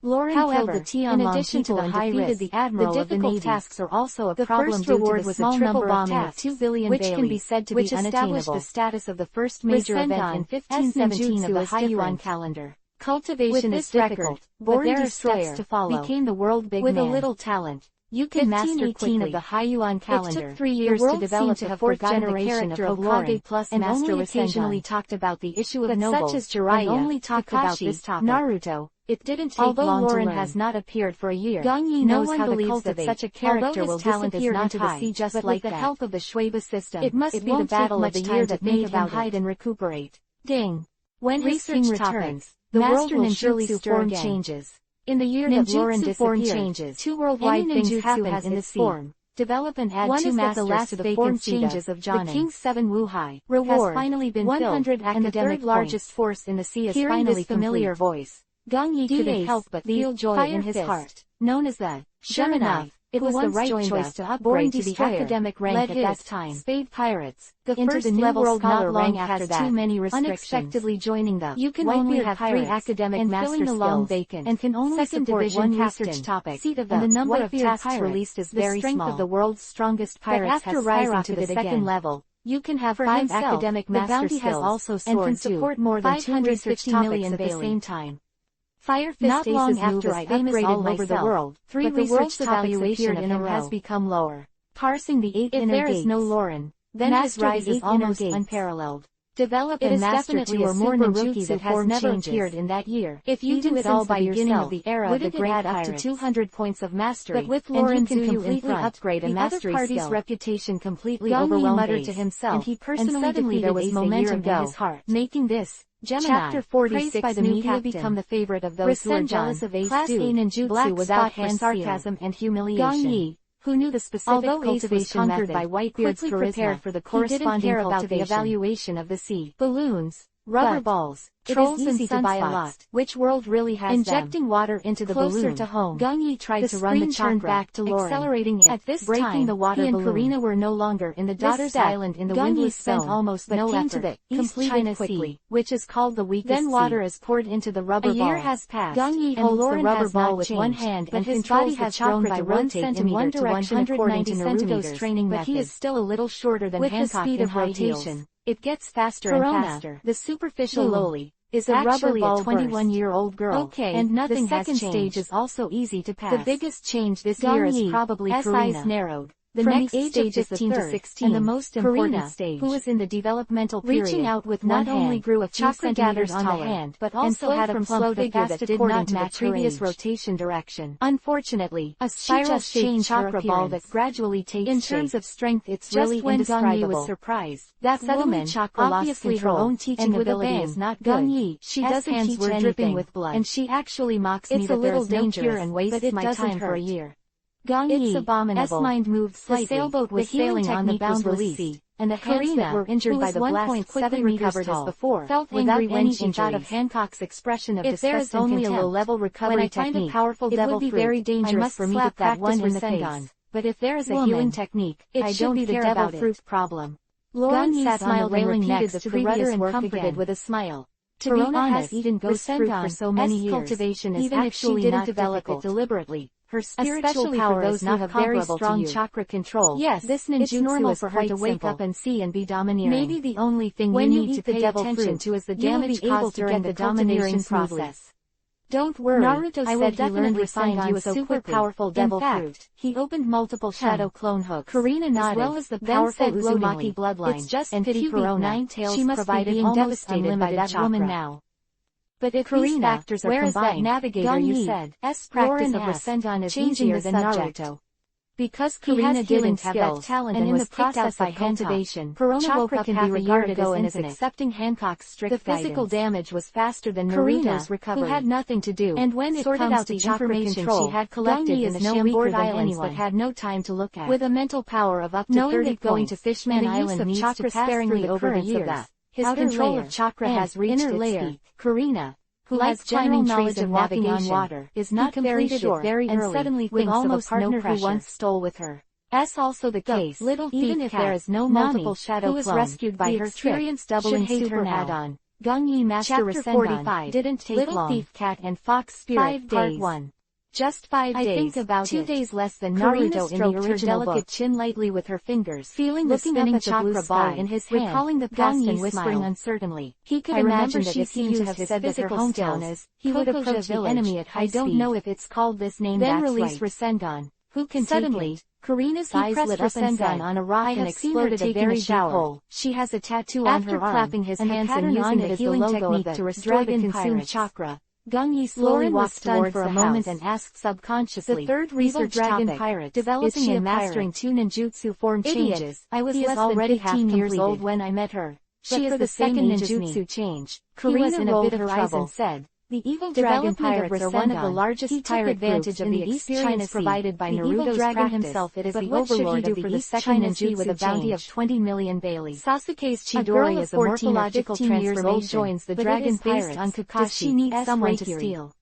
Lauren killed the Tianlong people and defeated the admiral of the navy. Tasks are also a problem due to the small number of tasks, 2 billion which can be said to be unattainable. Which established the status of the first major event in 1517 of the Haiyuan calendar. Cultivation is difficult, but there are steps to follow. Became the world big man. With a little talent, you can master quickly. Of the Haiyuan calendar. It took 3 years to develop the fourth generation of Hokage plus and Master only occasionally talked about the issue of nobles, such as Jiraiya, only talked about this topic. Naruto. It didn't take long to learn. Although Lauren has not appeared for a year, Gang Yi knows how to cultivate such a character will disappear into the sea just like that. With the help of the Shuiba system, it must be the battle of the year that made him hide and recuperate. Ding. When research returns, the world will surely form changes. In the year that Lauren disappeared, 2 worldwide things happen in this form. Develop and add 2 masters to the form changes of Jonin. The King's 7 Wuhai reward has finally been 100 filled, and the third largest force in the sea is finally familiar voice. Gang Yi couldn't help but feel joy in his heart. Known as the Sure enough, it was the right choice to upgrade to the academic rank at that time. Spade Pirates, the first level scholar rank has too many restrictions. Unexpectedly joining the you can only have 3 academic master skills long vacant and can only support 1 research topic. And the number of tasks released is very small. The strength of the world's strongest pirates has rising to the second level. You can have 5 academic master skills and can support more than 250 million at the same time. Fire Fist not long after I upgraded all over the world, 3 research evaluation of him has become lower. Parsing the 8 inner gates. If there is no Lauren, then his rise is almost unparalleled. Develop and master 2 or more ninjutsu that has never appeared in that year. If you do it all by yourself, of the era would it add up to 200 points of mastery, but with Lauren can completely upgrade a mastery skill. The other party's reputation completely overwhelmed muttered to himself, and he personally suddenly there was momentum in his heart, making this Gemini, Chapter 46 by the media become the favorite of those who are jealous of Ace Class A ninjutsu without hand sarcasm and humiliation. Gang Yi, who knew the specific cultivation method by Whitebeard's charisma, prepared for the corresponding about the evaluation of the sea. Balloons, rubber balls, trolls and to buy a lot. Which world really has injecting them? Water into the closer balloon. To home. Gang Yi tried to run the chakra, back to Lauren, accelerating it. At this breaking time, the water he balloon. And Karina were no longer in the daughter's island in the windless spent almost but no effort. To the East China Sea, which is called the weakest then water sea. Is poured into the rubber ball. A year has passed. Gang Yi holds the rubber ball with one hand and his body has grown by 1 centimeter in one direction according to Naruto's training method. But he is still a little shorter than Hancock in high heels. It gets faster and faster. The superficial lowly is a rubber ball 21-year-old girl. Okay, and nothing has changed. The second stage is also easy to pass. The biggest change this year is probably Karina. Eyes narrowed. The from next stage is 15 to 16, and the most important stage, who is in the developmental period, reaching out with not only grew a chakra gathers on the hand, but also had a plump figure that did not match previous rotation direction. Unfortunately, a spiral-shaped chakra ball that gradually takes shape. In terms of strength, it's really indescribable. Gang Yi was surprised. That woman, chakra obviously her own teaching ability is not good. Gang Yi, she doesn't hands were dripping with blood, and she actually mocks me that there's no cure and wastes my time for a year. Gang Yi, S-mind moved slightly. The sailboat was sailing on the boundless sea, and the hands that were injured by the blast quickly recovered as before, felt angry when she thought of Hancock's expression of disgust and contempt. If there is only a low-level recovery technique, it would be very dangerous for me to that one in the face. But if there is a healing technique, I don't care about fruit problem. Lauren sat on the railing next to the rudder and comforted with a smile. To be honest, has eaten ghost fruit for so many years, cultivation is even if she didn't develop it deliberately. Her spiritual power is not comparable to you. Especially for those who have very strong chakra control. Yes, this ninjutsu it's normal for her to wake up and see and be domineering. Maybe the only thing you need to pay attention to is the damage caused during the domineering process. Don't worry, Naruto said he learned Rasengan was super powerful devil fruit. He opened multiple shadow clone hooks. Karina nodded, as well as the powerful Uzumaki bloodline. It's just and pity for Nine-Tails she must be being devastated by that woman now. But if these factors are combined, that navigator you said, practice of Rasengan is easier than Naruto. Because Karina didn't have that talent and in the process of cultivation, Chakra woke up half a year ago and is accepting Hancock's strict guidance. The physical damage was faster than Naruto's recovery, who had nothing to do, and when it sorted out the information she had collected in the Shambord Islands but had no time to look at. With a mental power of up to 30 going to Fishman Island needs to pass sparingly over the years. His control of chakra has reached its peak. Karina, who has general knowledge of walking on water, is not very sure and suddenly thinks of a partner who once stole with her. As also the case, even if there is no multiple shadow clone, rescued by her experience doubling super add-on. Gongyi Master Rasengan didn't take Little long. Thief Cat and Fox Spirit Part 1. Just 5 days. I think about 2 days less than Naruto in the original delicate chin lightly with her fingers, feeling the spinning chakra ball in his hand, recalling the past and whispering uncertainly. He could imagine that if he used his said that her hometown is, he would approach the enemy at high speed. I don't know if it's called this name. Then release Rasengan. Who can suddenly take it? Karina's eyes lit up and said, on a rock and exploded a very deep hole. She has a tattoo on her arm, clapping his hands and using the healing technique to restore the consumed chakra. Gongyi slowly walked towards for a moment and asked subconsciously, the third research dragon pirate, developing and mastering two ninjutsu form changes. I was already 15 years old when I met her. She is the second ninjutsu change. Karina in a bit of trouble said. The evil dragon pirates are one of the largest pirate advantage of the experience provided by Naruto's dragon himself. It is the overlord of the East China Sea with a bounty of 20 million Bailey. Sasuke's Chidori is a morphological transformation, joins the dragon pirates on Kakashi. Does she need someone to steal?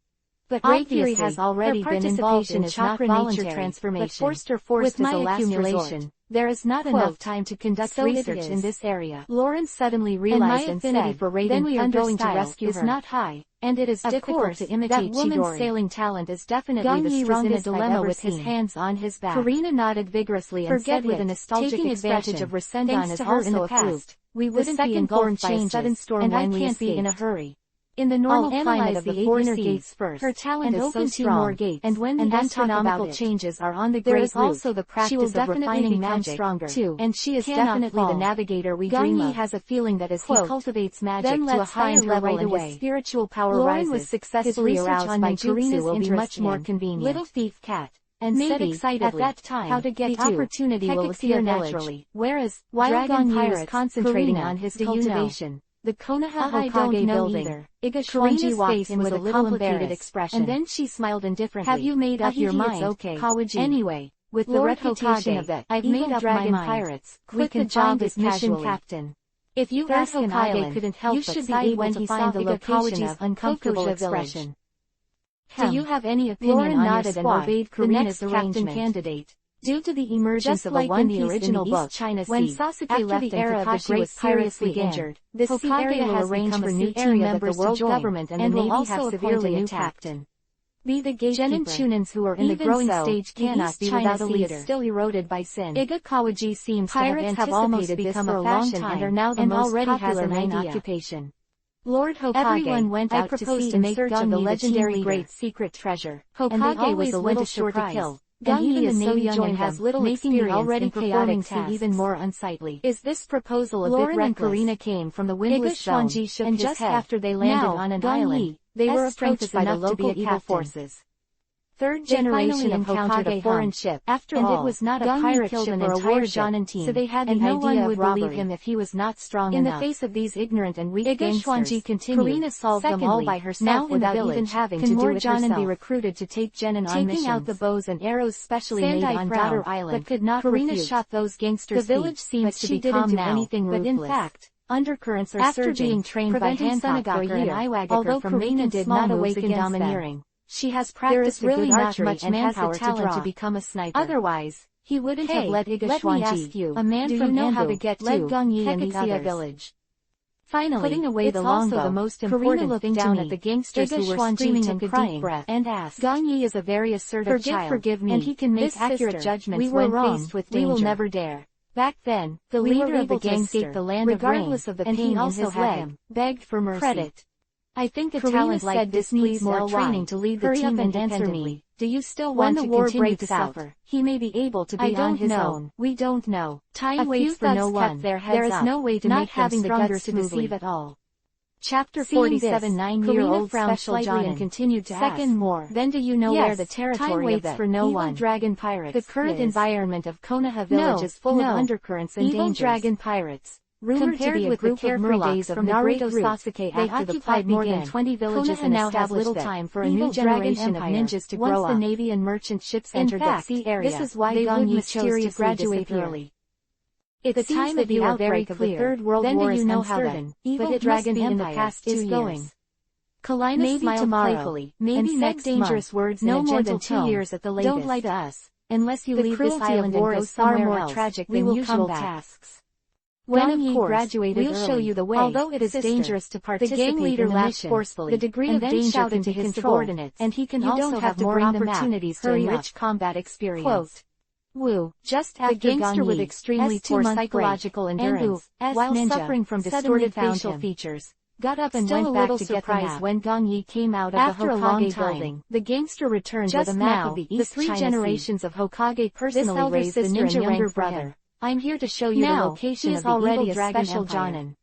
But obviously, has already been involved in chakra nature transformation, but forced as a last accumulation. There is not enough time to conduct research in this area. Lawrence suddenly realized and said, for then we are going to rescue her. Is not high, and it is difficult to imitate. That woman's sailing talent is definitely the strongest. In a dilemma with his hands on his back. Karina nodded vigorously and said with a nostalgic expression, of Rasengan is also approved. We wouldn't be engulfed by a sudden storm when we escaped. In a hurry. In the normal climate of the 4 inner gates first, her talent is so strong, and when the astronomical changes are on the great route, there is also the practice of refining magic stronger too, and she is definitely the navigator we dream of. Gongyi has a feeling that as he cultivates magic to a higher level and his spiritual power rises, was successfully aroused by Karina's will be much more convenient. Little Thief Cat. And said excitedly, at that time, how to get the opportunity will appear naturally. Whereas, while Gongyi was concentrating on his cultivation, the Konoha Hokage building, Karina's face was a little complicated expression, and then she smiled indifferently. Have you made up your mind? Okay. Kawaji. Anyway, with the reputation of that, I've made up my mind. Pirates, quit the job as mission captain. If you ask an island, couldn't help you should be able to find the location of uncomfortable expression. Do you have any opinion on your squad? The next captain candidate. Due to the emergence of a One Piece original in the East China Sea, when Sasuke left the era of the Great seriously injured, the sea area has arranged for new team members to join, government and the Navy have severely attacked. Be the gatekeeper. Chunins who are in the growing stage cannot be without a leader. Still eroded by sin. Iga Kawaji seems to have anticipated this for a long time and are now the most popular main occupation. Lord Hokage, everyone went out to sea in search of the legendary great secret treasure. Hokage was a little short to kill. Gongyi is so young and has little experience already chaotic tasks. Even more unsightly. Is this proposal a bit reckless? And Karina came from the windless zone, and just after they landed on an island, they were approached by the local evil forces. Third generation encountered a foreign ship, and it was not a pirate ship or a war shonen team, so they had the idea of robbery. No one would believe him if he was not strong enough. In the face of these ignorant and weak gangsters, Karina solved them all by herself without even having to do it herself. Can more Jonin be recruited to take Genin on missions? Taking out the bows and arrows specially made on Daughter Island, but could not Karina shot those gangsters. The village seems to be calm now, but in fact, undercurrents are surging. After being trained by Hancock for a year, although Karina did not awaken domineering. She has practiced good archery and has the talent to become a sniper. Otherwise, he wouldn't have let Iga Shwanji, a man from Ando, led Gongyi and the others. Village. Finally, putting away the longbow, the most important thing down at the gangsters who were screaming and crying, and asked, "Gang Yi is a very assertive child, forgive me, and he can make accurate judgments when faced with danger. We will never dare." Back then, the leader of the gangster, the land regardless of the pain in his leg, begged for mercy. Credit. I think a talent like this needs more training to lead the team independently. Do you still want to continue to suffer? He may be able to be on his own. We don't know. Time waits for no one. There is no way to make them stronger to deceive at all. Chapter 47. 9-year-old frowned slightly and continued to ask, "Second more. Then do you know where the territory of the evil dragon pirates is? The current environment of Konoha village is full of undercurrents and dangers. Evil dragon pirates. Compared with the carefree days of Naruto Sasuke after the plot more than 20 villages and now has little time for a new generation of ninjas to grow up. Once the navy and merchant ships entered the sea area, this is why Gang Yi chose to graduate early. It seems that you are very clear. The Third World War is uncertain, but it must be in the past 2 years. Kalina smiled playfully, maybe next dangerous words no more than 2 years at the latest. Don't lie to us, unless you leave this island and go somewhere else. Tragic than usual tasks. When of course, graduated we'll show you the way. Although it is dangerous to participate, the gang leader laughed forcefully. The degree of danger shouted to his subordinates, and he can also have more opportunities to enrich combat experience. Quote, Wu, just after the gangster with extremely poor psychological endurance, while suffering from distorted facial features, got up and went back to get the map. When Gang Yi came out of the Hokage building, the gangster returned with a map of the East China Sea. The 3 generations of Hokage personally raised the ninja younger brother. I'm here to show you the location of the evil dragon Jonin.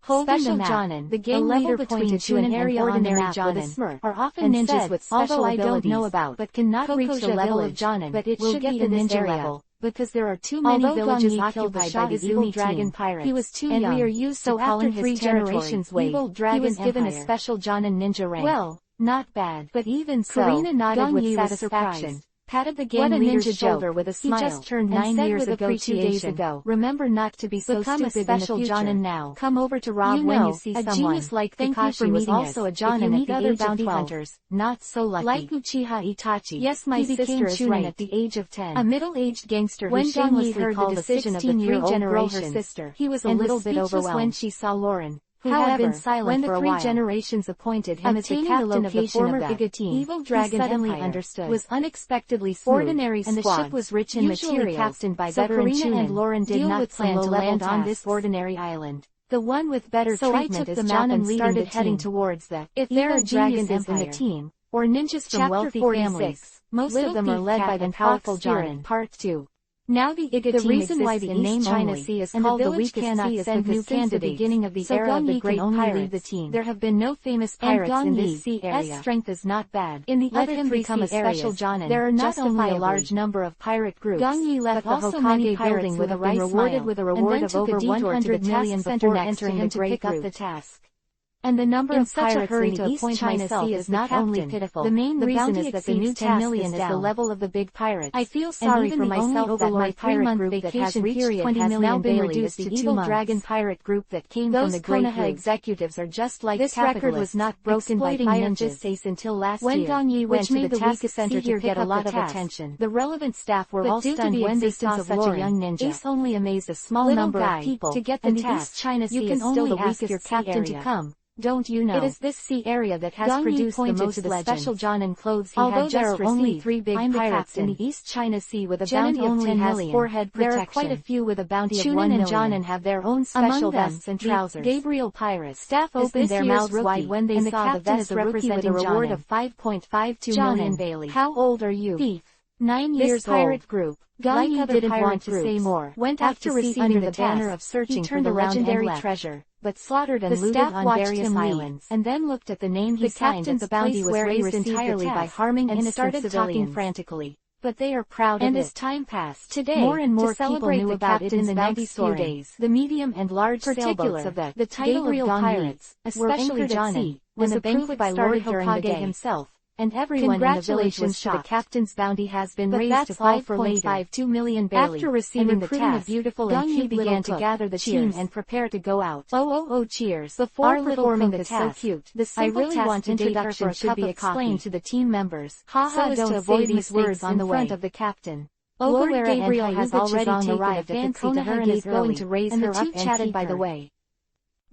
Special Jonin, the gang leader pointed to an area ordinary Jonin, are often ninjas with special abilities, I don't know about, but cannot reach the level of Jonin, but it should be the ninja level, because there are too many villages occupied by the evil dragon pirate. He was too young, and we are used to calling his generations wave. He was given a special Jonin ninja rank. Well, not bad, but even so, Karina nodded with satisfaction. Patted the gang leader's shoulder with a smile. He just turned 9 years ago 2 days ago. Remember not to be so stupid in the future. Jonin now. Come over to Rob when you see someone. A genius like Kakashi was also a Jonin at the age of 12. Hunters, not so lucky. Like Uchiha Itachi. Yes, my sister is right. At the age of 10. A middle-aged gangster who shamelessly called the 16-year-old girl her sister. He was a little bit overwhelmed when she saw Lauren. However, been silent when the 3 generations appointed him as the captain of the former evil dragon suddenly understood was unexpectedly smooth, ordinary and the ship was rich in materials, captained by veteran Karina and Lauren did not plan to land on this ordinary island. The one with better treatment is John and started heading towards the if there are geniuses in the team, or ninjas from wealthy families, most of them are led by the powerful John. Part 2. Now the reason why the East China Sea is called the weakest sea is because since the beginning of the era of the great pirates, there have been no famous pirates in this sea area. Strength is not bad. In the other 3 become a special Jonin. There are not only a large number of pirate groups, Gang Yi left the Hokage building with a rice rewarded with a reward of over 100 million before entering the great group. The task. And the number of pirates in the East China Sea is not only pitiful. The main reason is that the new 10 million is the level of the big pirates. I feel sorry for myself that my pirate group that has reached 20 million now been reduced to evil dragon pirate group that came from the great Konoha executives are just like this record was not broken by ninjas Ace until last year. When Gang Yi went to the task center to get a lot of attention, the relevant staff were all stunned when they saw such a young ninja. Ace only amazed a small number of people to get the task. East China Sea is still the weakest your captain to come. Don't you know? It is this sea area that has produced the most to the special Jonin clothes he had just received. Although there are only 3 big pirates in the East China Sea with a bounty of 10 million, forehead protection. There are quite a few with a bounty of 1 million. And Jonin have their own special vests and trousers. Gabriel pirates. Staff opened their mouths wide when they saw the vest representing a reward of 5.52 million Bailey. How old are you? Thief. 9 years old. Pirate group. Gang Yi didn't want to say more. Went after receiving the banner of searching for the legendary treasure, but slaughtered and looted on various islands, and then looked at the name he signed. The bounty was raised entirely by harming innocent civilians. Talking frantically. But they are proud of it. And as time passed, today, more and more people knew about it in the next few days. The medium and large sailboats of the title of pirates, especially Johnny, was approved by Lord Hokage himself. And everyone in the village was shocked. The captain's bounty has been raised to 5.52 million Bailey. After receiving the task, beautiful and cute began to gather the team and prepare to go out. Cheers. Before performing the task, so cute. The I really want introduction should be explained to the team members. So don't to avoid these words on the front of the captain. Lord Gabriel has already arrived at the Konoha and is going to raise her up and chatted by the way.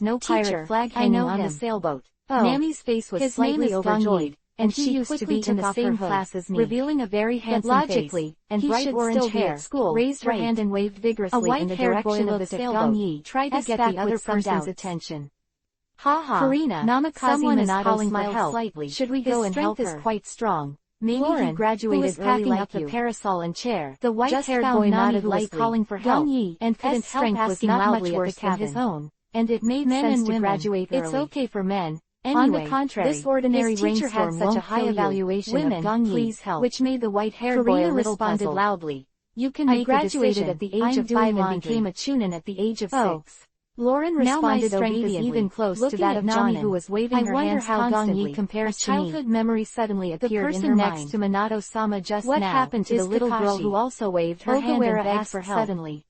was no pirate flag hanging on the sailboat. Mammy's face was slightly overjoyed, and she used to be in the same class as me, revealing a very handsome face, and bright orange hair. School, raised her hand and waved vigorously in the direction of the sailboat, tried to get the other person's attention. Ha ha, Karina, someone is calling smiled for help. Slightly. Should we go and help her? His strength is quite strong. Maybe Lauren, he graduated who was early packing like up the you. parasol and chair. The white-haired boy nodded lightly, calling for help, and couldn't help asking loudly at the cabin. His own, and it made Men sense and to women. graduate early. It's okay for men. Anyway, On the contrary, this ordinary his teacher had rainstorm such a won't high kill you. evaluation Women, of Gong Yi, please help, which made the white-haired boy a little responded puzzled. loudly. You can I make graduated a decision. at the age I'm of doing 5 and laundry. became a chunin at the age of 6. Lauren responded obediently, even close to that of Nami, who was waving her hands constantly. Compares to childhood memory suddenly appeared in her mind. The person next to Minato-sama just now. What happened to the little girl who also waved her hand and begged for help? Suddenly.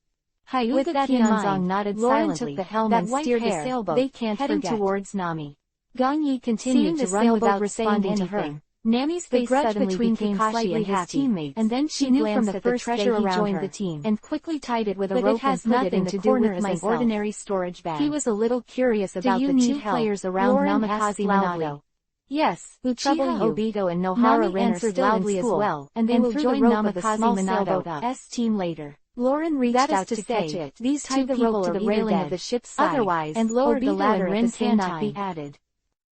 With that in mind, nodded Lauren silently. Took the helm and steered the sailboat, they can't heading forget. Towards Nami. Gang Yi continued to run without responding to her. Nami's face suddenly became slightly happy, and then she knew from the first day he joined the team, and quickly tied it with a rope and put it in the corner as an ordinary storage bag. He was a little curious about the two players around Namikaze Minato. Yes, Uchiha Obito and Nohara Rin answered loudly as well, and they will join Namikaze Minato's team later. Lauren reached out to catch it. These two people to the railing of the ship's side, otherwise, and lowered the ladder at the same time. Be added.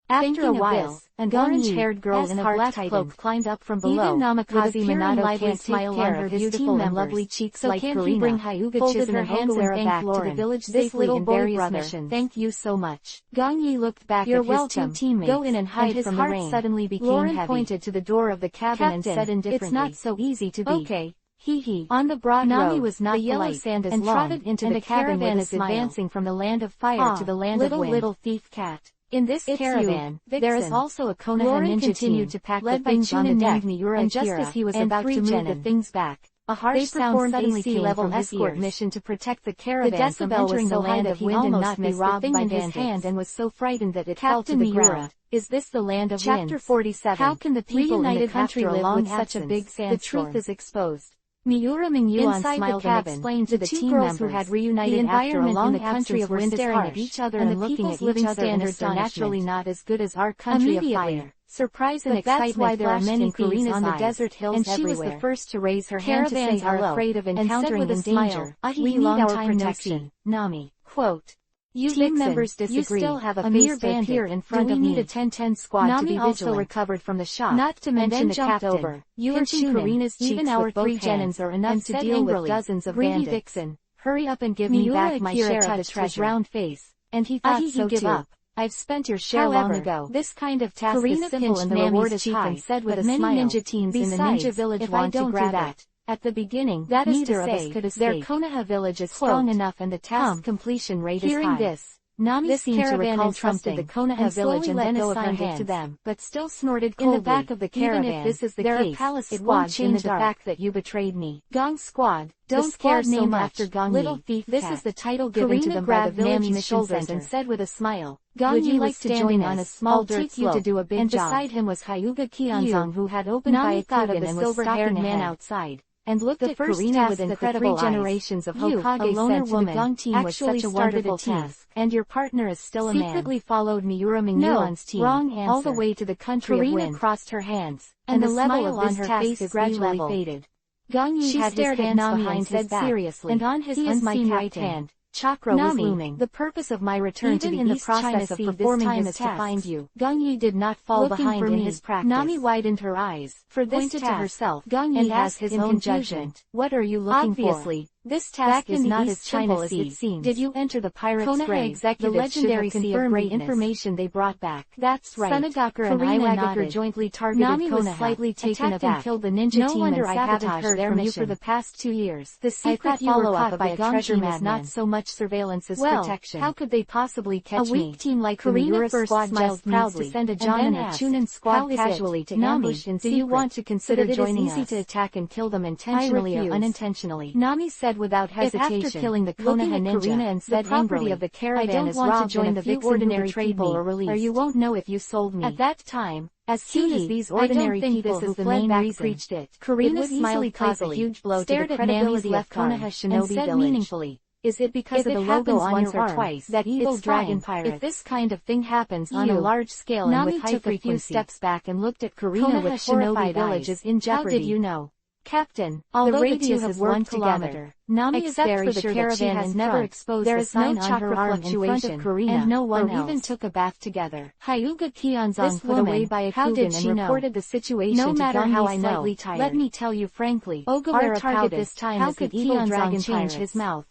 After a while, an orange-haired girl in a black cloak climbed up from below. Even Namikaze Minato can't smile on her beautiful and lovely cheeks like Karina. Bring folded her hands and thanked Lauren. To the village safely in various missions. Thank you so much. Gang Yi looked back at his two teammates. Go in and hide from the rain. His heart suddenly became heavy. Lauren pointed to the door of the cabin and said indifferently, "It's not so easy to be." Okay. Hee. On the broad road, was not the yellow sand is and long, trotted into and the caravan is advancing from the land of fire to the land of wind. Little thief cat. In this caravan, there is also a Konoha ninja team, to pack led by Chunin named Miura, and just as he was about to move the things back, a harsh sound suddenly came from his escort mission to protect the caravan from entering the land of wind and not be robbed by his hand, and was so frightened that it fell to the ground. Is this the land of winds? Chapter 47. How can the people in the country live with such a big sandstorm? The truth is exposed. Miura Mingyuan smiled and explained to the team members who had reunited after a long country of wind staring at each other and looking at each other standards are naturally not as good as our country of fire. Surprise and excitement. That's why there are many thieves on the desert hills and everywhere. She was the first to raise her hand to say hello, are afraid of encountering in danger. We need our protection. Nami. Quote. You team members disagree. You still have a mere band here in front of me. We need a 10-10 squad to be vigilant. Also recovered from the shock. Not to mention the captain. Over. You are Karina's cheeks. Even our three Genins are enough to deal with dozens of bandits. Vixen, hurry up and give me back my share of the treasure. Round face, and he thought so too. Give up. I've spent your share long ago. This kind of task is simple and the reward is high. And said with a smile. Many ninja teams in the ninja village want to grab that. At the beginning, that is neither of us could escape. Their Konoha village is strong enough and the task completion rate is high. Hearing this, Nami seemed to recall something. The Konoha village and then assigned it to them, but still snorted coldly. In the back of the caravan, even if this is the case, it won't change the fact that you betrayed me. Gang Squad, don't scare so much. After Gang Little thief this is the title given to them by the village mission center and said with a smile, Gang Yi like to join on a small dirt slope, to do a big and job. Beside him was Hyuga Kionzong, who had opened by a Kugan and was silver-haired man outside. And looked at Karina with incredible generations of Hokage, a loner woman, the Gang team was such a wonderful task, and your partner is still a man. Secretly followed Miura Mingyuan's team, wrong answer. All the way to the country of wind. Karina crossed her hands, and the level of this task gradually faded. Gang Yi had his hands behind his back, seriously, and on his unseen right hand, chakra was looming. The purpose of my return to the East China Sea this time is to find you. Gang Yi did not fall behind in his practice. Nami widened her eyes, for this pointed to herself, Gang Yi has his own judgment. What are you looking for? Obviously, this task is not as simple as it seems. Did you enter the pirate's grave? The legendary sea of great information they brought back. That's right. Sunagakure and Iwagakure jointly targeted Nami Konoha, was slightly taken aback, and killed the ninja team and sabotaged their mission for the past 2 years. The secret follow-up of the Gang team is not so much surveillance as protection. How could they possibly catch me? A weak team like Karina first smiled proudly, to send a John and a Chunin squad casually to ambush in secret. Do you want to consider joining us? It is easy to attack and kill them intentionally or unintentionally. Nami said without hesitation. If after killing the Konoha ninja and said the property of the caravan is robbed to join the few ordinary people or released, or you won't know if you sold me. At that time, as soon as these ordinary people who fled back preached it, Karina smiled crazily, a huge blow to the credibility of Konoha Shinobi Village. Meaningfully, is it because of the logo on your arm, that evil dragon pirate? If this kind of thing happens on a large scale and with high frequency, took a few steps back and looked at Karina with horrified eyes. Is in jeopardy. How did you know? Captain, although the two have worked together, Nami is very sure that she has never exposed there is no chakra fluctuation in front of Karina, and no one even took a bath together. Hyuga Kionzong put away by a Kugan and reported the situation no matter how I know. Let me tell you frankly, our target this time is the evil dragon change his mouth.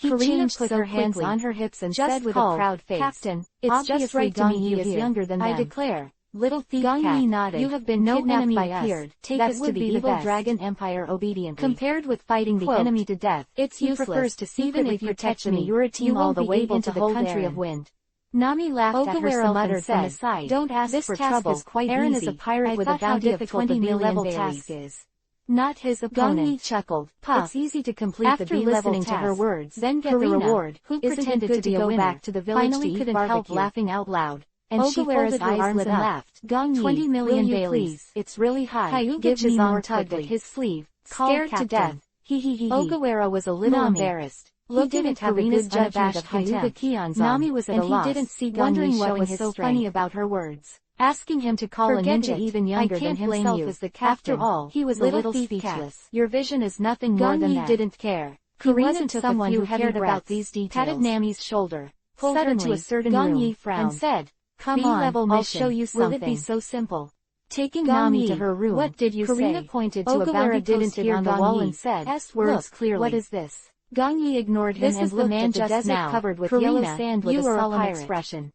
Karina put her hands on her hips and said with a proud face, Captain, it's just right to me he is younger than them. I declare, little thief cat, nodded. You have been kidnapped by us. Take us to the evil dragon empire obediently. Compared with fighting the enemy to death, it's useless. Prefers to secretly protect me. You're a team all the way into the country of wind. Nami laughed at herself and said, from the side, "Don't ask for trouble. Is quite Aaron easy. Is a pirate with a bounty of 20 million task is not his opponent." Gong Yi chuckled. It's easy to complete the B-level task. To her words, then get the reward. Who pretended to be a winner, back to the village finally couldn't help laughing out loud. And she folded her arms and laughed. Gong Yi, 20 million Baileys. It's really high. Give me more, tugged at his sleeve. Scared to death. Ogawara was a little embarrassed. He didn't have Karina's judgment of Hyuga Nami was at a loss, he didn't see wondering what was so funny about her words. Asking him to call a ninja even younger than himself as the captain. After all, he was a little speechless. Your vision is nothing more than that. Didn't care. Karina wasn't someone who cared about these details. Patted Nami's shoulder, pulled her to a certain room, and said, "Come on, I'll show you something. Will it be so simple?" Taking Nami to her room, what did you say? Karina pointed to a bounty posted on the wall and said, "S-words clearly. What is this?" Gong Yi ignored him and looked at the desert covered with yellow sand with a solemn expression.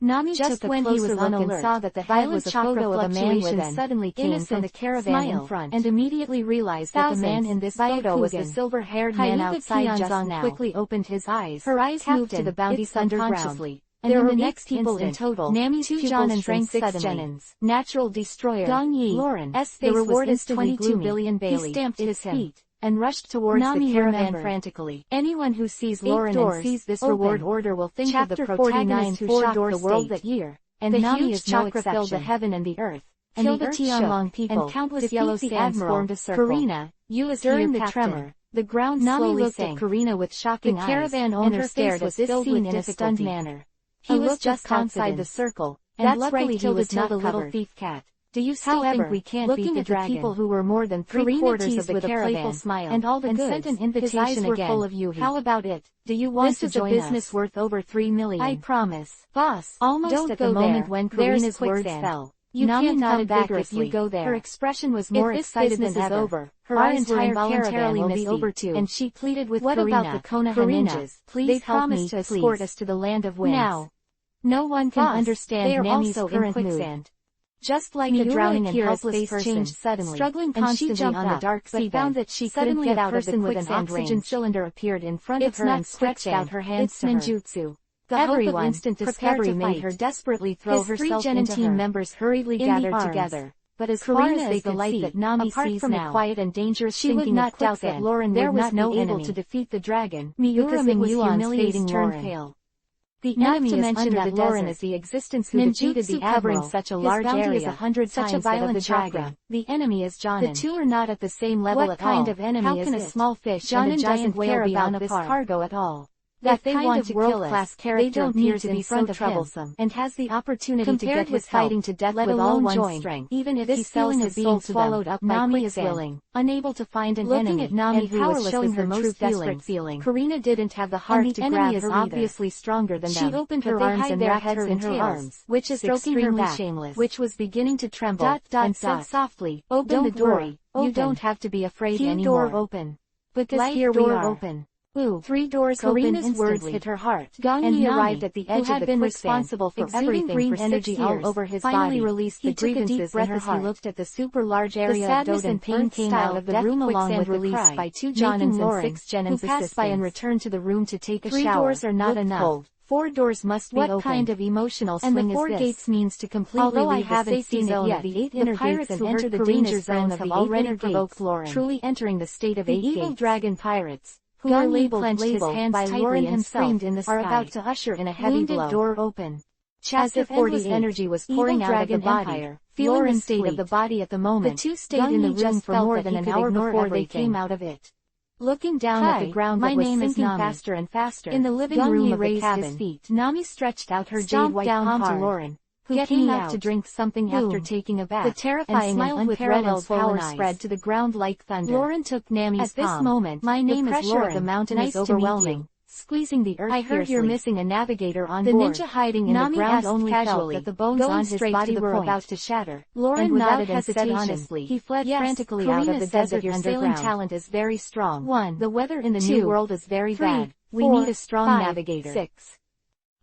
Nami just took a closer look and saw that the head was a photo of a man with an suddenly came from the caravan in front, and immediately realized that the man in this photo was the silver-haired man outside. Just now quickly opened his eyes. Her eyes moved to the bounty subconsciously. And there were next people in total. Nami's 2 Jonins and 6 Genins. Natural Destroyer. Gong Yi. Lauren. S. The reward is 22 billion Baileys. He stamped his feet and rushed towards the caravan frantically. Anyone who sees Lauren and sees this reward order will think of the protagonist who shocked the world that year. And the huge chakra filled the heaven and the earth. And the Tianlong people and countless yellow sands formed a circle. Karina, you as during the tremor, the ground slowly looked at Karina with shocking eyes. The caravan owner stared at this scene in a stunned manner. He was just outside the circle, and luckily he was not a little thief cat. Do you still think we can't beat the dragon? People who were more than 3/4 of the caravan, smile, and all the goods, sent an invitation again. Full of Yuhi. How about it? Do you want to join us? This is a business worth over 3 million. I promise. Boss, almost don't at the moment when Karina's words fell. You can't come back if you go there. Her expression was more excited than ever. Over. Her eyes were involuntarily misty, over too. And she pleaded with Karina. What about the Konoha ninjas? Please help me to escort us to the land of winds. Now. No one can understand Nami's current mood. Just like a drowning and helpless person, suddenly, struggling constantly on the dark sea, found that she couldn't get out of the quicksand. With an oxygen cylinder appeared in front of her and stretched out her hands to her. It's ninjutsu. The hope of instant discovery made her desperately throw herself into her. 3 Genin members hurriedly gathered together. But as far as the light that Nami sees now, apart from a quiet and dangerous she would not doubt that Lauren there was no able to defeat the dragon, because it was humiliating turned pale. The enemy is under the Lauren is the existence who defeated the covering such a large area, 100 such a violent dragon. The enemy is Jonin. The two are not at the same level at all. What kind of enemy is it? How can a small fish and a giant whale be on this cargo at all? That they want to world-class character, they don't need to be so troublesome, and has the opportunity to get his fighting to death with all one's strength. Even if this feeling of being swallowed up, Nami is willing, unable to find an enemy, at Nami and powerless showing her most desperate feeling. Karina didn't have the heart to grab her either. Obviously stronger than them. She opened her arms and wrapped her in her arms, which is extremely shameless, which was beginning to tremble, and said softly, "Open the door. You don't have to be afraid anymore. Door open. Because here we are. Open." Ooh, 3 doors opened instantly. Words hit her heart. Gong Yi arrived at the edge of the quicksand, responsible for everything green energy all over his finally body. Released the grievances in her heart. He looked at the super large area of sadness and pain came out of the room along with the cry by 2 Jonins and 6 Genins who passed by and returned to the room to take a shower. 3 doors are not enough. Cold. 4 doors must be opened. What kind of emotional swing is this? And the 4 gates means to completely leave the safety zone of the 8 inner gates and enter the danger zone of the 8 inner gates, truly entering the state of 8 gates. The evil dragon pirates, who are labeled his hands by Lauren himself, in the sky, are about to usher in a heavy blow. Door open. As if endless energy was pouring out of the body, feeling the state of the body at the moment, the 2 stayed in the room for more than an hour before they came out of it. Looking down at the ground that was sinking faster and faster, in the living room of the cabin, Nami stretched out her jade white palm to Lauren, who came out to drink something after taking a bath. The terrifying and unparalleled power spread to the ground like thunder. Lauren took Nami's palm. At this moment, my name is Lauren. The mountain is overwhelming. Squeezing the earth. I heard you're missing a navigator on board. The ninja hiding in the ground only casually that the bones on his body were about to shatter. Lauren nodded and said honestly, he fled frantically out of the desert. Your sailing talent is very strong. 1. The weather in the new world is very bad. We need a strong navigator. 6.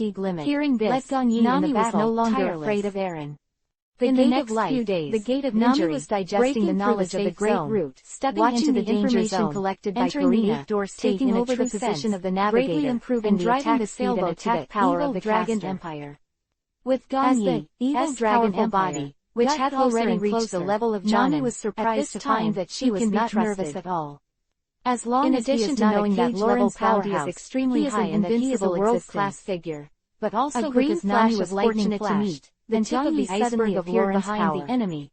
fatigue limit. Hearing this, let Gagny Nami was no longer tireless. afraid of Aaron. In the next few days, the gate of Nami injury, was digesting the knowledge of the Great Root, stepping watching into the the danger information zone, collected by entering the Karina, eighth-door state taking in a over true the position sense, of the navigator, greatly improving and the driving attack the speed and sailboat to attack the power evil of the dragon caster. empire. With Gagny, Evil's dragon powerful empire, body, which got had closer already and reached closer, the level of Nami Jonin, was surprised at this to time find that she she was can be not trusted nervous at all. As long In as he addition is to not knowing a that Lauren's bounty powerhouse, is extremely he is high and that he is a invincible world-class existence. figure, But also a green because flash Nami of was lightning fortunate to flashed, meet the the tip of Gagny the suddenly iceberg of appeared Lauren's behind power. the enemy,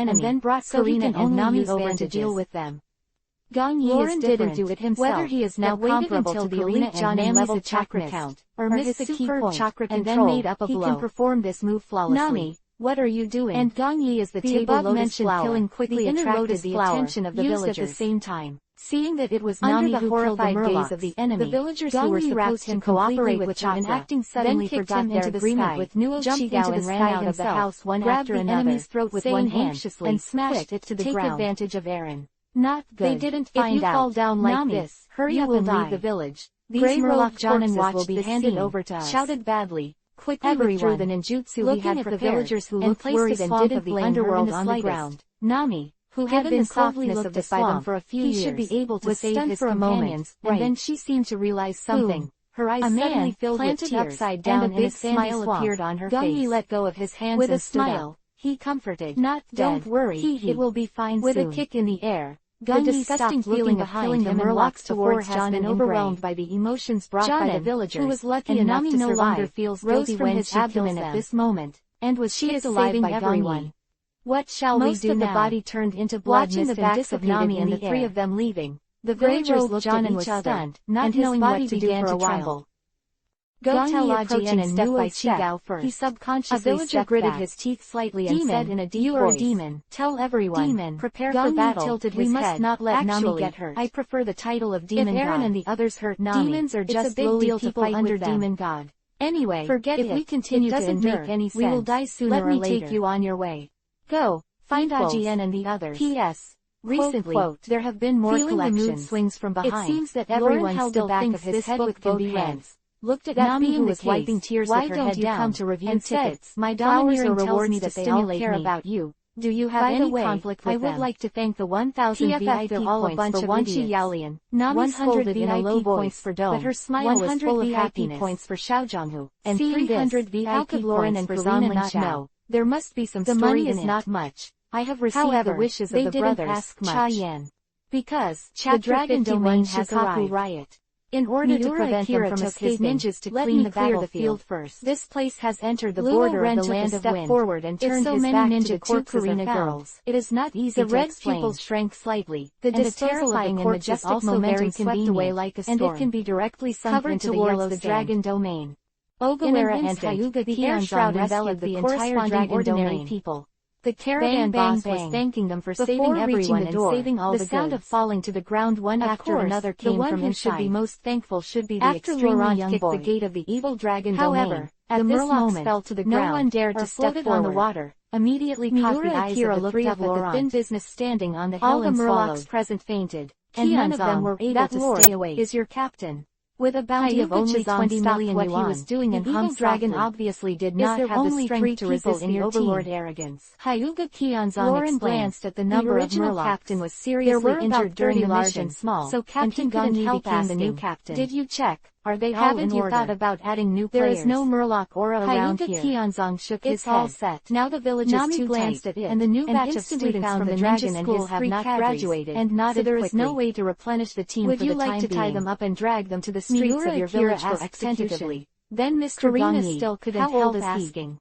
enemy, and then brought Karina and Nami over to deal with them. Gong Yi Lauren is didn't do it himself. Whether he is now comparable to the elite Johnny level chakra count, or missed the key point, chakra and control, then made up a blow. He can perform this move flawlessly. Nami, what are you doing? And Gong Yi is the above-mentioned killing quickly attracted the attention of the villagers. At the same time. Seeing that it was Under Nami the who horrified killed the gaze of the enemy, the villagers Gong who were Yi supposed to cooperate with Chakra, and acting suddenly suddenly forgot their agreement with Nuo jumped Chigao into and the ran sky out of the himself, house one grabbed after the another, enemy's throat with saying one hand, and smashed it to the take ground. advantage of Aaron. Not good. They didn't find if you out. fall down like Nami, this, hurry you up will and die. leave the village. These Grey Murloc John and corpses will be handed over to us. Shouted badly. Quickly withdrew Everyone, the ninjutsu looking he had at prepared, the villagers who and looked placed worried the and swamp didn't of the blame underworld her in on the the slightest. ground. Nami, who had been softly looked at by them for a few years, he should be able to save his companions, and then she seemed to realize something. Her eyes suddenly filled with tears, upside down, and a big smile appeared on her face. Gung-Yi let go of his hands with a smile. He comforted. Not dead. Don't worry, it will be fine soon. With a kick in the air, the disgusting feeling of killing the Murlocs towards John and overwhelmed by the emotions brought by the villagers, who was lucky enough to survive, no longer feels guilty when his abdomen at this moment, and was kicked alive by everyone. What shall we do now? Most of the body turned into blood mist and dissipated in the three of them leaving. The villagers looked at each other, not knowing what to do for a while. Go tell Ajien and step by step. He subconsciously gritted his teeth slightly and said in a deep voice, demon. Tell everyone. Demon. Prepare for battle. Tilted his head. We must not let Nami get hurt. I prefer the title of demon god. If Aaron and the others hurt Nami, demons are just lowly people under demon god. Anyway, forget it. If we continue to endure, we will die sooner or later. Let me take you on your way. Go, find Ajien and the others. P.S. Recently, there have been more collections. The mood swings from behind. It seems that everyone still thinks this book can be read. Looked at Nami, who was wiping tears with her head down, come to review and tickets. Said, my domineering tells me that they all care about you. Do you have any conflict with them? I would like to thank the 1,000 VIP points for Wanshi Yaolian. Nami scolded in a low voice for Dome, but her smile was full of happiness. Points for Xiao Zhonghu, and 300 VIP points for Zan not know. There must be some story in it. The money is not much. I have received the wishes of the brothers, Cha Yan. Because the Dragon Domain has arrived. Riot. In order to prevent them from escaping, ninjas to clean the battlefield first. This place has entered the border of the land of wind. Forward and turned his back to the corpses of girls. It is not easy to explain. The red pupils shrank slightly. The terrifying and majestic momentum swept away like a storm. And it can be directly sunk into the yellow Dragon Domain. Ogawara and Hyuga, the air shroud enveloped the entire Dragon Domain people. The caravan boss was thanking them for saving everyone and saving all the goods. The sound of falling to the ground one after another came from inside. The one who should be most thankful should be the extremely young boy. The gate of the evil dragon domain. However, at the Murlocs fell to the ground. No one dared to step forward. On the water. Immediately caught the eyes of the three of the thin business standing on the hill. All the Murlocs present fainted, and none of them were able to stay awake. Is your captain? With a bounty of only 20 million yuan, what he was doing and evil dragon obviously did not have the strength to resist the overlord arrogance. Hyuga Qianzong glanced at the number of Murlocs. Captain was seriously injured during the mission, so Captain Gung became the new captain. Did you check? Are they all in order? Haven't you thought about adding new players? There is no Murloc aura around here. Qianzong shook his head. It's all set. Now the village is too glanced at it, and the new batch of students from the Dragon and his have not graduated, and nodded so there is no way to replenish the team for the time being. Would you like to tie them up and drag them to the streets of your village for execution? Then Mr. Karina still couldn't help asking.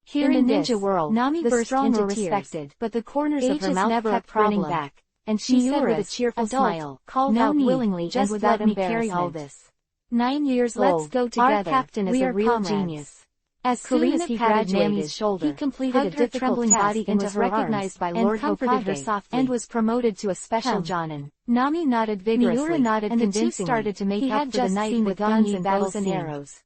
Here in the ninja world, Nami burst into tears, but the corners of her mouth kept grinning back, and she said with a cheerful smile, called out willingly and without me carry all this. 9 years old. Let's go together. Our captain is a real genius. As soon as he patted Nami's shoulder, he completed a difficult task and was recognized by Lord Hokage and was promoted to a special Jonin. Nami nodded vigorously, and the two started to make up for the night with guns and bows and arrows.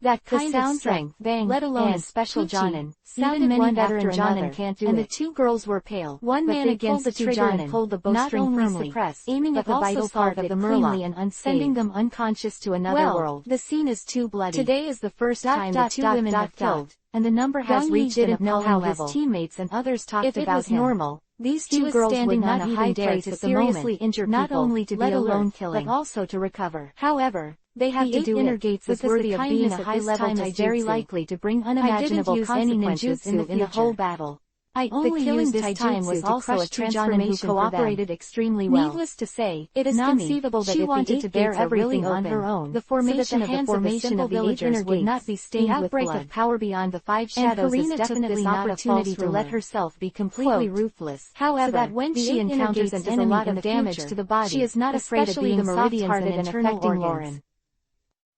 That kind of strength, let alone a special Jonin, sounded one after another, and the two girls were pale. One man against the trigger and pulled the bowstring firmly, aiming at the vital part of the Murloc, sending them unconscious to another world. The scene is too bloody. Today is the first time the two women have killed, and the number has reached an appalling level. His teammates and others talked about him. Normal, these two girls would not even dare to seriously injure people, not only to be alone killing, but also to recover. However, they have to do it, because worthy of being a high-level taijutsu is very likely to bring unimaginable consequences in the whole battle. I only used this time was also a transformation who cooperated extremely well. Needless to say, it is conceivable that she wanted to bear everything on her own, the formation of the villagers would not be stained with blood. The outbreak of power beyond the five shadows is definitely not a opportunity to let herself be completely ruthless. However, so that when she encounters an enemy a lot of damage to the body, she is not afraid of being soft-hearted and affecting Lauren.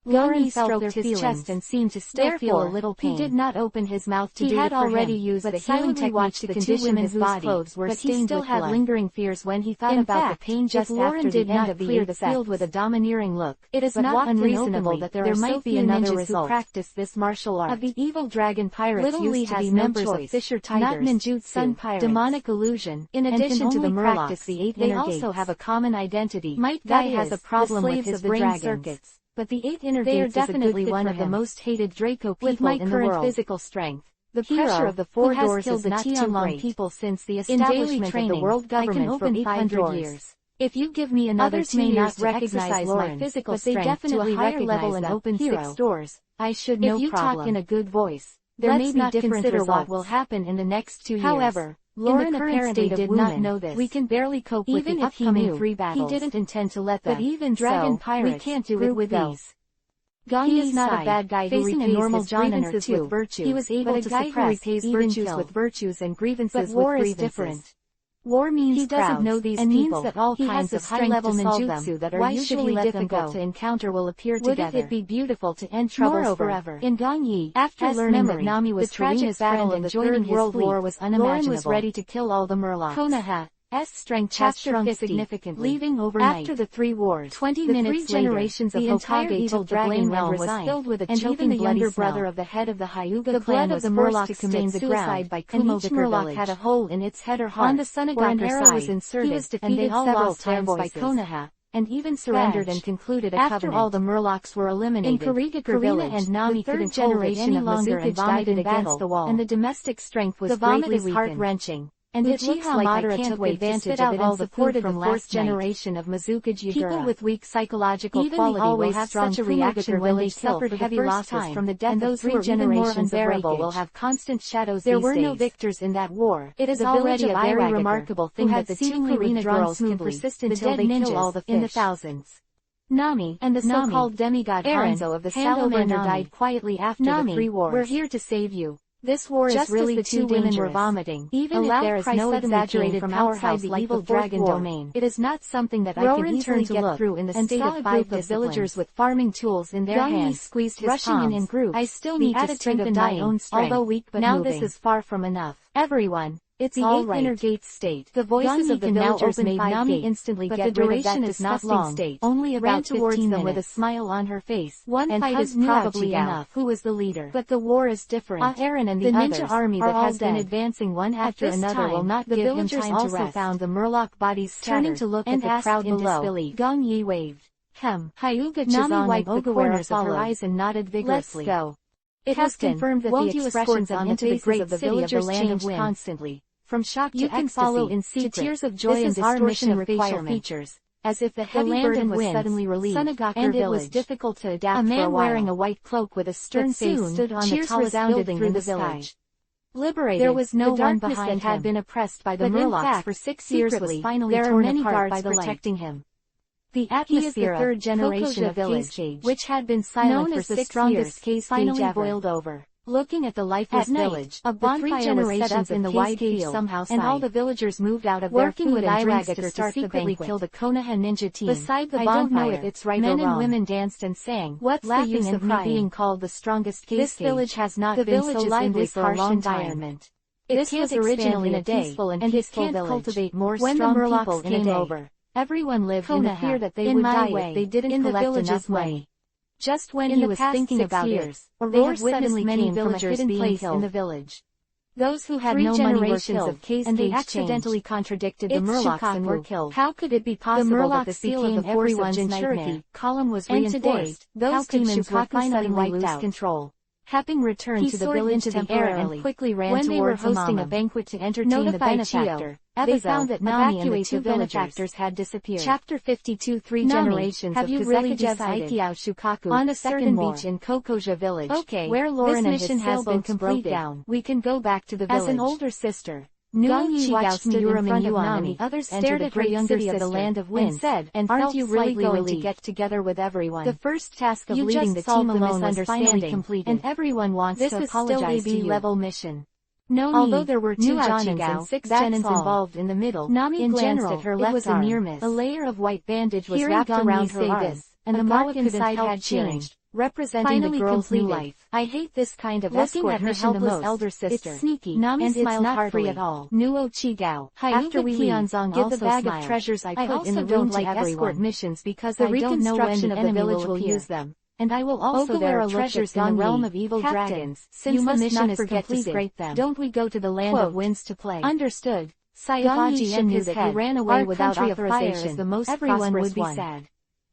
Lauren stroked his chest and seemed to still feel a little pain. He did not open his mouth to do it for him. He had already used the healing technique to condition the women whose clothes were stained with blood. But he still had lingering fears when he thought about the pain just after the end of the field with a domineering look. It is not unreasonable that there might be another result. Who practice this martial art. Of the evil dragon pirates used to be members of Fisher Tigers, not ninjutsu, sun pirates, demonic illusion. In addition to the Murlocs, they also have a common identity. Might Guy has a problem with his brain circuits. But the 8 inner gates is definitely one of the most hated Draco people in the world. With my current physical strength, The pressure of the four doors is not too great. People since the establishment of the world government for 800 years. If you give me another 10 years to exercise my physical strength to a higher level and open 6 doors, I should no problem. If you talk in a good voice, there may be different results. What will happen in the next 2 years. However, Lauren apparently did not know this. We can barely cope with the upcoming 3 battles. He didn't intend to let them. But even Dragon Pirate, we can't do it with these. He is not a bad guy who repays normal grievances with virtue. He was able to suppress virtues with virtues and grievances with grievances. But war is different. War means he doesn't know these and people. Means that all kinds of high-level ninjutsu that are usually difficult to encounter will appear together. Wouldn't it be beautiful to end troubles forever? In Gangyi, after learning that Nami was the tragic battle of the Third World War was unimaginable. Lauren was ready to kill all the Murlocs. Konoha's strength has shrunk significantly, leaving overnight. After the 3 wars, 20 minutes later, the entire evil dragon realm was filled with a choking the younger brother of the head of the Hyuga clan was forced to commit suicide by Kumo. Each Murloc had a hole in its head or heart, on the where an arrow was inserted, he was defeated several times by Konoha, and even surrendered and concluded a covenant. After all the Murlocs were eliminated, in Karina and Nami couldn't generate any longer and vomited against the wall, and the domestic strength was greatly heart-wrenching. And it looks like I can't take advantage of it and supported the 4th generation of Mazuka Jigura. People with weak psychological quality will have such a reaction when they suffered heavy losses from the death, and those 3 generations unbearable will have constant shadows. There were no victors in that war. It is already a very remarkable thing that the 2 Karina girls can persist until they kill all the fish. In the thousands. Nami and the so-called demigod Hanzo of the Salamander died quietly after the 3 wars. We're here to save you. This war is really too dangerous. Just as the 2 women were vomiting, even if there is no exaggerated from outside the evil dragon domain, it is not something that I can easily get through in the state of 5 villagers with farming tools in their hands, squeezed his rushing in groups. I still need to strengthen my own strength, although weak but now moving. This is far from enough. Everyone. It's all right. Inner gate state. The voices of the villagers made Nami instantly get rid of that disgusting state. Only about 15 minutes. With a smile on her face. One fight is probably enough. Who is the leader? But the war is different. Aaron and the ninja army that has been advancing one after another will not give him time to rest. The villagers also found the Murloc bodies scattered. Turning to look at the crowd below, Gong Yi waved. Hyuga Chizan wiped the corners of her eyes and nodded vigorously. Let's go. It was confirmed that the expressions on the faces of the villagers changed constantly. From shock to ecstasy, to tears of joy and distortion of facial features, as if the heavy burden was suddenly relieved, and it was difficult to adapt. A man wearing a white cloak with a stern face stood on the tallest building in the village. Liberated, there was no one behind him. Had been oppressed by the Murlocs for 6 years was finally torn apart by the protecting him. The atmosphere of the 3rd generation of village, which had been silent for 6 years, finally boiled over. Looking at the lifeless village, a bonfire was set up in the wide field, and all the villagers moved out of their food and drinks to secretly kill the Konoha ninja team. Beside the bonfire, I don't know if it's right men and women danced and sang. What's the use of me being called the strongest case? This village has not been so lively for a long time. This was originally a peaceful and peaceful village. Cultivate more when strong the Murlocs came over, everyone lived in the fear that they would die if they didn't collect enough money. Just when he was thinking about it, Aurora suddenly came from a hidden place in the village. Those who had no money were killed, and they accidentally contradicted the Murlocs and were killed. How could it be possible that this became everyone's nightmare? Column was reinforced. Those demons were finally wiped out. Control. Having returned to the village temporarily, quickly ran when they were hosting a banquet to entertain the benefactor. They found that Nami and the 2 benefactors had disappeared. Chapter 52 3 generations of Kazeki Shukaku on a certain beach in Kokoja village, where Lauren and his sailboats broke down. We can go back to the village. As an older sister, Nuo watched Miura in front of Nami. Others stared at her younger sister, the land of wind, and said, "Aren't you really going to get together with everyone? The first task of leading the team alone was finally completed, and everyone wants to apologize to you. This is still a B-level mission." No need. Although there were 2 Jonins and 6 Genins involved in the middle, Nami glanced at her left arm. It was a near miss. A layer of white bandage was wrapped around her arm, and the mark inside had changed, representing the girl's new life. I hate this kind of escort at her helpless elder sister. It's sneaky, Nami and it's not free at all. Nuo Chigao. After we leave, give the bag of treasures I put in the room to escort missions because I don't know when the enemy will use them. And I will also there are treasures in the realm of evil dragons. Since the mission is complete to scrape them, don't we go to the land of winds to play? Understood. Sayavaji knew that he ran away without authorization. The most everyone would be sad.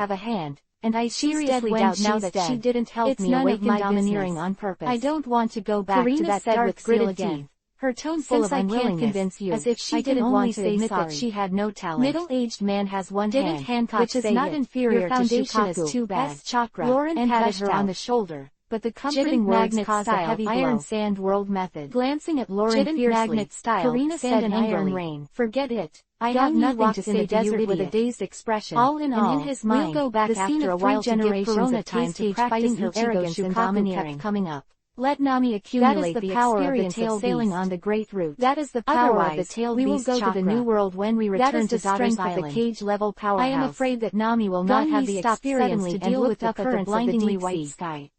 have a hand, and I seriously doubt now that she didn't help me awaken domineering on purpose. I don't want to go back to that dark seal again. Her tone full of unwillingness, as if she didn't want to admit that she had no talent. Middle-aged man has one hand, which is not inferior to Shukaku's chakra. Lauren patted her on the shoulder, but the comforting words caused a heavy blow. Iron sand world method. Glancing at Lauren fiercely, Karina said angrily, "Forget it. I have nothing to say to you with a dazed expression." All in all, in his mind, we'll go back after a while to give Corona time to practice her arrogance and domineering. Coming up. Let Nami accumulate the power of the tailed sailing on the great route. That is the power of the tailed beast. We will go to the new world when we return to Daughter's Island. The cage level powerhouse. I am afraid that Nami will not have the experience to deal with the current blindingly white sky.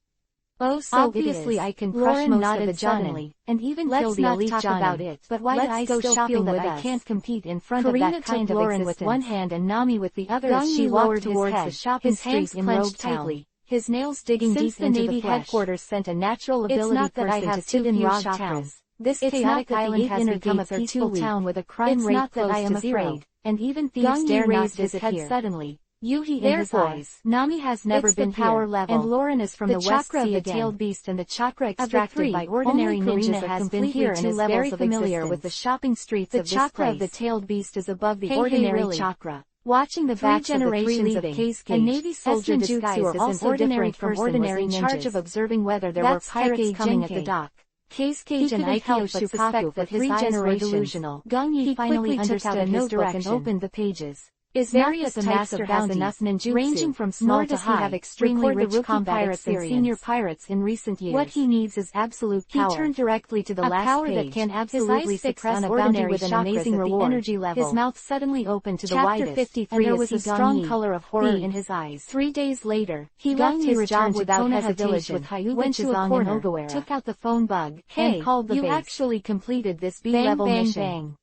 Oh, so obviously I can crush most of the Johnny, and even kill the elite Johnny. About it. But why do I still feel that I can't compete in front of that kind of Lauren with one hand and Nami with the other as she walked towards the shopping street in Rogue Town. His nails digging deep into the Navy headquarters sent a natural ability person to sit in Rogue Town. This chaotic island has become a peaceful town with a crime rate close to zero, and even thieves dare not visit here. Suddenly, Yuhi in his eyes. Nami has never been power level, and Lauren is from the West Sea, a tailed beast, and the chakra extracted by ordinary ninjas has been here and is very familiar with the shopping streets of this place. The chakra of the tailed beast is above the ordinary chakra. Watching the backs of the three leaving, a Navy soldier disguised as an ordinary person was in charge of observing whether there were pirates coming at the dock. Cage and Aikyo suspect that his eyes were delusional. He finally understood a notebook and opened the pages. Is various types of bounties, ranging from small to high, have extremely rich combat pirates and senior pirates in recent years. What he needs is absolute power. He turned directly to the last power page. That can absolutely suppress a bounty with an amazing reward. Energy level. His mouth suddenly opened to the widest, 53 and there was a strong color of horror in his eyes. 3 days later, he left his job without hesitation, with went to a corner, took out the phone bug, and called the base. You actually completed this B-level mission.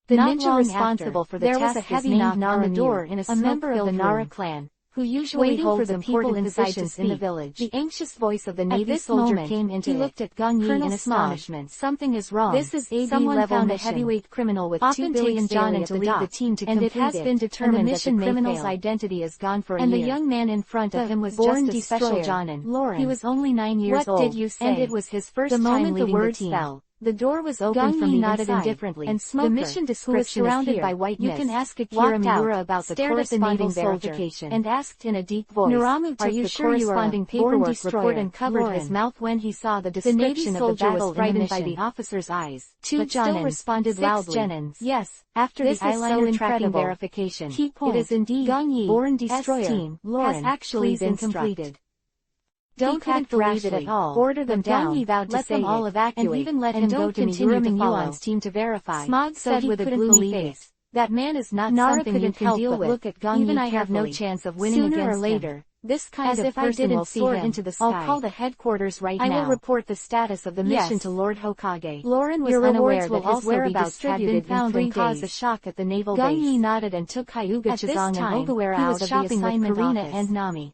The ninja responsible for the task was heavy knock on the door in a member of the Nara clan, who usually holds important positions in the village. The anxious voice of the Navy soldier came into it. He looked at Gong Yi in astonishment. Something is wrong. This is a someone found a heavyweight criminal with 2 billion Jonin to lead the team to complete it, and it has been determined that the criminal's identity is gone for a year. And the young man in front of him was born just a special Jonin. Lauren. He was only 9 years old. What did you say? And it was his first time leading the team. The door was open from the nodded inside, indifferently, and Smoker, the mission description surrounded by white mist, you can ask Akira Miura about the corresponding verification, and asked in a deep voice, Naramu took the corresponding paperwork report and covered his mouth when he saw the description of the battle. Was frightened by the officer's eyes, but still responded loudly, yes, after the eyeliner tracking verification, it is indeed Born Destroyer team, has actually been completed. Don't act believe it at all. Order them down. Let them all evacuate, and even let him go to Miura Yuan's team to verify. Smog said with a gloomy face, "That man is not something you can deal with. Look at Gong. Even I have no chance of winning against him. Sooner or later, this kind of person will soar into the sky. I'll call the headquarters right now. I will report the status of the mission to Lord Hokage." Lauren was unaware that his whereabouts had been found and caused a shock at the naval base. Gong Yi nodded and took Hyuga Chizong and Ogawara out of the assignment office. And Nami.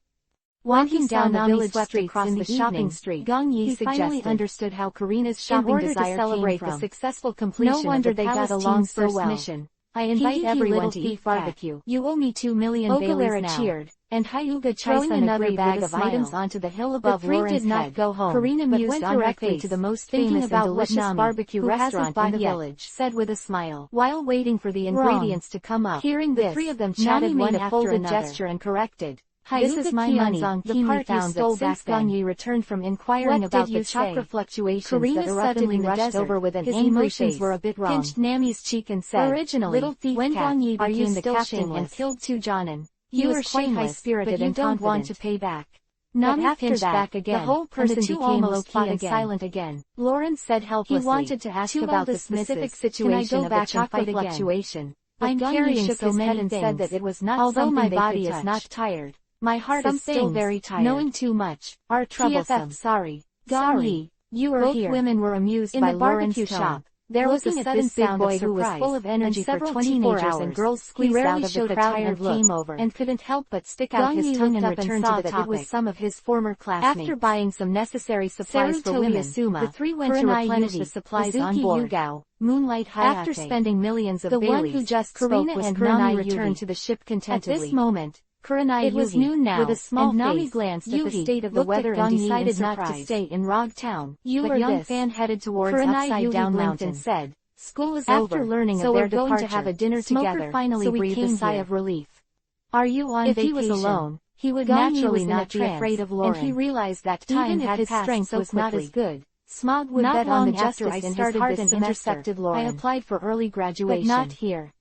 Walking down the village street across the shopping street, Gong Yi finally understood how Karina's shopping desire to celebrate the successful completion no wonder of the they got along so well. Mission. I invite everyone to eat barbecue. You owe me 2 million Baileys now. Cheered, and Hyuga throwing another bag of items onto the hill above Lauren's head. Did not go home. Karina but went directly to the most famous and delicious barbecue restaurant in the village, said with a smile, while waiting for the ingredients to come up. Hearing this, the 3 of them chatted one after another. Gesture and corrected. This is my money. The part you stole back Gong Yi returned from inquiring about the chakra fluctuations Karina that suddenly rushed over with an his angry face, were a bit wrong. Pinched Nami's cheek and said, originally, little thief when Gong Yi became the captain and killed 2 Jonin, you were quite high-spirited and don't want to pay back. Nami pinched back again, the whole person became low-key and silent again. Lauren said helplessly, he wanted to ask about the specific situation of the chakra fluctuation. I'm carrying so many things, said that it was not although my body is not tired. My heart is still very tired. Knowing too much are troublesome. Sorry. Gong Yi, you were here. Both women were amused in by the barbecue shop. There was a sudden sound of surprise, who was full of energy for 24 hours, and girls squeezed out of the crowd and came over, and couldn't help but stick out his tongue and return to the topic. It was some of his former classmates. After buying some necessary supplies for women, the 3 went to replenish the supplies on board. Moonlight Hayate. After spending millions of Baileys, the one who just spoke was Nami returned to the ship contentedly. At this moment, it was noon now, with a small and Nami glanced at the state of the weather and decided not to stay in Rog Town. But young fan headed towards Upside Down Mountain and said, school is over, after learning so of their departure, going to have a dinner together, finally so breathed a sigh of relief. Are you on vacation? If he was alone, he would naturally not be afraid of Lauren, and he realized that time had passed strength so was not as good. Smog would bet on the justice in his heart and intercepted Lauren. I applied for early graduation. But not here.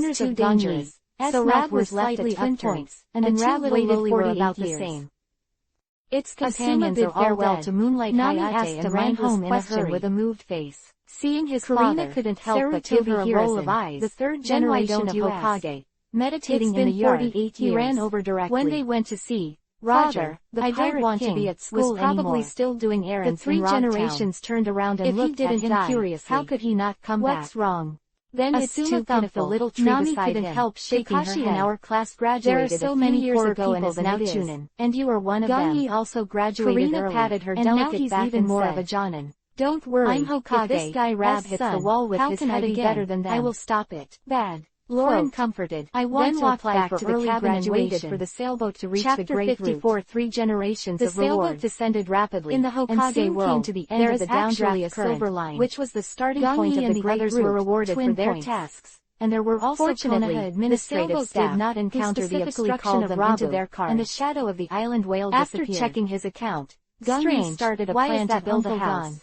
corners of dangerous. So Rab was left at twin points, and Rab waited for about the same. Its companions are all dead. To Moonlight Nami Hayate asked and a ran home in a question hurry with a moved face. Seeing his Karina father, couldn't help but give her a roll of eyes. the third Then why generation don't of you Hokage. Meditating It's in the been yard, 48 he years. ran over directly. When they went to see Roger, the I pirate don't want king, to be at school was probably anymore. still doing errands. The three in Rock generations Town. Turned around and If he looked didn't at him die, curiously. how could he not come What's back? wrong? Then Asuma Asuma the little tree Nami beside couldn't him. help shaking her Kakashi head. in our class There graduated are so a few many years poorer ago people as than an it is. Chunin, and you are one of Gungi them. also graduated Karina early, patted her and now delicate he's back even and more said, of a Jonin. Don't worry, I'm Hokage. if this guy Rab As hits son, the wall with how his can I head be again, better than them? I will stop it. Bad. Lauren comforted. I want to apply for early graduation for the sailboat to reach the Great 54 3 generations of reward. The sailboat descended rapidly in the Hokage world. Came to the end of the downdraft a silver line, which was the starting point of the brothers were rewarded for their tasks. And there were also the sailboat did not encounter the obstruction of them into their car, and the shadow of the island whale disappeared. After checking his account, Gung started a plan to build a house.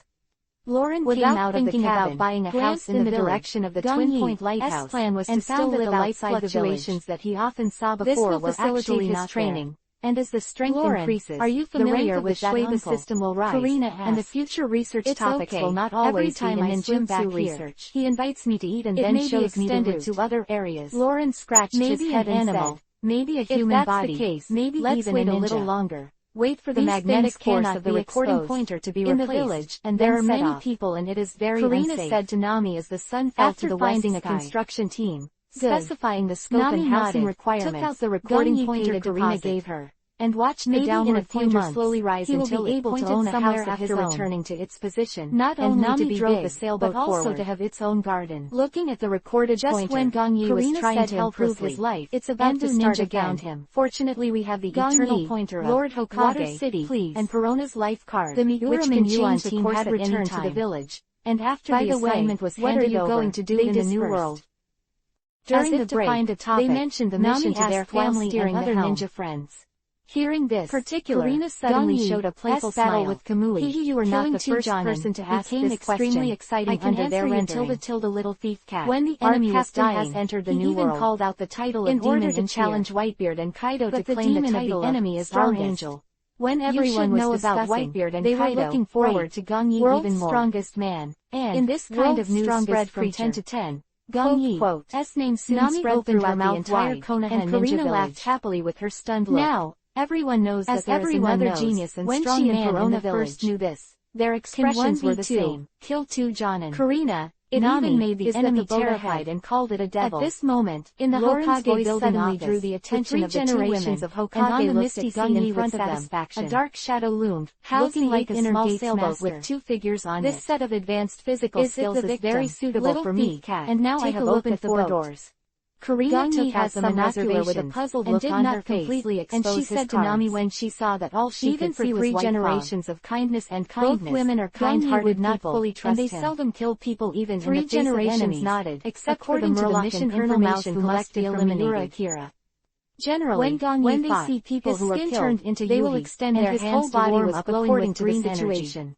Lauren came out of the cabin, buying a house in the direction of the Twin Point Lighthouse, plan was to still live outside the fluctuations that he often saw before were actually not training. And as the strength increases, are you familiar with that the system will rise, and the future research topics will not always be in ninjutsu research. He invites me to eat and then shows me the route to other areas. Lauren scratched his head and said, maybe a human body, maybe even wait a little longer. Wait for the magnetic force of the recording pointer to be replaced, in the village, and there are many people and it is very unsafe. Karina said to Nami as the sun fell to the west sky. After finding a construction team, specifying the scope and housing requirements, took out the recording pointer Karina gave her, and watched the downward pointer slowly rise until he will be able to own a house after returning to its position, not only to be drove the sailboat but also to have its own garden. Looking at the recorded pointer, when Gong Yi was trying to improve his life, it's about to start again. Him. Fortunately we have the eternal pointer of Lord Hokage, Water City, please, and Perona's life card, the Miura Yuan team had returned to the village, and after the assignment was handed over, going to do in the new world. During the break, they mentioned the mission to their family and other ninja friends. Hearing this, Karina suddenly showed a playful smile with Kamui. You were not the first person to ask this question. Extremely exciting under their until the little thief cat. When the enemy was dying, has entered the new world. He even called out the title in order to challenge Whitebeard and Kaido to claim the title of enemy as Strong Angel. When everyone was discussing, Whitebeard and they were looking forward to Gong Yi even more. Strongest man, and in this kind of news spread from 10 to 10. Gong Yi's name soon spread throughout the entire Konoha and Karina laughed happily with her stunned look. Now, everyone knows that there is another genius and strong man in Verona first knew this. Their expressions were the same. Kill 2 Jonin. Karina, it even made the enemy terrified and called it a devil. At this moment, in the Hokage building suddenly drew the attention of the 2 women, and on the misty scene in front of them, a dark shadow loomed, looking like a small sailboat with 2 figures on it. This set of advanced physical skills is very suitable for me, and now I have opened 4 doors. Karina took out the monocular with a puzzled look on her face, and she said to Nami when she saw that all she could see was 3 generations of kindness and kindness. Both women are kind-hearted, not fully trust and they seldom kill people even 3 in the generations nodded, except according to the mission Colonel Mouse who must be eliminated. Generally, when they see people who are killed, they will extend their hands to warm up according to the situation.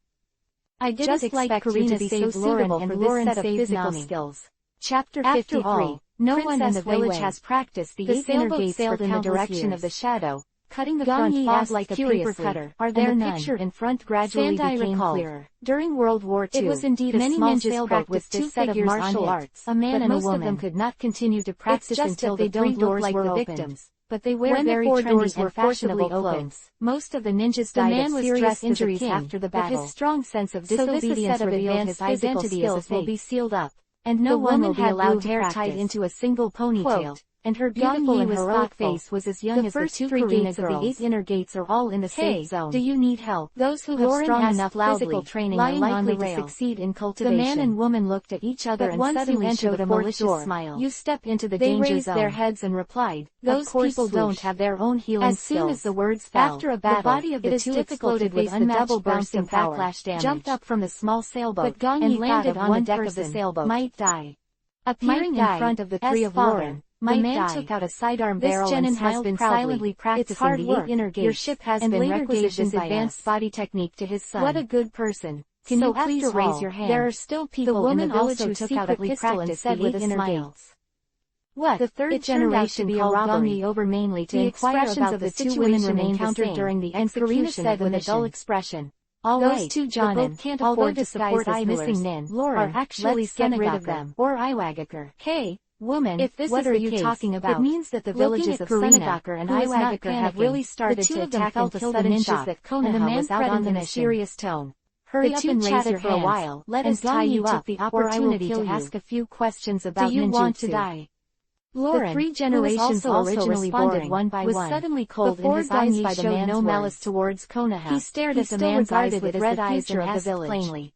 I didn't expect Karina to save Lauren and Lauren set of physical skills. Chapter 53. No one in the village has practiced the 8 inner gates sailed in the direction of the shadow, cutting the front fog like a paper cutter. Are there none? The picture in front gradually became clearer. During World War II, it was indeed a small sailboat with 2 set of martial arts, a man and a woman. Most of them could not continue to practice until the 3 doors like the victims. But they were very trendy and fashionable clothes. Most of the ninjas died of serious injuries after the battle. But his strong sense of disobedience revealed his identity as a fake. Will be sealed up. And no one will be allowed hair tied into a single ponytail, and her beautiful and heroic face was as young as the 2 gates of the 8 inner gates are all in the safe zone. Do you need help? Those who have strong enough physical training are likely to succeed in cultivation. The man and woman looked at each other and suddenly showed a malicious smile. You step into the danger zone. They raised their heads and replied, those people don't have their own healing skills. As soon as the words fell, after a battle, the body of the 2 exploded with unmatched bouncing backlash damage. Jumped up from the small sailboat and landed on the deck of the sailboat. Might die. Appearing in front of the 3 of Lauren, the man took out a sidearm barrel and smiled proudly. It's hard work. Your ship has been requisitioned advanced body technique to his son. What a good person. Can you please raise your hand? There are still people in the village who took out a pistol and said with a smile. What? The 3rd generation called Gong Yi over mainly to inquire about the 2 women encountered during the execution with a dull expression. All those 2 Jonin can't afford to support us missing nin, are actually get rid of them, or Iwagakure. Hey, woman, if this what is are you talking about? It means that the villages of Sunagakure and Iwagakure have really started to attack and kill the ninjas that Konoha was out on the mysterious tone. Hurry up and raise your hand, while let us tie you up, the opportunity to ask a few questions about ninjutsu. Do you want to die? Lauren, the 3 generations who also originally responded one by one, was suddenly cold in his eyes by the man's no malice towards Konoha. He stared at the man's eyes with red eyes and asked plainly,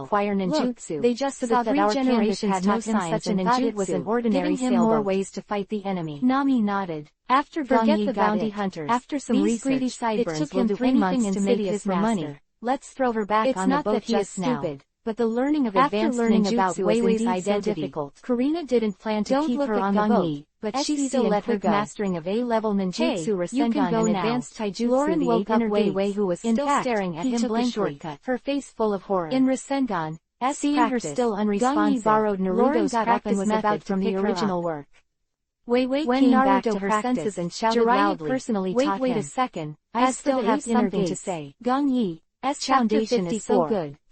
acquire ninjutsu. They just saw that our generations had no signs and thought it was an ordinary sailboat. Giving him more ways to fight the enemy. Nami nodded. After Forget the bounty hunters. After some research, it took him 3 months to make his money. Let's throw her back on the boat just now. But the learning of advanced ninjutsu was indeed identity. So Karina didn't plan to keep her on the boat, but she still let her go. Mastering of A-level ninjutsu Rasengan and advanced taijutsu. Lauren woke up Wei who was still staring at him blankly, her face full of horror. In Rasengan, seeing her still unresponsive, borrowed Naruto's practice method from the original work. Wei came back to her senses and shouted loudly, personally wait a second, I still have something to say. Gong Yi's foundation is so good.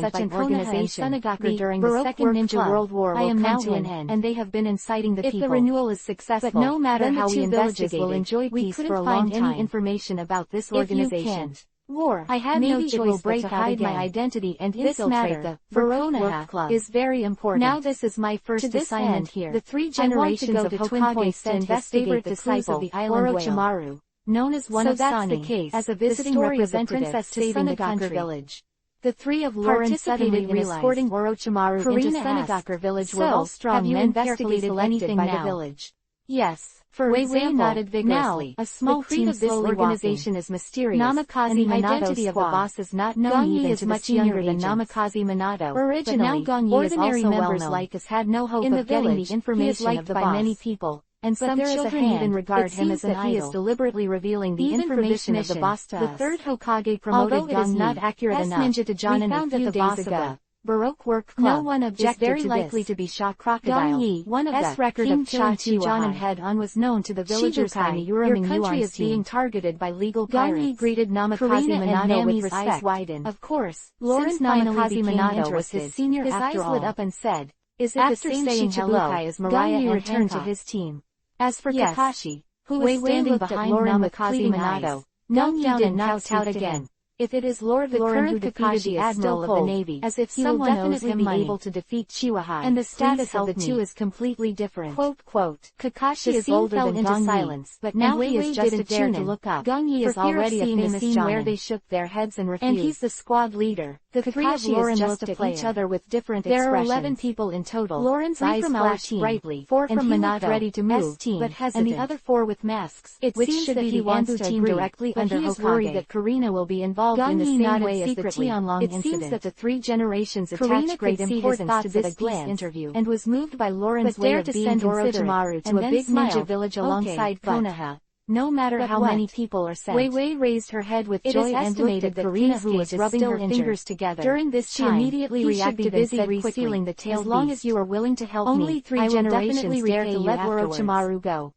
such an organization, the during the Second Ninja World War will come to an end, and they have been inciting the people. If the renewal is successful, but no matter how we investigate, will enjoy peace for a long time. Any information about this organization. War. I had no choice but to hide my identity and infiltrate the Verona Club is very important. Now this is my first assignment here. The 3 generations of Hokage sent his favorite disciple, the island Orochimaru, known as one of Sani, as a visiting representative to saving the country village. The 3 of Lauren suddenly in escorting Orochimaru into Sunagakure village were all strong men carefully selected by the village. Yes. For example, nodded vigorously. Now, a small team of this organization is mysterious, and the identity of the boss is not known. Gongyi is much younger than Namikaze Minato. Originally, ordinary members like us had no hope of getting the information of the boss. He is liked by many people, and some children even regard him as an idol. He is deliberately revealing the information of the boss to us. The third Hokage promoted Gong Yi, is not accurate enough. Ninja to John and a few days ago. Baroque work club. No one objected to this. Very likely to be Sha Crocodile. Gong Yi, one of the record of killing John and head-on was known to the villagers by your country is being targeted by legal pirates. Gong Yi greeted Namikaze Minato with respect. Eyes widened. Of course, Lawrence Namikaze Minato was his senior after all. His eyes lit up and said, "Is it the same saying hello?" As Mariah returned to his team. As for Kakashi, who was standing behind Namikaze Minato, knelt down and knocked out again. If it is Lord Lauren who defeated the Admiral of the Navy, as if he will definitely be able to defeat Chiwahai, and the status of the two is completely different. Kakashi is older than Gong Yi, but now he is just a dare to look up. Gong Yi is already a famous scene where they shook their heads and refused. And he's the squad leader. The three of Lauren looked at each other with different expressions. There are 11 people in total. Lauren's eyes flashed brightly, 4 from Minato, ready to move, but hesitant, and the other 4 with masks. It seems that he wants to team directly under Hokage. He is worried that Karina will be involved in the same way as the Tianlong incident. It seems that the 3 generations attached great importance to this peace interview, and was moved by Lauren's way of being Orochimaru to a big ninja village alongside Konoha. No matter how many people are sent. Wei Wei raised her head with joy and looked at Karina, who was rubbing her fingers together. During this she immediately reacted and said resealing the tail. As long as you are willing to help me, 3 generations dare to let Orochimaru go.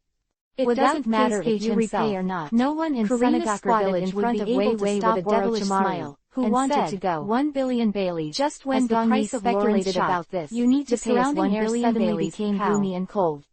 It doesn't matter if you repay or not. No one in Sunagakure village would be able to stop Orochimaru, who wanted to go. 1 billion Baileys. Just when Gong Yi speculated about this, you need to pay us 1 billion Baileys. Became gloomy and cold.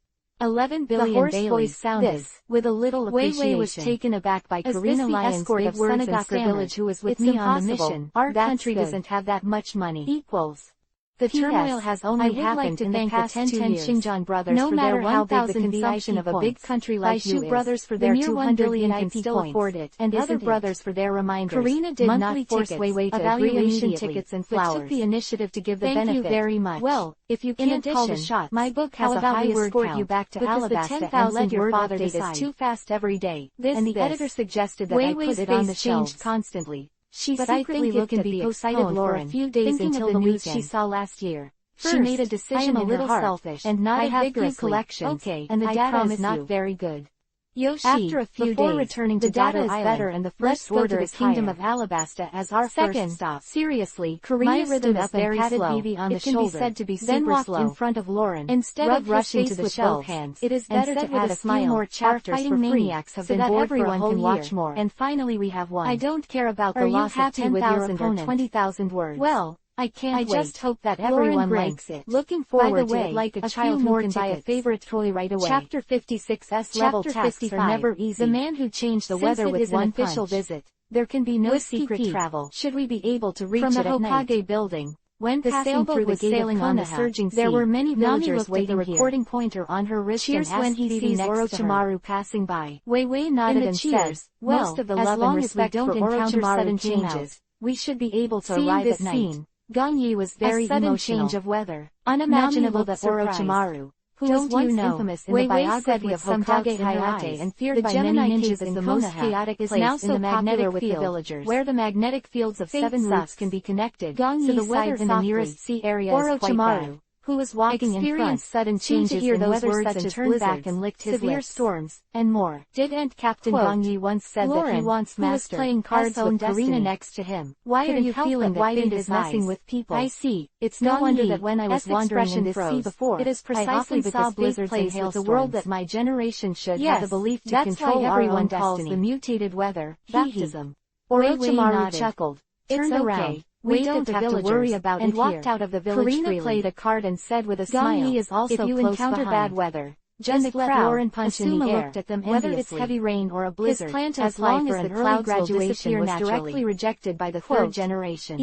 11 billion Baileys. The hoarse voice sounded, with a little appreciation. Wei Wei was taken aback by Karina Lyon's big words and village who was with me on the mission. Our country doesn't have that much money. Equals. The turmoil has only happened in the past 2 years. Xinjiang brothers no matter how big the consumption of a big country like you is, brothers for their 200 billion can still afford it, and other brothers for their reminders. Karina did not force Wei Wei to agree immediately, tickets and flowers, but took the initiative to give the benefit. Thank you very much. Well, if you can't call the shots, my book has a high escort you back to Alabasta and let your father decide. Is too fast every day. And the editor suggested that I put it on the shelves constantly. She secretly looked at the excited Lauren, a few days until the news she saw last year. First, she made a decision in her heart, selfish, and not I have few collections, and the data is not very good. Yoshi, after a few days, returning to the data is better and the first order is Kingdom of Alabasta as our second stop. Seriously, Karina rhythm is very slow. Bibi on the shoulder, can be said to be then walked slow. In front of Lauren, instead of rushing to the shelves. It is better to add a few more chapters for free, so that everyone can watch more. And finally we have one. I don't care about the loss of 10,000 or 20,000 words. Well, I can't wait. I just hope that everyone likes it. Looking forward to it like a child who can buy a favorite toy right away. Chapter 56's level tasks are never easy. The man who changed the weather with one official visit. There can be no secret travel. Should we be able to reach it at night? From the Hokage building, when the sailboat was sailing on the surging sea, there were many villagers waiting. The recording pointer on her wrist and asked when he sees Orochimaru passing by. Wei Wei nodded and said, "Well, most of the love and respect for Orochimaru sudden changes, we should be able to arrive at night." Gong Yi was very emotional. Change of weather, unimaginable that Orochimaru, who was once infamous in the biography of Hokage Hayate and feared by many ninjas as the most chaotic place, is now so popular with the villagers, where the magnetic fields of 7 roots can be connected. Gong Yi the weather in the nearest sea area is quite bad. Who was walking in front, sudden changes in weather such as blizzards, back and licked his severe storms, and more. Didn't Captain Gong Yi once said that he wants master, playing cards with Karina next to him. Why are you feeling that wind is messing with people? I see. It's no wonder that when I was wandering in this sea before, it is precisely because blizzards and hailstorms. The world that my generation should have the belief to control everyone calls the mutated weather, baptism. Orochimaru chuckled. It's okay. We don't have to worry about it here. And walked out of the village freely. Karina played a card and said with a smile, Gong Yi is also if you encounter bad weather, just let Lauren punch in the air, looked at them whether it's heavy rain or a blizzard. His plan to apply for an early graduation was directly rejected by the third generation.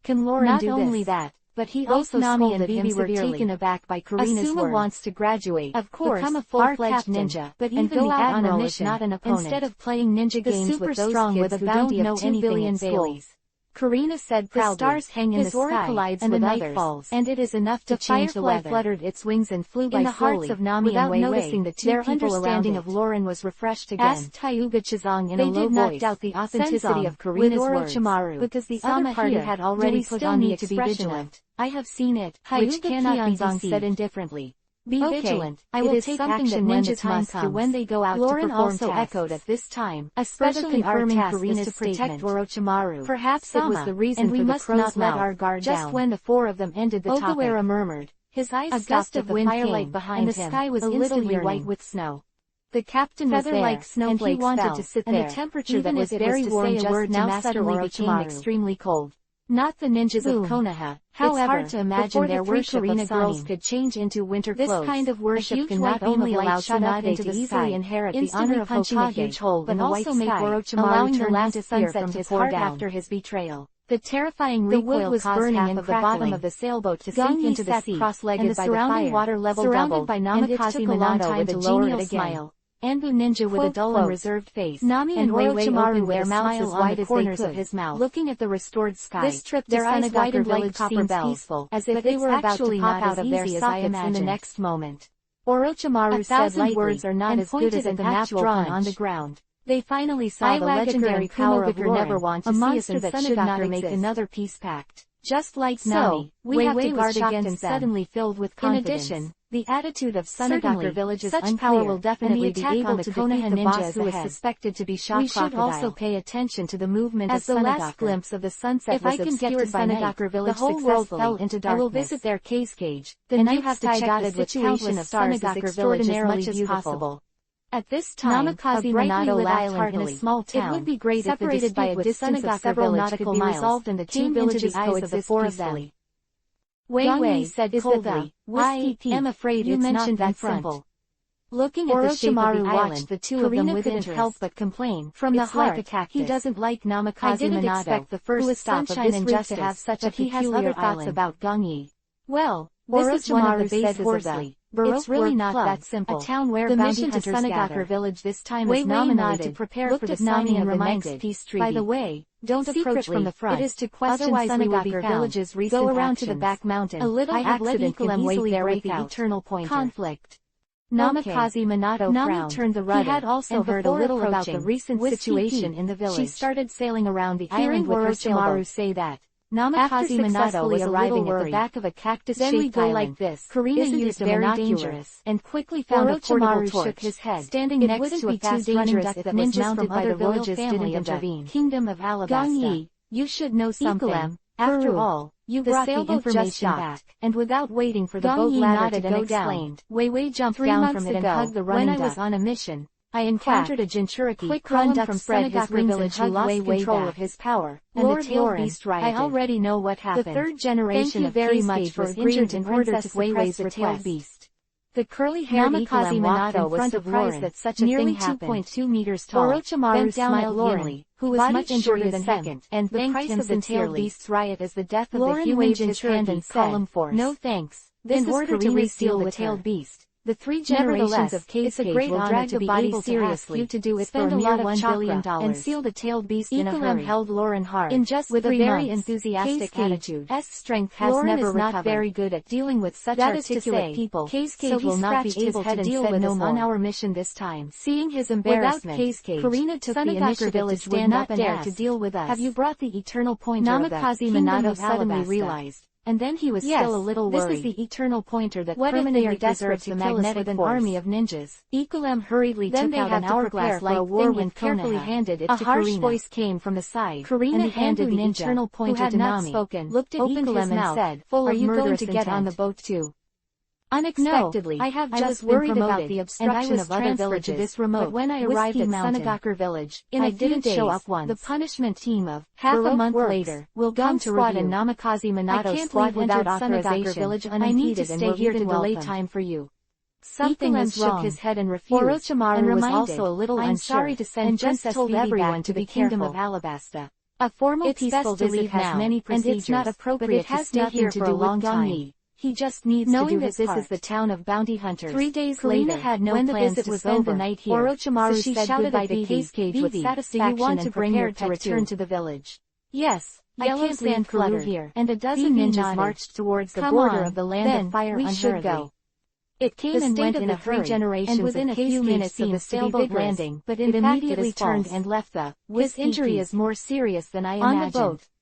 Can Lauren do this? Not only that, but he also Nami and Bibi were taken aback by Karina's Asuma words. Wants to graduate, of course, become a full-fledged ninja, but even go out on a mission, not an opponent. Instead of playing ninja games with those kids who don't know anything in schools. Karina said proudly, the stars hang in the sky, collides and with the night falls, and it is enough to change the weather. Fluttered its wings and flew by in the hearts of Nami without and Wei noticing the 2 their people understanding of Lauren was refreshed again. Asked Tayuga Chizong in a low voice. They did not doubt the authenticity of Karina's words, because the other party had already put on the expression of, I have seen it, which cannot be deceived. Said indifferently. Be vigilant. I will take action when the time comes. When they go out Lauren to perform also tasks. Echoed at this time, especially confirming Karina's to protect Orochimaru. Perhaps it was the reason and we must not let our guard down. Just when the four of them ended the topic, Ogawara murmured. His eyes a gust of wind firelight behind and the sky was a little white with snow. The captain was there, like and he wanted to sit there, and the temperature even that was very warm just now suddenly became extremely cold. Not the ninjas of Konoha. However, it's hard to imagine their worship of girls could change into winter clothes. This kind of worship can not only allow Tsunade to easily inherit the honor of Hokage, but also make Orochimaru turn into sunset to pour down after his betrayal. The terrifying recoil was burning half of the bottom of the sailboat to sink into the sea, cross-legged by the fire, water level surrounded by Namikaze Minato with a genial smile. Anbu Ninja with a dull and reserved face, Nami and Orochimaru their mouths as wide as corners of his mouth, looking at the restored sky. This trip to Sunagakure Village seems peaceful, as if they were about to pop out of their sockets in the next moment. Orochimaru said lightly, words are not as good as the map drawn on the ground. They finally saw the legendary power of Lauren, never want to see us and that should not make another peace pact. Just like Nami, we have to guard against and suddenly filled with confidence. In addition, the attitude of Sunagakure Village is unclear, power will definitely be able to Konoha ninja who is suspected to be shock we should also pay attention to the movement as of the last glimpse of the sunset if was I can get to Sunagakure Village the whole world fell into darkness. I will visit their cage. The night sky dotted with countless of Sunagakure Village as much as possible. At this time, Namikaze Minato laughed heartily. In a small town, it would be great separated by a distance of several nautical miles, resolved and the two villages coexist peacefully. Wei said coldly, I am afraid you mentioned that simple. Looking at the shape of the island, the two of them couldn't help but complain. From the heart, like a cactus. He doesn't like Namikaze Minato, expect the first stop of this route to have such a peculiar he has other thoughts about Gangyi. Well, this is one of the bases horsely. It's really not that simple. A town where the mission to Sunagakure Village this time is nominated to prepare for the signing of the next peace treaty. By the way, don't approach from the front. It is to question Sunagakure Village's recent actions. Go around to the back mountain. A little accident can easily break the eternal pointer. Conflict. Namikaze Minato frowned. Turned the rudder. He had also heard a little about the recent situation in the village. She started sailing around the island with Orochimaru say that. Namikaze Minato was arriving at the back of a cactus-shaped island. Then we go like this. Karina used very dangerous and quickly found a portable torch. Shook his head. Standing next to a fast-running duck that was mounted by the royal family of the Kingdom of Alabasta. Gangyi, you should know something. After all, you brought the information back. And without waiting for the boat ladder to go down, Wei jumped down from it and hugged the running duck. When I was on a mission, I encountered a Jinchuriki. Quick run from Fred his village who lost control of his power, and the tailed beast rioted. I already know what happened. The third generation of very much for injured in order to suppress the tailed beast. The curly-haired Namikaze Minato was surprised that such a thing happened. Nearly 2.2 meters tall, Orochimaru smiled Lauren, who was much shorter than him, and thanked him sincerely. The price of the tailed beast's riot is the death of the human Jinchuriki and said, "No thanks. This is order to reseal the tailed beast." The three generations of Cage will drag the body seriously to do it spend for a lot of $1 billion and seal the tailed beast in a hurry. Held Lauren hard in just with a very enthusiastic attitude. Strength has Lauren never is not recovered. Very good at dealing with such articulate people, so will not be able to deal with us on our mission this time. Seeing his embarrassment, Karina took the initiative to stand up and dare to deal with us. Have you brought the eternal pointer of the Minato suddenly realized? And then he was still a little worried. This is the eternal pointer that permanently preserves the magnetic with an army of ninjas. Ikulem hurriedly took out an hourglass like thing and carefully handed it to Karina. A harsh voice came from the side. Karina handed the eternal pointer to Nami, looked at Ikulem and said, "Are you going to get on the boat too?" Unexpectedly, I was worried about the obstruction of other villages, this remote, but when I arrived at Sunagakure Village, I didn't show up once. The punishment team of half a month later will come to review. And Namikaze Minato squad without authorization. Village I need to stay here to delay time for you. Something was wrong. Shook his head and refused. Orochimaru was also a little unsure. I'm sorry to send Princess told everyone to the Kingdom of Alabasta. A formal peaceful visit has many procedures, and it's not appropriate to stay here for a long time. He just needs to do his part. Knowing that this is the town of bounty hunters. 3 days later, had no when the visit was spend the night here, Orochimaru so she said goodbye to Cage with satisfaction. Do you want to bring your to return to the village? Yes, I can't stand Kuru here. And a dozen ninjas marched towards the border of the land of fire unhurriedly. It came and went in a hurry, and within a few minutes of the sailboat landing, but it immediately turned and left the. His injury is more serious than I imagined. On the boat,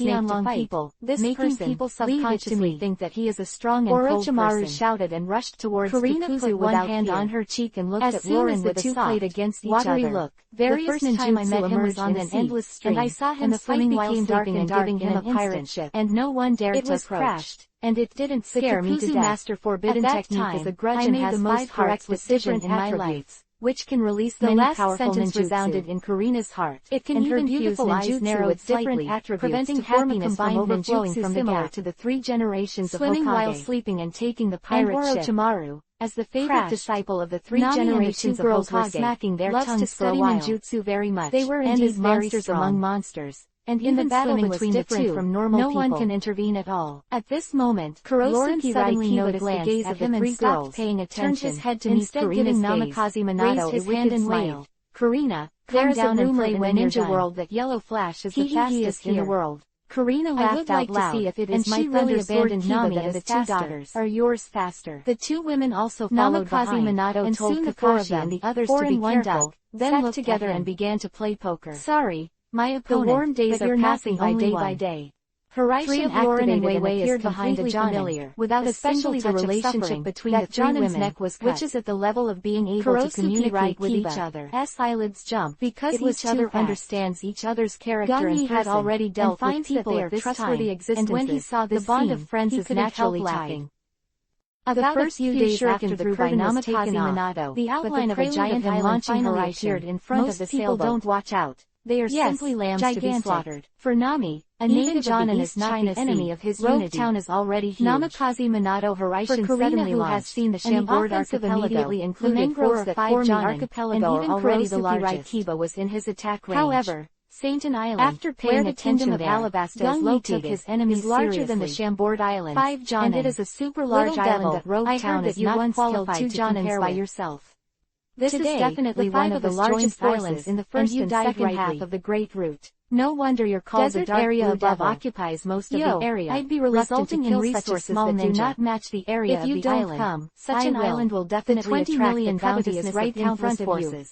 snake to fight. This making people subconsciously think that he is a strong and cold person. Orochimaru shouted and rushed towards Karina. Put one hand on her cheek and looked at Lauren with a soft, against each watery look. Various ninjutsu I met him was on an endless stream, and I saw him swimming while sleeping and giving him a pirate ship, and no one dared to approach. Crashed, and it didn't scare me to death. Master forbidden technique is a grudge and has 5 correct decisions in my life, which can release the last sentence resounded in Karina's heart. It can even beautiful eyes narrowed different attributes, preventing happiness from overflowing from the gap to the 3 generations of Swimming while sleeping and taking the pirate ship. Orochimaru, as the favorite disciple of the 3 generations of Hokage, were smacking their tongues for a while. Ninjutsu very much. They were indeed monsters among monsters, and in the battle between the two, from normal no one can intervene at all. At this moment, Kurosuke suddenly noticed the gaze of him and stopped paying attention. Turned his head to meet Karina's Namikaze Minato, raised his hand and wailed, "Karina, there is a rumor in the ninja world that Yellow Flash is the fastest in the world." Karina laughed out loud, and she really abandoned Nami and the two daughters are yours faster. The two women also followed behind, and soon the four of them and the others to be careful, then looked together and began to play poker. "Sorry, my opponent, the warm days are passing by day." Horizon activated and appeared behind the Jonin, without especially the relationship between the three women, which is at the level of being able to communicate with each other. Eyelids jump, because each other understands each other's character and had already dealt with people of this time, and when he saw this the bond of friends is naturally laughing. About a few days after the curtain was taken off, the outline of a giant island finally appeared in front of the sailboat. Most people don't watch out. They are simply lambs to be slaughtered. For Nami, a native Jonin is not the enemy of his Rogue Town is already huge. Namikaze Minato Horizon suddenly who has seen the Chambord archipelago, immediately included 4 of the 5 Jonin archipelago, and even Kurosuke Kiba was in his attack range. However, Sainton Island, after paying attention of Alabasta is located, his enemy is larger than the Chambord Islands, 5 Jonin, and it is a super large island that Rogue Town is not qualified to compare by yourself. This is definitely one of the largest islands in the first and second half of the Great Route. No wonder you're called the Dark Blue Devil. Occupies most of the area. I'd be reluctant to kill resources that do not match the area of the island. Such an island will definitely attract the covetousness right in front of you.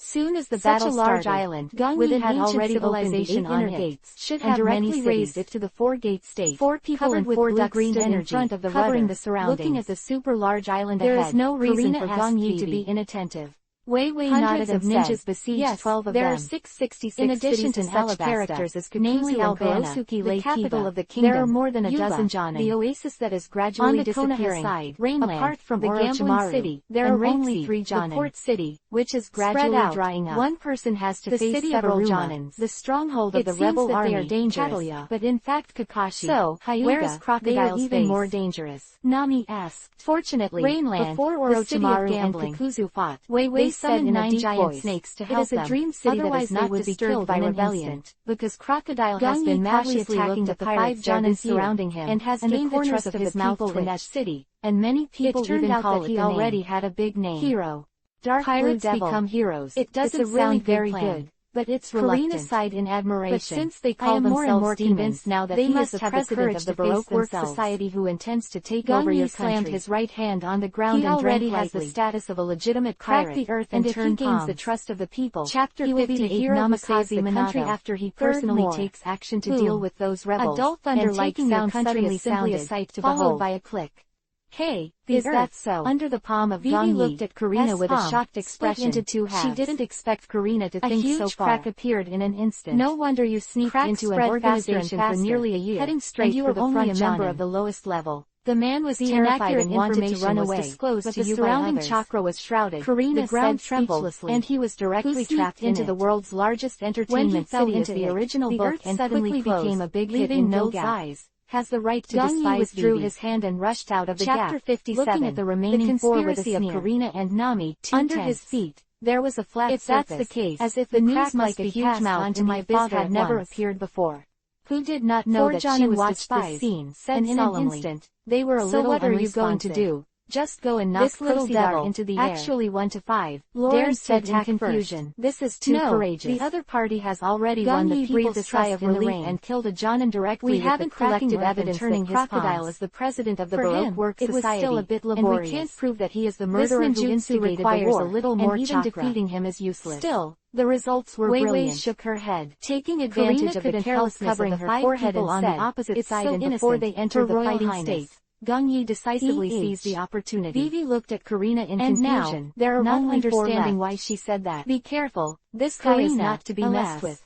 Soon as the battle started, island, with it had already civilization on inner gates, should have directly raised it to the 4-gate state. 4 people and 4 ducks stood in front of the covering the surroundings. Looking at the super large island ahead, there is no reason for Gong Yi to be inattentive. Wei nodded and ninjas besieged 12 of them. There are 666 in addition to such characters as namely Albana, the capital of the kingdom. There are more than a dozen Jonin. The oasis that is gradually disappearing. Rainland, apart from the gambling city, there are only 3 Jonin. The port city, which is gradually drying up. One person has to face several Jonins. The stronghold of the rebel army. They are dangerous, but in fact Kakashi. So, where is Crocodile's even more dangerous? Nami asked. Fortunately, Rainland, before Orochimaru and Kakuzu fought, Wei said in a deep voice, snakes to help them. It is a dream city that is not to be killed by rebellion, because Crocodile has been madly attacking the 5 Jonin surrounding him, and has gained the trust of his people in that city, and many people even call it he already had a big name. Hero. Dark Pirates become heroes. It doesn't sound very good, but it's reluctant. Karina sighed in admiration. But since they call themselves demons now that they must have the courage of the Baroque Work Society who intends to take over your country. Slammed his right hand on the ground and already has the status of a legitimate pirate, the earth and if he gains the trust of the people, Chapter 58 Namikaze the country after he personally takes action to deal with those rebels. A dull thunder-like sound suddenly simply a sight to behold, followed by a click. Hey, is that so? Under the palm of Gong Yi looked at Karina with a shocked expression. Into 2 halves. She didn't expect Karina to think so far. A huge crack appeared in an instant. No wonder you sneaked into an organization for nearly a year, heading straight for the front. You were only a member of the lowest level. The man was terrified and wanted to run away, but the surrounding chakra was shrouded. Karina said tremulously, and he was directly trapped into the world's largest entertainment city into the original book and suddenly became a big hit in no eyes. Has the right to despise. Gong Yi withdrew his hand and rushed out of the Chapter gap. 57. Looking at the remaining 4 with a sneer. Of Karina and Nami, under his feet, there was a flat surface. If that's the case, as if the news like a huge mouth onto my father had never appeared before. Who did not know that she was despised, scene, and in an instant, they were a little unresponsive. So what are you going to do? Just go and knock this little devil into the air. Actually 1 to 5. Lauren said in confusion. This is too courageous. The other party has already won the people's trust in the ring and killed a Jonin directly. We haven't collected evidence that Crocodile is the president of the Baroque Work Society. It was still a bit laborious. And we can't prove that he is the murderer who instigated the war, a little more and even defeating him is useless. Still, the results were brilliant. Wei shook her head, taking advantage of the carelessness covering her forehead on the opposite side and before they entered the fighting state. Gong Yi decisively seized the opportunity. Vivi looked at Karina in confusion. Now, there are not understanding why she said that. Be careful, this guy is not to be messed with.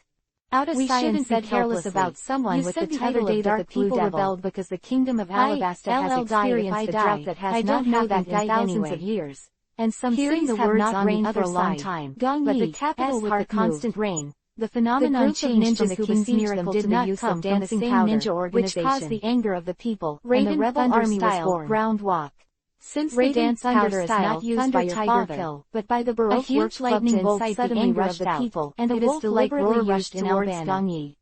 Out of sight and said careless about someone with the title of Dark Blue Devil rebelled because the kingdom of Alabasta has experienced a drought that has not happened in thousands of years. And some cities have not rained for a long time. But the capital with the constant rain. The phenomenon changed and the king's miracle did not come from the same ninja organization, which caused the anger of the people, and the rebel army was born. Ground walk. Since the dance powder is not used by your father, but by the Baroque Works lightning bolt suddenly rushed out, and a wolf deliberately rushed towards Gong Yi.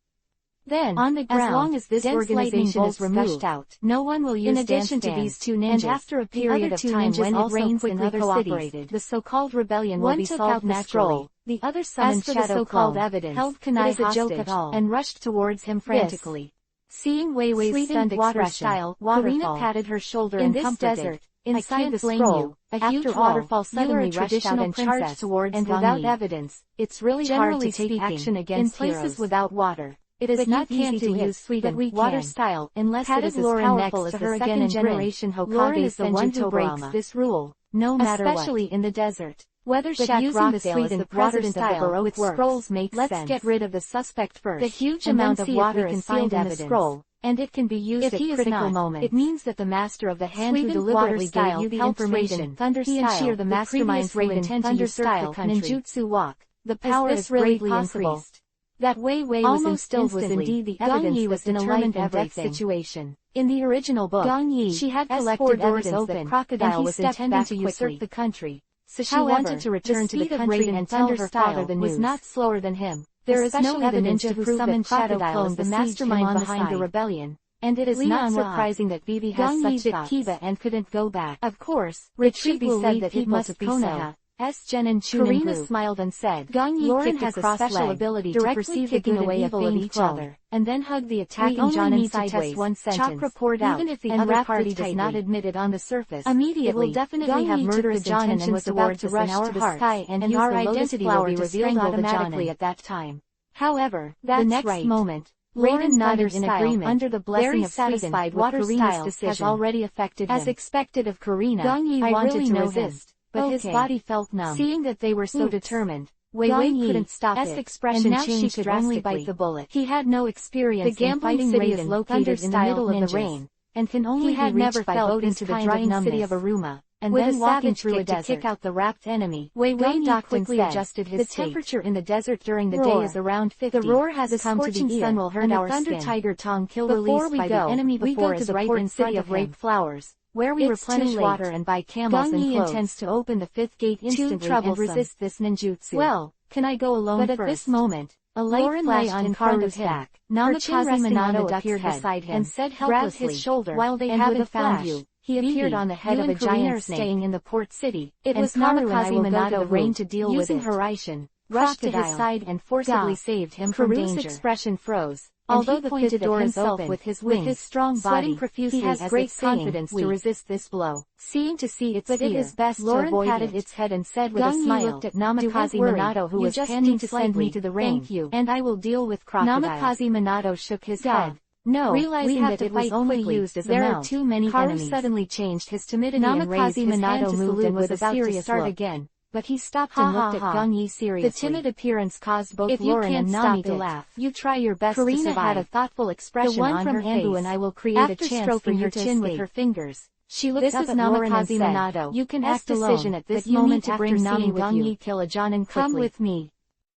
Then, on the ground, as long as this organization is removed, no one will use in addition to these two ninjas, and after a period of time when it rains in other cities, the so-called rebellion will be solved naturally. The other summoned shadow the so-called clone, evidence, held Kunai it is a joke hostage, at all, and rushed towards him frantically. Seeing Wei Wei's stunned expression, Karina patted her shoulder and comforted. Desert, Inside the scroll, a huge waterfall suddenly rushed out and charged towards and without evidence. It's really hard to take action against in places without water. It is not easy to use sweetened water style unless it is as powerful as the second generation Hokage is the one who breaks this rule, no matter what. Especially in the desert. Whether using the sweetened water style with scrolls makes sense. Let's get rid of the suspect first. The huge amount of water concealed in the scroll, and it can be used at critical moments. It means that the master of the hand who deliberately gave you the information, he and Sheer the masterminds who intend to usurp the ninjutsu walk. The power is greatly increased. That Wei Wei was instilled was indeed the evidence that was in a life and death situation. In the original book, she had collected evidence that Crocodile was intending to usurp the country, so she wanted to return to the country and tell her father the news. Was not slower than him. There is no evidence to prove that Crocodile was the mastermind behind the rebellion, and it is not surprising that Vivi has such thoughts. Kiba and couldn't go back. Of course, it should be said that it must be Konoha. Jen and Karina smiled and said, Lauren has a special ability to perceive the good and evil of each other, and then hug the attacking Jonin sideways. One sentence. Chakra poured out, even if the other party does not admit it on the surface. Immediately, it will definitely have murderous intentions and was about to rush to the sky and our identity will be revealed automatically at that time. However, the next moment, Lauren nodded in agreement, under the blessing of satisfied with Karina's decision has already affected him. As expected of Karina, I wanted to resist. But his body felt numb. Seeing that they were so determined, Wei Wei couldn't stop it, expression and now she could only bite the bullet. He had no experience in fighting city is located in the middle of the rain, and can only be reached by boat into the drying city of Aruma, and with then walking through a desert to kick out the wrapped enemy. Wei Wei quickly adjusted his state. The temperature in the desert during the day is around 50. The roar has come to the ear, sun will hurt our thunder tiger tongue kill released by the enemy before is right in city of rape flowers, where we replenish water and buy camels and clothes. Intends to open the fifth gate instantly and resist this ninjutsu. Well, can I go alone first? But at this moment, a light flashed in front of him. Namikaze Minato appeared beside him and said helplessly, his shoulder, while they haven't found you. He appeared on the head of a giant snake. Staying in the port city. It was Namikaze Minato rain to deal with it. Using Horaishin, rushed to his side and forcibly saved him from danger. Karu's expression froze. Although the fifth door is open, with his strong body, he has great confidence to resist this blow. Seeing to see its fear, it is best Lauren to avoid patted its head and said with a smile, looked at Namikaze Minato who was panting to send me to the rain. Thank you, and I will deal with Crocodile. Namikaze Minato shook his head. No, realizing that it was only used as a mount. There are too many enemies. suddenly changed his timidity and raised his hand to salute and was about to start again. But he stopped and looked at Gong Yi seriously. The timid appearance caused both Lauren and Nami to laugh. You try your best to survive. Karina had a thoughtful expression on her face. And I will create a chance for your chin with her fingers. She looked up at Lauren and said, you can act alone at this moment to bring Nami with you. Kill a Jonin quickly. Come with me.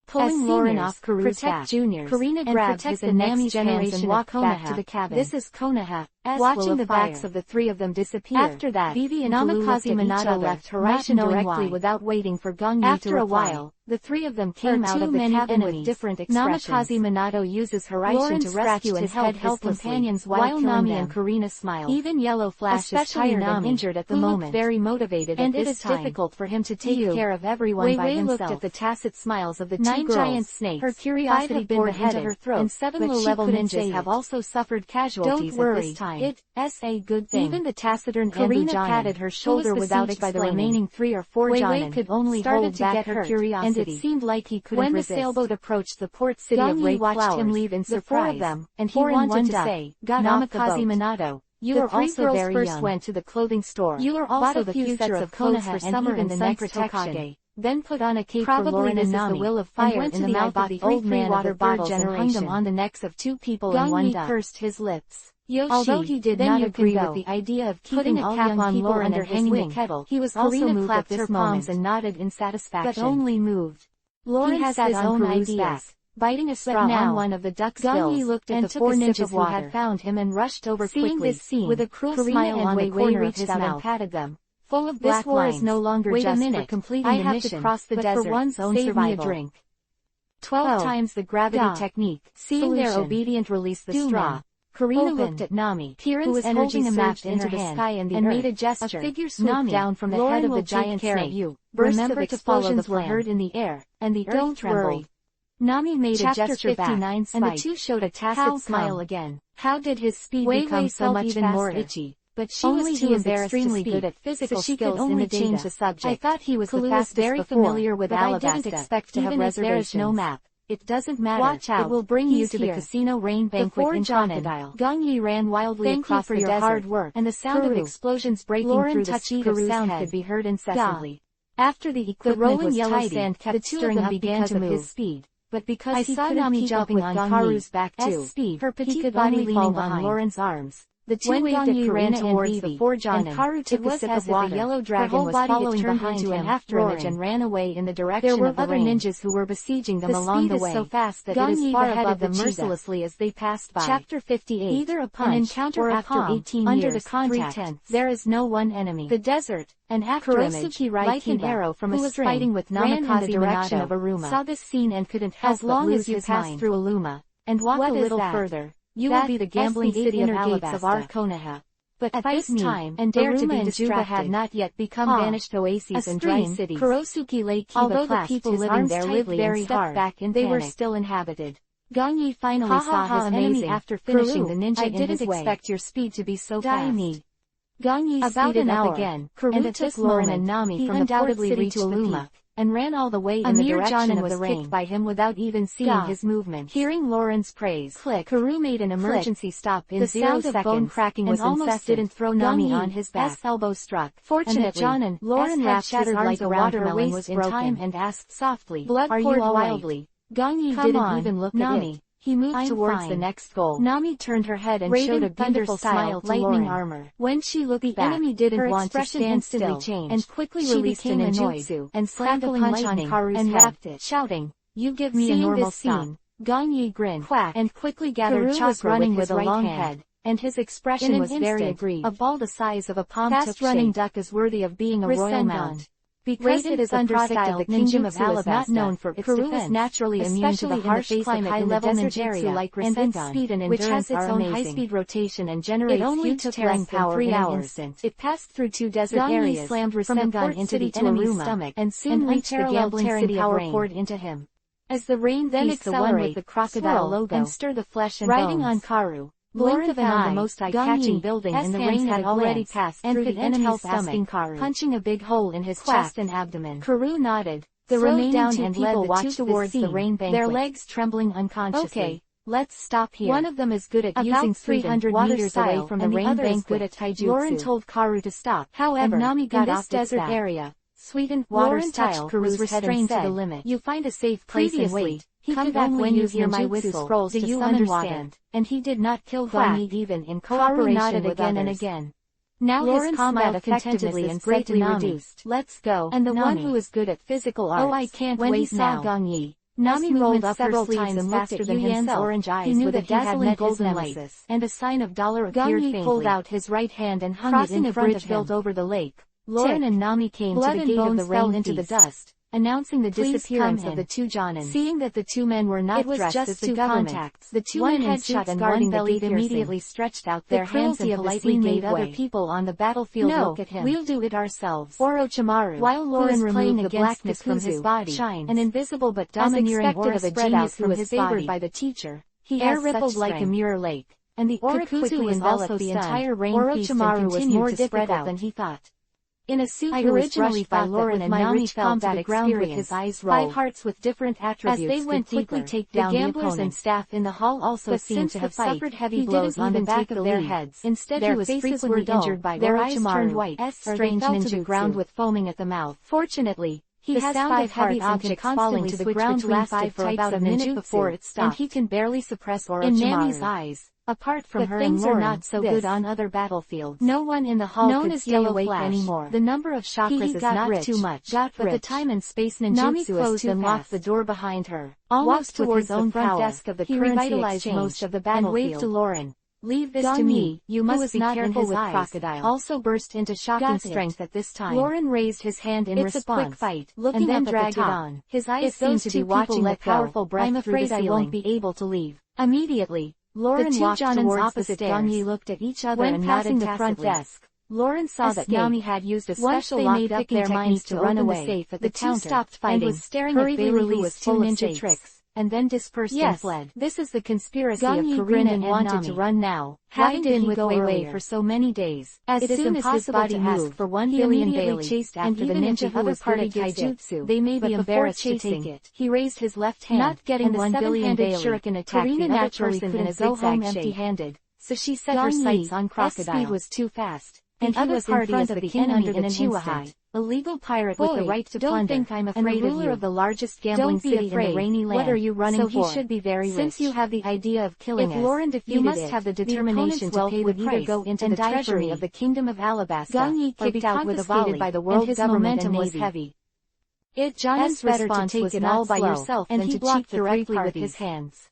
Pulling Lauren off Karu's back, Karina grabbed his and Nami's hands and walked back to the cabin. This is Konoha. Watching the backs of the three of them disappear. After that, Vivi and Namikaze Minato left Horaishin directly without waiting for Gong Yi to reply. After a while, the three of them came out of the cabin with different expressions. Namikaze Minato uses Horaishin to rescue and help companions while Nami and Karina smiled. Even Yellow Flash is tired and injured at the moment, very motivated and it is difficult for him to take care of everyone by himself. Looked at the tacit smiles of the two girls. Giant snakes. Her curiosity bore into her throat, and 7 low-level ninjas have also suffered casualties at this time. It's a good thing. Even the taciturn Karina patted her shoulder without explaining. By the remaining 3 or 4 Jonin could only hold back her curiosity, and it seemed like he couldn't resist. When the sailboat approached the port city of Rape watched him leave in surprise, and he wanted to say, Namikaze Minato, you are also very young. First went to the clothing store. You are also the future of Konoha for summer and the next Hokage. Then put on a cape for Lauren and Nami, the will of fire in the mouth of the old man water bottles and hung them on the necks of 2 people in one duck. Pursed his lips. Although he did not agree with the idea of keeping a cap on Lauren under hanging the kettle, he was also moved at this moment and nodded in satisfaction, but only moved. Lauren sat on Karu's back, biting a straw on one of the duck's bills, looked at the 4 ninjas who had found him and rushed over quickly, with a cruel smile on the corner of his mouth and patted them. Full of black lines. This war is no longer just for completing the mission, but for one's own survival. Save me a drink. 12 times the gravity technique. Seeing their obedient release the straw, Karina looked at Nami, who was holding a map into the sky and made a gesture. A figure swooped down from the head of the giant snake. Remember, explosions were heard in the air, and the earth trembled. Nami made a gesture back, and the two showed a tacit smile again. How did his speed become so much even more itchy? But she was too embarrassed extremely good at physical skills in the change the subject. I thought he was the fastest very familiar with Alabasta. I didn't expect to have reservations. There is no map. It doesn't matter. Watch out. It will bring you to the casino rain banquet in Crocodile. Gongyi ran wildly across the desert, hard work, and the sound of explosions breaking through the speed of sound could be heard incessantly. After the equipment was yellow sand kept stirring up began to move his speed. But because he saw Nami jumping on Karu's back too, her petite body leaning on Lauren's arms. The two waved at Karina towards the four John, and Karu took a sip of water. A yellow dragon was following behind him an afterimage and ran away in the direction of the rain. There were other ninjas who were besieging them along the way. The speed is so fast that it is far above them mercilessly as they passed by. Chapter 58. Either a punch, an encounter after 18 under years, the contact. There is no one enemy. The desert. An afterimage, like an arrow from a string, fighting with Namikaze in the direction of Aruma. Saw this scene and couldn't help but lose his mind. As long as you pass through Aluma, and walk a little further, you will be the gambling city of Alabasta. Of our Konoha. But at this time, and dare to be distracted, had not yet become vanished oases and dry cities. Kurosuke Lake Kiba, although the people living there lived very hard, back in they were still inhabited. Gongyi finally saw his enemy after finishing the ninja in his way. I didn't expect your speed to be so fast. Gongyi speeded up again, and it took Lauren and Nami from the port city to Aluma, and ran all the way in the direction of the rain by him without even seeing his movement. Hearing Lauren's praise, Karu made an emergency stop in 0 seconds. The sound of bone cracking was almost didn't throw Nami on his back. Elbow struck. Fortunately, Lauren wrapped his arms around her waist was in time and asked softly, "Blood poured wildly." Gongyi didn't even look at Nami. He moved towards the next goal. Nami turned her head and showed a beautiful smile to lightning armor. When she looked back, the enemy didn't want to stand still, and quickly released an ninjutsu, and slammed a punch on Karu's and wrapped it, shouting, "You give me a normal scene." Gongyi grinned, and quickly gathered chakra running with a long head, and his expression was very aggrieved. A ball the size of a palm fast-running duck is worthy of being a royal mount. Because it is a product of the kingdom of Alabasta, not known for its defense, is naturally immune to the harsh climate high-level ninjutsu like Rasengan, and its speed and endurance which has its own high-speed rotation and generates huge tearing power in 3 hours. It passed through 2 desert areas, slammed Rasengan into the enemy's stomach, and soon reached the gambling city power poured into him. As the rain then accelerated the crocodile logo and stir the flesh and riding bones. On Karu. Lauren found the most eye-catching building in the rain had already passed through the enemy's stomach, punching a big hole in his chest and abdomen. Karu nodded. The remaining 2 people watched towards the rain banquet, their legs trembling unconsciously. Okay, let's stop here. One of them is good at using 300 meters away from the rain banquet good at taijutsu. Lauren told Karu to stop. However, Nami got in this desert area. Sweetened water style was restrained to the limit. You find a safe place and wait. Come back when you hear my whistle. Scrolls do you understand? And he did not kill Gongyi even in cooperation with again and again. Now Lauren his combat contentedly and greatly reduced. Let's go. And the one who is good at physical arts. Oh, I can't when wait now. Gongyi. Nami rolled up several times and faster than himself. Orange eyes he knew with a dazzling golden light, and a sign of dollar appeared faintly. Gongyi pulled out his right hand and hung it in front of him. Built over the lake. Lauren and Nami came to the gate of the rain into the dust, announcing the disappearance of the 2 Jonin. Seeing that the 2 men were not dressed as the government, the 2 men in suits guarding the gate immediately stretched out their hands and politely made other people on the battlefield look at him. We'll do it ourselves. Orochimaru, while Lauren removed the blackness from his body, shines, an invisible but domineering aura spread out from his body. By the teacher, he air rippled like a mirror lake, and the aura quickly enveloped the entire rain feast and continued to spread out than he thought. In a suit originally by Lauren and Nami fell to the ground with his eyes rolled. 5 hearts with different attributes as they went quickly take down the gamblers and staff in the hall also seemed to have suffered heavy blows on the back of their heads. Instead their faces were injured by their eyes turned white. Strange ninja ground with foaming at the mouth. Fortunately, he has 5 heavy objects falling to the ground lasted for about a minute before it stopped, and he can barely suppress Orochimaru. In Nami's eyes, apart from her things are not so good on other battlefields. No one in the hall could stay awake anymore. The number of chakras is not too much, but the time and space ninjutsu is and locked the door behind her. Almost towards the front desk of the currency exchange most of the battlefield and waved to Lauren. Leave this to me, you must be careful with Crocodile. Also burst into shocking strength at this time. Lauren raised his hand in response. It's a quick fight, and then dragged it on. His eyes seemed to be watching the powerful breath through the ceiling. I'm afraid I won't be able to leave. Immediately, Lauren walked towards the stairs. Gong-yi looked at each other and nodded the front desk. Lauren saw that Nami had used a special lock-picking technique to run away. The safe at the counter, two stopped fighting, and was staring at Bailey, who was full of ninja tricks, and then dispersed and fled. This is the conspiracy of Karina and wanted to run now, having been with Wei for so many days. As soon as his body moved for 1 billion Bailey, chased after the ninja who was part of taijutsu, they may be embarrassed to take it. He raised his left hand, not getting 1 billion Bailey. Shuriken attacked Karina naturally couldn't go home empty-handed, so she set her sights on Crocodile. Speed was too fast, and he was in front of the enemy in an instant. A legal pirate with the right to plunder, don't think I'm afraid and the ruler of the largest gambling city in the rainy land. What are you running for? So he should be very rich. Since you have the idea of killing us, Lauren defeated, you must have the determination to pay the price, either go into the treasury of the Kingdom of Alabasta, Gong-yi kicked out with a volley, by the world and his momentum was heavy. John's response was it all by yourself and he blocked directly with his hands.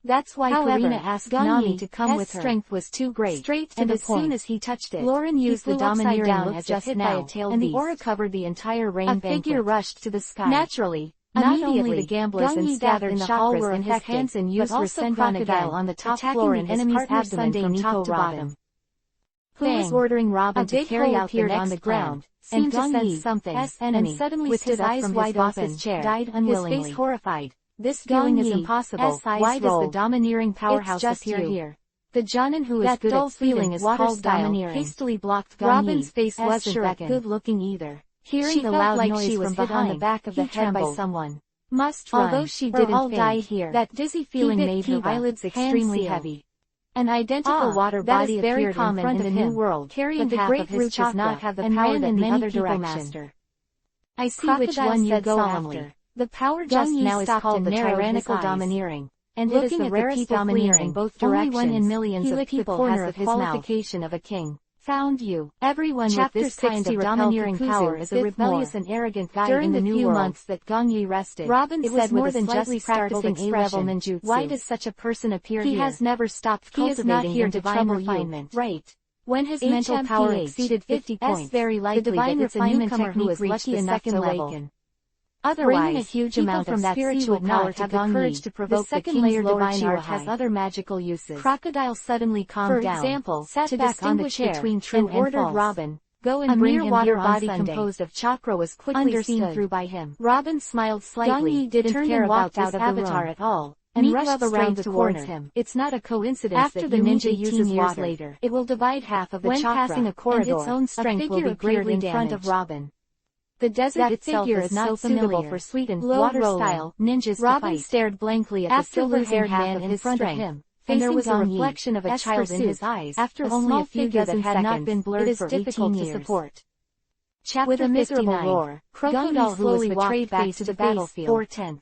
That's why Karina asked Nami to come with her. Strength was too great, straight to the point. As soon as he touched it, Lauren used the domineering look as just hit by a tail and the aura covered the entire rain banquet. A figure rushed to the sky. Naturally, not only the gamblers and staff in the hall were in his hands and used Rasengan again on the top floor and his enemy's abdomen from top to bottom. Who was ordering Robin to carry out the next on the ground, seemed to sense something, and suddenly with his eyes wide open, died unwillingly. His face horrified. This feeling is impossible. Why does the domineering powerhouse appear here? The Jonin who is good at feeling is called domineering. Hastily blocked Robin's face wasn't that good looking either. Hearing the loud noise she was hit on the back of the head by someone. Must run. Although she didn't all die here, that dizzy feeling made her eyelids extremely heavy. An identical water body appeared in front of the new world, carrying the great root does not have the power that the other direction. I see which one you go after. The power just now is called the tyrannical domineering, and it is the rarest domineering in both directions. Only 1 in millions of people has the qualification of a king. Found you. Everyone with this kind of domineering power is a rebellious and arrogant guy in the new months that Gong-yi rested. Robin said more than just practicing A-level ninjutsu. Why does such a person appear here? He has never stopped cultivating here divine refinement. Right. When his mental power exceeded 50 points, very likely the divine refinement technique who is lucky enough to awaken. Otherwise, a huge amount of spiritual power to have the courage to provoke the king's divine art has other magical uses. Crocodile suddenly calmed down, for example, sat back on the chair, between true and ordered false. Robin, go and bring him water body composed of chakra was quickly seen through by him. Robin smiled slightly, didn't care about this avatar at all, and rushed around towards him. It's not a coincidence after the ninja uses water later, it will divide half of the chakra, passing a corridor, and its own strength will be greatly in front of Robin. The desert itself is not so suitable for sweetened water style ninjas. Robin stared blankly at the silver-haired man in front of him, and there was a reflection of a child in his eyes. After only a few dozen that had not been blurred, it is difficult to support. With a miserable roar, Crocodile slowly walked back to the battlefield. 4/10.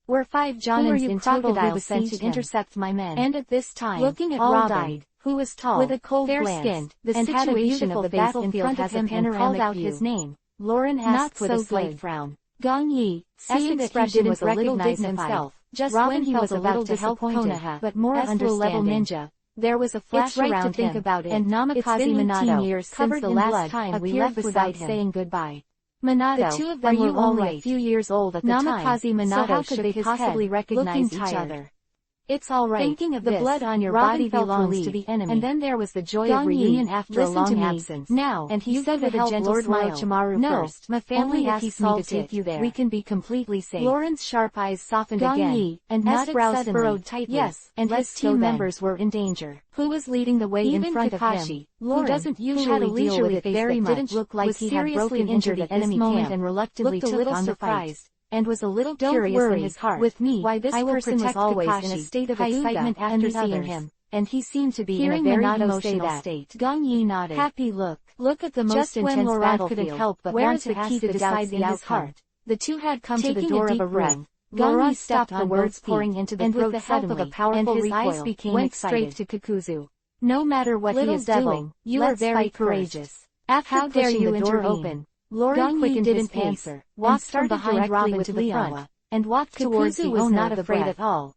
Where 5 Jonins in total who was sent to intercept my men. And at this time, looking at Robin, who was tall, with a cold fair-skinned, and had a beautiful face in front of him and called out his name. Lauren asked with a slight frown. Gong-yi, seeing that he didn't recognize himself, just when he was about to help Konoha, but more understanding ninja. There was a flash around him, and Namikaze Minato, since the last time we left without saying goodbye. Minato, the two of them were only a few years old at the time, Namikaze Minato so how could they possibly recognize each other? It's all right. Thinking of the blood on your body belongs to the enemy. And then there was the joy of reunion after a long absence. Now, and he said with a gentle smile, no, my family asked me to take you there. We can be completely safe. Lauren's sharp eyes softened again, and his brows furrowed tightly. Yes, and his team members were in danger. Who was leading the way in front of him? Lauren, who doesn't usually deal with it very much, didn't look like he had broken into the enemy camp, and reluctantly took on the fight. And was a little curious in his heart with me why this person was always in a state of excitement after seeing him, and he seemed to be in a very emotional state. Gong-yi nodded. Happy look at the most intense battlefield, couldn't help but want to key to decide the outcome. The two had come to the door of a room. Gong-yi stopped the words pouring into the throat suddenly, and his eyes went straight to Kakuzu. No matter what he is doing, you are very courageous. How dare you intervene? Lauren quickened didn't answer, walked from behind Robin to the front, and walked towards the owner not afraid at all.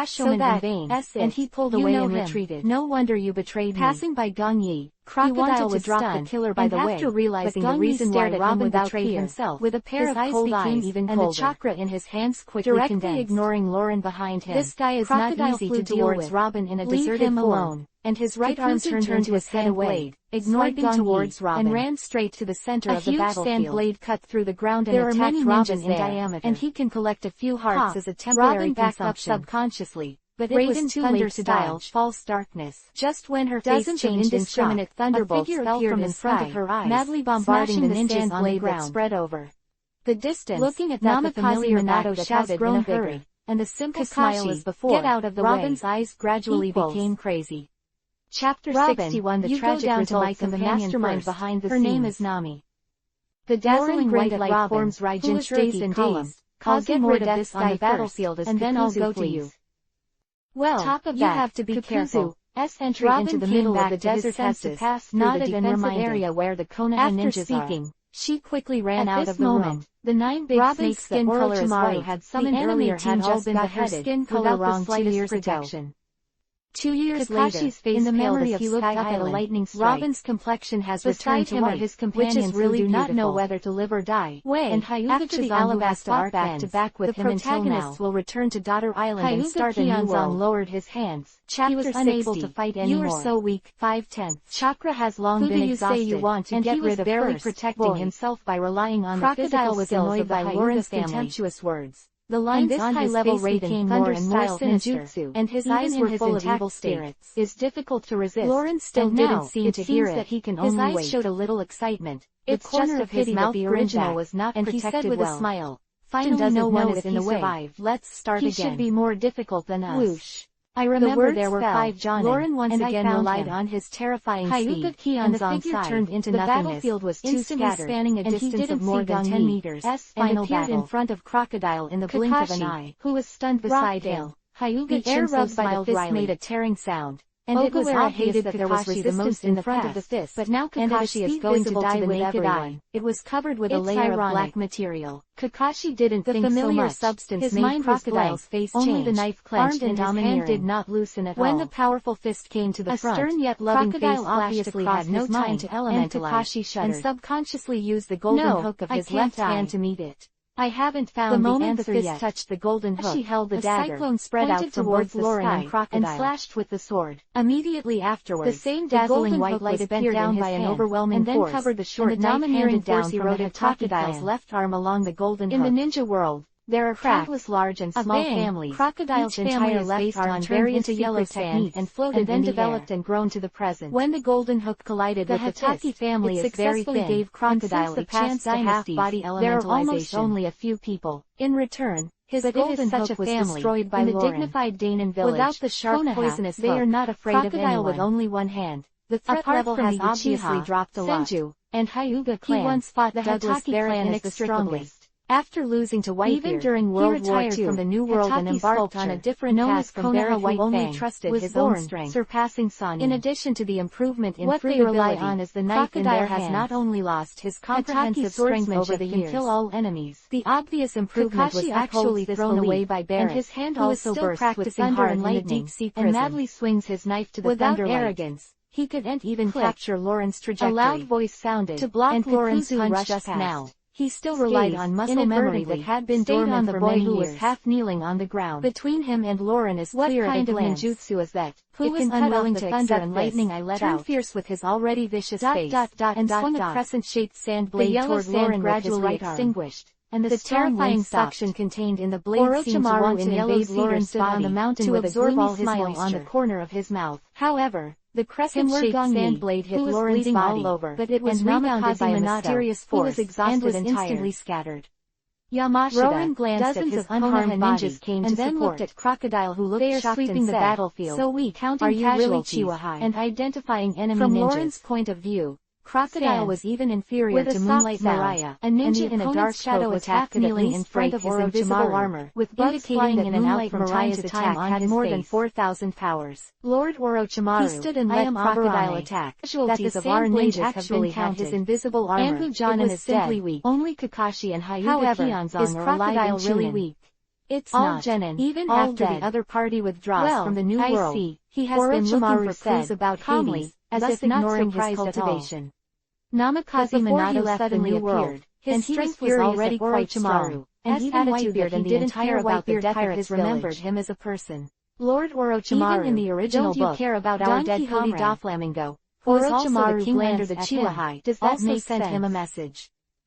Rashomon in vain, and he pulled away and retreated. No wonder you betrayed me. Passing by Gong Yi, Crocodile was drop the killer by the way, after realizing the reason why Robin betrayed himself, with a pair of cold eyes even and the chakra in his hands quickly directly ignoring Lauren behind him. This guy is not easy to deal with. Robin in a deserted him alone, and his right arm turned into his head away, ignored towards Robin, and ran straight to the center of the battlefield. A huge sand blade cut through the ground and attacked Robin in diameter, and he can collect a few hearts as a temporary consumption. Robin backed up subconsciously, but it was too late to dodge false darkness. Just when her face changed indiscriminate thunderbolts fell from in front of her eyes, madly bombarding the ninjas on the ground that spread over the distance. Looking at that, the familiar Minato shouted in a hurry, and the simple smile as before. Get out of the way. Robin's eyes gradually became crazy. Chapter 61. The tragic results of the mastermind behind the scenes. Her name is Nami. The dazzling white light forms Raijin's days and days, causing more deaths on the battlefield as and then I'll go to you. Well, top of you that, have to be careful. Entry into the middle of the desert has to pass through the defensive area where the Konoha ninjas are. She quickly ran out of the room. The 9 big snakes skin color Orochimaru had summoned earlier had all been beheaded skin color wrong 2 years protection. 2 years later, in the memory of Sky Island, lightning Robin's complexion has returned to white, his companions really do not know whether to live or die. And after the Alabasta arc back-to-back with him until now, will return to Daughter Island and start a new world. Lowered his hands. He was unable to fight anymore. You are so weak. 5/10. Chakra has long been exhausted. Who do you say you want to get rid of barely protecting himself by relying on the physical skills of the Lauren's contemptuous words. The lines on his high-level face became more and more sinister, and his eyes were full of evil spirits. Is difficult to resist. Lauren still didn't seem to hear it. That he can only wait. His eyes showed a little excitement. It's just of his mouth the original was not protected well. And he said with a smile, finally no one is in the way. Let's start again. He should be more difficult than us. Whoosh. I remember there were 5 Johnny. Lauren once again relied on his terrifying speed, and the figure turned into nothingness. The battlefield was too scattered, spanning a distance of more than 10 meters, and appeared in front of Crocodile in the blink of an eye, who was stunned beside him. The air rubbed by the fist made a tearing sound, and it was obvious that there was resistance in the front of the fist, but now Kakashi is going to die with everyone. It was covered with a layer of black material. Kakashi didn't think so much. The familiar substance his made Crocodile's face change. Only the knife clenched and his hand did not loosen at all. When the powerful fist came to the front, a stern yet loving Crocodile obviously had no time to elementalize, and subconsciously used the golden hook of his left hand to meet it. I haven't found the moment the fist touched the golden hook. She held the dagger, cyclone spread out towards Lauren and Crocodile, and slashed with the sword. Immediately afterwards, the same dazzling white light appeared down by an overwhelming force, and then covered the short knife handed down from the Crocodile's left arm along the golden hook. In the ninja world, there are countless large and small families. Crocodile's entire left arm turned into yellow sand and floated and then developed and grown to the present. When the golden hook collided with the Taki family, it successfully gave Crocodile a chance to half-body elementalization. There are almost only a few people. In return, his golden hook was destroyed by the dignified Danon village. Without the sharp poisonous hook, they are not afraid of anyone. Crocodile with only one hand. The threat level has obviously dropped a lot. Senju and Hyuga clan. He once fought the Hataki clan as the strongest. After losing to Whitebeard, even during World War II, from the New World and embarked on a different path from Konoha who only trusted his own strength, surpassing Sannin. In addition to the improvement in what they rely on is the knife in their hands. Has not only lost his comprehensive swordsmanship over the years, can kill all enemies. The obvious improvement was actually thrown away by Barrett, and his hand also bursts with thunder and lightning, and madly swings his knife to the thunderlight. Without arrogance, he couldn't even capture Lauren's trajectory. A loud voice sounded to block Lauren's punch just now. He still relied on muscle memory that had been dormant on the boy who was half kneeling on the ground. Between him and Lauren is clear at a glance. What kind of ninjutsu is that? Who was unwilling to thunder and lightning I let out? Turned fierce with his already vicious face, and swung a crescent-shaped sand blade toward Lauren gradually extinguished. And the terrifying suction contained in the blade seemed to want to invade Lauren's body on the mountain to absorb all his moisture on the corner of his mouth. However, the crescent-shaped sand blade hit Lauren's body all over, but it was rebounded by a mysterious force and was instantly scattered. Yamashita, Roaring glanced at his unharmed ninjas came and then looked at Crocodile who looked shocked and said, the battlefield. So weak, counting casualties and identifying enemy ninjas. From Lauren's point of view, Crocodile was even inferior to Moonlight Mariah, a ninja in a dark shadow attack kneeling in front of his invisible armor, with bugs flying in and out from time to time had more than 4,000 powers. Lord Orochimaru, he stood and let Crocodile attack. Casualties of our ninjas have been counted. His invisible armor, Anpu Jonin is simply weak. Only Kakashi and Hyuga Kionzan are alive and really weak. It's all not. Genin, even after the other party withdraws from the new world, he has been looking for clues about Hades, as if ignoring his cultivation. Namikaze Minato suddenly appeared. His strength was already quite strong, and even Whitebeard and the entire Whitebeard pirates remembered him as a person. Lord Orochimaru, even in the original book, care about our dead comrade Doflamingo, who is also the king under the Chihuahua, does that also send him a message.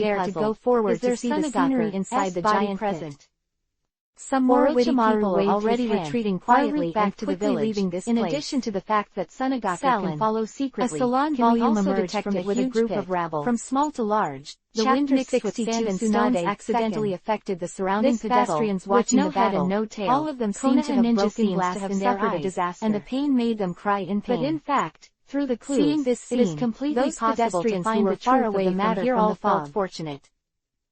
dare to go forward to see the scenery inside the giant pit. Some more witty people are already retreating quietly back to the village, leaving this in addition to the fact that Sunagaka can follow secretly. A salon volume emerged from it with a group of rabble. From small to large, the wind mixed with sand and stones accidentally affected the surrounding pedestrians watching the battle. No tail. All of them seemed to have broken glass and suffered a disaster, and the pain made them cry in pain. But in fact, through the clues, seeing this scene, it is completely possible to find the truth of the matter from the fog. Felt fortunate.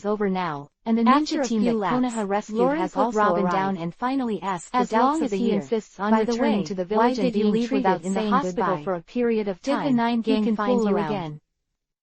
is over now, and the ninja team that Konoha rescued has also Robin down and finally asked the doubts of the year. Insists on returning to the village and being treated in the hospital for a period of time. Did the 9 gang find you again?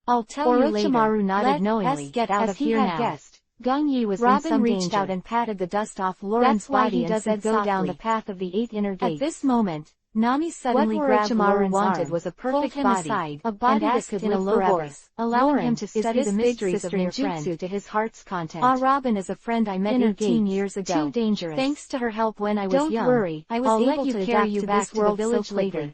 I'll tell you later. Orochimaru nodded knowingly, get out of here now. Guessed. Gang Yi was in some danger. Robin reached out and patted the dust off Lauren's body and said go down the path of the 8 inner gates. At this moment, Nami suddenly grabbed Lauren's arm, was a perfect body, a body that could live forever, allowing him to study the mysteries of ninjutsu to his heart's content. Robin is a friend I met 18 years ago. Too dangerous. Thanks to her help when I was young, I was able to carry you back to the village later.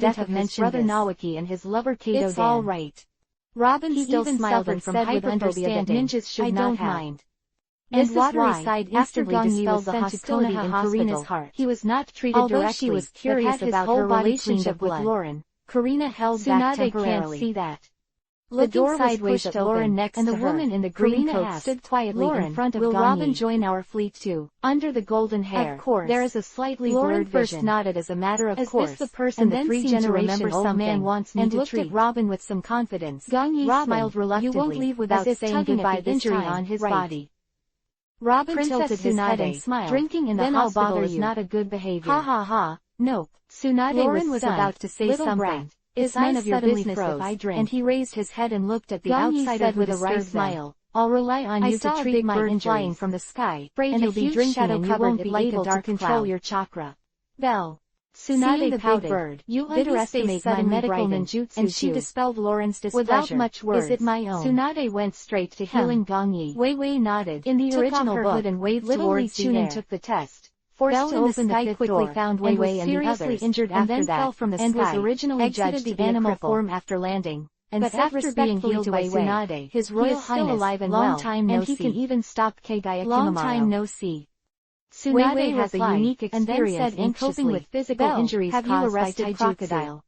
death of his brother Nawaki and his lover Kato. It's all right. Robin He still even smiled suffered and from said with hyperphobia that understanding, ninjas should I not don't have. mind. And This is why, Watery after instantly Gong Yi dispelled was the sent to hostility Konoha in Hospital, Karina's heart. he was not treated Although directly, she was but curious had his about whole her relationship relationship with with Lauren. Karina held back Tsunade can't temporarily. see that. The door was pushed at Lauren next to her, and the woman in the green coat stood quietly in front of Gong Yi. Will Robin join our fleet too? Under the golden hair, of course. There is a slightly blurred vision. Lauren first nodded as a matter of course, as this the person the 3-generation-old man wants me to treat, and looked at Robin with some confidence. Gong Yi smiled reluctantly, you won't leave without saying goodbye this injury on his body. Robin tilted his head and smiled. Drinking in the hospital is not a good behavior. Ha ha ha. Nope. Lauren was about to say something. It's none of your business if I drink. And he raised his head and looked at the outsider with a wry smile. I'll rely on you to treat my injuries. Flying from the sky, and you'll be drinking and you won't be able to control your chakra. Bell. Tsunade pouted. You underestimate my medical ninjutsu, and she dispelled Lauren's displeasure. Without much words, is it my own? Tsunade went straight to healing Gong Yi. Wei Wei nodded. In the original book, and waved towards the air. Took the test. Forced to open the fifth quickly door, found Wei Wei and the others, injured and then fell from the sky, and was originally judged to be animal form after landing. But after being healed by Tsunade, his Royal Highness, still alive and well, and he can even stop Kagaya Kimamaro. Long time no see. Tsunade has a unique experience in coping with physical injuries caused by taijutsu.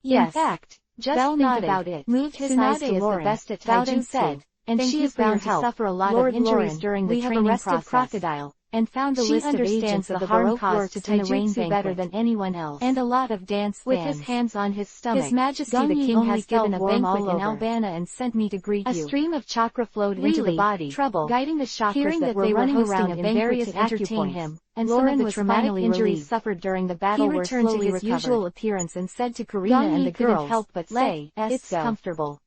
Yes. In fact, just think about it. Moved his eyes to Lauren, the best at taijutsu, said, and she is bound to suffer a lot of injuries during the training process. We have arrested Crocodile, and found a list of agents of the harm caused to taijutsu better than anyone else, and a lot of dance with his hands on his stomach. His Majesty the King has given a banquet in Albana and sent me to greet you. A stream of chakra flowed into the body, guiding the chakras that were running around in various to entertain him, and Lauren was traumatic injuries suffered during the battle were slowly to his usual appearance and said to Karina and the girls, couldn't help but say, it's comfortable.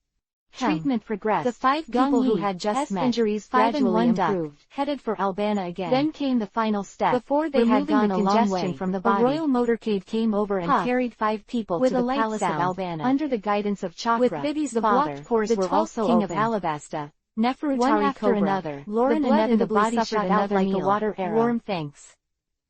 Treatment progressed. The 5 people who had just met injuries gradually improved, headed for Albana again. Then came the final step. Before they had gone a long way from the body, a royal motorcade came over and carried 5 people to the palace of Albana under the guidance of Chakra. With Vivi's the blocked cores were also king of Alabasta, Neferutari one after another. Lauren inevitably suffered another like a water arrow. Warm thanks.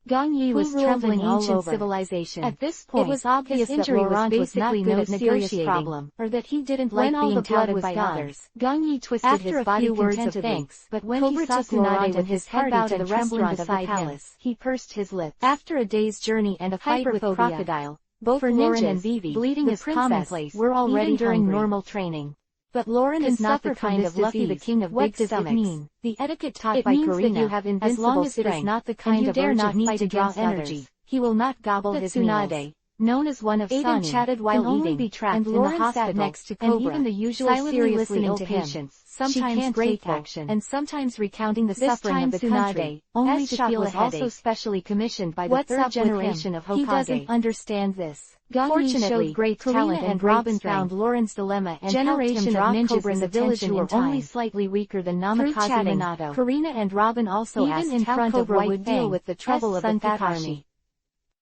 Gong Yi was trembling all over. Civilization. At this point, it was obvious that Laurent was not good at negotiating, or that he didn't like being touted by others. Gong Yi twisted his body contentedly, but when he saw Tsunade with his head bowed to the restaurant beside him, he pursed his lips. After a day's journey and a fight with Crocodile, both Lauren and Vivi, bleeding is commonplace, were already during normal training. But Lauren is not the kind of lucky the king of big stomachs. The etiquette taught by Karina, you have as long as it is not the kind of dare not fight against energy, he will not gobble his meals. Known as one of Sani, chatted while eating, be trapped and Lauren in the hospital, sat next to Cobra, and even the usual seriously ill patients, sometimes grateful, and sometimes recounting the suffering of the country, only to feel a headache. Also specially commissioned by the third generation of Hokage. He doesn't understand this. Fortunately, showed great talent and Robin found Lauren's dilemma and generation of ninjas in the village who were only slightly weaker than Namikaze Minato. Karina and Robin also even asked how Cobra would deal with the trouble of the fat army.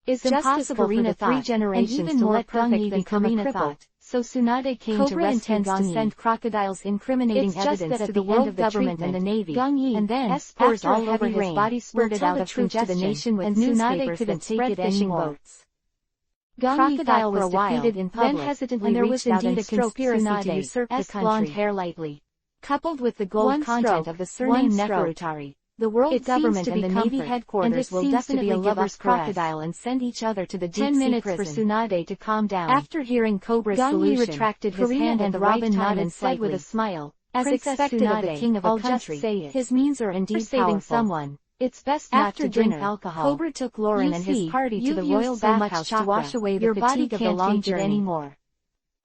It's impossible for the 3 generations to let Gong Yi become a cripple. So Tsunade came to rescue Gong Yi. Send Crocodile's incriminating evidence to the world government and the navy, and then, after all over his body spurted out of truth to the nation with newspapers that spread fishing boats. Crocodile was defeated in public, then hesitantly and there was indeed a conspiracy to usurp the country. Blonde hair lightly, coupled with the gold content of the surname Neferutari. The world government and the Navy headquarters will definitely give up Crocodile and send each other to the deep-sea prison. For Tsunade to calm down. After hearing Cobra's solution, retracted his hand and Robin nodded and said with a smile, as expected of the king of a country, his means are indeed saving someone. It's best not to drink alcohol. Cobra took Lauren and his party to the royal bathhouse to wash away the fatigue of the long journey anymore.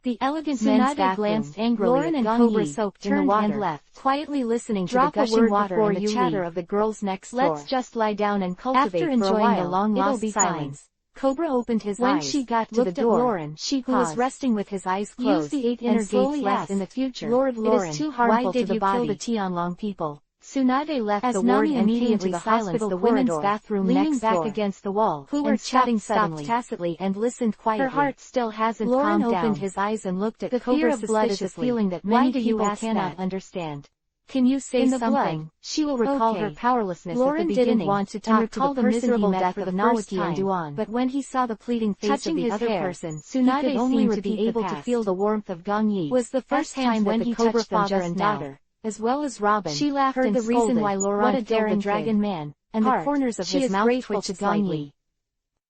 The elegant men's bathroom glanced angrily Lauren and Cobra soaked in the water and left, quietly listening to the gushing water and the chatter of the girls next door. Let's just lie down and cultivate for a while. The long lost silence. Cobra opened his eyes. When she got to the door, Lauren, who was resting with his eyes closed, used the 8 inner gates left in the future. Lord Lauren, it is too harmful to the body. Why did you kill the Tianlong people? Tsunade left the ward and immediately silenced the women's bathroom leaning back against the wall, who were chatting suddenly, tacitly and listened quietly. Her heart still hasn't calmed down. Lauren opened his eyes and looked at the fear of blood is a feeling that many people cannot understand. Can you say something? She will recall her powerlessness at the beginning. Lauren didn't want to talk to the miserable death of Nawaki and Duan, but when he saw the pleading face of the other person, Tsunade only to be able to feel the warmth of Gong Yi. Was the first time when he touched father and daughter, as well as Robin. She laughed and the reason why Laurent killed the dragon man, and the corners of his mouth twitched slightly.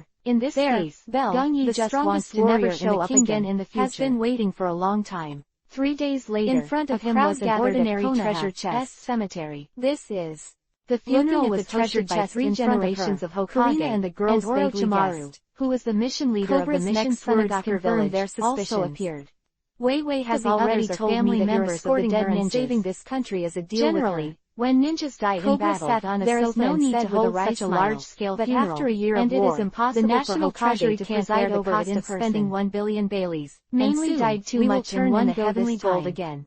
However, in this case, Gongyi, the strongest warrior show up again in the future, has been waiting for a long time. 3 days later, in front of him was an ordinary treasure chest cemetery. This is the funeral was treasured by 3 generations of Hokage and the girl's Orochimaru, who was the mission leader of the mission Sunagaku village, their suspicions. Also appeared. Wei Wei has already told me that you're escorting her and saving this country is a deal Generally, with her. When ninjas die in battle, sat on a there is no need to hold such a large-scale funeral, but after a year and of it war, is impossible the National for Treasury Hokage to can't preside bear the over cost it in of spending 1 billion Baileys, Mainly mainly died died too much in one heavenly gold again.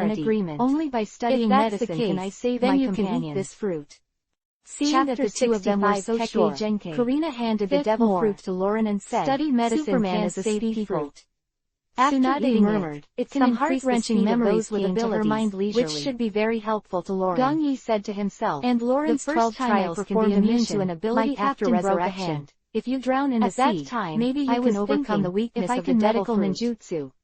in agreement. Only by studying medicine can I save my companion. Then you can eat this fruit. Seeing that the two of them were so sure, Karina handed the devil fruit to Lauren and said, "Study medicine Superman can save people." After Tsunade murmured, "It can increase the speed of those with abilities, which should be very helpful to Lauren." Gong Yi said to himself, and Lauren's 12 trials can be immune to an ability after resurrection. If you drown in the sea, maybe you can overcome the weakness of the medical ninjutsu.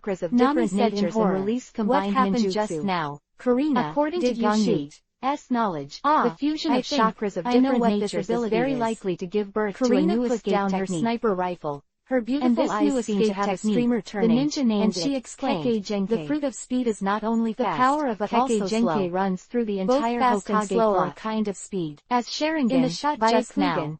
chakras of different natures and release combined ninjutsu. Just now, Karina, according to Ganji's knowledge, the fusion of chakras of different natures is very likely to give birth to a new escape down technique. Her sniper rifle. Her beautiful eyes seem to have a streamer turning, the ninja named and she exclaimed, the fruit of speed is not only fast, the power of but also slow. Runs through the entire Hokage plot. Kind of speed. As Sharingan, in the shot just now,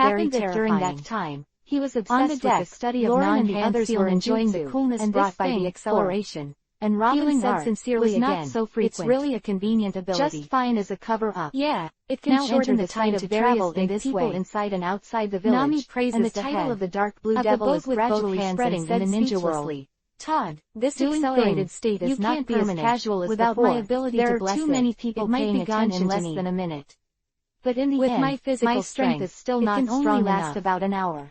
happened that during that time, he was obsessed with the study of Lauren and the non-hand others were enjoying the coolness brought by the acceleration. And Robin Feeling said sincerely was not again, so frequent. it's really a convenient ability. Just fine as a cover-up. Yeah, it can Now shorten enter the time to various travel in this people way. inside and outside the village. Nami praises and the the title head of the dark blue of devil the boat is with gradually both hands spreading and in a ninja speechlessly. whirl. Todd, this Doing accelerated things state you is not can't be permanent. as casual as Without before. my ability There to are bless too it, many people it might paying be gone in attention to less me. than a minute. But in the With end, my physical my strength is still it not can strong only enough. last about an hour.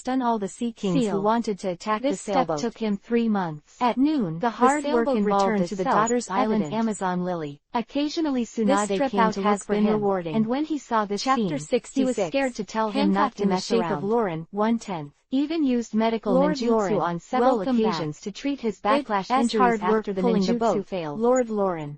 stun all the Sea Kings who wanted to attack the sailboat. This step took him 3 months. At noon, the hard work returned to the daughter's island Amazon Lily. Occasionally Tsunade came to look for him, rewarding. And when he saw this Chapter 66, he was scared to tell him not to mess around. Of Lauren, 1/10. Even used medical Lord ninjutsu Lauren, on several welcome occasions back. to treat his backlash As injuries hard work after the pulling the ninjutsu boat. failed. Lord Lauren.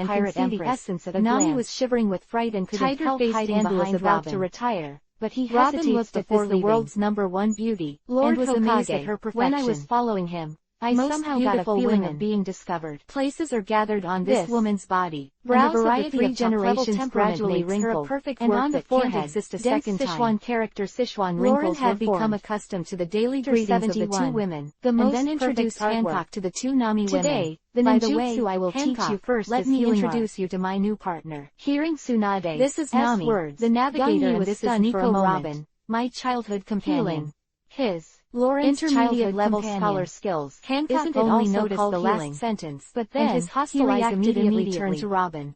and could see the essence at a glance. Nami was shivering with fright and couldn't help hiding behind about Robin. to retire, But he Robin hesitates looked at before this, the leaving. world's #1 beauty, Lord and was Hokage, amazed at her perfection. when I was following him, I Most somehow got a beautiful feeling women of being discovered. Places are gathered on this woman's body. Brows and a variety of the 3 of generations gradually makes her a wrinkled, perfect and work on the that can't forehead, exist a dense second Sichuan time. character Sichuan Lauren wrinkles had were become formed. accustomed to the daily greetings greetings of the 2 women, and then introduced Hancock to the 2 Nami women. Today, the By the ninjutsu way, I will Hancock, teach you first let is me healing introduce art. you to my new partner. Hearing Tsunade, This is Nami, words, the navigator, Gungi and was this is stunned for a Nico moment. Robin, my childhood companion. His, Lauren's intermediate childhood level companion. scholar skills. Hancock Isn't it only also noticed called the healing? last sentence, But then, and his he hostile eyes reacted immediately immediately. turned to Robin.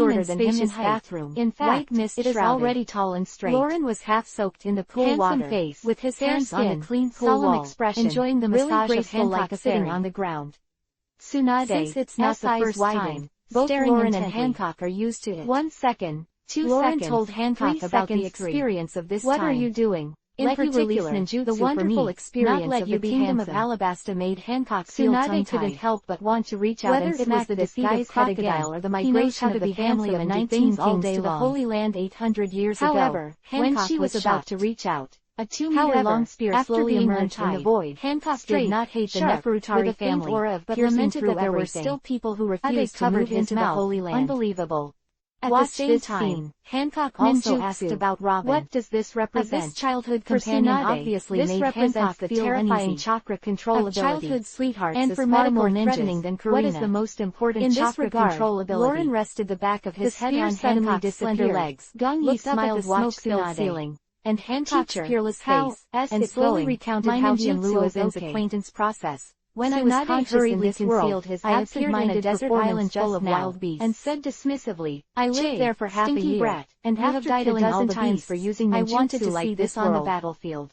shorter than him in bathroom. In fact, it is already tall and straight. Lauren was half soaked in the cool water, face, with his hands on the clean pool wall, expression, enjoying the massage of Hancock sitting on the ground. Tsunade, since it's not the first time, both Lauren and Hancock are used to it. 1 second, 2 Lauren seconds, told Hancock 3 about the seconds, experience of this What time. are you doing? In particular, the wonderful experience of the Kingdom of Alabasta made Hancock feel tongue-tied. couldn't help but want to reach out Whether and it was smack the the defeat of crocodile or the migration of the family of 19 kings to the Holy Land 800 years ago. However, when Hancock she was was about shocked. to reach out, A 2-meter-long spear slowly emerged in the void. Hancock did not hate the Nefertari family, but lamented that there were still people who refused to move into the Holy Land. Unbelievable. At the same time, Hancock also asked about Robin. What does this represent? This childhood companion obviously made Hancock the terrifying chakra control ability. Childhood sweethearts and for far more threatening than Karina. What is the most important in chakra control ability? Lauren rested the back of his head on Hancock's slender legs. Gong smiled, smoke-filled ceiling, and Hancock's fearless face, and slowly recounted how he and Luozin's acquaintance process. When I was conscious in this world, I appeared in a desert island full of wild beasts, and said dismissively, I lived there for half a year, and after died a dozen times for using I wanted to see this on the battlefield.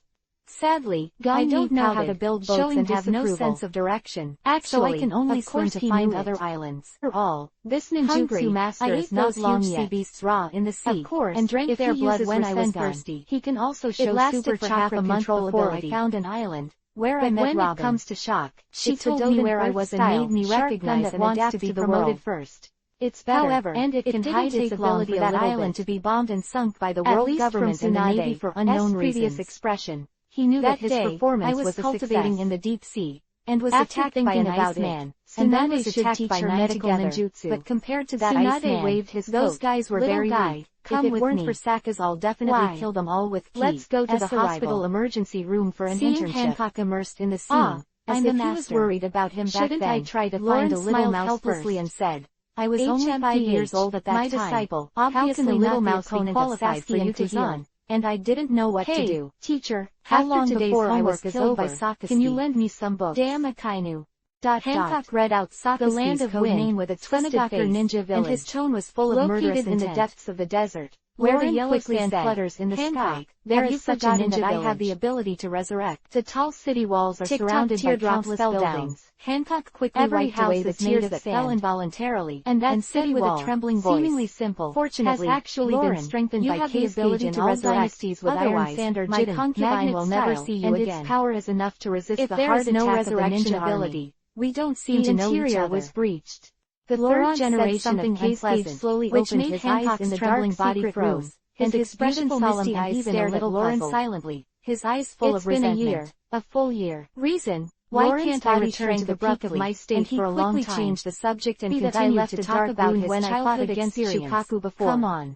Sadly, I don't know how to build boats and have no sense of direction, so I can only swim to find other islands. For all, this ninjutsu master is not long yet. Sea beasts raw in the sea, and drank their blood when I was thirsty. He can also show super chakra control ability. I found an island where I met Robin. When it comes to shock, she told me where I was and made me recognize and adapt to the world first. It's better, however, and it can hide its ability for that island to be bombed and sunk by the world government and the Navy for unknown reasons. Expression. He knew that his performance was cultivating in the deep sea, and was attacked by an Iceman. Tsunade should teach her medical ninjutsu, but compared to that Iceman, waved his those guys were very weak. If it weren't for Sokka's, I'll definitely kill them all with ki. Let's go to the hospital emergency room for an internship. Hancock immersed in the scene, as if he was worried about him back then. Shouldn't I try to find a little mouse helplessly and said, I was only 5 years old at that time. My disciple, how can the little mouse be qualified for you to heal? And I didn't know what to do. Teacher, how long before I was killed by Sokka? Can you lend me some books? Damn Akainu. Hancock read out Sokka's land of code name with a twisted face, ninja village, and his tone was full of murderous intent. In the depths of the desert, where the yellow sand flutters in the sky, there is such a ninja that I have the ability to resurrect. The tall city walls are surrounded by countless buildings. Hancock quickly wiped away the tears that fell involuntarily, and said with a trembling voice, seemingly simple, fortunately, has actually been strengthened by K's ability to resurrect dynasties with iron sand or my concubine will never see you again, and its power is enough to resist the hard attack of the ninja ability. We don't seem to know each other. Was breached. The third generation of K's slowly opened his eyes in the dark body froze, and his beautiful misty eyes stared at Lauren silently, his eyes full of resentment. It's been a year, a full year. Reason, why can't I return to the peak of my state for a long time? Changed the subject and continued to talk about his childhood against Shukaku before. Come on.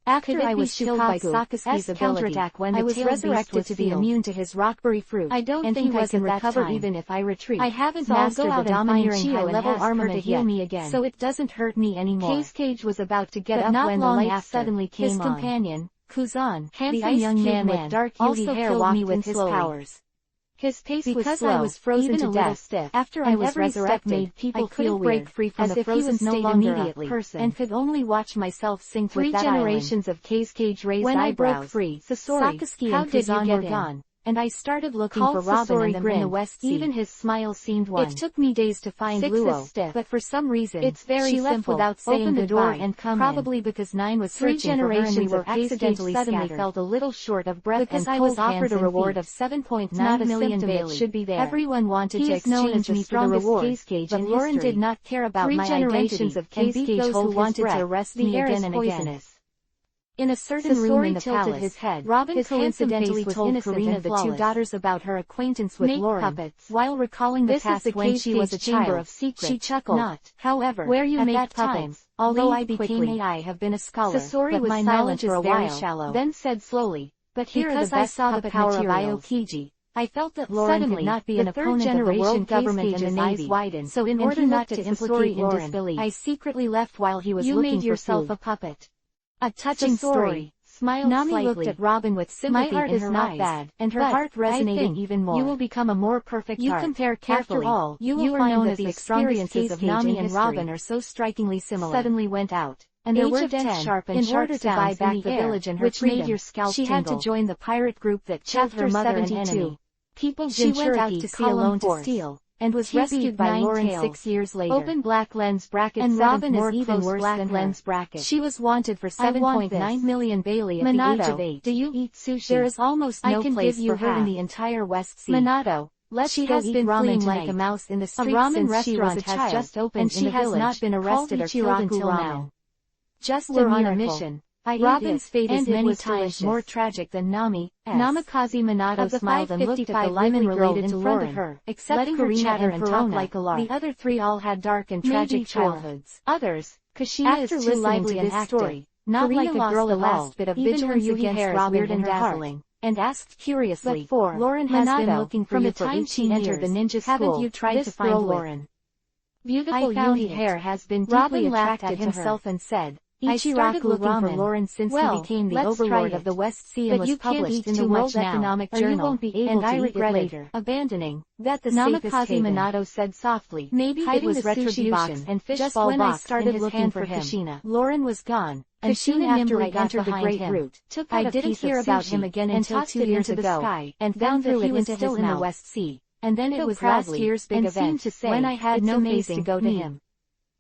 After I was killed by Sokka's counterattack when I was resurrected to be immune to his rockberry fruit, I don't think I can recover even if I retreat. I haven't mastered the domineering high-level armor to heal me again, so it doesn't hurt me anymore. K's cage was about to get up when the light suddenly came on. His companion, Kuzan, the young man with dark huey hair, walked me with his powers. His pace was slow, I was frozen to death. Stiff. After I was resurrected, people feel break free from the frozen state immediately, and could only watch myself sink with that island. 3 generations of K's cage raised eyebrows. When I broke free, Sasori, how did you get gone? And I started looking for Robin and them in the West Sea. Even his smile seemed one. It took me days to find Luo, but for some reason, it's very she left simple. Without saying open the door and come probably in. Because 9 was 3 generations for her and we were accidentally suddenly felt a little short of breath because and I was offered a reward of 7.9 million Bailey. Should be there. Everyone wanted to exchange me for the reward, but Lauren did not care about my identity of K's cage who wanted to arrest me again and again. In a certain room in the palace, his head, Robin coincidentally told Karina the 2 daughters about her acquaintance with Lauren, puppets. While recalling the past when she was a child, of secrets. She chuckled. Not, however, where you make puppets. Although I became I have been a scholar, Sasori but my knowledge is very shallow. Then said slowly, but here because are the best I saw the power of Aokiji. I felt that Lauren could not be an opponent of the world government and the Navy. Widened, so in order not to implicate Lauren, I secretly left while he was looking for food. You made yourself a puppet. A touching story. Smiled Nami slightly. Looked at Robin with sympathy. My art is not bad, and her heart resonating even more. You will become a more perfect art. You compare carefully. After all, you will find that the experiences of Nami and Robin are so strikingly similar. Suddenly went out, and there were 10 sharp and in order to buy back the village and her which freedom, made your scalp she tingle. Had to join the pirate group that killed her mother and enemy. People she went out to sea alone to steal. And was rescued by Lauren 6 years later. Open black lens bracket and Robin is even worse than lens bracket. She was wanted for 7.9 million Bailey at the age of 8. Do you eat sushi? There is almost no place for her in the entire West Sea. Minato, she has been fleeing like a mouse in the streets since she was a child, just opened and she has not been arrested or killed until now. Just we're on a mission. Robin's fate is many times more tragic than Nami's. Namikaze Minato smiled and looked at the women related to Lauren, except Karina and Verona, like a lark. The other three all had dark and tragic childhoods. Others, Kushina is too lively and active, not like a girl at all, even her Yuhi hair is weird and dazzling. And asked curiously, Lauren has been looking for you for 18 years. The ninja school. Haven't you tried to find Lauren? Beautiful Yuhi hair has been deeply attracted to himself and said, I started looking for Lauren since he became the overlord of the West Sea and was published in the World Economic Journal, and I regretted abandoning that the Namikaze Minato said softly, maybe it was retribution, and fishball box I started looking for him. Lauren was gone, and soon after I entered the Great Root, I didn't hear about him again until 2 years ago, and found that he was still in the West Sea, and then it was last year's big event, when I had no face to go to him.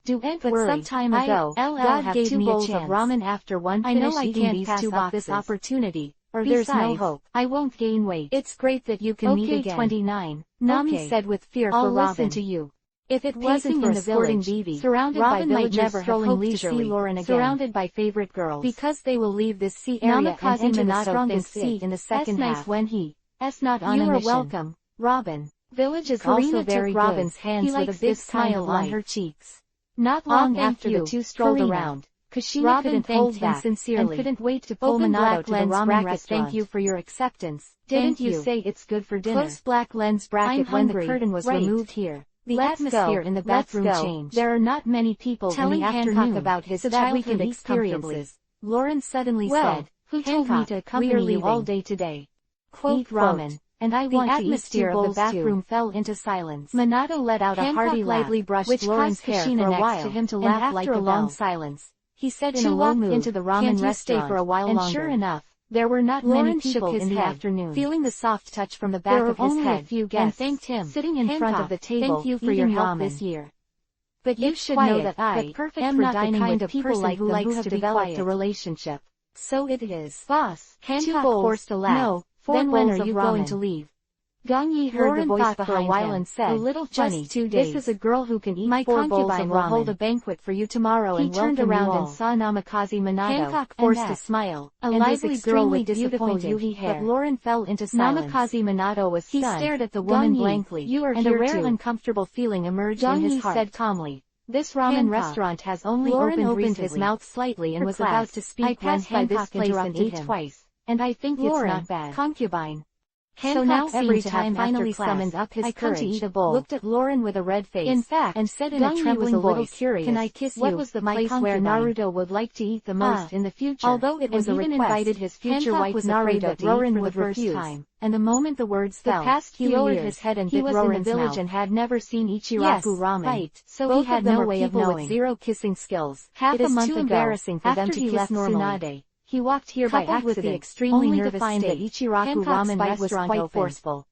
But some time ago, God gave me a chance of ramen after one finish. I know I can't pass up this opportunity, or there's no hope. I won't gain weight. It's great that you can meet again. 29. Nami said with fear for Robin. I'll listen to you. If it wasn't for a sporting village, surrounded by villagers strolling leisurely, surrounded by favorite girls, because they will leave this sea area and enter the strongest sea in the second half. Nice when he's not on a mission. You are welcome, Robin. Village is also very good. Robin's hands with a big smile on her cheeks. Not long after the two strolled around, Kushina couldn't thank him sincerely, and couldn't wait to pull Minato to the ramen restaurant. Thank you for your acceptance. Didn't you say it's good for dinner? Close black lens bracket when the curtain was removed here. The atmosphere in the bathroom changed. There are not many people in the afternoon about his childhood experiences. Lauren suddenly said, who told me to accompany you all day today? Eat ramen. And I want to eat. The atmosphere of the bathroom fell into silence. Minato let out a hearty laugh, which Lauren's hair for a while, to him to laugh like a long silence. He said in a low mood, into the ramen restaurant, for a while and longer. Sure enough, there were not many people in the afternoon. Feeling the soft touch from the back of his head, a few guests, and thanked him, sitting in front of the table, thank you for your help this year. But you should know that I am not the kind of person who likes to develop a relationship. So it is. Boss, Hancock forced a laugh. No. Then when are you going to leave? Gong Yi heard the voice for a while and said, a little funny, 2 days. This is a girl who can eat my 4 bowls of ramen. Will hold a banquet for you tomorrow. He turned around and saw Namikaze Minato. Hancock forced a smile, a lively girl with beautiful Yuhi hair. But Lauren fell into silence. Namikaze Minato was stunned. He stared at the woman blankly, and a rare uncomfortable feeling emerged in his heart. Said calmly, this ramen restaurant has only opened his mouth slightly and was about to speak. I passed by this place and ate twice. And I think Lauren, it's not bad. Concubine. So now every time finally summoned up his courage, to eat a bowl, looked at Lauren with a red face, in fact, and said in a trembling voice, can I kiss you? What was the place where Naruto would like to eat the most in the future? Although it was a request, invited his future wife Naruto that Lauren would refuse. And the moment the words fell, he lowered his head and bit Lauren's in the village and had never seen Ichiraku ramen. Right. So both he had no way of knowing. With 0 kissing skills. Half a month ago, embarrassing for them to kiss normally. He walked here by accident, with the extremely nervous find that Ichiraku ramen restaurant was quite forceful.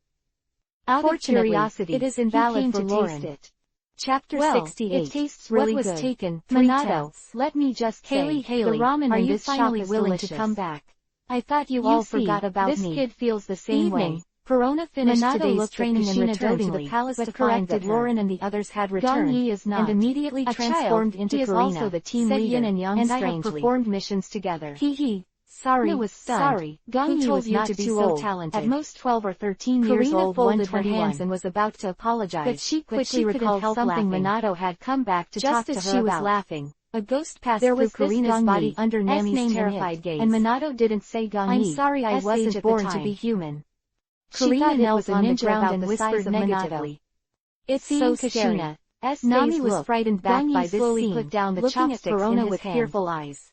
Out of curiosity, it is invalid for Lauren. Taste it. Chapter 68. It tastes really good. What was taken? Minato, let me just say, the ramen in this shop is willing to come back. I thought you all forgot about me. This kid feels the same way. Verona finished today's training and returned to the palace to find that Lauren and the others had returned, and immediately transformed into Karina. He is also the team leader, and I have performed missions together. Sorry, was sorry. Who told you to be so talented? At most 12 or 13 years old, folded her hands and was about to apologize, but she quickly recalled something Minato had come back to talk to her about. Just as she was laughing, a ghost passed through Karina's body under Nami's terrified gaze, and Minato didn't say Gong Yi. I'm sorry I wasn't born to be human. Karina knelt on the ground and whispered negatively. It's so scary. Nami was frightened back by this scene, put down the chopsticks in his with fearful eyes.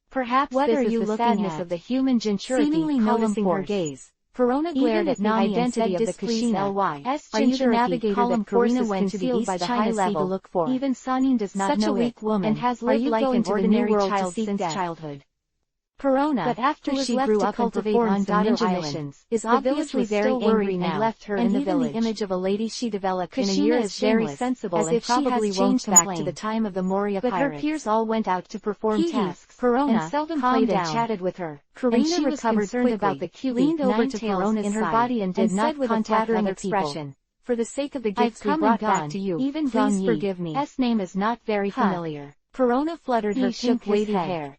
Perhaps what this are you is the sadness of the human genturity, seemingly noticing her gaze. Verona glared at Nami and said, displeased L.Y.S. Are you the navigator that Karina went to the East China Sea to look for? Even Sanin does not know it, and has lived like an ordinary child since childhood. Verona, but after she grew up and performed some ninja missions, is obviously very angry now, and left her in the village. The image of a lady she developed in a year is very sensible and probably won't back to the time of the Moria pirates. But her peers all went out to perform tasks, and seldom played and chatted with her. Karina recovered quickly, about the cute, leaned over to Verona's in her body and did not contact other expression. For the sake of the gifts we brought back to you, even please forgive me. S name is not very familiar. Verona fluttered her pink wavy hair.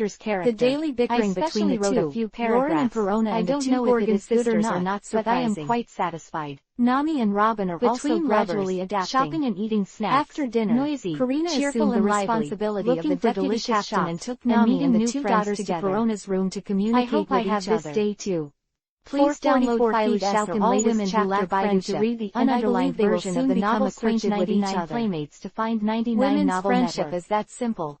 chapter's character. The daily bickering between the two, a few paragraphs. Lauren and Perona and I don't the two know if it is good or sisters not, but I am quite satisfied. Nami and Robin are also gradually adapting. Shopping and eating snacks. After dinner, noisy, Karina cheerful assumed and the lively, responsibility of the deputy captain and took and Nami meeting and the new two friends daughters together. to Perona's room to communicate I hope with I have each this other. day too. Please download Fanfic Fanfic all women latest chapter Baidu to read the ununderlined version of the novel. Search 99 playmates to find 99 Women's novel friendship network. is that simple.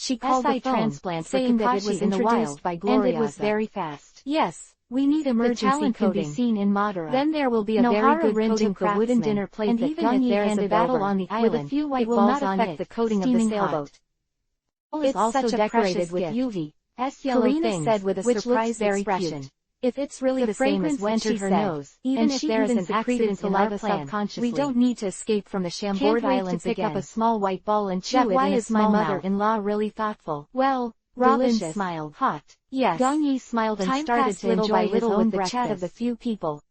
she called the phone, transplant saying that it was in the introduced by Gloria, and it was very fast. Yes, we need emergency talent can coding. Be seen in Madara. Then there will be a Nohara very good Rin coding took the wooden craftsman, dinner plate and that even if Gunyi there is a handed battle over, on the with a island, few white it will balls not on affect it, the coding of the steaming sailboat. It's It's also such a decorated precious with gift. UV yellow Karina things, said with a which looks surprised very expression. cute. If it's really the same as when entered she her said, nose, even and if she there is even an accident secreted saliva subconsciously, we subconsciously. don't need to escape from the Can't Chambord wait Islands to pick again. up a small white ball and chew That it why in a is my small mouth. mother-in-law really thoughtful? Well, Robin delicious. smiled. Hot. Yes. Gongyi smiled and Time started passed to little enjoy by his little own with the chat of the breakfast. few people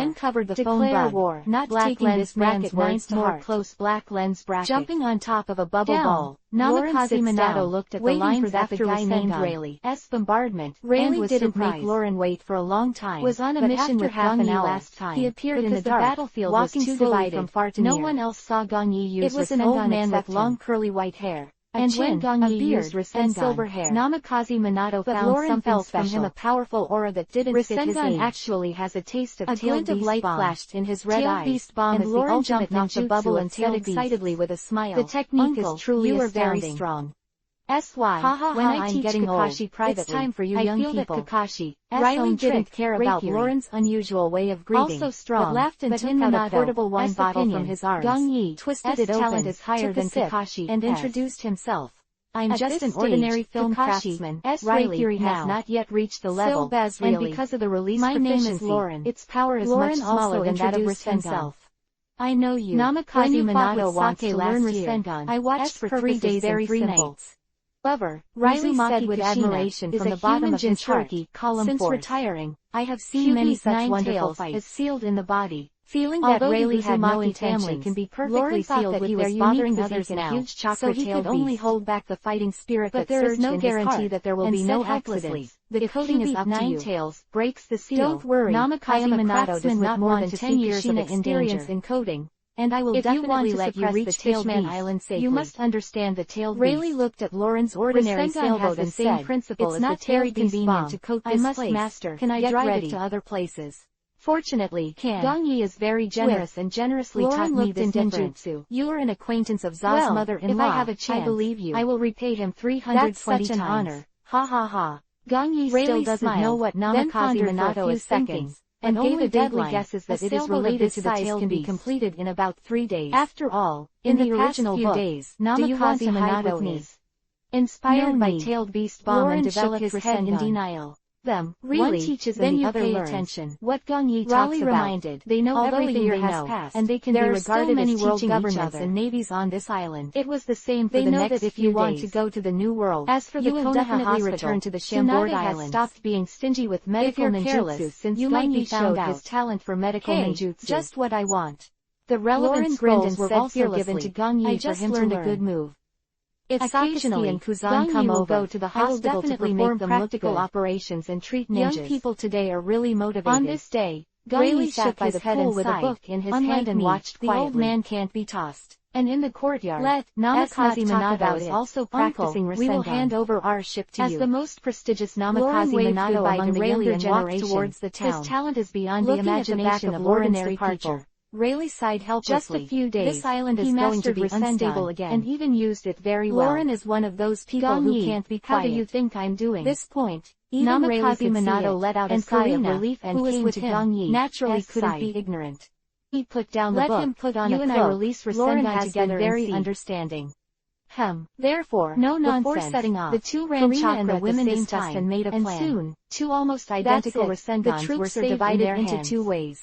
Then covered the phone bug, war, not black taking lens this man's words to heart. close black lens bracket. Jumping on top of a bubble Down. ball, Lauren Namikaze sits Minato down, looked at the waiting lines for that after guy was named sent on Rayleigh's bombardment. Rayleigh didn't surprised. make Lauren wait for a long time. Was on a but mission after with half Gong an Yi hour, last time. he appeared in the Because dark, battlefield walking was too slowly divided from far to no near. one else saw Gong Yi use It was an Rasengan old man with except long him. curly white hair, And when Gong Yi beard, used and Rasengan, silver hair. Namikaze Minato But found Lauren something felt special. from him a powerful aura that didn't fit his Rasengan age. actually has a taste of A tailed glint of beast light bomb. flashed in his red Tailed eyes, beast bomb and is Lauren the ultimate jumped off the ninjutsu bubble of and said tailed excitedly beasts. with a smile. The technique Uncle, is truly you are astounding. very strong. When I teach Kakashi privately, it's time for you young people. I feel that Kakashi, Riley didn't care about Lauren's unusual way of greeting, also strong, but laughed and took out a portable wine bottle from his arms. Gong-yi twisted it open, talent is higher than Kakashi, and introduced himself. I'm just an ordinary film craftsman. Riley theory has not yet reached the level, and because of the release my name is Lauren. Its power is much smaller than that of Rasengan. I know you. Namikaze Minato wants to learn Rasengan. I watched for 3 days and 3 nights. Lover, Riley said with admiration from the bottom of his heart, since retiring, I have seen many such wonderful fights. Is sealed in the body. Feeling that Riley had no intention can be perfectly sealed with their bothering others now, so he could only hold back the fighting spirit that surged in his heart. But there is no guarantee that there will be no accidents. The coating is up to you. Tails breaks the seal. Don't worry, Namikaze Minato does not want to 10 years of experience in coding. And I will definitely let you reach Fishman Island safely. You must understand the tailed beast. Rayleigh looked at Lauren's ordinary sailboat and said, it's not very convenient to coat this place. Master, can I drive it to other places? Fortunately, Gong-yi is very generous and generously taught me this ninjutsu. You are an acquaintance of Za's mother-in-law. If I have a chance, I believe you. I will repay him 320 times. That's such an honor. Ha ha ha. Gong-yi still doesn't know what Namikaze Minato is thinking, and only vaguely guesses that it is related to the tail can be completed in about 3 days. After all, in the original book, Namikaze Minato is inspired by tailed beast bomb and developed his head in denial. Really, one teaches and the other learns. Attention. What Gong-yi talks about, reminded, they know everything they know, passed, and they can be regarded as world governments and navies on this island. It was the same for the next if you want to go to the new world. As for the Konoha hospital, return to the Chambord Islands. Has stopped being stingy with medical ninjutsu since Gong-yi showed his talent for medical ninjutsu. Just what I want. The relevant scrolls were also given to Gong-yi for him to learn. A good move. If Sakazuki and Kuzan come over, go to the hospital to perform practical operations and treat ninjas. Young people today are really motivated. On this day, Gong-yi sat by the pool with a book in his hand and watched quietly. The old man can't be tossed. And in the courtyard, Namikaze Minato is also practicing Rasengan. We will hand over our ship to you. As the most prestigious Namikaze Minato among the younger generation, towards the town. His talent is beyond the imagination of ordinary people. Rayleigh sighed helplessly. Just a few days, this island is going to be unstable again, and even used it very well. Lauren is one of those people who can't be quiet. How do you think I'm doing? This point, even Namikaze Minato let out a sigh of relief and came to Gong-yi. Naturally couldn't be ignorant. He put down the book. Let him put on a cloak. You and I release Rasengan together very understanding. Therefore, no nonsense. Before setting off, the two ran chakra and the women discussed and made a plan. And soon, two almost identical Rasengans were divided into 2 ways.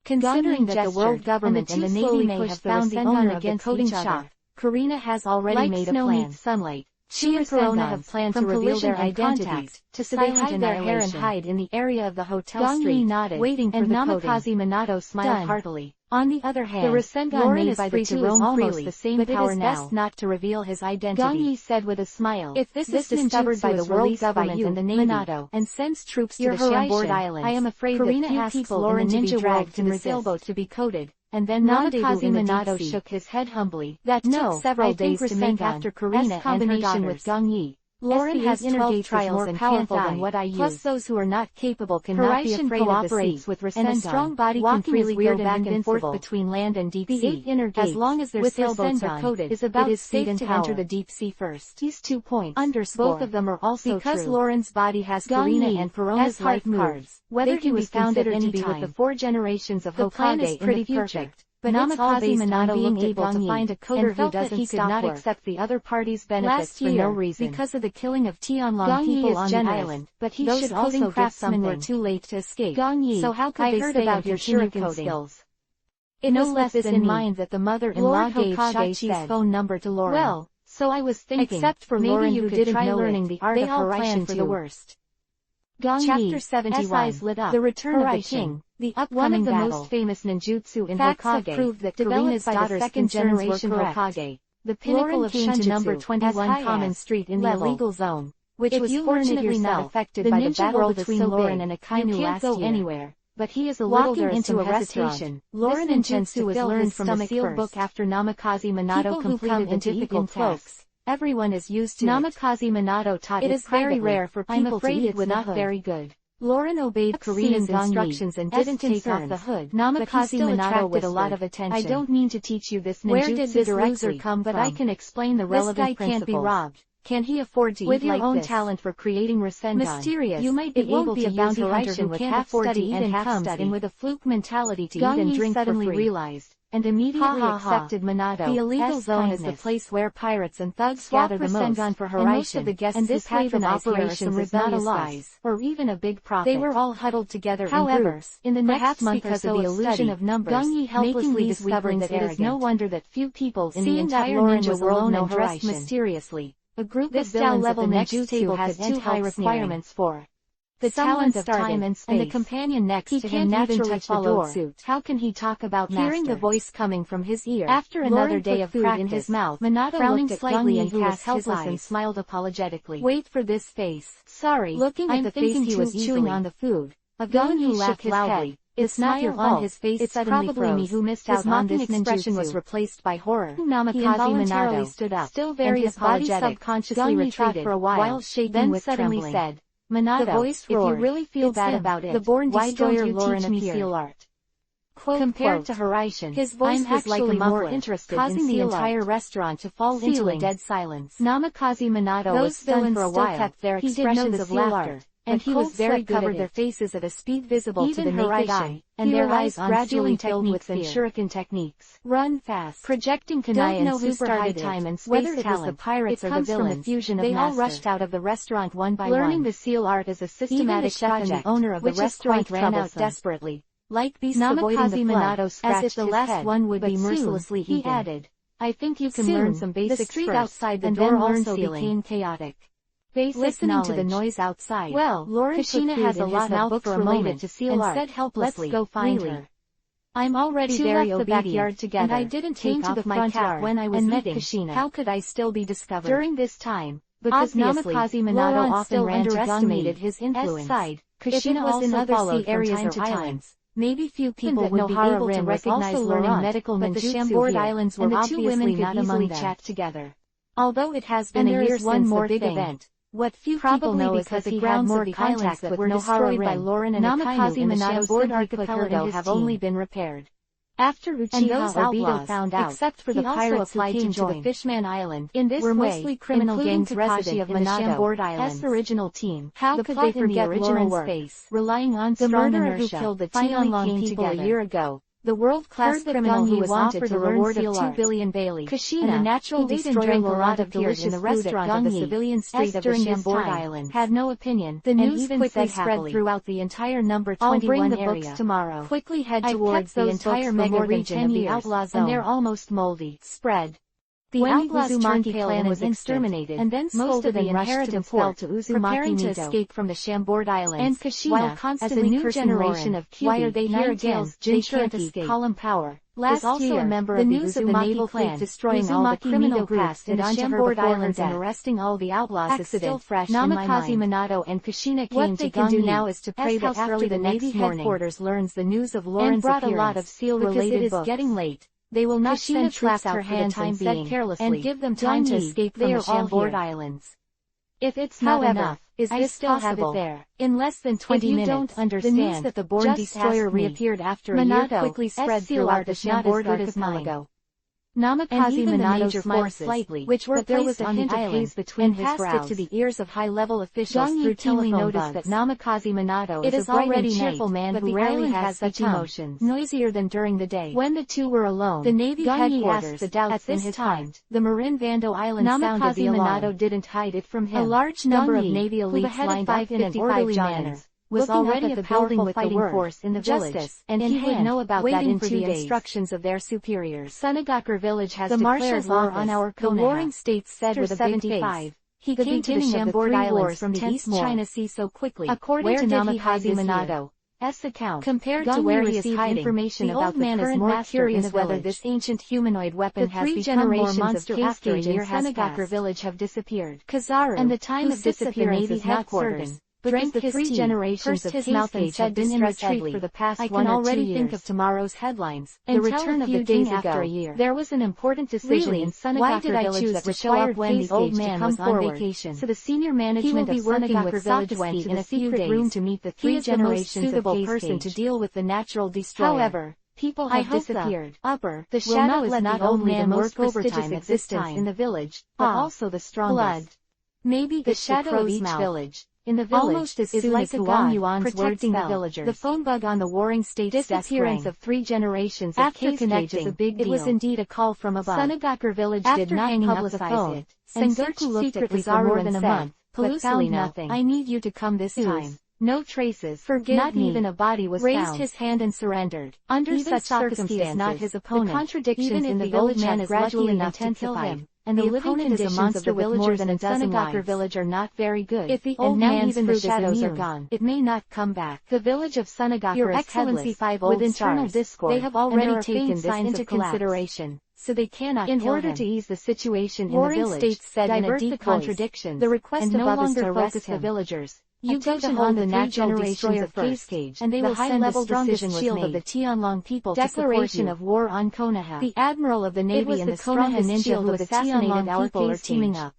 Considering that the world government and the Navy may have found the owner of the coding shop, Karina has already made a plan. Sunlight. She and Corona have planned to reveal their identities, so they hide their hair and hide in the area of the hotel street, waiting for the coding. Namikaze Minato smiled heartily. On the other hand, the Rasengan made by the two is almost the same power now. But it is best not to reveal his identity. Gong-yi said with a smile, if this is discovered by the world government and the Navy, and sends troops to the Chambord Islands, I am afraid that few people in the ninja world can the sailboat to be coded. And then Namikaze Minato shook his head humbly. That took several days to make after Karina and her daughters. With Gong-yi. Lauren has 12 trials and powerful than what I use. Plus those who are not capable cannot be afraid of the sea, with and a strong body can freely go back and forth between land and deep sea. The 8 inner gates, as long as their sailboats are coded, is about safe to enter the deep sea first. These 2 points, both of them are also because true. Lauren's body has Karina and Perona's life cards. Whether he was found at any time, with the 4 generations of Hokage is pretty perfect. But Namikaze Minato being able to find a coder who doesn't he could not accept the other party's benefits for no reason. Because of the killing of Tianlong people on the island, but he should also craftsmen were too late to escape. So how could they heard about your shuriken skills? It was less this in mind that the mother-in-law gave Shachi's phone number to Lauren. Well, so I was thinking, except for Lauren who didn't know learning the art of Horaishin for the worst. Chapter 71, The Return of the King. The upcoming one of the most famous ninjutsu in Hokage have proved that Karina's daughter's second-generation Hokage. The pinnacle of Shinjutsu, number 21 Common Street in the illegal zone, which was fortunately not affected by the battle between Lauren and Akainu last year. Anywhere, but he is a little there into a hesitation. Lauren intends to fill learned from the sealed book after Namikaze Minato completed into equal cloaks. Everyone is used to Namikaze Minato taught it is very rare for people to eat with not very good. Lauren obeyed Karina's instructions and didn't take off the hood. Namikaze Minato attracted a lot of attention. I don't mean to teach you this ninjutsu. Where did this loser come from? But I can explain the relevant principles. This guy can't be robbed. Can he afford to eat like this? With your own talent for creating resentment, mysterious, you might be able to use a writer who can't afford to eat and comes in with a fluke mentality to eat and drink suddenly realized, and immediately accepted Minato. The illegal zone is the place where pirates and thugs gather the most, for and most of the guests and this wave of operations is not a loss, or even a big profit. They were all huddled together in groups. In the next month or so of the illusion of numbers, Gung-Yi helplessly discovered that it is no wonder that few people in the entire ninja world know dressed mysteriously. A group of villains at the next table has too high requirements for the talent of time and space, and the companion next to him naturally followed suit. How can he talk about hearing the voice coming from his ear? After another day of practice, in his mouth, Minato frowning slightly and cast helpless and smiled apologetically. Wait for this face. Sorry, looking at the face he was chewing on the food. Gung-Yi laughed loudly. It's not your fault. His face it's suddenly probably froze. Me who missed out on this expression was replaced by horror. He involuntarily stood up, still very apologetic, subconsciously retreated for a while shaking then with suddenly trembling. Said, Minato, the voice roared, if you really feel bad about it, the born destroyer Lauren appeared. Seal art. Compared to Horaishin, his voice was like a more interested causing the entire restaurant to fall into a dead silence. Namikaze Minato was stunned for a while. Kept their expressions of laughter. And he was very covered their faces at a speed visible even to the naked eye, and their eyes gradually filled with shuriken techniques. Run fast. Projecting kunai and super high time and space whether it was the pirates or the villains, they all rushed out of the restaurant one by one. Learning the seal art as a systematic project, and the owner of the restaurant ran out desperately. Like beasts avoiding the flood, as if the last one would be mercilessly eaten. He added, I think you can learn some basics first. The street outside the door also became chaotic. Listening to the noise outside. Well, Lauren Kushina has a lot of books related to seal art, and said helplessly, let's go find her. I'm already very obedient, the backyard together, and I didn't take off my cap when I was meeting Kushina. How could I still be discovered? During this time, because Namikaze Minato often underestimated his influence. Kushina also in other sea areas or islands. Maybe few people would be able to recognize learning medical ninjutsu, but the Chambord Islands were obviously not among them. Chat together. Although it has been a year since the big event, what few people know is that the grounds of the islands that were destroyed by Lauren and Namikaze Minato's Board archipelago have only been repaired. After Uchiha Obito found out, except for the pirates who came to the Fishman Island, in this were mostly criminal gangs resident in the Chambord Islands. Original team. How could they forget Lauren's face? Relying on the murderer who killed the finally came together a year ago. The world-class criminal who was offered the reward of 2 billion Bailey, Kushina, and the natural destroyer a lot of delicious in the restaurant of the civilian street of the Chambord Islands, had no opinion. The news even quickly spread throughout the entire number 21 area. I'll bring the books tomorrow. Quickly head towards the entire mega region of the outlaw zone, and they're almost moldy. Spread. The outlaws' Uzumaki clan was exterminated, and then most of the inheritance fell to Uzumaki preparing to escape from the Chambord Islands. And Kushina, while constantly as a new generation of Kyuubi, why are they here again? They can't escape. Column Power. Last also year, a member of the news of the naval fleet destroying all the criminal groups in the Chambord Islands and arresting all the outlaws is still fresh in my mind. Namikaze Minato and Kushina came what they can do now is to pray that after the Navy headquarters learns the news of Lauren's appearance, and brought a lot of seal-related books. It is getting late. They will not send troops out for the time being, and give them time to escape from the Chambord Islands. If it's not enough, is this still possible? There. In less than 20 minutes, don't understand, the news that the Born Destroyer reappeared after a year quickly spread throughout the Chambord archipelago. Namikaze Minato's forces, slightly, which were there was a hint of haze between his brows, it to the ears of high-level officials through telephone noticed that Namikaze Minato is a bright and cheerful man who rarely has such emotions, noisier than during the day. When the two were alone, the Navy headquarters, the doubts in his mind, the Marin Vando Island sounded the alarm. Minato didn't hide it from him. A large number of Navy elites lined up in an orderly manner, was already a powerful fighting force in the village, and he would know about that in 2 days. The instructions of their superiors. Sunagakure village has declared war on our Konoha. The warring states said with a 75. He came to the Chambord Islands from the East China Sea so quickly. According to Namikaze Minato's account, compared to where he is hiding, information about the current more curious whether this ancient humanoid weapon has become more monster after a year. Sunagakure village have disappeared. Kazaru, and the time of disappearance is not certain. Drank his 3 generations of his mouth and said been in retreat for the past 1 or 2 years. I can already think of tomorrow's headlines. The return of the king after a year. There was an important decision in Sunagakure village that required when the old man was on vacation. So the senior management of Sunagakure village went in a secret room to meet the 3 generations of the person to deal with the natural destroyer. However, people have disappeared. The shadow is not only the most prestigious existence in the village, but also the strongest. Maybe the shadow of each village. In the village, almost as soon as Huang Yuan's words fell, the phone bug on the Warring States disappearance of 3 generations of case connecting is a big deal. It was indeed a call from above. Sunagakur village did not publicize it. Sengoku looked at Kizaru more than a month, but found nothing. I need you to come this time. No traces. Forgive not me. Even a body was raised found. His hand and surrendered. Under even such circumstances, not his opponent. The contradictions in the village had gradually intensified. And the living conditions of the village more than a Sunagakur village are not very good. If the old man even the shadows are gone, it may not come back. The village of Sunagakur Your Excellency 5 old with internal discord, they have already taken this into consideration. So they cannot in order to ease the situation in the village, States said in a deep contradiction, the request and above is to focus the villagers. You go to hold the natural generations of Case Cage, and they will send the strongest shield of the Tianlong people declaration of war on Konoha. The admiral of the navy and the strongest ninja who assassinated our people are teaming up.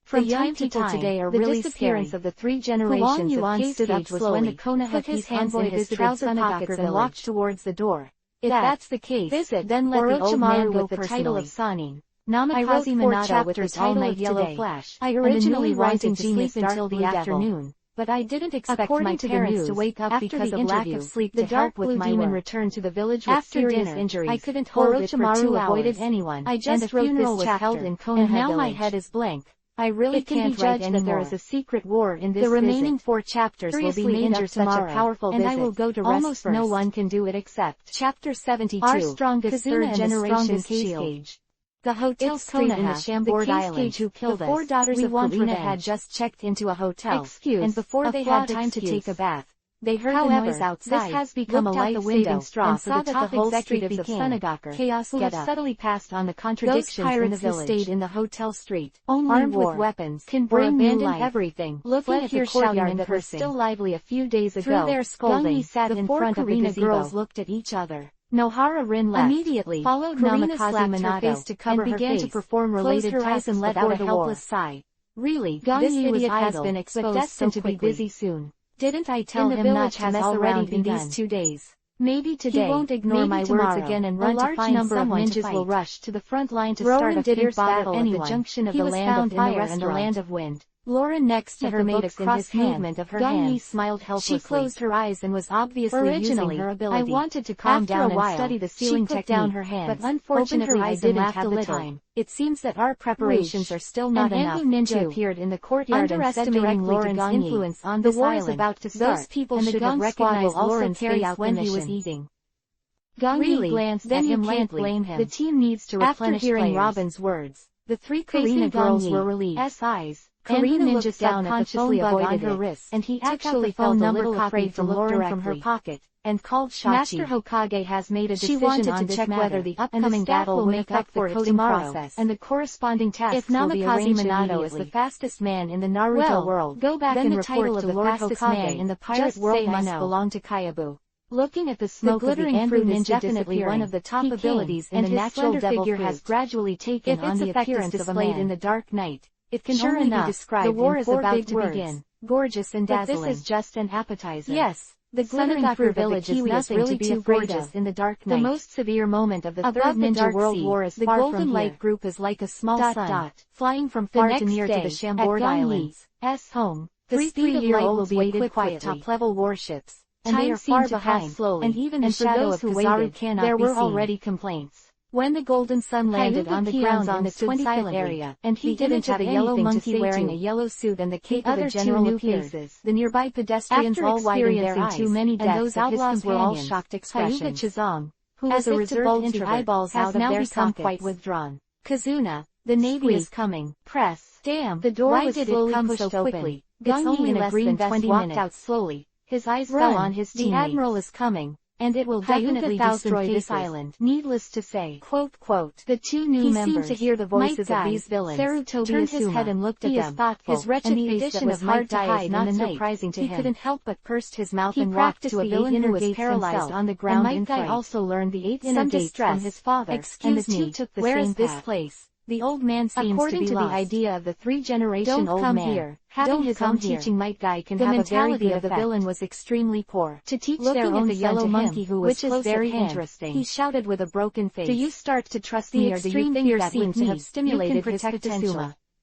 From time to time, today are the really disappearance scary. Of the 3 generations of Case Cage was when the Konoha peace envoy visited trouser pockets and walked towards the door. If that's the case, then let the old man go with the title of Sanin. Namikaze Minato with the title of Yellow Flash. I originally wanted to sleep until the afternoon. But I didn't expect my parents to wake up because of lack of sleep to help with my demon return to the village with serious injuries. I couldn't hold it for 2 hours. Avoided anyone. I just wrote funeral was held in Konoha and now my head is blank. I really can't write anymore. That there is a secret war in this. The remaining 4 chapters will be made under such a powerful visit, and I will go to rest almost first. No one can do it except Chapter 72. Our strongest third generation Case Cage. The hotel street in the Chambord Island. Who killed the 4 daughters of Karina had just checked into a hotel, and before they had time to take a bath, they heard the noise outside. This has become a life-saving straw and saw that the whole executives of Sunagakur chaos who have subtly passed on the contradictions in the village. Who stayed in the hotel street, only armed with weapons, can bring abandon everything. Looking at the courtyard that was still lively a few days ago, through their scolding, sat in front of the gazebo. Girls looked at each other. Nohara Rin left. Immediately, followed Namikaze Minato, to cover and began to perform related tasks and let out a helpless sigh. Really, this idiot has been exposed destined to be busy soon. Didn't I tell him not to mess around in these 2 days? Maybe today, he won't ignore my words again and run to find someone. A large number of ninjas will rush to the front line to start a fierce battle at the junction of the land of fire and the land of wind. Lauren next to her made a cross movement of her hand. Smiled helplessly. She closed her eyes and was obviously using her ability. I wanted to calm down and study the ceiling technique, down her hands, but unfortunately I didn't have the time. It seems that our preparations are still not enough. An angry ninja appeared in the courtyard and said directly Lauren's influence on this island. The war is about to start. Those people should have recognized Lauren's face when he was eating. Really? Glanced at him blankly. The team needs to replenish. After hearing Robin's words, the 3 Karina girls were relieved. SIs. Karina looked down at the phone bug on her wrist, and he actually felt a little afraid to look from her pocket, and called Shachi. Master Hokage has made a decision on this matter, whether the upcoming battle will make up for it tomorrow, and the corresponding tasks will be arranged immediately. Is the fastest man in the Naruto world, go back and report to the Lord Hokage in the pirate world must belong to Kaiabu. Looking at the smoke of the Anbu ninja, definitely one of the top abilities in the natural devil figure has gradually taken on the appearance of a man in the dark night. It can only be described the war is about to begin. Gorgeous and dazzling. But this is just an appetizer. Yes, the glittering fruit village is nothing really to be afraid of in the dark night. The most severe moment of the Third Ninja World War is far from here. The Golden Light Group is like a small sun, flying from far to near to the Chambord Islands. Home. The speed of light will be equipped with top-level warships, and they are far behind, slowly, and even the shadow of Kizaru cannot be seen. There were already complaints. When the golden sun landed on the ground in the 25th area, and he didn't have a yellow monkey wearing a yellow suit and the cape of a general appears, the nearby pedestrians all widened their eyes, too many deaths, and those outlaws were all shocked expressions. Hyuga Chizong, who was a reserved introvert, eyeballs has now become quite withdrawn. Kazuna, the navy is coming. Press. Damn, the door was slowly pushed so quickly. Gangi in a green vest walked out slowly. His eyes fell on his teammate. The admiral is coming. And it will definitely destroy this island. Needless to say, quote, the 2 new members, he seemed to hear the voices of these villains, turned his head and looked at them, thoughtful, his wretched face that was hard to hide not surprising to him. He couldn't help but pursed his mouth and walked to a villain who was paralyzed on the ground in fright. Also learned the 8 inner gates from his father, and the 2 took the same path. This place? The old man seems to be lost. The idea of the 3-generation old man, here. Having his own teaching might guy can have a very good effect. The villain was extremely poor. To teach their own the yellow monkey who was close very interesting. He shouted with a broken face. Do you start to trust me or do you think that seems to have stimulated his potential?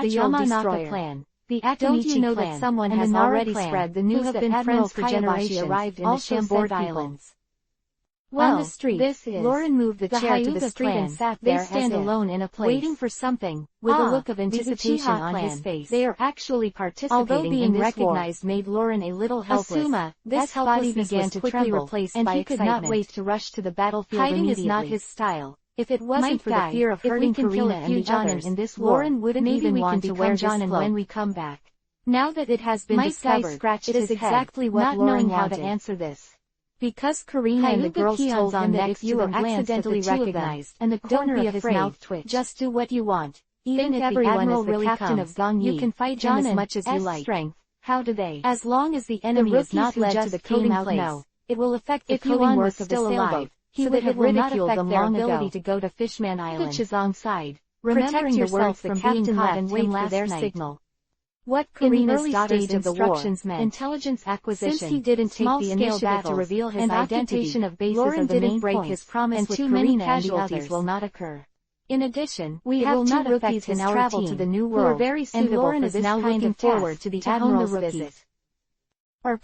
natural Yamanaka clan. The Don't you know clan, that someone and has the Nara already clan, spread the news who have that been Admiral friends for generations, Kayabashi arrived in the also Chambord said Islands? Well, On the street, this is Lauren moved the chair to the Hyuga street clan. and sat They there stand as if alone in a place, waiting for something, with a look of the anticipation Uchiha on his clan. face. They are actually participating Although being in this recognized war. made Lauren a little helpless. Asuma, This his body helplessness began was to quickly tremble, replaced and by he could not excitement. wait to rush to the battlefield Hiding immediately. is not his style. If it wasn't for the fear of hurting Karina and the others in this war, Lauren wouldn't even want to wear John and when we come back. Now that it has been discovered, it is exactly what Lauren wanted. Not knowing how to answer this. Because Karina and the girls told him that if you were accidentally recognized, and the corner of his mouth twitched, just do what you want. Even if everyone is the captain of Gong Yi, you can fight John as much as you like. Strength. How do they? As long as the enemy is not led to the coding place, no. It will affect the coding work of the sailboat. He would have ridiculed them long ago. To go to Fishman Island. Chizong's side. Remembering the words from being caught and wait for their signal. What Karina's daughter's instructions meant. Intelligence acquisition. Since he didn't take the initiative to reveal his identity, Lauren didn't break his promise with Karina and the others will not occur. In addition, we have two rookies in our travel to the new world, very and Lauren is now looking forward to the Admiral's visit.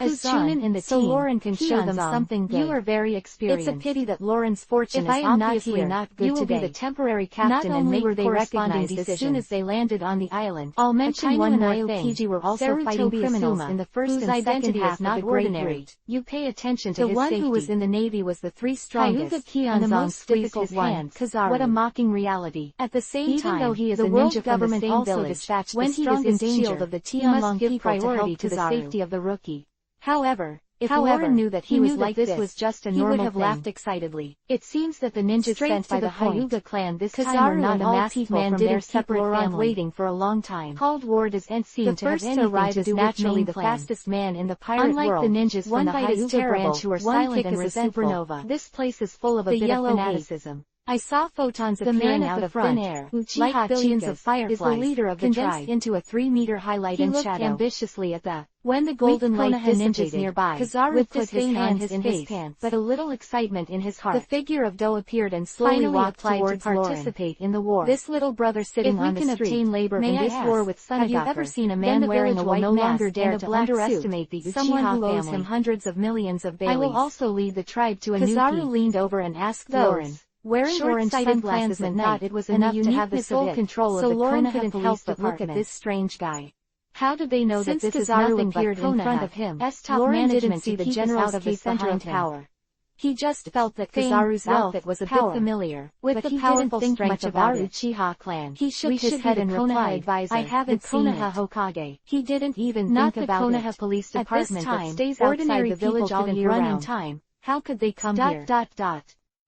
As Chunin in the team, Lauren can show them something good. You are very experienced. It's a pity that Lauren's fortune is obviously not good today. You will be the temporary captain and make correspondence as soon as they landed on the island. I'll mention one more thing. PG were also fighting criminals in the first and second half not ordinary. You pay attention to his safety. The one who was in the Navy was the three strongest, and the most physical one. What a mocking reality. At the same time, even though he is a ninja government also dispatched when he is in danger of the Tianlong give priority to the safety of the rookie. However, if Lauren knew that he was like this was just a normal thing, he would have laughed excitedly. It seems that the ninjas sent by the Hyuga clan this time were not a masked man from their separate family waiting for a long time. Called Ward is and seemed to have anything to do naturally the fastest man in the pirate world. Unlike the ninjas from the Hyuga branch who are silent and resentful, this place is full of a bit of fanaticism. I saw photons appearing out of thin air, like billions of fireflies, is the leader of the tribe, condensed into a 3-meter highlight and shadow. He looked ambitiously at the when the golden light dissipated nearby. Kizaru put his hands in his pants, but a little excitement in his heart. The figure of Do appeared and slowly walked towards to participate in the war. This little brother sitting on the street. If we can obtain labor in this war with Sunagaku, have you ever seen a man wearing a white mask and a underestimate the someone who owes him hundreds of millions of baileys? I will also lead the tribe to a new peace. Kizaru leaned over and asked Lauren. Wearing orange-sighted glasses thought it was enough to have the sole control of the Lauren couldn't help but look at this strange guy. How did they know that this is nothing but in front of him? Lauren didn't see the general's out of the center of power. He just felt that Kizaru's outfit was a bit familiar, but he didn't think much about the Uchiha clan. He shook his head and replied, I haven't seen it. Hokage. He didn't even think about it. Not the Konoha police department that stays outside the village all year round. How could they come here?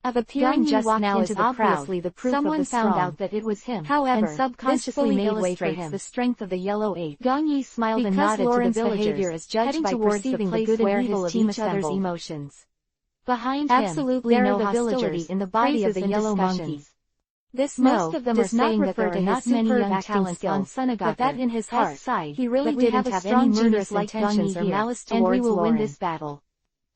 Of appearing just now is obviously the proof someone found out that it was him. However, and subconsciously made way for him. The strength of the yellow ape. Gong Yi smiled and nodded to the villagers, behavior is judged by perceiving the good and evil of each other's emotions. Behind him, absolutely there no hostility in the body of the yellow monkeys. This most of them are saying that there are not many young talents on Sunagaku, but that in his heart, he really didn't have any murderous intentions or malice towards Lauren, and we will win this battle.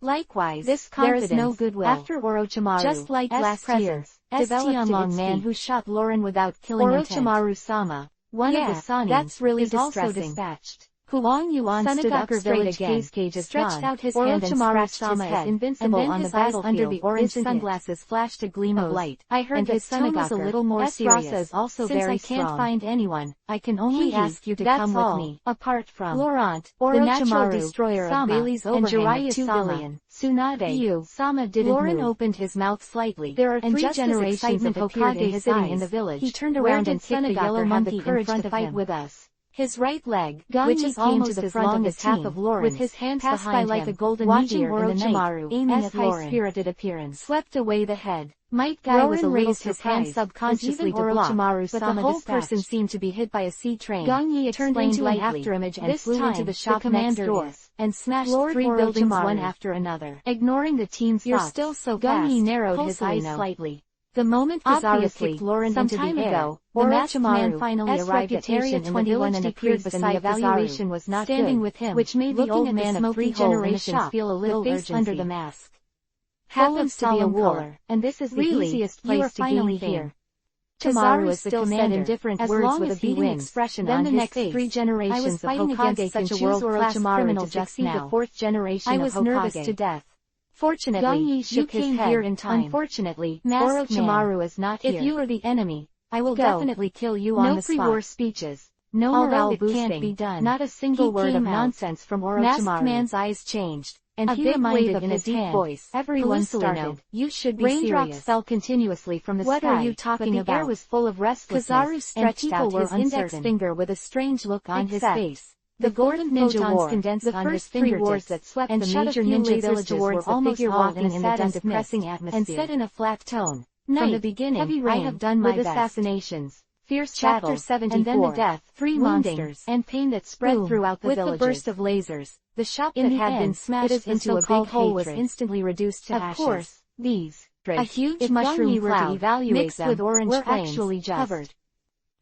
Likewise, there is no goodwill. After Orochimaru, just like last year, Tianlong man who shot Lauren without killing Orochimaru-sama, one of the Sannin, that's really is also dispatched. Huang Yuan stood up straight again, stretched out his hand and scratched his head, invincible and then on the battlefield, under the orange sunglasses flashed a gleam of light. I heard that tone was a little more serious. Is also since very I can't find anyone, I can only ask you to come with me. Apart from Laurent, the natural destroyer of Bailey's overhang of 2 billion, Tsunade, Sama didn't Lauren move. Opened his mouth slightly. There are 3 generations of Hokage sitting in the village. He turned around and kicked the yellow monkey in front to fight with us. His right leg, which is almost as long as half of Lauren's, with his hands passed by like a golden meteor in the night, aiming at high-spirited appearance, swept away the head. Might Guy was a little his hand subconsciously to block, but the whole person seemed to be hit by a sea train. Gong Yi turned into an afterimage and flew into the shop next door, and smashed 3 buildings one after another. Ignoring the team's thoughts, you're still so Gong Yi narrowed his eyes slightly. The moment Kizaru kicked Lauren some time ago, the masked man finally arrived at Area 21 and appeared beside the evaluation was not standing with him, which made the old man of 3 generations feel a little urgency under the mask. Happens to be a war, and this is the easiest place to gain fame. Kizaru is still said in different words with a beating expression on his face. 3 generations of Hokage such a world-class criminal to succeed the 4th generation of Hokage. I was nervous to death. Fortunately, you came here in time. Unfortunately, Orochimaru is not here. If you are the enemy, I will definitely kill you on the spot. No pre-war speeches. No morale boosting. Can't be done. Not a single word of nonsense from Orochimaru. Masked man's eyes changed. and he reminded in a deep voice. Everyone started. You should be serious. Raindrops fell continuously from the sky. What are you talking about? The air was full of restlessness, Kizaru stretched out his index finger with a strange look on his face. The golden photons condensed on his fingertips that swept the major ninja villages were almost all in a sad and depressing atmosphere, and said in a flat tone, "From the beginning, heavy rain, I have done my best. Assassinations, fierce battles, and then the death, three monsters, and pain that spread throughout the villages. With the burst of lasers, the shop that had been smashed into a big hole was instantly reduced to ashes. Of course, these, a huge mushroom cloud, mixed with orange flames, actually just covered.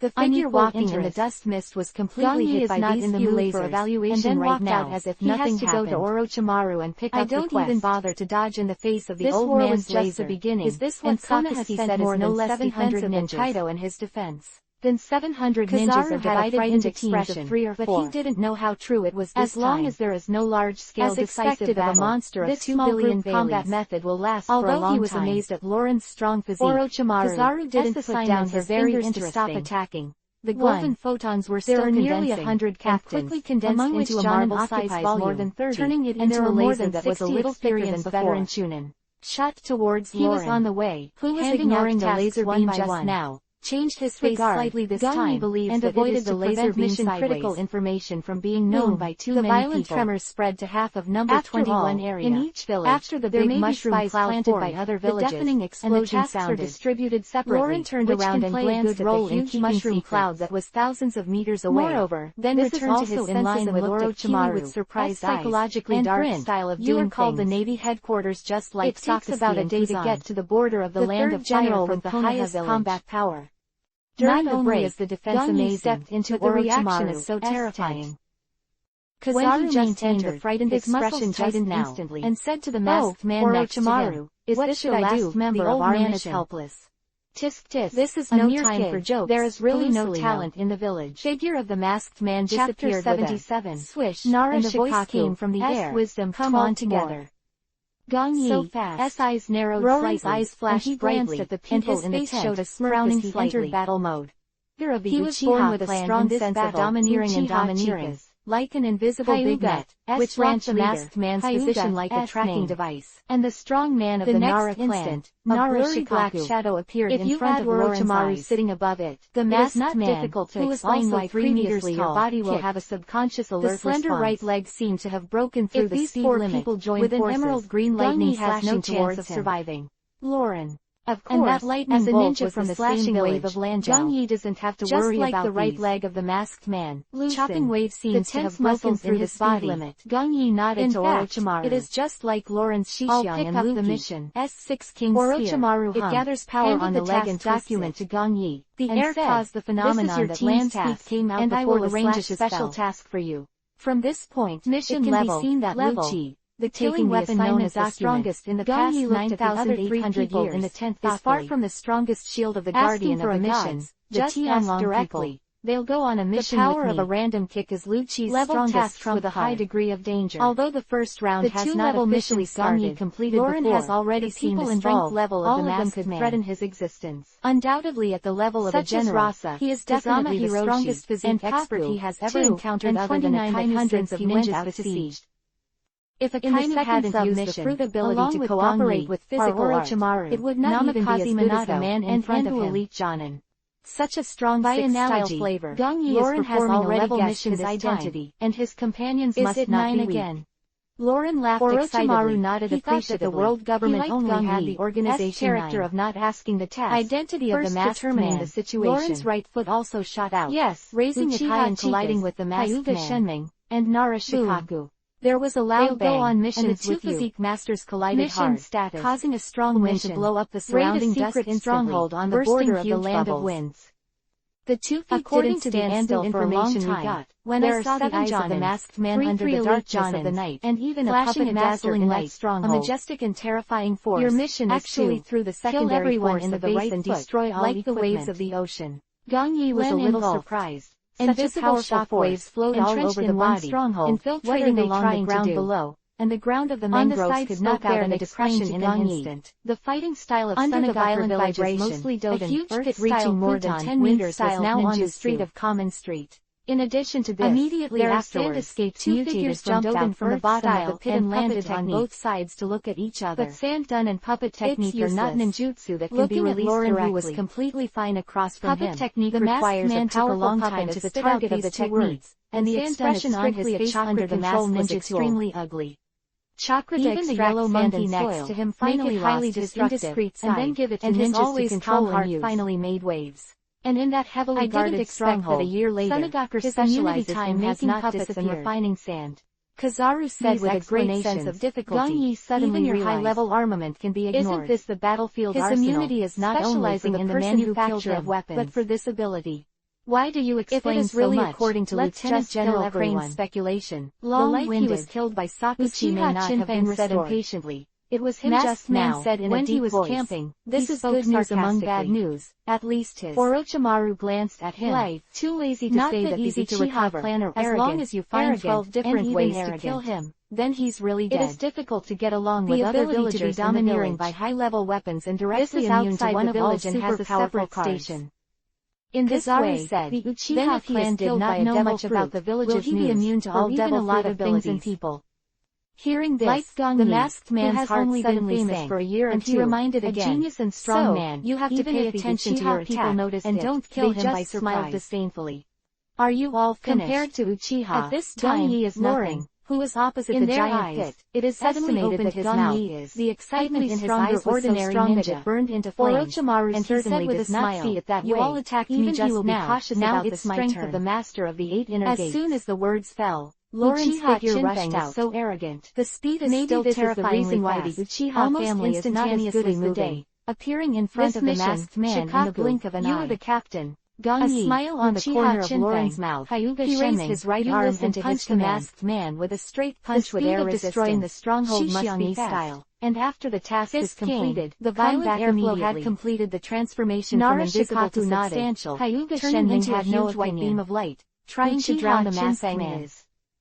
The figure walking in the dust mist was completely hit by these few lasers, evaluation and then walked out as if nothing happened. He has to go to Orochimaru and pick up the quest. I don't even bother to dodge in the face of the old man's laser. This war was just the beginning. Is this what Sakazuki said more no less 700 ninjas? Kaido in his defense. Then 700 ninjas are divided into teams of 3 or 4. But he didn't know how true it was this as long time. As there is no large-scale decisive battle, of a monster of 2 billion combat method will last for a long time. Although he was amazed at Lauren's strong physique, Kizaru didn't put down his fingers to stop attacking. The golden photons were still condensing, nearly 100 captains, quickly condensed among which into a marble-sized volume, more than 30, turning it into a laser that was a little thicker than veteran Chunin. Shot towards Lauren. He was on the way, who was ignoring the laser beam just now. Changed his face slightly this time, and avoided the laser mission-critical information from being known by too many people. The violent tremors spread to half of number 21 area. In each village, after the big mushroom cloud planted by other villages, the deafening explosion sounded. Distributed separately. Lauren turned around and glanced at the huge mushroom cloud that was thousands of meters away. Moreover, then returned to his senses and looked at Kiwi with surprised eyes, psychologically dark style of doing things. Called the Navy headquarters just like it takes about a day to get to the border of the land of fire with the highest combat power. During the break, is the defense amazing, stepped into the reaction is so terrifying. Kizaru just entered, the frightened expression tightened instantly, and said to the masked man next to him, "Is this the last member of our mission? Is helpless. Tisk tisk. This is no time for jokes. There is really no talent in the village." Figure of the masked man disappeared. Chapter 77. Swish. And the voice came from the air. Wisdom, come on together. Gong Yi, so fast. Eyes narrowed slightly, eyes flashed brightly, at the people in the tent, showed a smirk as he entered battle mode. He was born with a strong sense of domineering and domineering, like an invisible big net, which wrapped the masked man's position like a tracking device. And the strong man of the Nara clan, a blurry black shadow appeared in front of Orochimaru sitting above it. The masked man, who was also 3 meters tall, your body will have a subconscious alert response. The slender right leg seemed to have broken through the speed limit, with an emerald green lightning flashing towards him. Surviving. Lauren. Of course, and that lightning as a ninja from the slashing wave of Lanzhou, Gong Yi doesn't have to worry about like the right leg of the masked man. Chopping wave seems to have broken through his body limit. Gong Yi nodded to Orochimaru. It is just like Lauren's Shixiang and Luffy. The mission. S6 King's Orochimaru it gathers power on the leg and document to Gong Yi. The air caused the phenomenon that Landspeak came out before the arrange a special task for you. From this point, mission level, be seen that Luchi, the killing weapon known as the strongest in the past 9,800 years, in the 10th is far from the strongest shield of the guardian of the gods. Just ask directly. They'll go on a mission. The power of a random kick is Luchi's strongest with a high degree of danger. Although the first round has not officially started, Lauren has already seen the strength level of the masked man. Threaten his existence. Undoubtedly at the level of a general, he is definitely the strongest physique expert he has ever encountered other than a hundreds of ninjas besieged. If Akainu hadn't used the fruit ability to cooperate with physical Orochimaru, it would not even be as good as the man in front of him. Elite Jonin. Such a strong six-style flavor. Lauren has already guessed his identity, and his companions must not be weak. Lauren laughed excitedly. Nodded appreciatively. The world government only had the organization character of not asking the task. Identity of the masked man. The situation. Lauren's right foot also shot out. Yes, raising it high and colliding with the masked man. And Nara Shikaku. There was a loud bang, go on missions and the two physique masters collided hard, causing a strong wind to blow up the surrounding dust stronghold on the border of the land of winds. The 2 feet according to the Anvil information we got, when I saw the eyes of the masked man under the darkness of the night, and even a puppet master in that stronghold, a majestic and terrifying force. Your mission actually through the secondary force in the base and destroy all like the waves of the ocean. Gong Yi was a little surprised. Invisible shock waves flowed all over the body, infiltrating along the ground below, and the ground of the mangroves could knock out an depression in an instant. The fighting style of Sunagakure village is mostly Doden, a huge pit reaching more than 10 meters was now on the street of Common Street. In addition to this, immediately afterwards, escaped two figures jumped out from the bottom of the pit and landed on both sides to look at each other. But sand gun and puppet technique are not ninjutsu that can be released directly. Who was completely fine across from him. Puppet technique requires a powerful puppet as the target of the techniques, and the expression on his face under the mask was extremely ugly. Chakra to even the yellow monkey next to him finally highly destructive, and then give it to ninjas to control and use. Finally made waves. And in that heavily guarded stronghold, a year later, Sunagaku specializes in making puppets and refining sand. Kazaru said with a great sense of difficulty, Gong Yi suddenly even your high-level armament can be ignored. Isn't this the battlefield arsenal? His immunity is not only for the manufacture of weapons, but for this ability. Why do you explain so much? If it is really according to Lieutenant General Crane's speculation, the life he was killed by Sakuchi may not have been said impatiently. It was him just now, said in when he was camping. This is good news among bad news, at least his. Orochimaru glanced at him. Life, too lazy to say that easy to recover. Plan or as long as you find 12 different ways to kill him, then he's really dead. It is difficult to get along with other villagers to be domineering by high-level weapons and directly immune to one of all and has a separate station. In this way, said, the Uchiha clan did not know much about the village's news, will he be immune to all devil a lot of things and people. Hearing this, the masked man's heart suddenly famous for a year and he reminded again, a genius and strong man, you have to pay attention to your attack, and don't kill him by surprise. Smiled disdainfully. Are you all finished? Compared to Uchiha, at this time he is nothing. Who is opposite the giant pit. It is estimated that his mouth is the excitement in his eyes was so strong that it burned into flames. Orochimaru and certainly does not see it that way. You all attacked me just now. Now it's the strength of the master of the 8 inner gates. As soon as the words fell, Lauren's figure rushed out. So arrogant. The speed is still terrifyingly fast. The Uchiha family is not as good as the day. Appearing in front of the masked man in the blink of an eye. You are the captain. A smile on the corner of Lauren's mouth. He raised his right arm and punched the masked man with a straight punch with air destroying the stronghold must be style. And after the task is completed, the violent airflow had completed the transformation from invisible to substantial, turning into a huge white beam of light, trying to drown the masked man.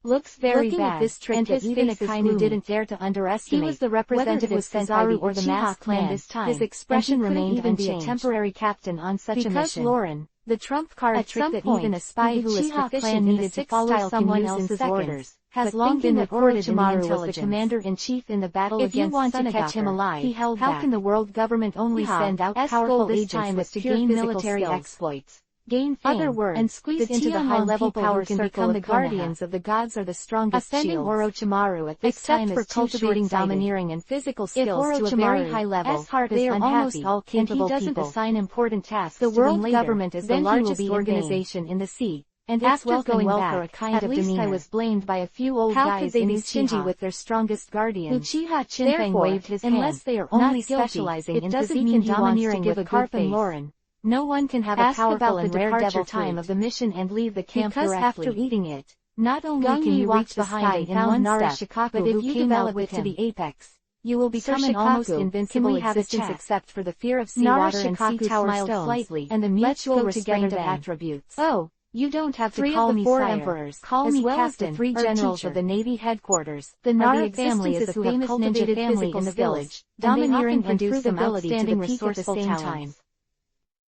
Looks very bad, at this trick and his even Akainu didn't dare to underestimate. He was the representative sent by the or the masked clan this time. His expression remained even unchanged. Be a temporary captain on such a mission. Lauren, the trump card at trick that even a spy who is proficient needed to follow someone else's orders, has long been recorded in the intelligence. Was the commander-in-chief in the battle against Sunagaku. If you want to catch him alive, he held back. How can the world government only send out powerful agents to gain military exploits? Gain fame, and squeeze into the high-level power can become the guardians of the gods or the strongest offending shields. Orochimaru at this time for cultivating domineering and physical skills to a very high level, they are almost all capable and he doesn't assign important tasks to them later. The world government is the largest organization in the sea, and it's going well for a kind of demeanor. At least I was blamed by a few old guys in Uchiha with their strongest guardians. Uchiha Chinfeng waved his hand. Unless they are only specializing in physique and domineering with Karp and Lauren. No one can have a powerful and rare devil time of the mission and leave the camp because directly. After eating it, not only can you reach behind and found Nara Shikaku but if you develop it to the apex, you will become an almost invincible existence except for the fear of seawater and sea tower stones, slightly, and the mutual restraint of attributes. Oh, you don't have to call me sire. Emperors, call me well captain, as the 3 generals of the Navy headquarters. The Nara family is a famous ninja family in the village, domineering and usability to the resourceful talents.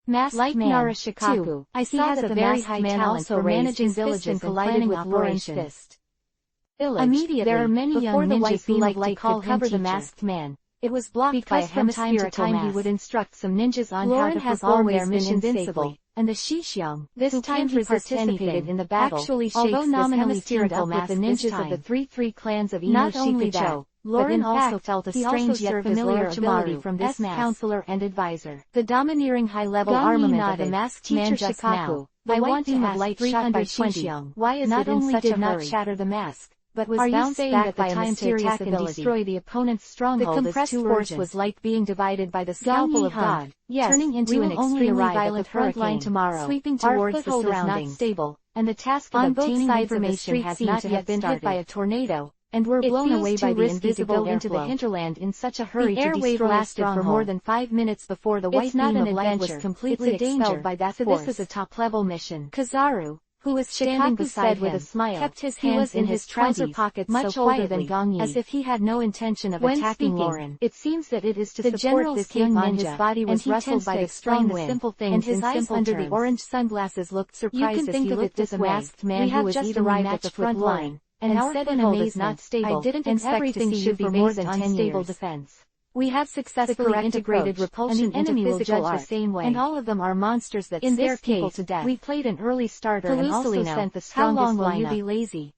Like Nara Shikaku, I saw that the very high talent for managing villages and collided with Lauren's fist. Immediately, there are many young ninjas who like to call cover the masked man. It was blocked because from time to time he would instruct some ninjas on how to perform their mission safely. And the Shishyong, this time he participated in the battle, actually although nominally teamed up with the ninjas of the 3 clans of Ino-Shikucho. Lauren also felt a strange yet familiar ability from this counselor and advisor. The domineering high-level armament of the masked man just now. I want to ask light shot by Shishyong. Why is it in such a hurry? Not shatter the mask, but was bounced back by a mysterious ability and destroy the opponent's stronghold. The compressed force was like being divided by the scalpel of God, turning into an extremely violent hurricane tomorrow, sweeping towards the surroundings. Not stable, and the task of obtaining information has not yet been hit by a tornado. And were blown away by the invisible into the hinterland in such a hurry to destroy. The airwave lasted for more than 5 minutes before the white beam of light was completely expelled by that force. So this is a top-level mission. Kazaru, who was standing beside him, with a smile, kept his hands in his trouser pockets much older than Gong Yi, as if he had no intention of attacking Lauren. It seems that it is to support this young ninja, his body was rustled by the strong wind, simple things and his eyes under the orange sunglasses looked surprised. You can think of it this way: masked man who was just arrived at the front line, and said in amazement, "Not stable, I didn't expect to see you be more than 10 years. Defense. We have successfully integrated repulsion, and the enemy will judge the same way, and all of them are monsters that scare people to death. We played an early starter and also sent the strongest lineup. How long will you be lazy?"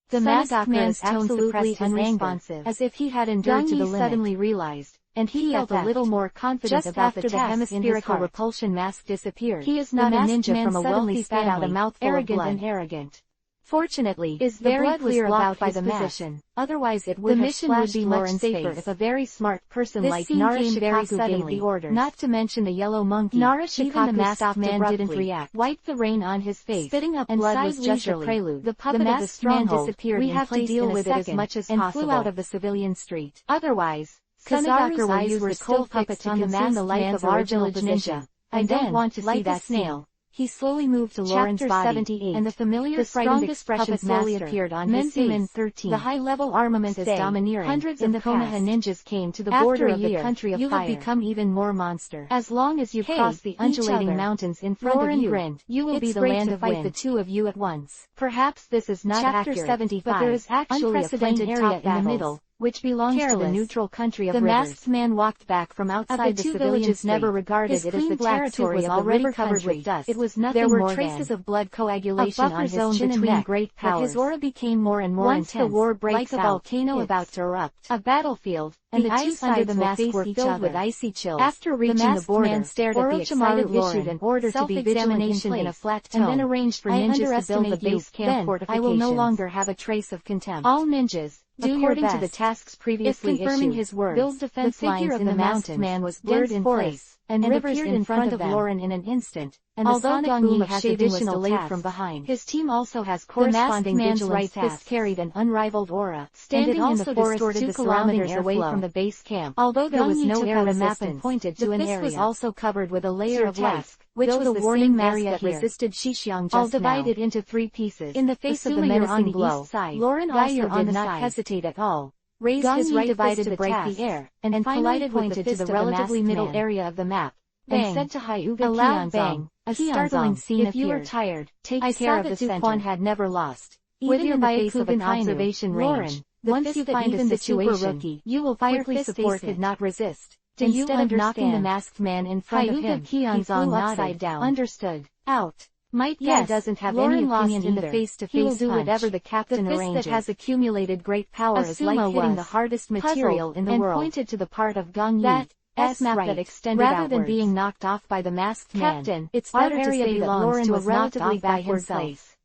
The masked man's tone suppressed his anger, as if he had endured to the limit. Suddenly realized, and he felt a little more confident just about the hemispherical repulsion mask disappeared. He is not a ninja from a wealthy family, out a mouthful arrogant and arrogant. Fortunately, the blood was blocked by the position. Otherwise it would have splashed Lauren's face. If a very smart person like Narashikaku gave the order, not to mention the yellow monkey, even the masked man didn't react. Wiped the rain on his face, spitting up blood was just a prelude. The puppet of the stronghold disappeared. We have to deal with it as much as possible, and flew out of the civilian street. Otherwise, Kazaru's eyes were still fixed on the masked man's original ninja. I don't want to see that snail. He slowly moved to Lauren's body, and the familiar frightened expression slowly appeared on his face. 13. The high-level armament is domineering. Hundreds of Konoha ninjas came to the border of the country of fire. You have become even more monster. As long as you cross the undulating mountains in front of you, you will be the land of wind. The two of you at once. Perhaps this is not accurate, 75, but there is actually a plain area in the middle, which belongs to the neutral country of rivers. The masked man walked back from outside the civilian street. Never regarded it as the territory of already covered with dust. It was nothing more than. There were traces of blood coagulation on his chin and neck, great powers. But his aura became more and more intense, the war breaks like a volcano about to erupt. A battlefield, and the ice under the mask were filled with icy chills. After reaching the border, man stared at the excited Lauren, issued an order to be vigilant in a flat tone, and then arranged for ninjas to build the base camp fortifications. I will no longer have a trace of contempt. All ninjas, according to the tasks previously issued, confirming his words, build defense lines in the mountains. Man was blurred in place, and rivers in front of Lauren in an instant. And although Gong Yi has additional tasks from behind, his team also has corresponding vigilance tasks. Carried an unrivaled aura, standing in the forest 2 kilometers away from the base camp. Although there was no air map and pointed to an area, the fist was also covered with a layer of light, which was the warning mask that resisted Shixiang just now. All divided into 3 pieces. In the face of the menacing blow, Lauren also did not hesitate at all. Raised his right fist to break the air, and collided with the fist to the relatively middle area of the map, and said to Hyuga a loud bang. A startling scene appeared. If you are tired, take care of the center. I saw that Duquan had never lost. With your Bayakugan observation range, once you find a situation, you will quickly support could not resist. Instead of knocking the masked man in front of him, he flew upside down. Understood. Out. Might Guy doesn't have any opinion in the face-to-face He will do whatever the captain arranges. The fist that has accumulated great power is like hitting the hardest material in the world. And pointed to the part of Gong Yi. That map that extended rather than being knocked off by the masked man. Captain, it's better to say that Lauren was relatively backward place.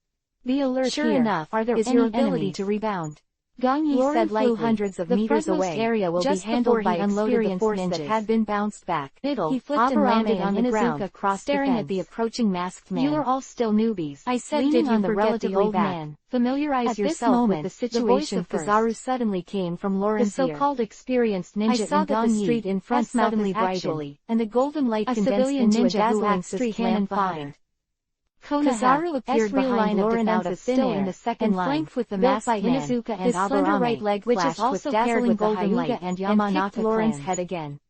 Be alert sure here. Enough, is your ability to rebound. Gong Yi said lightly, hundreds of meters away, area will be handled by experienced ninjas that had been bounced back. He flipped and landed on the ground, staring at the approaching masked man. You are all still newbies. I said, did you forget the old man? Familiarize yourself with the situation. The voice of Kazaru suddenly came from Lauren's ear. The so-called experienced ninja in Gong Yi, the street in front suddenly brightened, and the golden light condensed into a dazzling street cannon fire. Kazaru appeared behind Lauren out of thin air, in the second line, flanked with the masked man, Inuzuka and his slender right leg which is also paired with the Hyuga and Yamanaka Lauren's head again.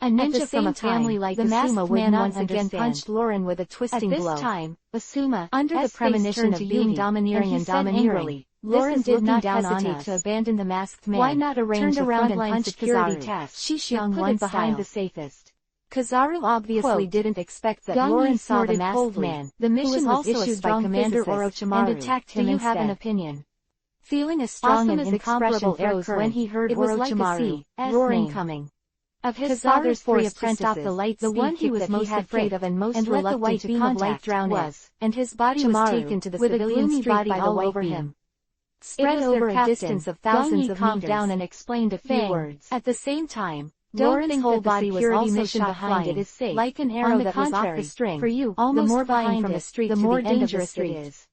A ninja from a family like Asuma would once again punched Lauren with a twisting blow. At this time, Asuma, under the premonition of being domineering and domineering, Lauren did not hesitate to abandon the masked man. Why not arrange a frontline security task? Shixiang won behind the safest. Kazaru obviously didn't expect that Lauren saw the masked man. The mission was issued by Commander Orochimaru and attacked him. Do you have an opinion? Feeling a strong and incomparable air current when he heard Orochimaru's roaring coming. Of his father's 3 apprentices, the one he was most afraid of and most reluctant to contact was, and his body was taken to the civilian street by all over him. Spread over a distance of thousands of meters. Calmed down and explained a few words. At the same time, Lauren's whole body was also shot behind it is safe, like an arrow that was off the string. For you, almost the more flying from the street the more dangerous it is.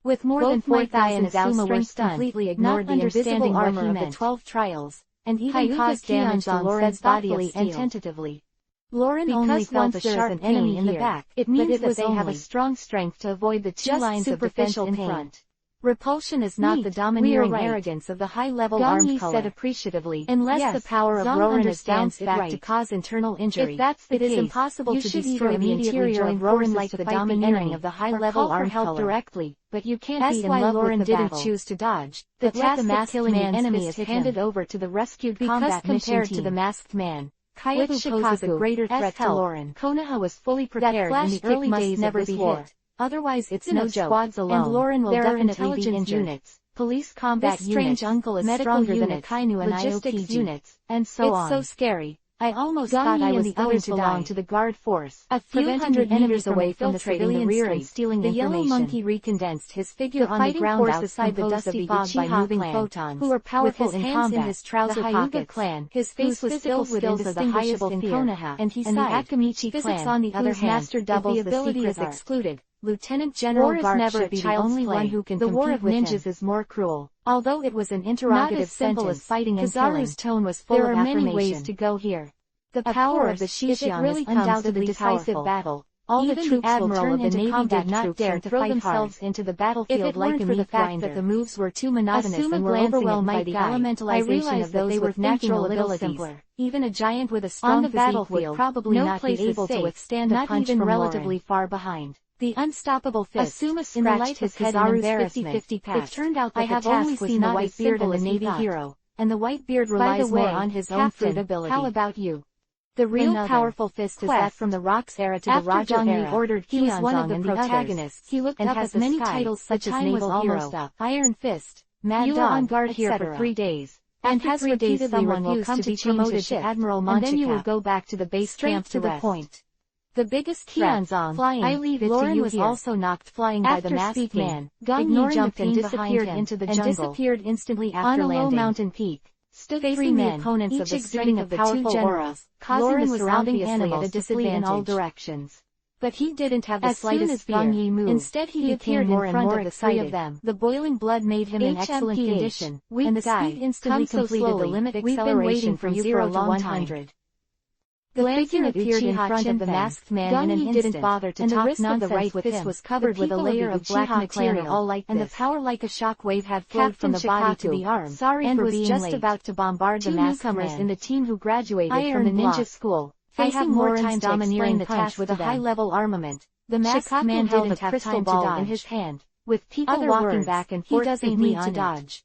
With more than 4,000 Asuma were completely ignored the invisible armor of the 12 trials, and even caused damage to Lauren's body and tentatively. Lauren only felt a sharp pain in the back. It means that they have a strong strength to avoid the 2 lines of defense in front. Repulsion is not the domineering arrogance of the high-level armed color. Said appreciatively. Unless the power of Roran is bounced back to cause internal injury. If that's the case, it is impossible to destroy the interior of Roran like the domineering of the high-level armed color directly. But you can't be in love with the battle. Didn't choose to dodge. The task of killing the enemy is handed over to the rescued combat mission team. Compared to the masked man, Kayabu poses a greater threat to Lauren. Konoha was fully prepared in the early days of this war. Otherwise it's no joke, squads alone. And Lauren will definitely be injured. Units, police combat units, strange uncle is stronger than Akainu and logistics units, and so on. It's so scary. I almost thought I was going to belong to the guard force. A few hundred meters away from the civilian rear and stealing the yellow monkey recondensed his figure on the ground outside the dusty fog by moving photons, who were powerful in combat. In his trouser pockets, clan, his face was filled with indistinguishable fear, and he sighed. The Akamichi clan, on the other hand, master doubles the ability is excluded. Lieutenant General Garp never be the only one who can compete with him. The war of ninjas is more cruel. Although it was an interrogative sentence, as fighting and Kizaru's tone was full of affirmation. There are many ways to go here. The power of the Shishion really is undoubtedly decisive battle. All the troops will turn into Navy did not dare to throw themselves into the battlefield like a meat grinder. That the moves were too monotonous and were overwhelmed by the elementalization of those with natural abilities. Even a giant with a strong physique would probably not be able to withstand a punch from relatively far behind. The unstoppable fist. Asuma scratched his head in embarrassment. 50-50 pass. It turned out that I have only seen the white beard and the Navy hero, and the white beard relies more on his own fruit ability. How about you? The real powerful fist is that from the Rocks era to the Roger era. Ordered he was one of the protagonists. He looked and up has many titles such as Naval Hero, Iron Fist, Mad Dog, on guard here for 3 days. And has repeatedly someone will come to be promoted to Admiral Monchika, and then you will go back to the base camp to the point. The biggest threat, flying. I leave it Lauren to you was here. Also knocked flying after by the masked man. Gong jumped and disappeared into the jungle. And disappeared instantly after landing. On a low mountain peak stood 3 men, opponents of the strength of the powerful auras, causing the surrounding animals to flee in all directions. But he didn't have the slightest fear. Instead he appeared more and more excited. Of them. The boiling blood made him in excellent condition, and the speed instantly completed the limit acceleration from 0 to 100. The figure appeared in front of the masked man in an instant, didn't bother to and the wrist of the right fist was covered with a layer of black material, and the power like a shock wave had flowed from the body to the arm, and was just about to bombard the masked man in the team who graduated from the ninja school. Facing more time to explain the task with a high-level armament, the masked man held a crystal ball in his hand, with people walking back and forth. He doesn't need to dodge.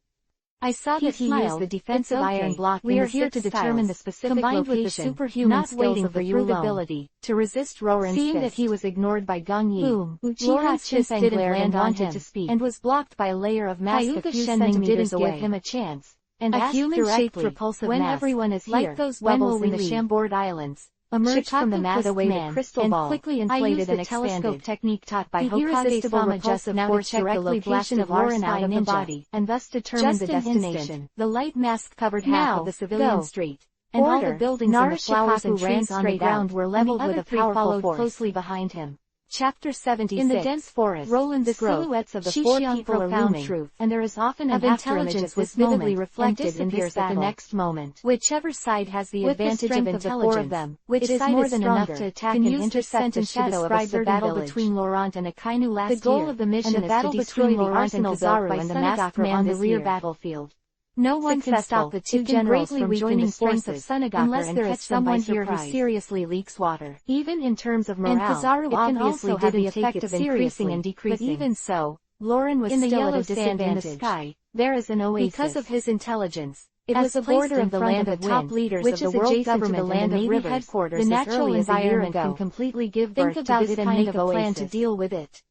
I saw that he used the defensive iron block. We are here to determine the specific location, with the superhuman skills of the fruit ability, to resist Roran's fist. Seeing that he was ignored by Gung Yi, Uchiha's fist didn't land on him, and was blocked by a layer of mask a few centimeters away. Give him a chance, and a human-shaped repulsive when mask, everyone is here, like those bubbles in the Chambord Islands, emerged from the masked man, and quickly inflated and expanded. Telescope technique taught by Hokage-sama just now to check the location of Lauren out of the body, and thus determine the destination. The light mask covered half of the civilian street, and all the buildings and the flowers and trees on the ground were leveled with a powerful force. Closely behind him. Chapter 76. In the dense forest, the silhouettes of the 4 people are looming, truth, and there is often an intelligence was vividly reflected in this battle. At the next moment. Whichever side has the advantage of intelligence, of them, which is more than enough to attack and intercept the shadow of a battle between Laurent and Akainu last year. The goal of the mission is to destroy the arsenal Zaru and the masked man on the rear battlefield. No one can stop the 2 generals from joining forces unless there is someone here who seriously leaks water. Even in terms of morale, and Kizaru obviously have the effect of increasing and decreasing. But even so, Lauren was still at a disadvantage. In the sky, there is an oasis. Because of his intelligence, it was a border of the land of top leaders of the world government and the Navy headquarters. The natural environment can completely give birth to this kind of a plan to deal with it.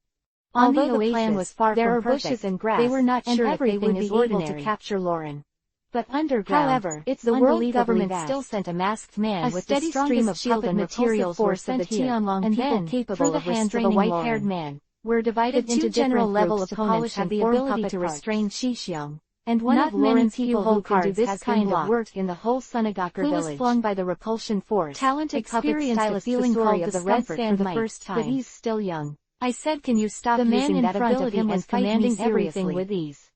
Although the plan was far from perfect, bushes and grass, they were not sure if they would be able to capture Lauren. But underground, however, the world government still sent a masked man with the strongest shield and material force of the Tianlong and people capable of restraining a white-haired man. Were divided into general level opponents have the ability to restrain Shishiong, and one of Lauren's people who can do this kind of work in the whole Sunagakur village. Who was flung by the repulsion force. Talented experienced the feeling called of the red sand for the first time. But he's still young. I said, can you stop the man in front of him was commanding everything with ease.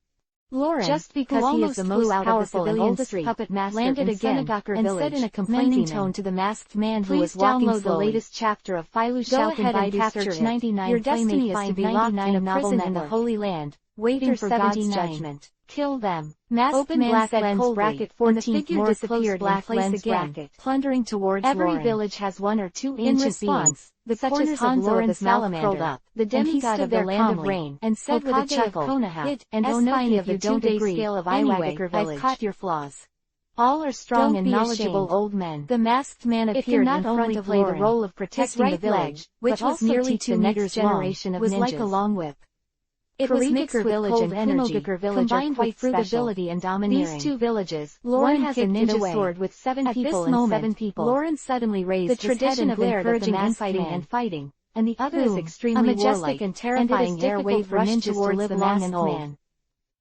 Lauren, just because he is the most powerful and oldest puppet master landed again and said in a complaining tone to the masked man who was walking slowly, "Please download the latest chapter of Filu Shao and Baidu search 99. Your destiny is to be locked in a prison in the Holy Land, waiting for God's judgment. Kill them." Masked man said coldly, and the figure disappeared in place again, plundering towards Lauren. Every village has one or two ancient beings, such as Hanzo the salamander, the demigod of the land of rain, and said with a chuckle, "It and Onoki of the 2-day scale of Iwagaker village. I've caught your flaws. All are strong and knowledgeable old men." The masked man appeared in front of Lauren. The role of protecting the village, which was nearly the next generation of ninjas, was like a long whip. It was mixed with cold energy, combined with fruitability and domineering. These two villages, Lauren has a ninja sword with 7 people and 7 people. Lauren suddenly raised his head and glared at the infighting and fighting, and the other is extremely warlike, a majestic and terrifying air wave rushed towards the masked man.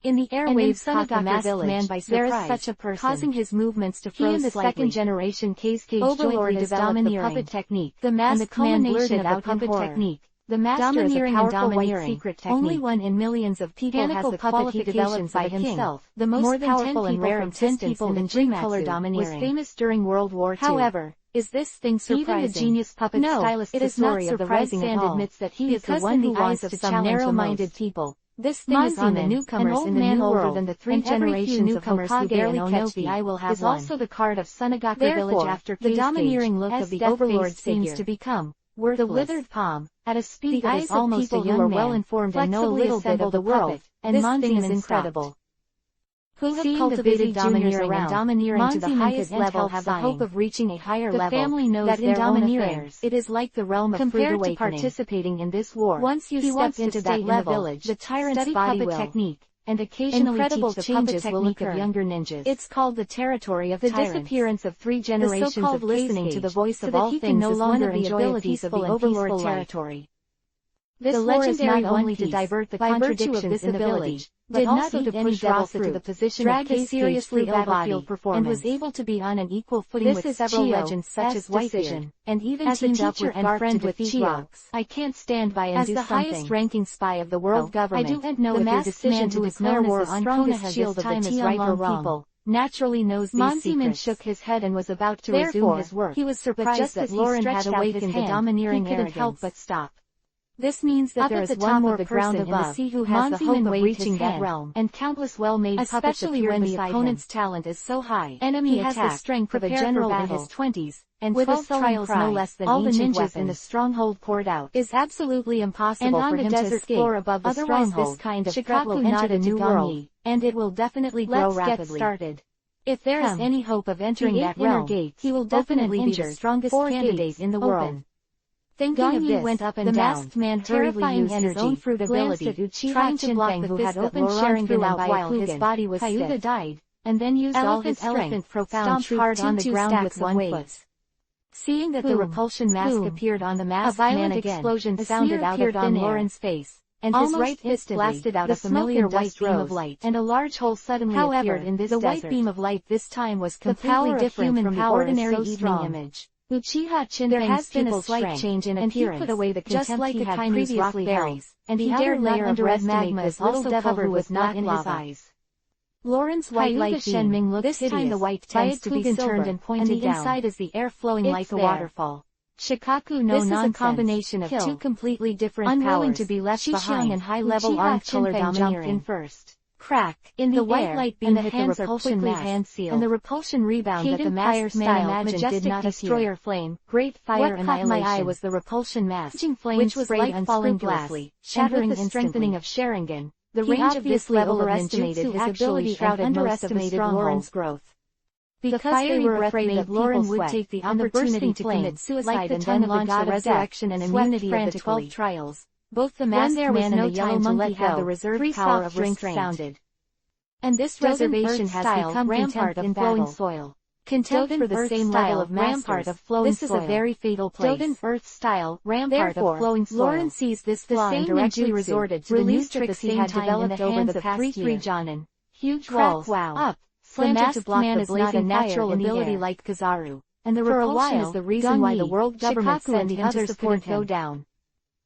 In the airwaves caught the masked man by surprise. There is such a person, causing his movements to froze slightly. He and the second-generation Cascade jointly developed the puppet technique, the masked man blurted out puppet technique. The master is a powerful white secret technique. Only one in millions of people has the qualifications by himself. The most powerful and rare of 10 people in color domineering was famous during World War II. However, is this thing surprising? Even the genius puppet stylist, it is not surprising at all, admits that he is the one who wants to some narrow-minded people. This thing is on the newcomers in the new world, older than the 3 generations of Hokage and Onoki. I will have is also the card of Sunagaka village after the domineering look of the overlord seems to become worthless. The withered palm, at a speed that is almost a young man, well-informed and know a little bit of the world, and this thing is incredible. Who have cultivated domineering and domineering to the highest level have the hope of reaching a higher level. The family knows that in domineering, it is like the realm of compared to participating in this war. Once you step into that level, the tyrant's body will technique, and occasionally incredible changes will occur of younger ninjas. It's called the territory of the disappearance of 3 generations of so-called listening to the voice of all things no longer enjoy the abilities of the overlord territory. This lore is not only to divert the contradictions in the village, but also to push Rasa to the position of seriously ill battlefield performance, and was able to be on an equal footing with several legends such as Whitebeard, and even teamed up with Garth friend with Chio. I can't stand by and do something. As the highest-ranking spy of the world government, I don't know if your decision to declare war on Konoha shield of the Tianlong people naturally knows these secrets. Shook his head and was about to resume his work. He was surprised that Lauren had awakened the domineering arrogance. He couldn't help but stop. This means that there is one more person in the sea who has the hope of reaching that realm, and countless well-made puppets especially when the opponent's talent is so high. Enemy has the strength of a general in his 20s, and with 12 trials no less than all the ninjas in the stronghold poured out. Is absolutely impossible for him to escape. Floor above the otherwise this kind of threat will enter the new world, and it will definitely grow rapidly. Let's get started. If there is any hope of entering that realm, he will definitely be the strongest candidate in the world. Thinking of this, went up and the masked man hurriedly used his own fruit ability, trying to block the fist that Laurent sharing threw out while his body was stiff, died, and then used all his strength, stomped hard on the ground with one foot. Seeing that the repulsion mask appeared on the masked man again, explosion sounded out of on Lauren's face, and his right fist blasted out a familiar white beam of light, and a large hole suddenly appeared in this desert. The white beam of light this time was completely different from the ordinary evening image. Uchiha Chinfeng's there has been a slight change in appearance, and he put away the just like he had previously berries, and he dared layer of red magma is also covered with not in his eyes. Lauren's white light beam, this time the white tends to be silver, and the inside is the air flowing like a waterfall. Shikaku no nonsense. This is a combination of 2 completely different unwilling powers. To be left behind and high-level armed color domineering in first. Crack, in the white light beam and the hands are quickly hand-sealed, and the repulsion rebound that the masked man imagined did not destroyer flame, great fire annihilation. What caught my eye was the repulsion mask, which was like falling glass, shattering the strengthening of Sharingan. The range of this level overestimated his ability and underestimated Lauren's growth. Because they were afraid that Lauren would take the opportunity to commit suicide and then launch the resurrection and immunity of the 12 trials. Both the masked man and the yellow monkey had the reserve power of restraint sounded. And this reservation has become rampart of flowing soil. Contempt for the same level of rampart of flowing soil. This is a very fatal place. Doden Earth style rampart of flowing soil. Lauren sees this flaw and directly resorted to the new tricks he had developed over the past year. Jonin. Huge walls, up, slanted to block the blazing natural ability like Kizaru. And the repulsion is the reason why the world government sent the others couldn't go down.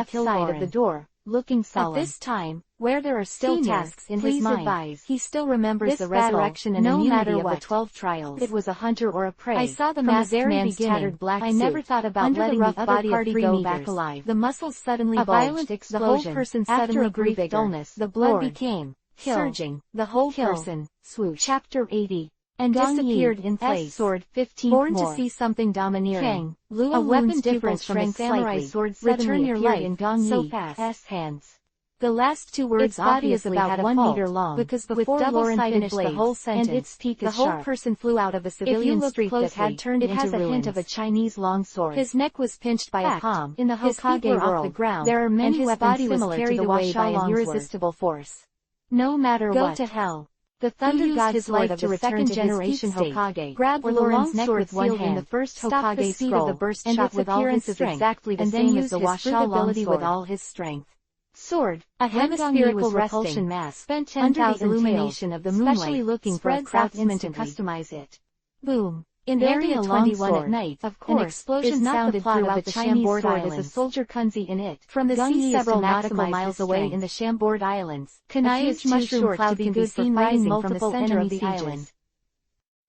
left side of the door, looking sullen. At this time, where there are still tasks in his mind, he still remembers the resurrection and immunity of the 12 trials. It was a hunter or a prey. I saw the masked man's tattered black suit. I never thought about letting the other party go back alive. The muscles suddenly bulged. Violent explosion. The whole person suddenly grew bigger. Dullness. The blood became surging. The whole person swooshed. Chapter 80. And disappeared in place. Sword 15 Born to see something domineering. A weapon different from a samurai sword suddenly appeared in Dong Yi's hands. The last two words obviously had 1 meter long, because before Lauren finished the whole sentence, and its peak the whole person flew out of a civilian street closely, that had turned into ruins. It has a hint of a Chinese longsword. His neck was pinched by a palm. In the Hokage world, off the ground, there are many weapons similar to the away by an irresistible force. No matter what. Go to hell. The Thunder God his life to return to second-generation Hokage, grabbed Lauren's neck with one hand, in the first Hokage scroll, of the burst and shot with all his strength, exactly the same as the Washa ability with all his strength. Sword, a hemispherical repulsion mask, spent 10,000 illumination of the moonlight, specially looking for a craftsman to customize it. Boom. In Area 21 at night, of course, an explosion sounded throughout the Chinese sword as a soldier Kunzi in it. From the sea several nautical miles away in the Chambord Islands, Kanaya's mushroom cloud can be seen rising from the center of the island.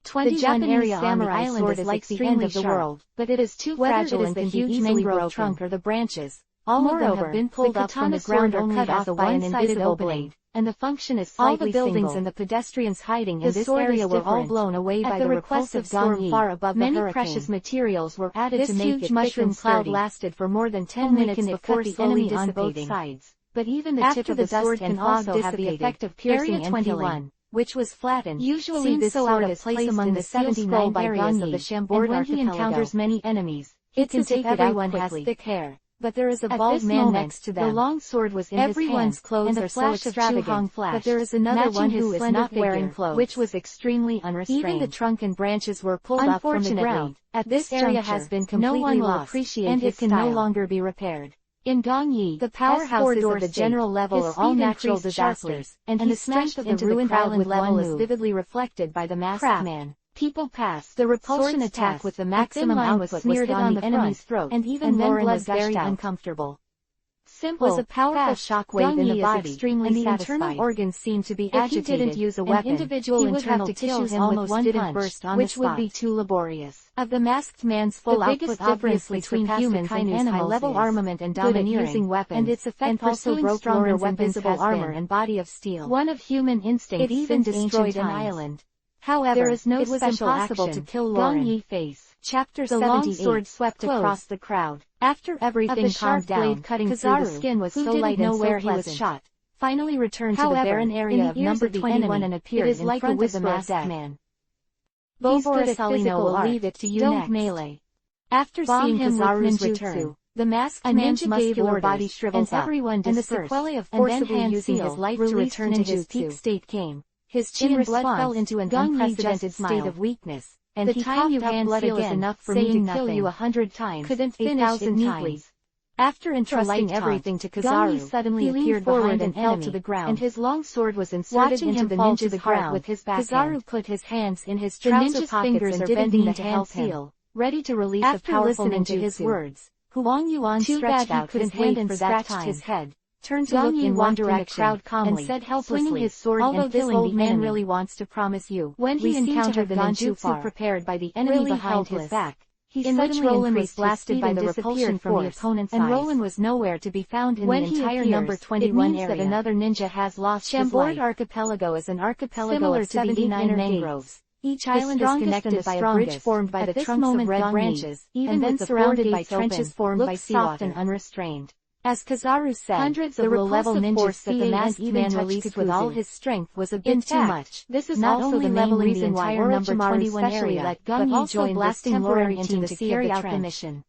21 area samurai sword is like the end of the world, but it is too fragile and can be easily broken. Trunk or the branches. All of them have been pulled up from the ground or cut off by an invisible blade, and the function is slightly single. All the buildings and the pedestrians hiding in this area were all blown away by the repulsive storm far above the hurricane. Many precious materials were added to make it. This huge mushroom cloud lasted for more than 10 minutes before the enemy on both sides. But even the tip of the sword can also have the effect of piercing and killing, which was flattened. Usually this so out of place among the 79 areas of the Chambord archipelago. And when he encounters many enemies, it's as if everyone has thick hair. But there is a bald man next to them. The long sword was in everyone's his hand, clothes and are so extravagant, but there is another one who is not wearing clothes, which was extremely unrestrained. Even the trunk and branches were pulled up from the ground. At this area has been completely lost, and it can no longer be repaired. In Dongyi, the powerhouses of the general level are all natural disasters, and the smash of the ruined island level is vividly reflected by the masked man. People passed. The repulsion attack with the maximum output was smeared on the enemy's throat, and even Lauren was very uncomfortable. Simple was a powerful shockwave in the body, and the internal organs seemed to be agitated. If he didn't use a weapon, individual internal tissues almost didn't burst on the spot, which would be too laborious. Of the masked man's full output, obviously between humans and animals, high-level armament and domineering weapons, and its effect also broke stronger weapons, visible armor and body of steel. One of human instinct, it even destroyed an island. However, there is no special action to kill Lauren. Gong Yi face. Chapter 78. The long sword swept across the crowd. After everything calmed down, cutting through the skin was so light and so pleasant. He was shot. Finally returned to the barren area of number 21 and appeared in front of the masked man. Boris-Alino will leave it to you next. Don't melee. After seeing Kizaru's return, the masked man's muscular body shrivels up, and the sequelae of forcibly using his life to return to his peak state came. His chin and blood fell into an unprecedented state of weakness, and the time you hand feel is enough for me to kill you 100 times, couldn't finish it neatly. After entrusting everything to Kizaru, suddenly he leaned forward and fell to the ground, and his long sword was inserted into the ninja's heart with his backhand. Kizaru put his hands in his trouser pockets and bending the hand seal, ready to release a powerful ninja. After listening to his words, Huang Yuan stretched out his hand and scratched his head. Turned to look in one direction, and said helplessly, swinging his sword, although this old man really wants to promise you, when he encountered the ninjutsu prepared by the enemy really behind his back, he suddenly Roland was blasted by the repulsion from the opponent's eyes, and Roland was nowhere to be found in when the entire number 21 area. That another ninja has lost Chambord Archipelago is an archipelago similar of 79 mangroves. Each island is connected by a bridge formed by the trunks of red branches, and then surrounded by trenches formed by seawater and unrestrained. As Kizaru said, hundreds of low-level ninjas that the masked man released with all his strength was a bit too much. This is not only the main reason why number 21 area let Gung join blasting Lauren into the sea carry out the mission.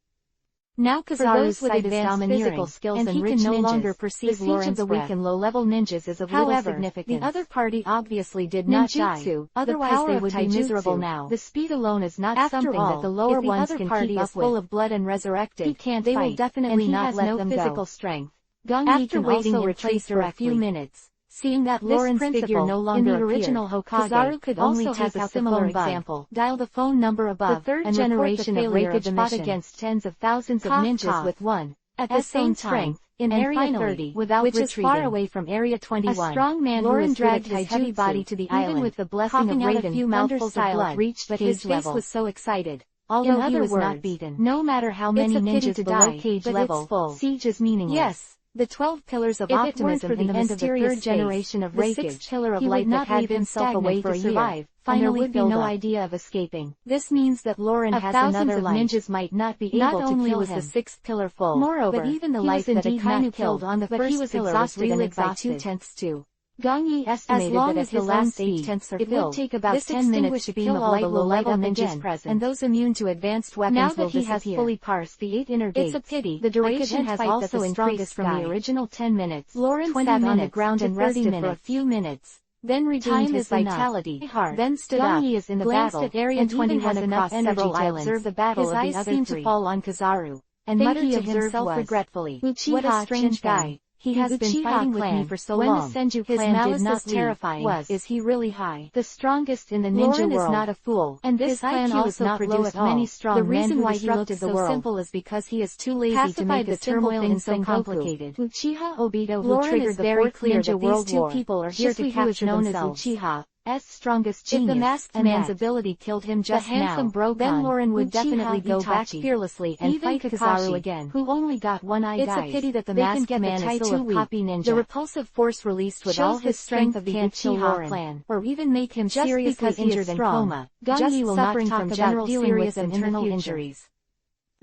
Now Kizaru's sight is domineering, and he can no longer perceive Lauren's the weak and low-level ninjas is of little significance. The other party obviously did not die, otherwise they would be miserable now. The speed alone is not something that the lower ones can keep up with. Full of blood and resurrected, he can't fight, will definitely not let them go. Physical strength. After waiting in place for a few minutes, seeing that Lauren's figure no longer in the original Hokage, Kizaru could also take a similar example. Dial the phone number above, the third generation of Reikage fought against tens of thousands of ninjas with one, at the same time, in Area 30, without which retreating. Is far away from Area 21. A strong man Lauren dragged his heavy body to the island, with the blessing of Raiden, a few mouthfuls of blood, reached but his face was so excited. Although he was not beaten, no matter how many ninjas below cage level, siege is meaningless. Yes. The 12 pillars of optimism in the mysterious generation of Reikage, the 6th pillar of light that had himself away to survive, and there would be no idea of escaping. This means that Lauren has another life. Ninjas might not be able to kill him. Not only was the 6th pillar full, moreover, but even the life that Akainu killed on the first pillar was really exhausted. 2/10 too. Gangyi estimated that if the last 8/10 are filled, it would take about 10 minutes to kill all the low-level ninjas present, and those immune to advanced weapons will disappear. Now that he has fully parsed the 8 inner gates, it's a pity. The duration has also increased from the original 10 minutes. Lauren sat on the ground and rested for a few minutes, then regained his vitality, then stood up, is in the battle, at Area 21 across several islands. Observe the battle his eyes seemed to fall on Kizaru, and muttered to himself regretfully, "What a strange guy. He has been fighting with me for so long. When the Senju clan did not terrifying, is he really high? The strongest in the ninja world. Lauren is not a fool, and this clan also produced many strong men. The reason why he looked so simple is because he is too lazy to make the turmoil things so complicated. Uchiha Obito, who triggered the fourth ninja world war, these two people are here to capture themselves. Uchiha's strongest genius. If the masked man's ability killed him just now, then Lauren would definitely go back fearlessly and fight Kizaru again, who only got one eye. It's a pity that the masked man is still a copy ninja. The repulsive force released with all his strength of the Uchiha clan, or even make him seriously injured and coma. Gangyi will not talk about dealing with internal injuries.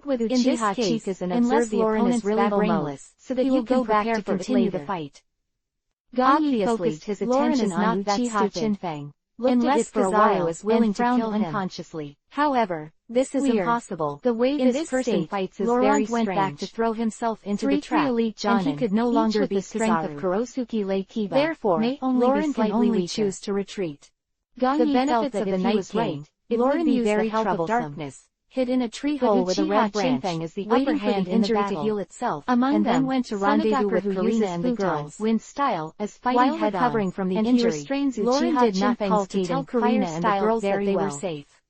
With Uchiha Chika's and observe the opponent's really brainless, so that he will go back to continue the fight. Gangyi focused his attention on Uchiha Chinfeng, unless Kizaru is willing to kill him unconsciously. However, this is impossible. The way this person fights is very strange. Went back to throw himself into the trap, and he could no longer beat the strength of Kurosuke Leikiba. Therefore, Lauren can only choose to retreat. The benefits of the Night King. Lauren used the help of darkness, hid in a tree hole with a red branch, is the upper hand in the battle to heal itself, and then went to rendezvous with Karina and the girls. Win style as fighting head recovering from the injury. Lauren did not call to tell Karina and the girls that they were safe.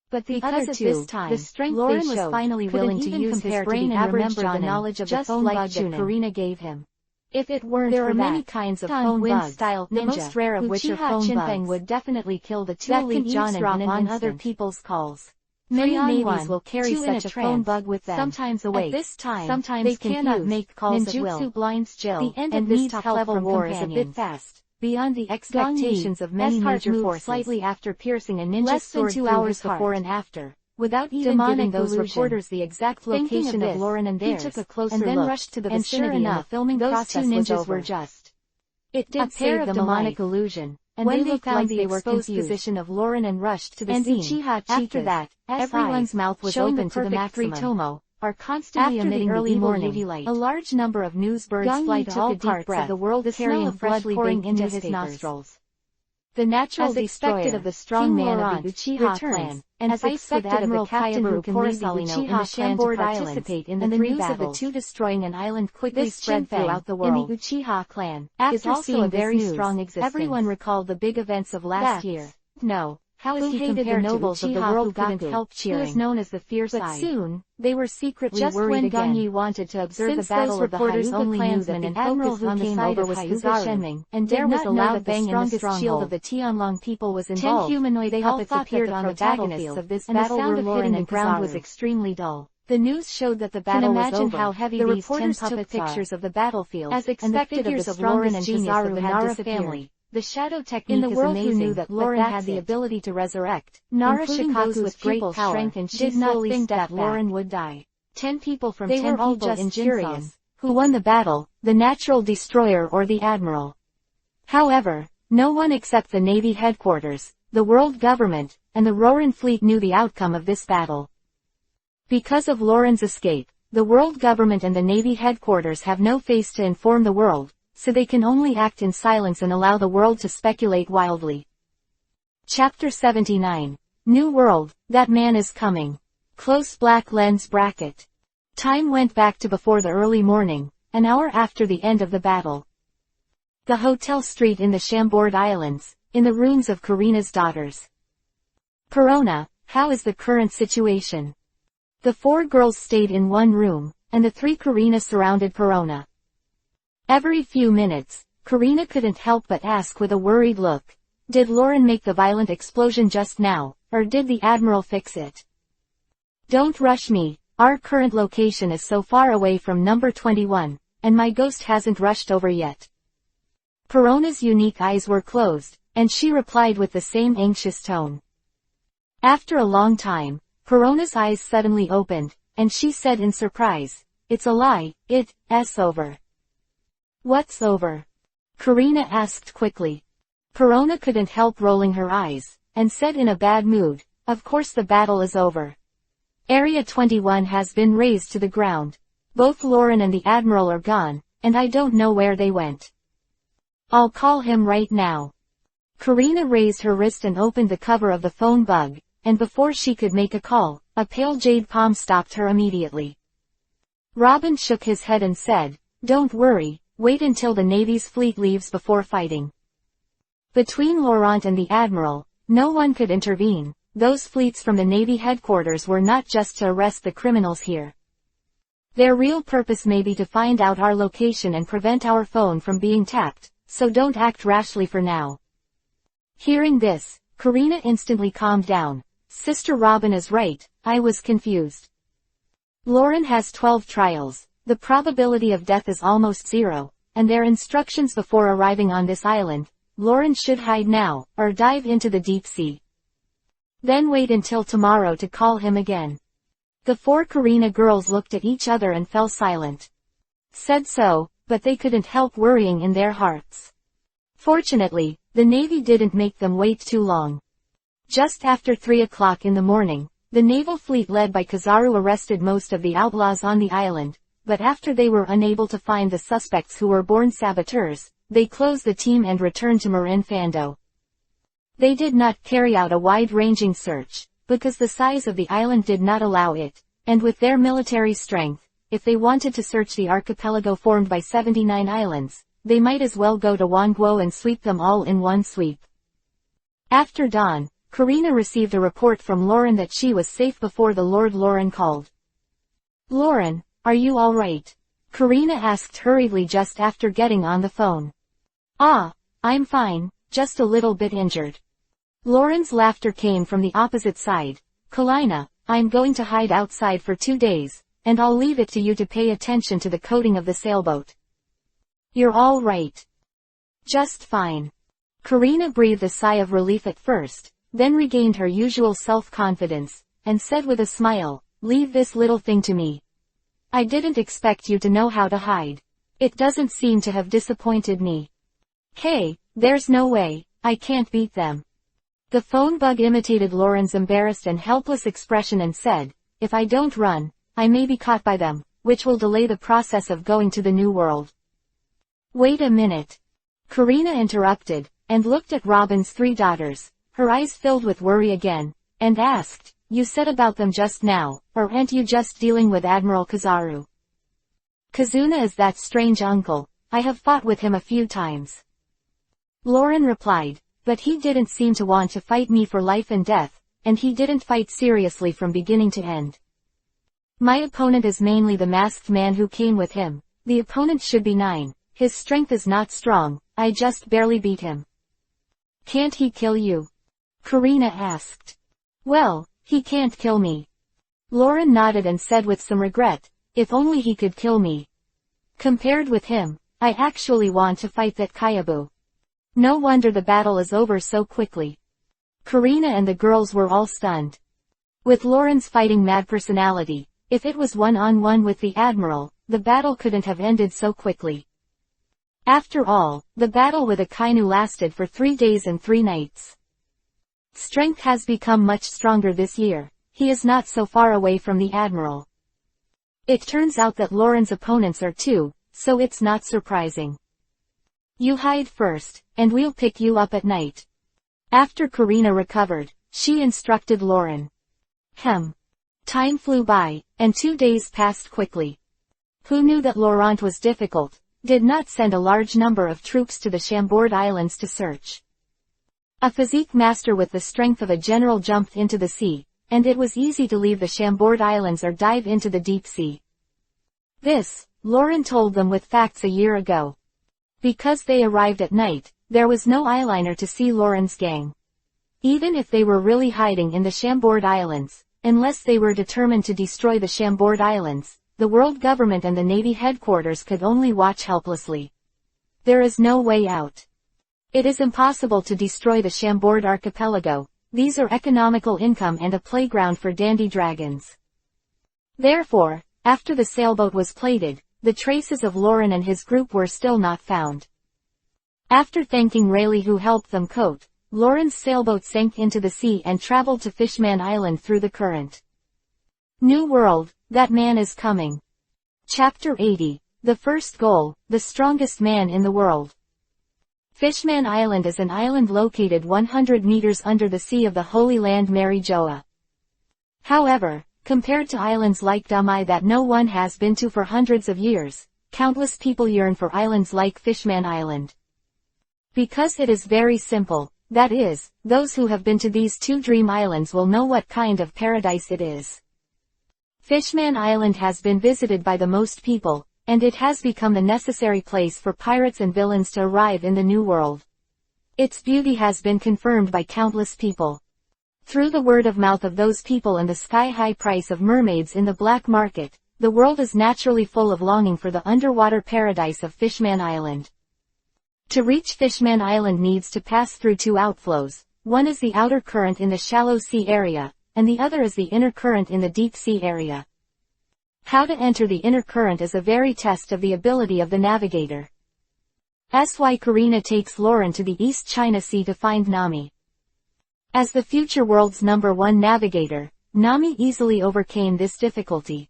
But because of this time, the strength Lauren was finally willing to use his brain and remember the knowledge of the phone bug that Karina gave him. If it weren't there are many kinds of phone bugs, style the most rare of which are phone bugs, would definitely kill the two elite Jonin on other people's calls. Many navies will carry such a phone bug with them. Sometimes awake. At this time, sometimes they cannot make calls at will. Ninjutsu blinds Jill, the end of this top-level war is a bit fast, beyond the expectations of many major forces. Slightly after piercing a ninja sword 2 hours before and after, without even giving those reporters the exact location of Lauren and theirs, he took a closer and then rushed to the vicinity, and the filming process was over. Those two ninjas were just it did save the demonic illusion. And when they found the exposed position of Lauren and rushed to the scene, after that, everyone's mouth was open to the maximum. Are constantly emitting early morning UV light. A large number of news birds fly to all parts of the world, carrying freshly pouring into his nostrils. The natural destroyer, of the strong man of the Uchiha clan, and as expected of the captain who can lead the Uchiha clan to participate in the news of the two destroying an island quickly spread throughout the world. In the Uchiha clan, after seeing a very strong existence, everyone recalled the big events of last year. No. How is he compared to nobles of the world couldn't help cheering, who is known as the fierce eye. But soon, they were secretly worried again. Gangyi wanted to observe the battle of the Hyuga clansmen and admiral who came over was Kizaru, and there was a loud bang in the shield of the Tianlong people was involved. 10 humanoid puppets appeared on the battlefield of this battle where Lauren and ground was extremely dull. The news showed that the battle was over. How heavy the reporters took pictures of the battlefield, as expected of the Lauren and Kizaru had disappeared. The shadow technique is amazing. Who knew that Lauren had the ability to resurrect, Nara Shikaku with great strength, and did not think that Lauren would die. 10 people from 10 people in Jinson, who won the battle, the natural destroyer or the admiral. However, no one except the Navy headquarters, the world government, and the Roran fleet knew the outcome of this battle. Because of Lauren's escape, the world government and the Navy headquarters have no face to inform the world, so they can only act in silence and allow the world to speculate wildly. Chapter 79. New World, That Man is Coming. Close black lens bracket. Time went back to before the early morning, an hour after the end of the battle. The hotel street in the Chambord Islands, in the rooms of Karina's daughters. Perona, how is the current situation? The 4 girls stayed in one room, and the 3 Karina surrounded Perona. Every few minutes, Karina couldn't help but ask with a worried look, did Lauren make the violent explosion just now, or did the Admiral fix it? Don't rush me, our current location is so far away from number 21, and my ghost hasn't rushed over yet. Perona's unique eyes were closed, and she replied with the same anxious tone. After a long time, Perona's eyes suddenly opened, and she said in surprise, "It's a lie, it's over." "What's over?" Karina asked quickly. Perona couldn't help rolling her eyes, and said in a bad mood, "Of course the battle is over. Area 21 has been razed to the ground. Both Lauren and the Admiral are gone, and I don't know where they went. I'll call him right now." Karina raised her wrist and opened the cover of the phone bug, and before she could make a call, a pale jade palm stopped her immediately. Robin shook his head and said, "Don't worry, wait until the Navy's fleet leaves before fighting." Between Laurent and the Admiral, no one could intervene. Those fleets from the Navy headquarters were not just to arrest the criminals here. Their real purpose may be to find out our location and prevent our phone from being tapped, so don't act rashly for now. Hearing this, Karina instantly calmed down. Sister Robin is right, I was confused. Lauren has 12 trials, the probability of death is almost zero, and their instructions before arriving on this island, Lauren should hide now, or dive into the deep sea. Then wait until tomorrow to call him again. The four Karina girls looked at each other and fell silent. Said so, but they couldn't help worrying in their hearts. Fortunately, the Navy didn't make them wait too long. Just after 3 o'clock in the morning, the naval fleet led by Kizaru arrested most of the outlaws on the island, but after they were unable to find the suspects who were born saboteurs, they closed the team and returned to Marin Fando. They did not carry out a wide-ranging search, because the size of the island did not allow it, and with their military strength, if they wanted to search the archipelago formed by 79 islands, they might as well go to Wanguo and sweep them all in one sweep. After dawn, Karina received a report from Lauren that she was safe before the Lord. Lauren called. "Lauren, are you all right?" Karina asked hurriedly just after getting on the phone. "Ah, I'm fine, just a little bit injured." Lauren's laughter came from the opposite side. "Kalina, I'm going to hide outside for 2 days, and I'll leave it to you to pay attention to the coating of the sailboat." "You're all right." "Just fine." Karina breathed a sigh of relief at first, then regained her usual self-confidence, and said with a smile, "Leave this little thing to me. I didn't expect you to know how to hide. It doesn't seem to have disappointed me." "Hey, there's no way, I can't beat them." The phone bug imitated Lauren's embarrassed and helpless expression and said, "If I don't run, I may be caught by them, which will delay the process of going to the New World." "Wait a minute." Karina interrupted, and looked at Robin's 3 daughters, her eyes filled with worry again, and asked, "You said about them just now, or aren't you just dealing with Admiral Kizaru?" "Kazuna is that strange uncle, I have fought with him a few times." Lauren replied, "But he didn't seem to want to fight me for life and death, and he didn't fight seriously from beginning to end. My opponent is mainly the masked man who came with him. The opponent should be 9, his strength is not strong, I just barely beat him." "Can't he kill you?" Karina asked. "Well, he can't kill me." Lauren nodded and said with some regret, "If only he could kill me. Compared with him, I actually want to fight that Kyabu. No wonder the battle is over so quickly." Karina and the girls were all stunned. With Lauren's fighting mad personality, if it was one-on-one with the Admiral, the battle couldn't have ended so quickly. After all, the battle with Akainu lasted for 3 days and 3 nights. Strength has become much stronger this year. He is not so far away from the Admiral. It turns out that Lauren's opponents are 2, so it's not surprising. "You hide first, and we'll pick you up at night." After Karina recovered, she instructed Lauren. Time flew by, and 2 days passed quickly. Who knew that Laurent was difficult, did not send a large number of troops to the Chambord Islands to search. A physique master with the strength of a general jumped into the sea, and it was easy to leave the Chambord Islands or dive into the deep sea. This, Lauren told them with facts a year ago. Because they arrived at night, there was no eyeliner to see Lauren's gang. Even if they were really hiding in the Chambord Islands, unless they were determined to destroy the Chambord Islands, the world government and the Navy headquarters could only watch helplessly. There is no way out. It is impossible to destroy the Chambord archipelago. These are economical income and a playground for dandy dragons. Therefore, after the sailboat was plated, the traces of Lauren and his group were still not found. After thanking Rayleigh who helped them coat, Lauren's sailboat sank into the sea and traveled to Fishman Island through the current. New World, that man is coming. Chapter 80, The First Goal, the strongest man in the world. Fishman Island is an island located 100 meters under the sea of the Holy Land Mary Joa. However, compared to islands like Damai that no one has been to for hundreds of years, countless people yearn for islands like Fishman Island. Because it is very simple, that is, those who have been to these two dream islands will know what kind of paradise it is. Fishman Island has been visited by the most people, and it has become the necessary place for pirates and villains to arrive in the New World. Its beauty has been confirmed by countless people. Through the word of mouth of those people and the sky-high price of mermaids in the black market, the world is naturally full of longing for the underwater paradise of Fishman Island. To reach Fishman Island needs to pass through two outflows. One is the outer current in the shallow sea area, and the other is the inner current in the deep sea area. How to enter the inner current is a very test of the ability of the navigator. S.Y. Karina takes Lauren to the East China Sea to find Nami. As the future world's #1 navigator, Nami easily overcame this difficulty.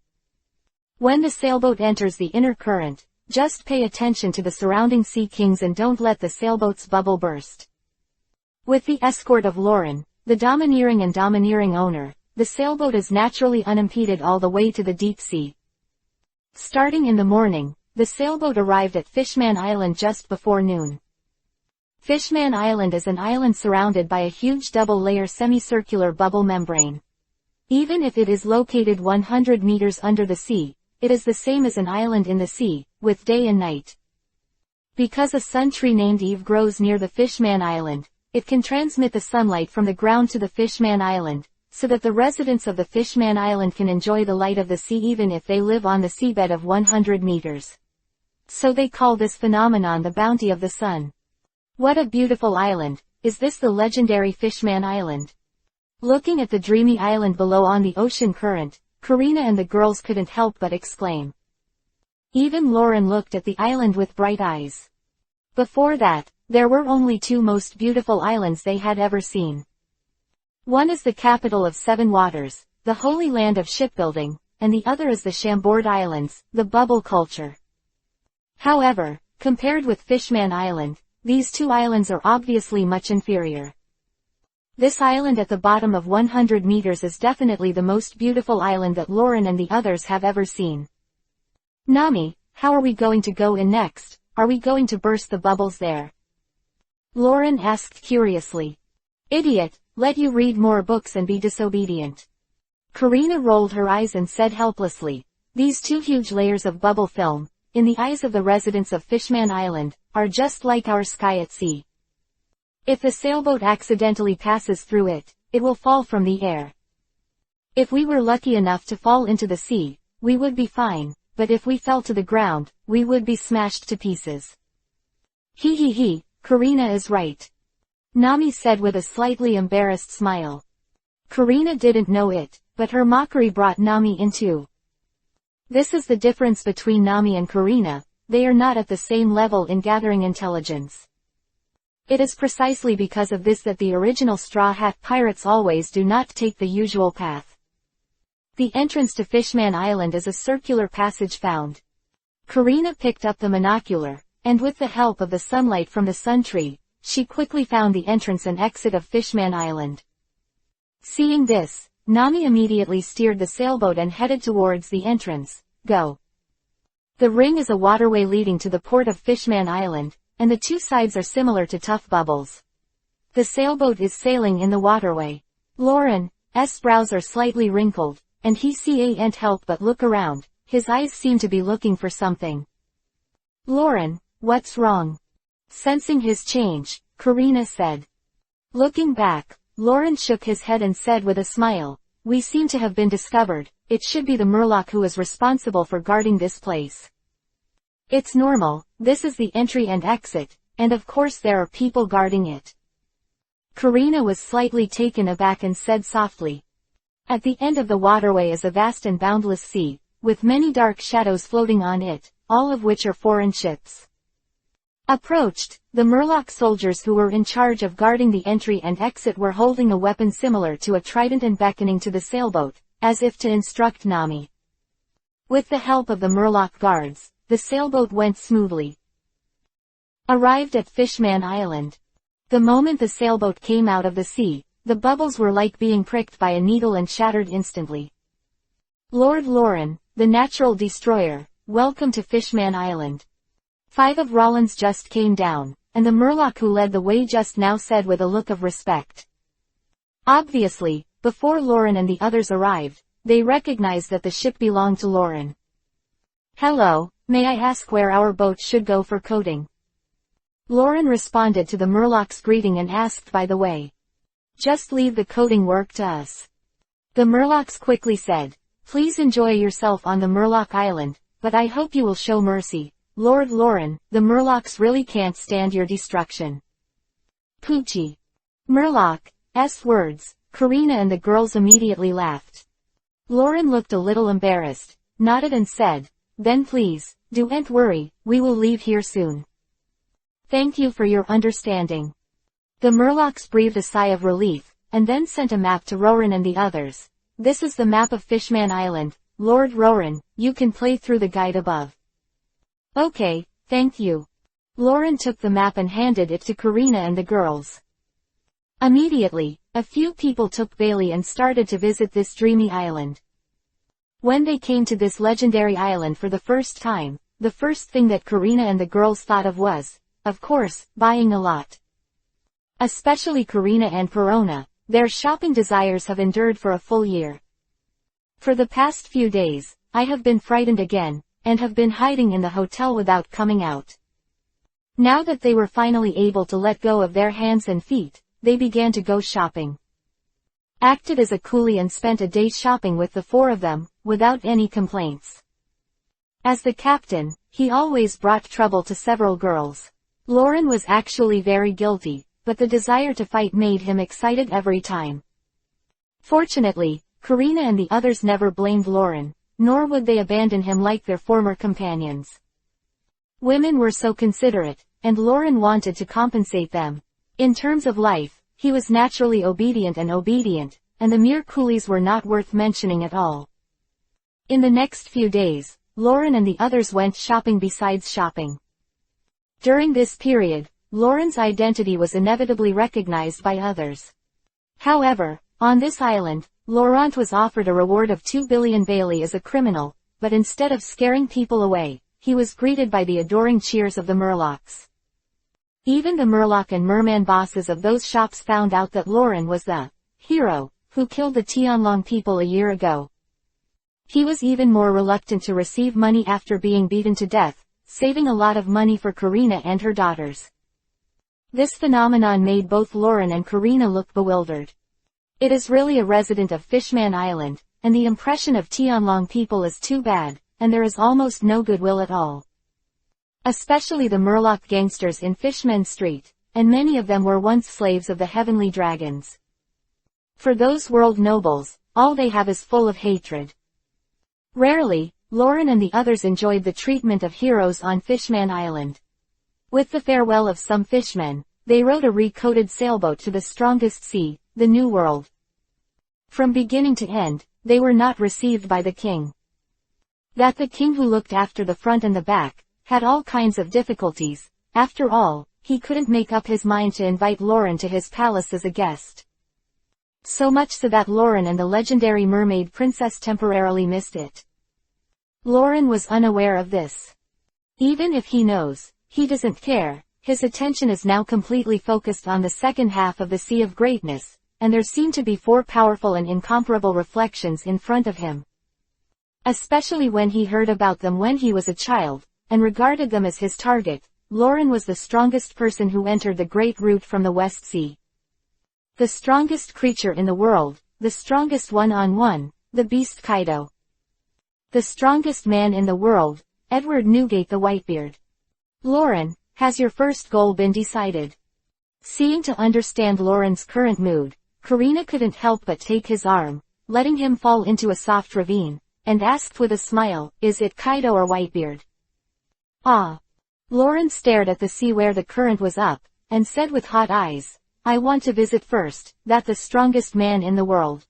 When the sailboat enters the inner current, just pay attention to the surrounding sea kings and don't let the sailboat's bubble burst. With the escort of Lauren, the domineering owner, the sailboat is naturally unimpeded all the way to the deep sea. Starting in the morning, the sailboat arrived at Fishman Island just before noon. Fishman Island is an island surrounded by a huge double-layer semicircular bubble membrane. Even if it is located 100 meters under the sea, it is the same as an island in the sea, with day and night. Because a sun tree named Eve grows near the Fishman Island, it can transmit the sunlight from the ground to the Fishman Island, so that the residents of the Fishman Island can enjoy the light of the sea even if they live on the seabed of 100 meters. So they call this phenomenon the bounty of the sun. What a beautiful island! Is this the legendary Fishman Island? Looking at the dreamy island below on the ocean current, Karina and the girls couldn't help but exclaim. Even Lauren looked at the island with bright eyes. Before that, there were only two most beautiful islands they had ever seen. One is the capital of Seven Waters, the holy land of shipbuilding, and the other is the Chambord Islands, the bubble culture. However, compared with Fishman Island, these two islands are obviously much inferior. This island at the bottom of 100 meters is definitely the most beautiful island that Lauren and the others have ever seen. Nami, how are we going to go in next? Are we going to burst the bubbles there? Lauren asked curiously. Idiot, let you read more books and be disobedient. Karina rolled her eyes and said helplessly, these two huge layers of bubble film, in the eyes of the residents of Fishman Island, are just like our sky at sea. If the sailboat accidentally passes through it, it will fall from the air. If we were lucky enough to fall into the sea, we would be fine, but if we fell to the ground, we would be smashed to pieces. He, Karina is right. Nami said with a slightly embarrassed smile. Karina didn't know it, but her mockery brought Nami in too. This is the difference between Nami and Karina, they are not at the same level in gathering intelligence. It is precisely because of this that the original Straw Hat Pirates always do not take the usual path. The entrance to Fishman Island is a circular passage found. Karina picked up the monocular, and with the help of the sunlight from the sun tree, she quickly found the entrance and exit of Fishman Island. Seeing this, Nami immediately steered the sailboat and headed towards the entrance. Go. The ring is a waterway leading to the port of Fishman Island, and the two sides are similar to tough bubbles. The sailboat is sailing in the waterway. Lauren's brows are slightly wrinkled, and he can't help but look around, his eyes seem to be looking for something. Lauren, what's wrong? Sensing his change, Karina said. Looking back, Lauren shook his head and said with a smile, we seem to have been discovered. It should be the Murloc who is responsible for guarding this place. It's normal, this is the entry and exit, and of course there are people guarding it. Karina was slightly taken aback and said softly. At the end of the waterway is a vast and boundless sea, with many dark shadows floating on it, all of which are foreign ships. Approached, the Murloc soldiers who were in charge of guarding the entry and exit were holding a weapon similar to a trident and beckoning to the sailboat, as if to instruct Nami. With the help of the Murloc guards, the sailboat went smoothly. Arrived at Fishman Island. The moment the sailboat came out of the sea, the bubbles were like being pricked by a needle and shattered instantly. Lord Lauren, the natural destroyer, welcome to Fishman Island. 5 of Rollins just came down, and the Murloc who led the way just now said with a look of respect. Obviously, before Lauren and the others arrived, they recognized that the ship belonged to Lauren. Hello, may I ask where our boat should go for coating? Lauren responded to the Murloc's greeting and asked by the way. Just leave the coating work to us. The Murlocs quickly said, please enjoy yourself on the Murloc Island, but I hope you will show mercy. Lord Lauren, the Murlocs really can't stand your destruction. Poochie. Murloc's words, Karina and the girls immediately laughed. Lauren looked a little embarrassed, nodded and said, then please, don't worry, we will leave here soon. Thank you for your understanding. The Murlocs breathed a sigh of relief, and then sent a map to Roran and the others. This is the map of Fishman Island, Lord Roran, you can play through the guide above. Okay, thank you. Lauren took the map and handed it to Karina and the girls. Immediately, a few people took Bailey and started to visit this dreamy island. When they came to this legendary island for the first time, the first thing that Karina and the girls thought of was, of course, buying a lot. Especially Karina and Perona, their shopping desires have endured for a full year. For the past few days, I have been frightened again, and have been hiding in the hotel without coming out. Now that they were finally able to let go of their hands and feet, they began to go shopping. Acted as a coolie and spent a day shopping with the 4 of them, without any complaints. As the captain, he always brought trouble to several girls. Lauren was actually very guilty, but the desire to fight made him excited every time. Fortunately, Karina and the others never blamed Lauren, nor would they abandon him like their former companions. Women were so considerate, and Lauren wanted to compensate them. In terms of life, he was naturally obedient, and the mere coolies were not worth mentioning at all. In the next few days, Lauren and the others went shopping besides shopping. During this period, Lauren's identity was inevitably recognized by others. However, on this island, Laurent was offered a reward of 2 billion Bailey as a criminal, but instead of scaring people away, he was greeted by the adoring cheers of the Murlocs. Even the Murloc and Merman bosses of those shops found out that Lauren was the hero who killed the Tianlong people a year ago. He was even more reluctant to receive money after being beaten to death, saving a lot of money for Karina and her daughters. This phenomenon made both Lauren and Karina look bewildered. It is really a resident of Fishman Island, and the impression of Tianlong people is too bad, and there is almost no goodwill at all. Especially the Murloc gangsters in Fishman Street, and many of them were once slaves of the Heavenly Dragons. For those world nobles, all they have is full of hatred. Rarely, Lauren and the others enjoyed the treatment of heroes on Fishman Island. With the farewell of some fishmen, they rowed a recoded sailboat to the strongest sea, the New World. From beginning to end, they were not received by the king. That the king who looked after the front and the back, had all kinds of difficulties. After all, he couldn't make up his mind to invite Lauren to his palace as a guest. So much so that Lauren and the legendary mermaid princess temporarily missed it. Lauren was unaware of this. Even if he knows, he doesn't care. His attention is now completely focused on the second half of the Sea of Greatness, and there seem to be 4 powerful and incomparable reflections in front of him. Especially when he heard about them when he was a child, and regarded them as his target, Lauren was the strongest person who entered the Great Route from the West Sea. The strongest creature in the world, The strongest one-on-one, the beast Kaido. The strongest man in the world, Edward Newgate the Whitebeard. Lauren, has your first goal been decided? Seeming to understand Lauren's current mood, Karina couldn't help but take his arm, letting him fall into a soft ravine, and asked with a smile, is it Kaido or Whitebeard? Ah. Lauren stared at the sea where the current was up, and said with hot eyes, I want to visit first, that the strongest man in the world.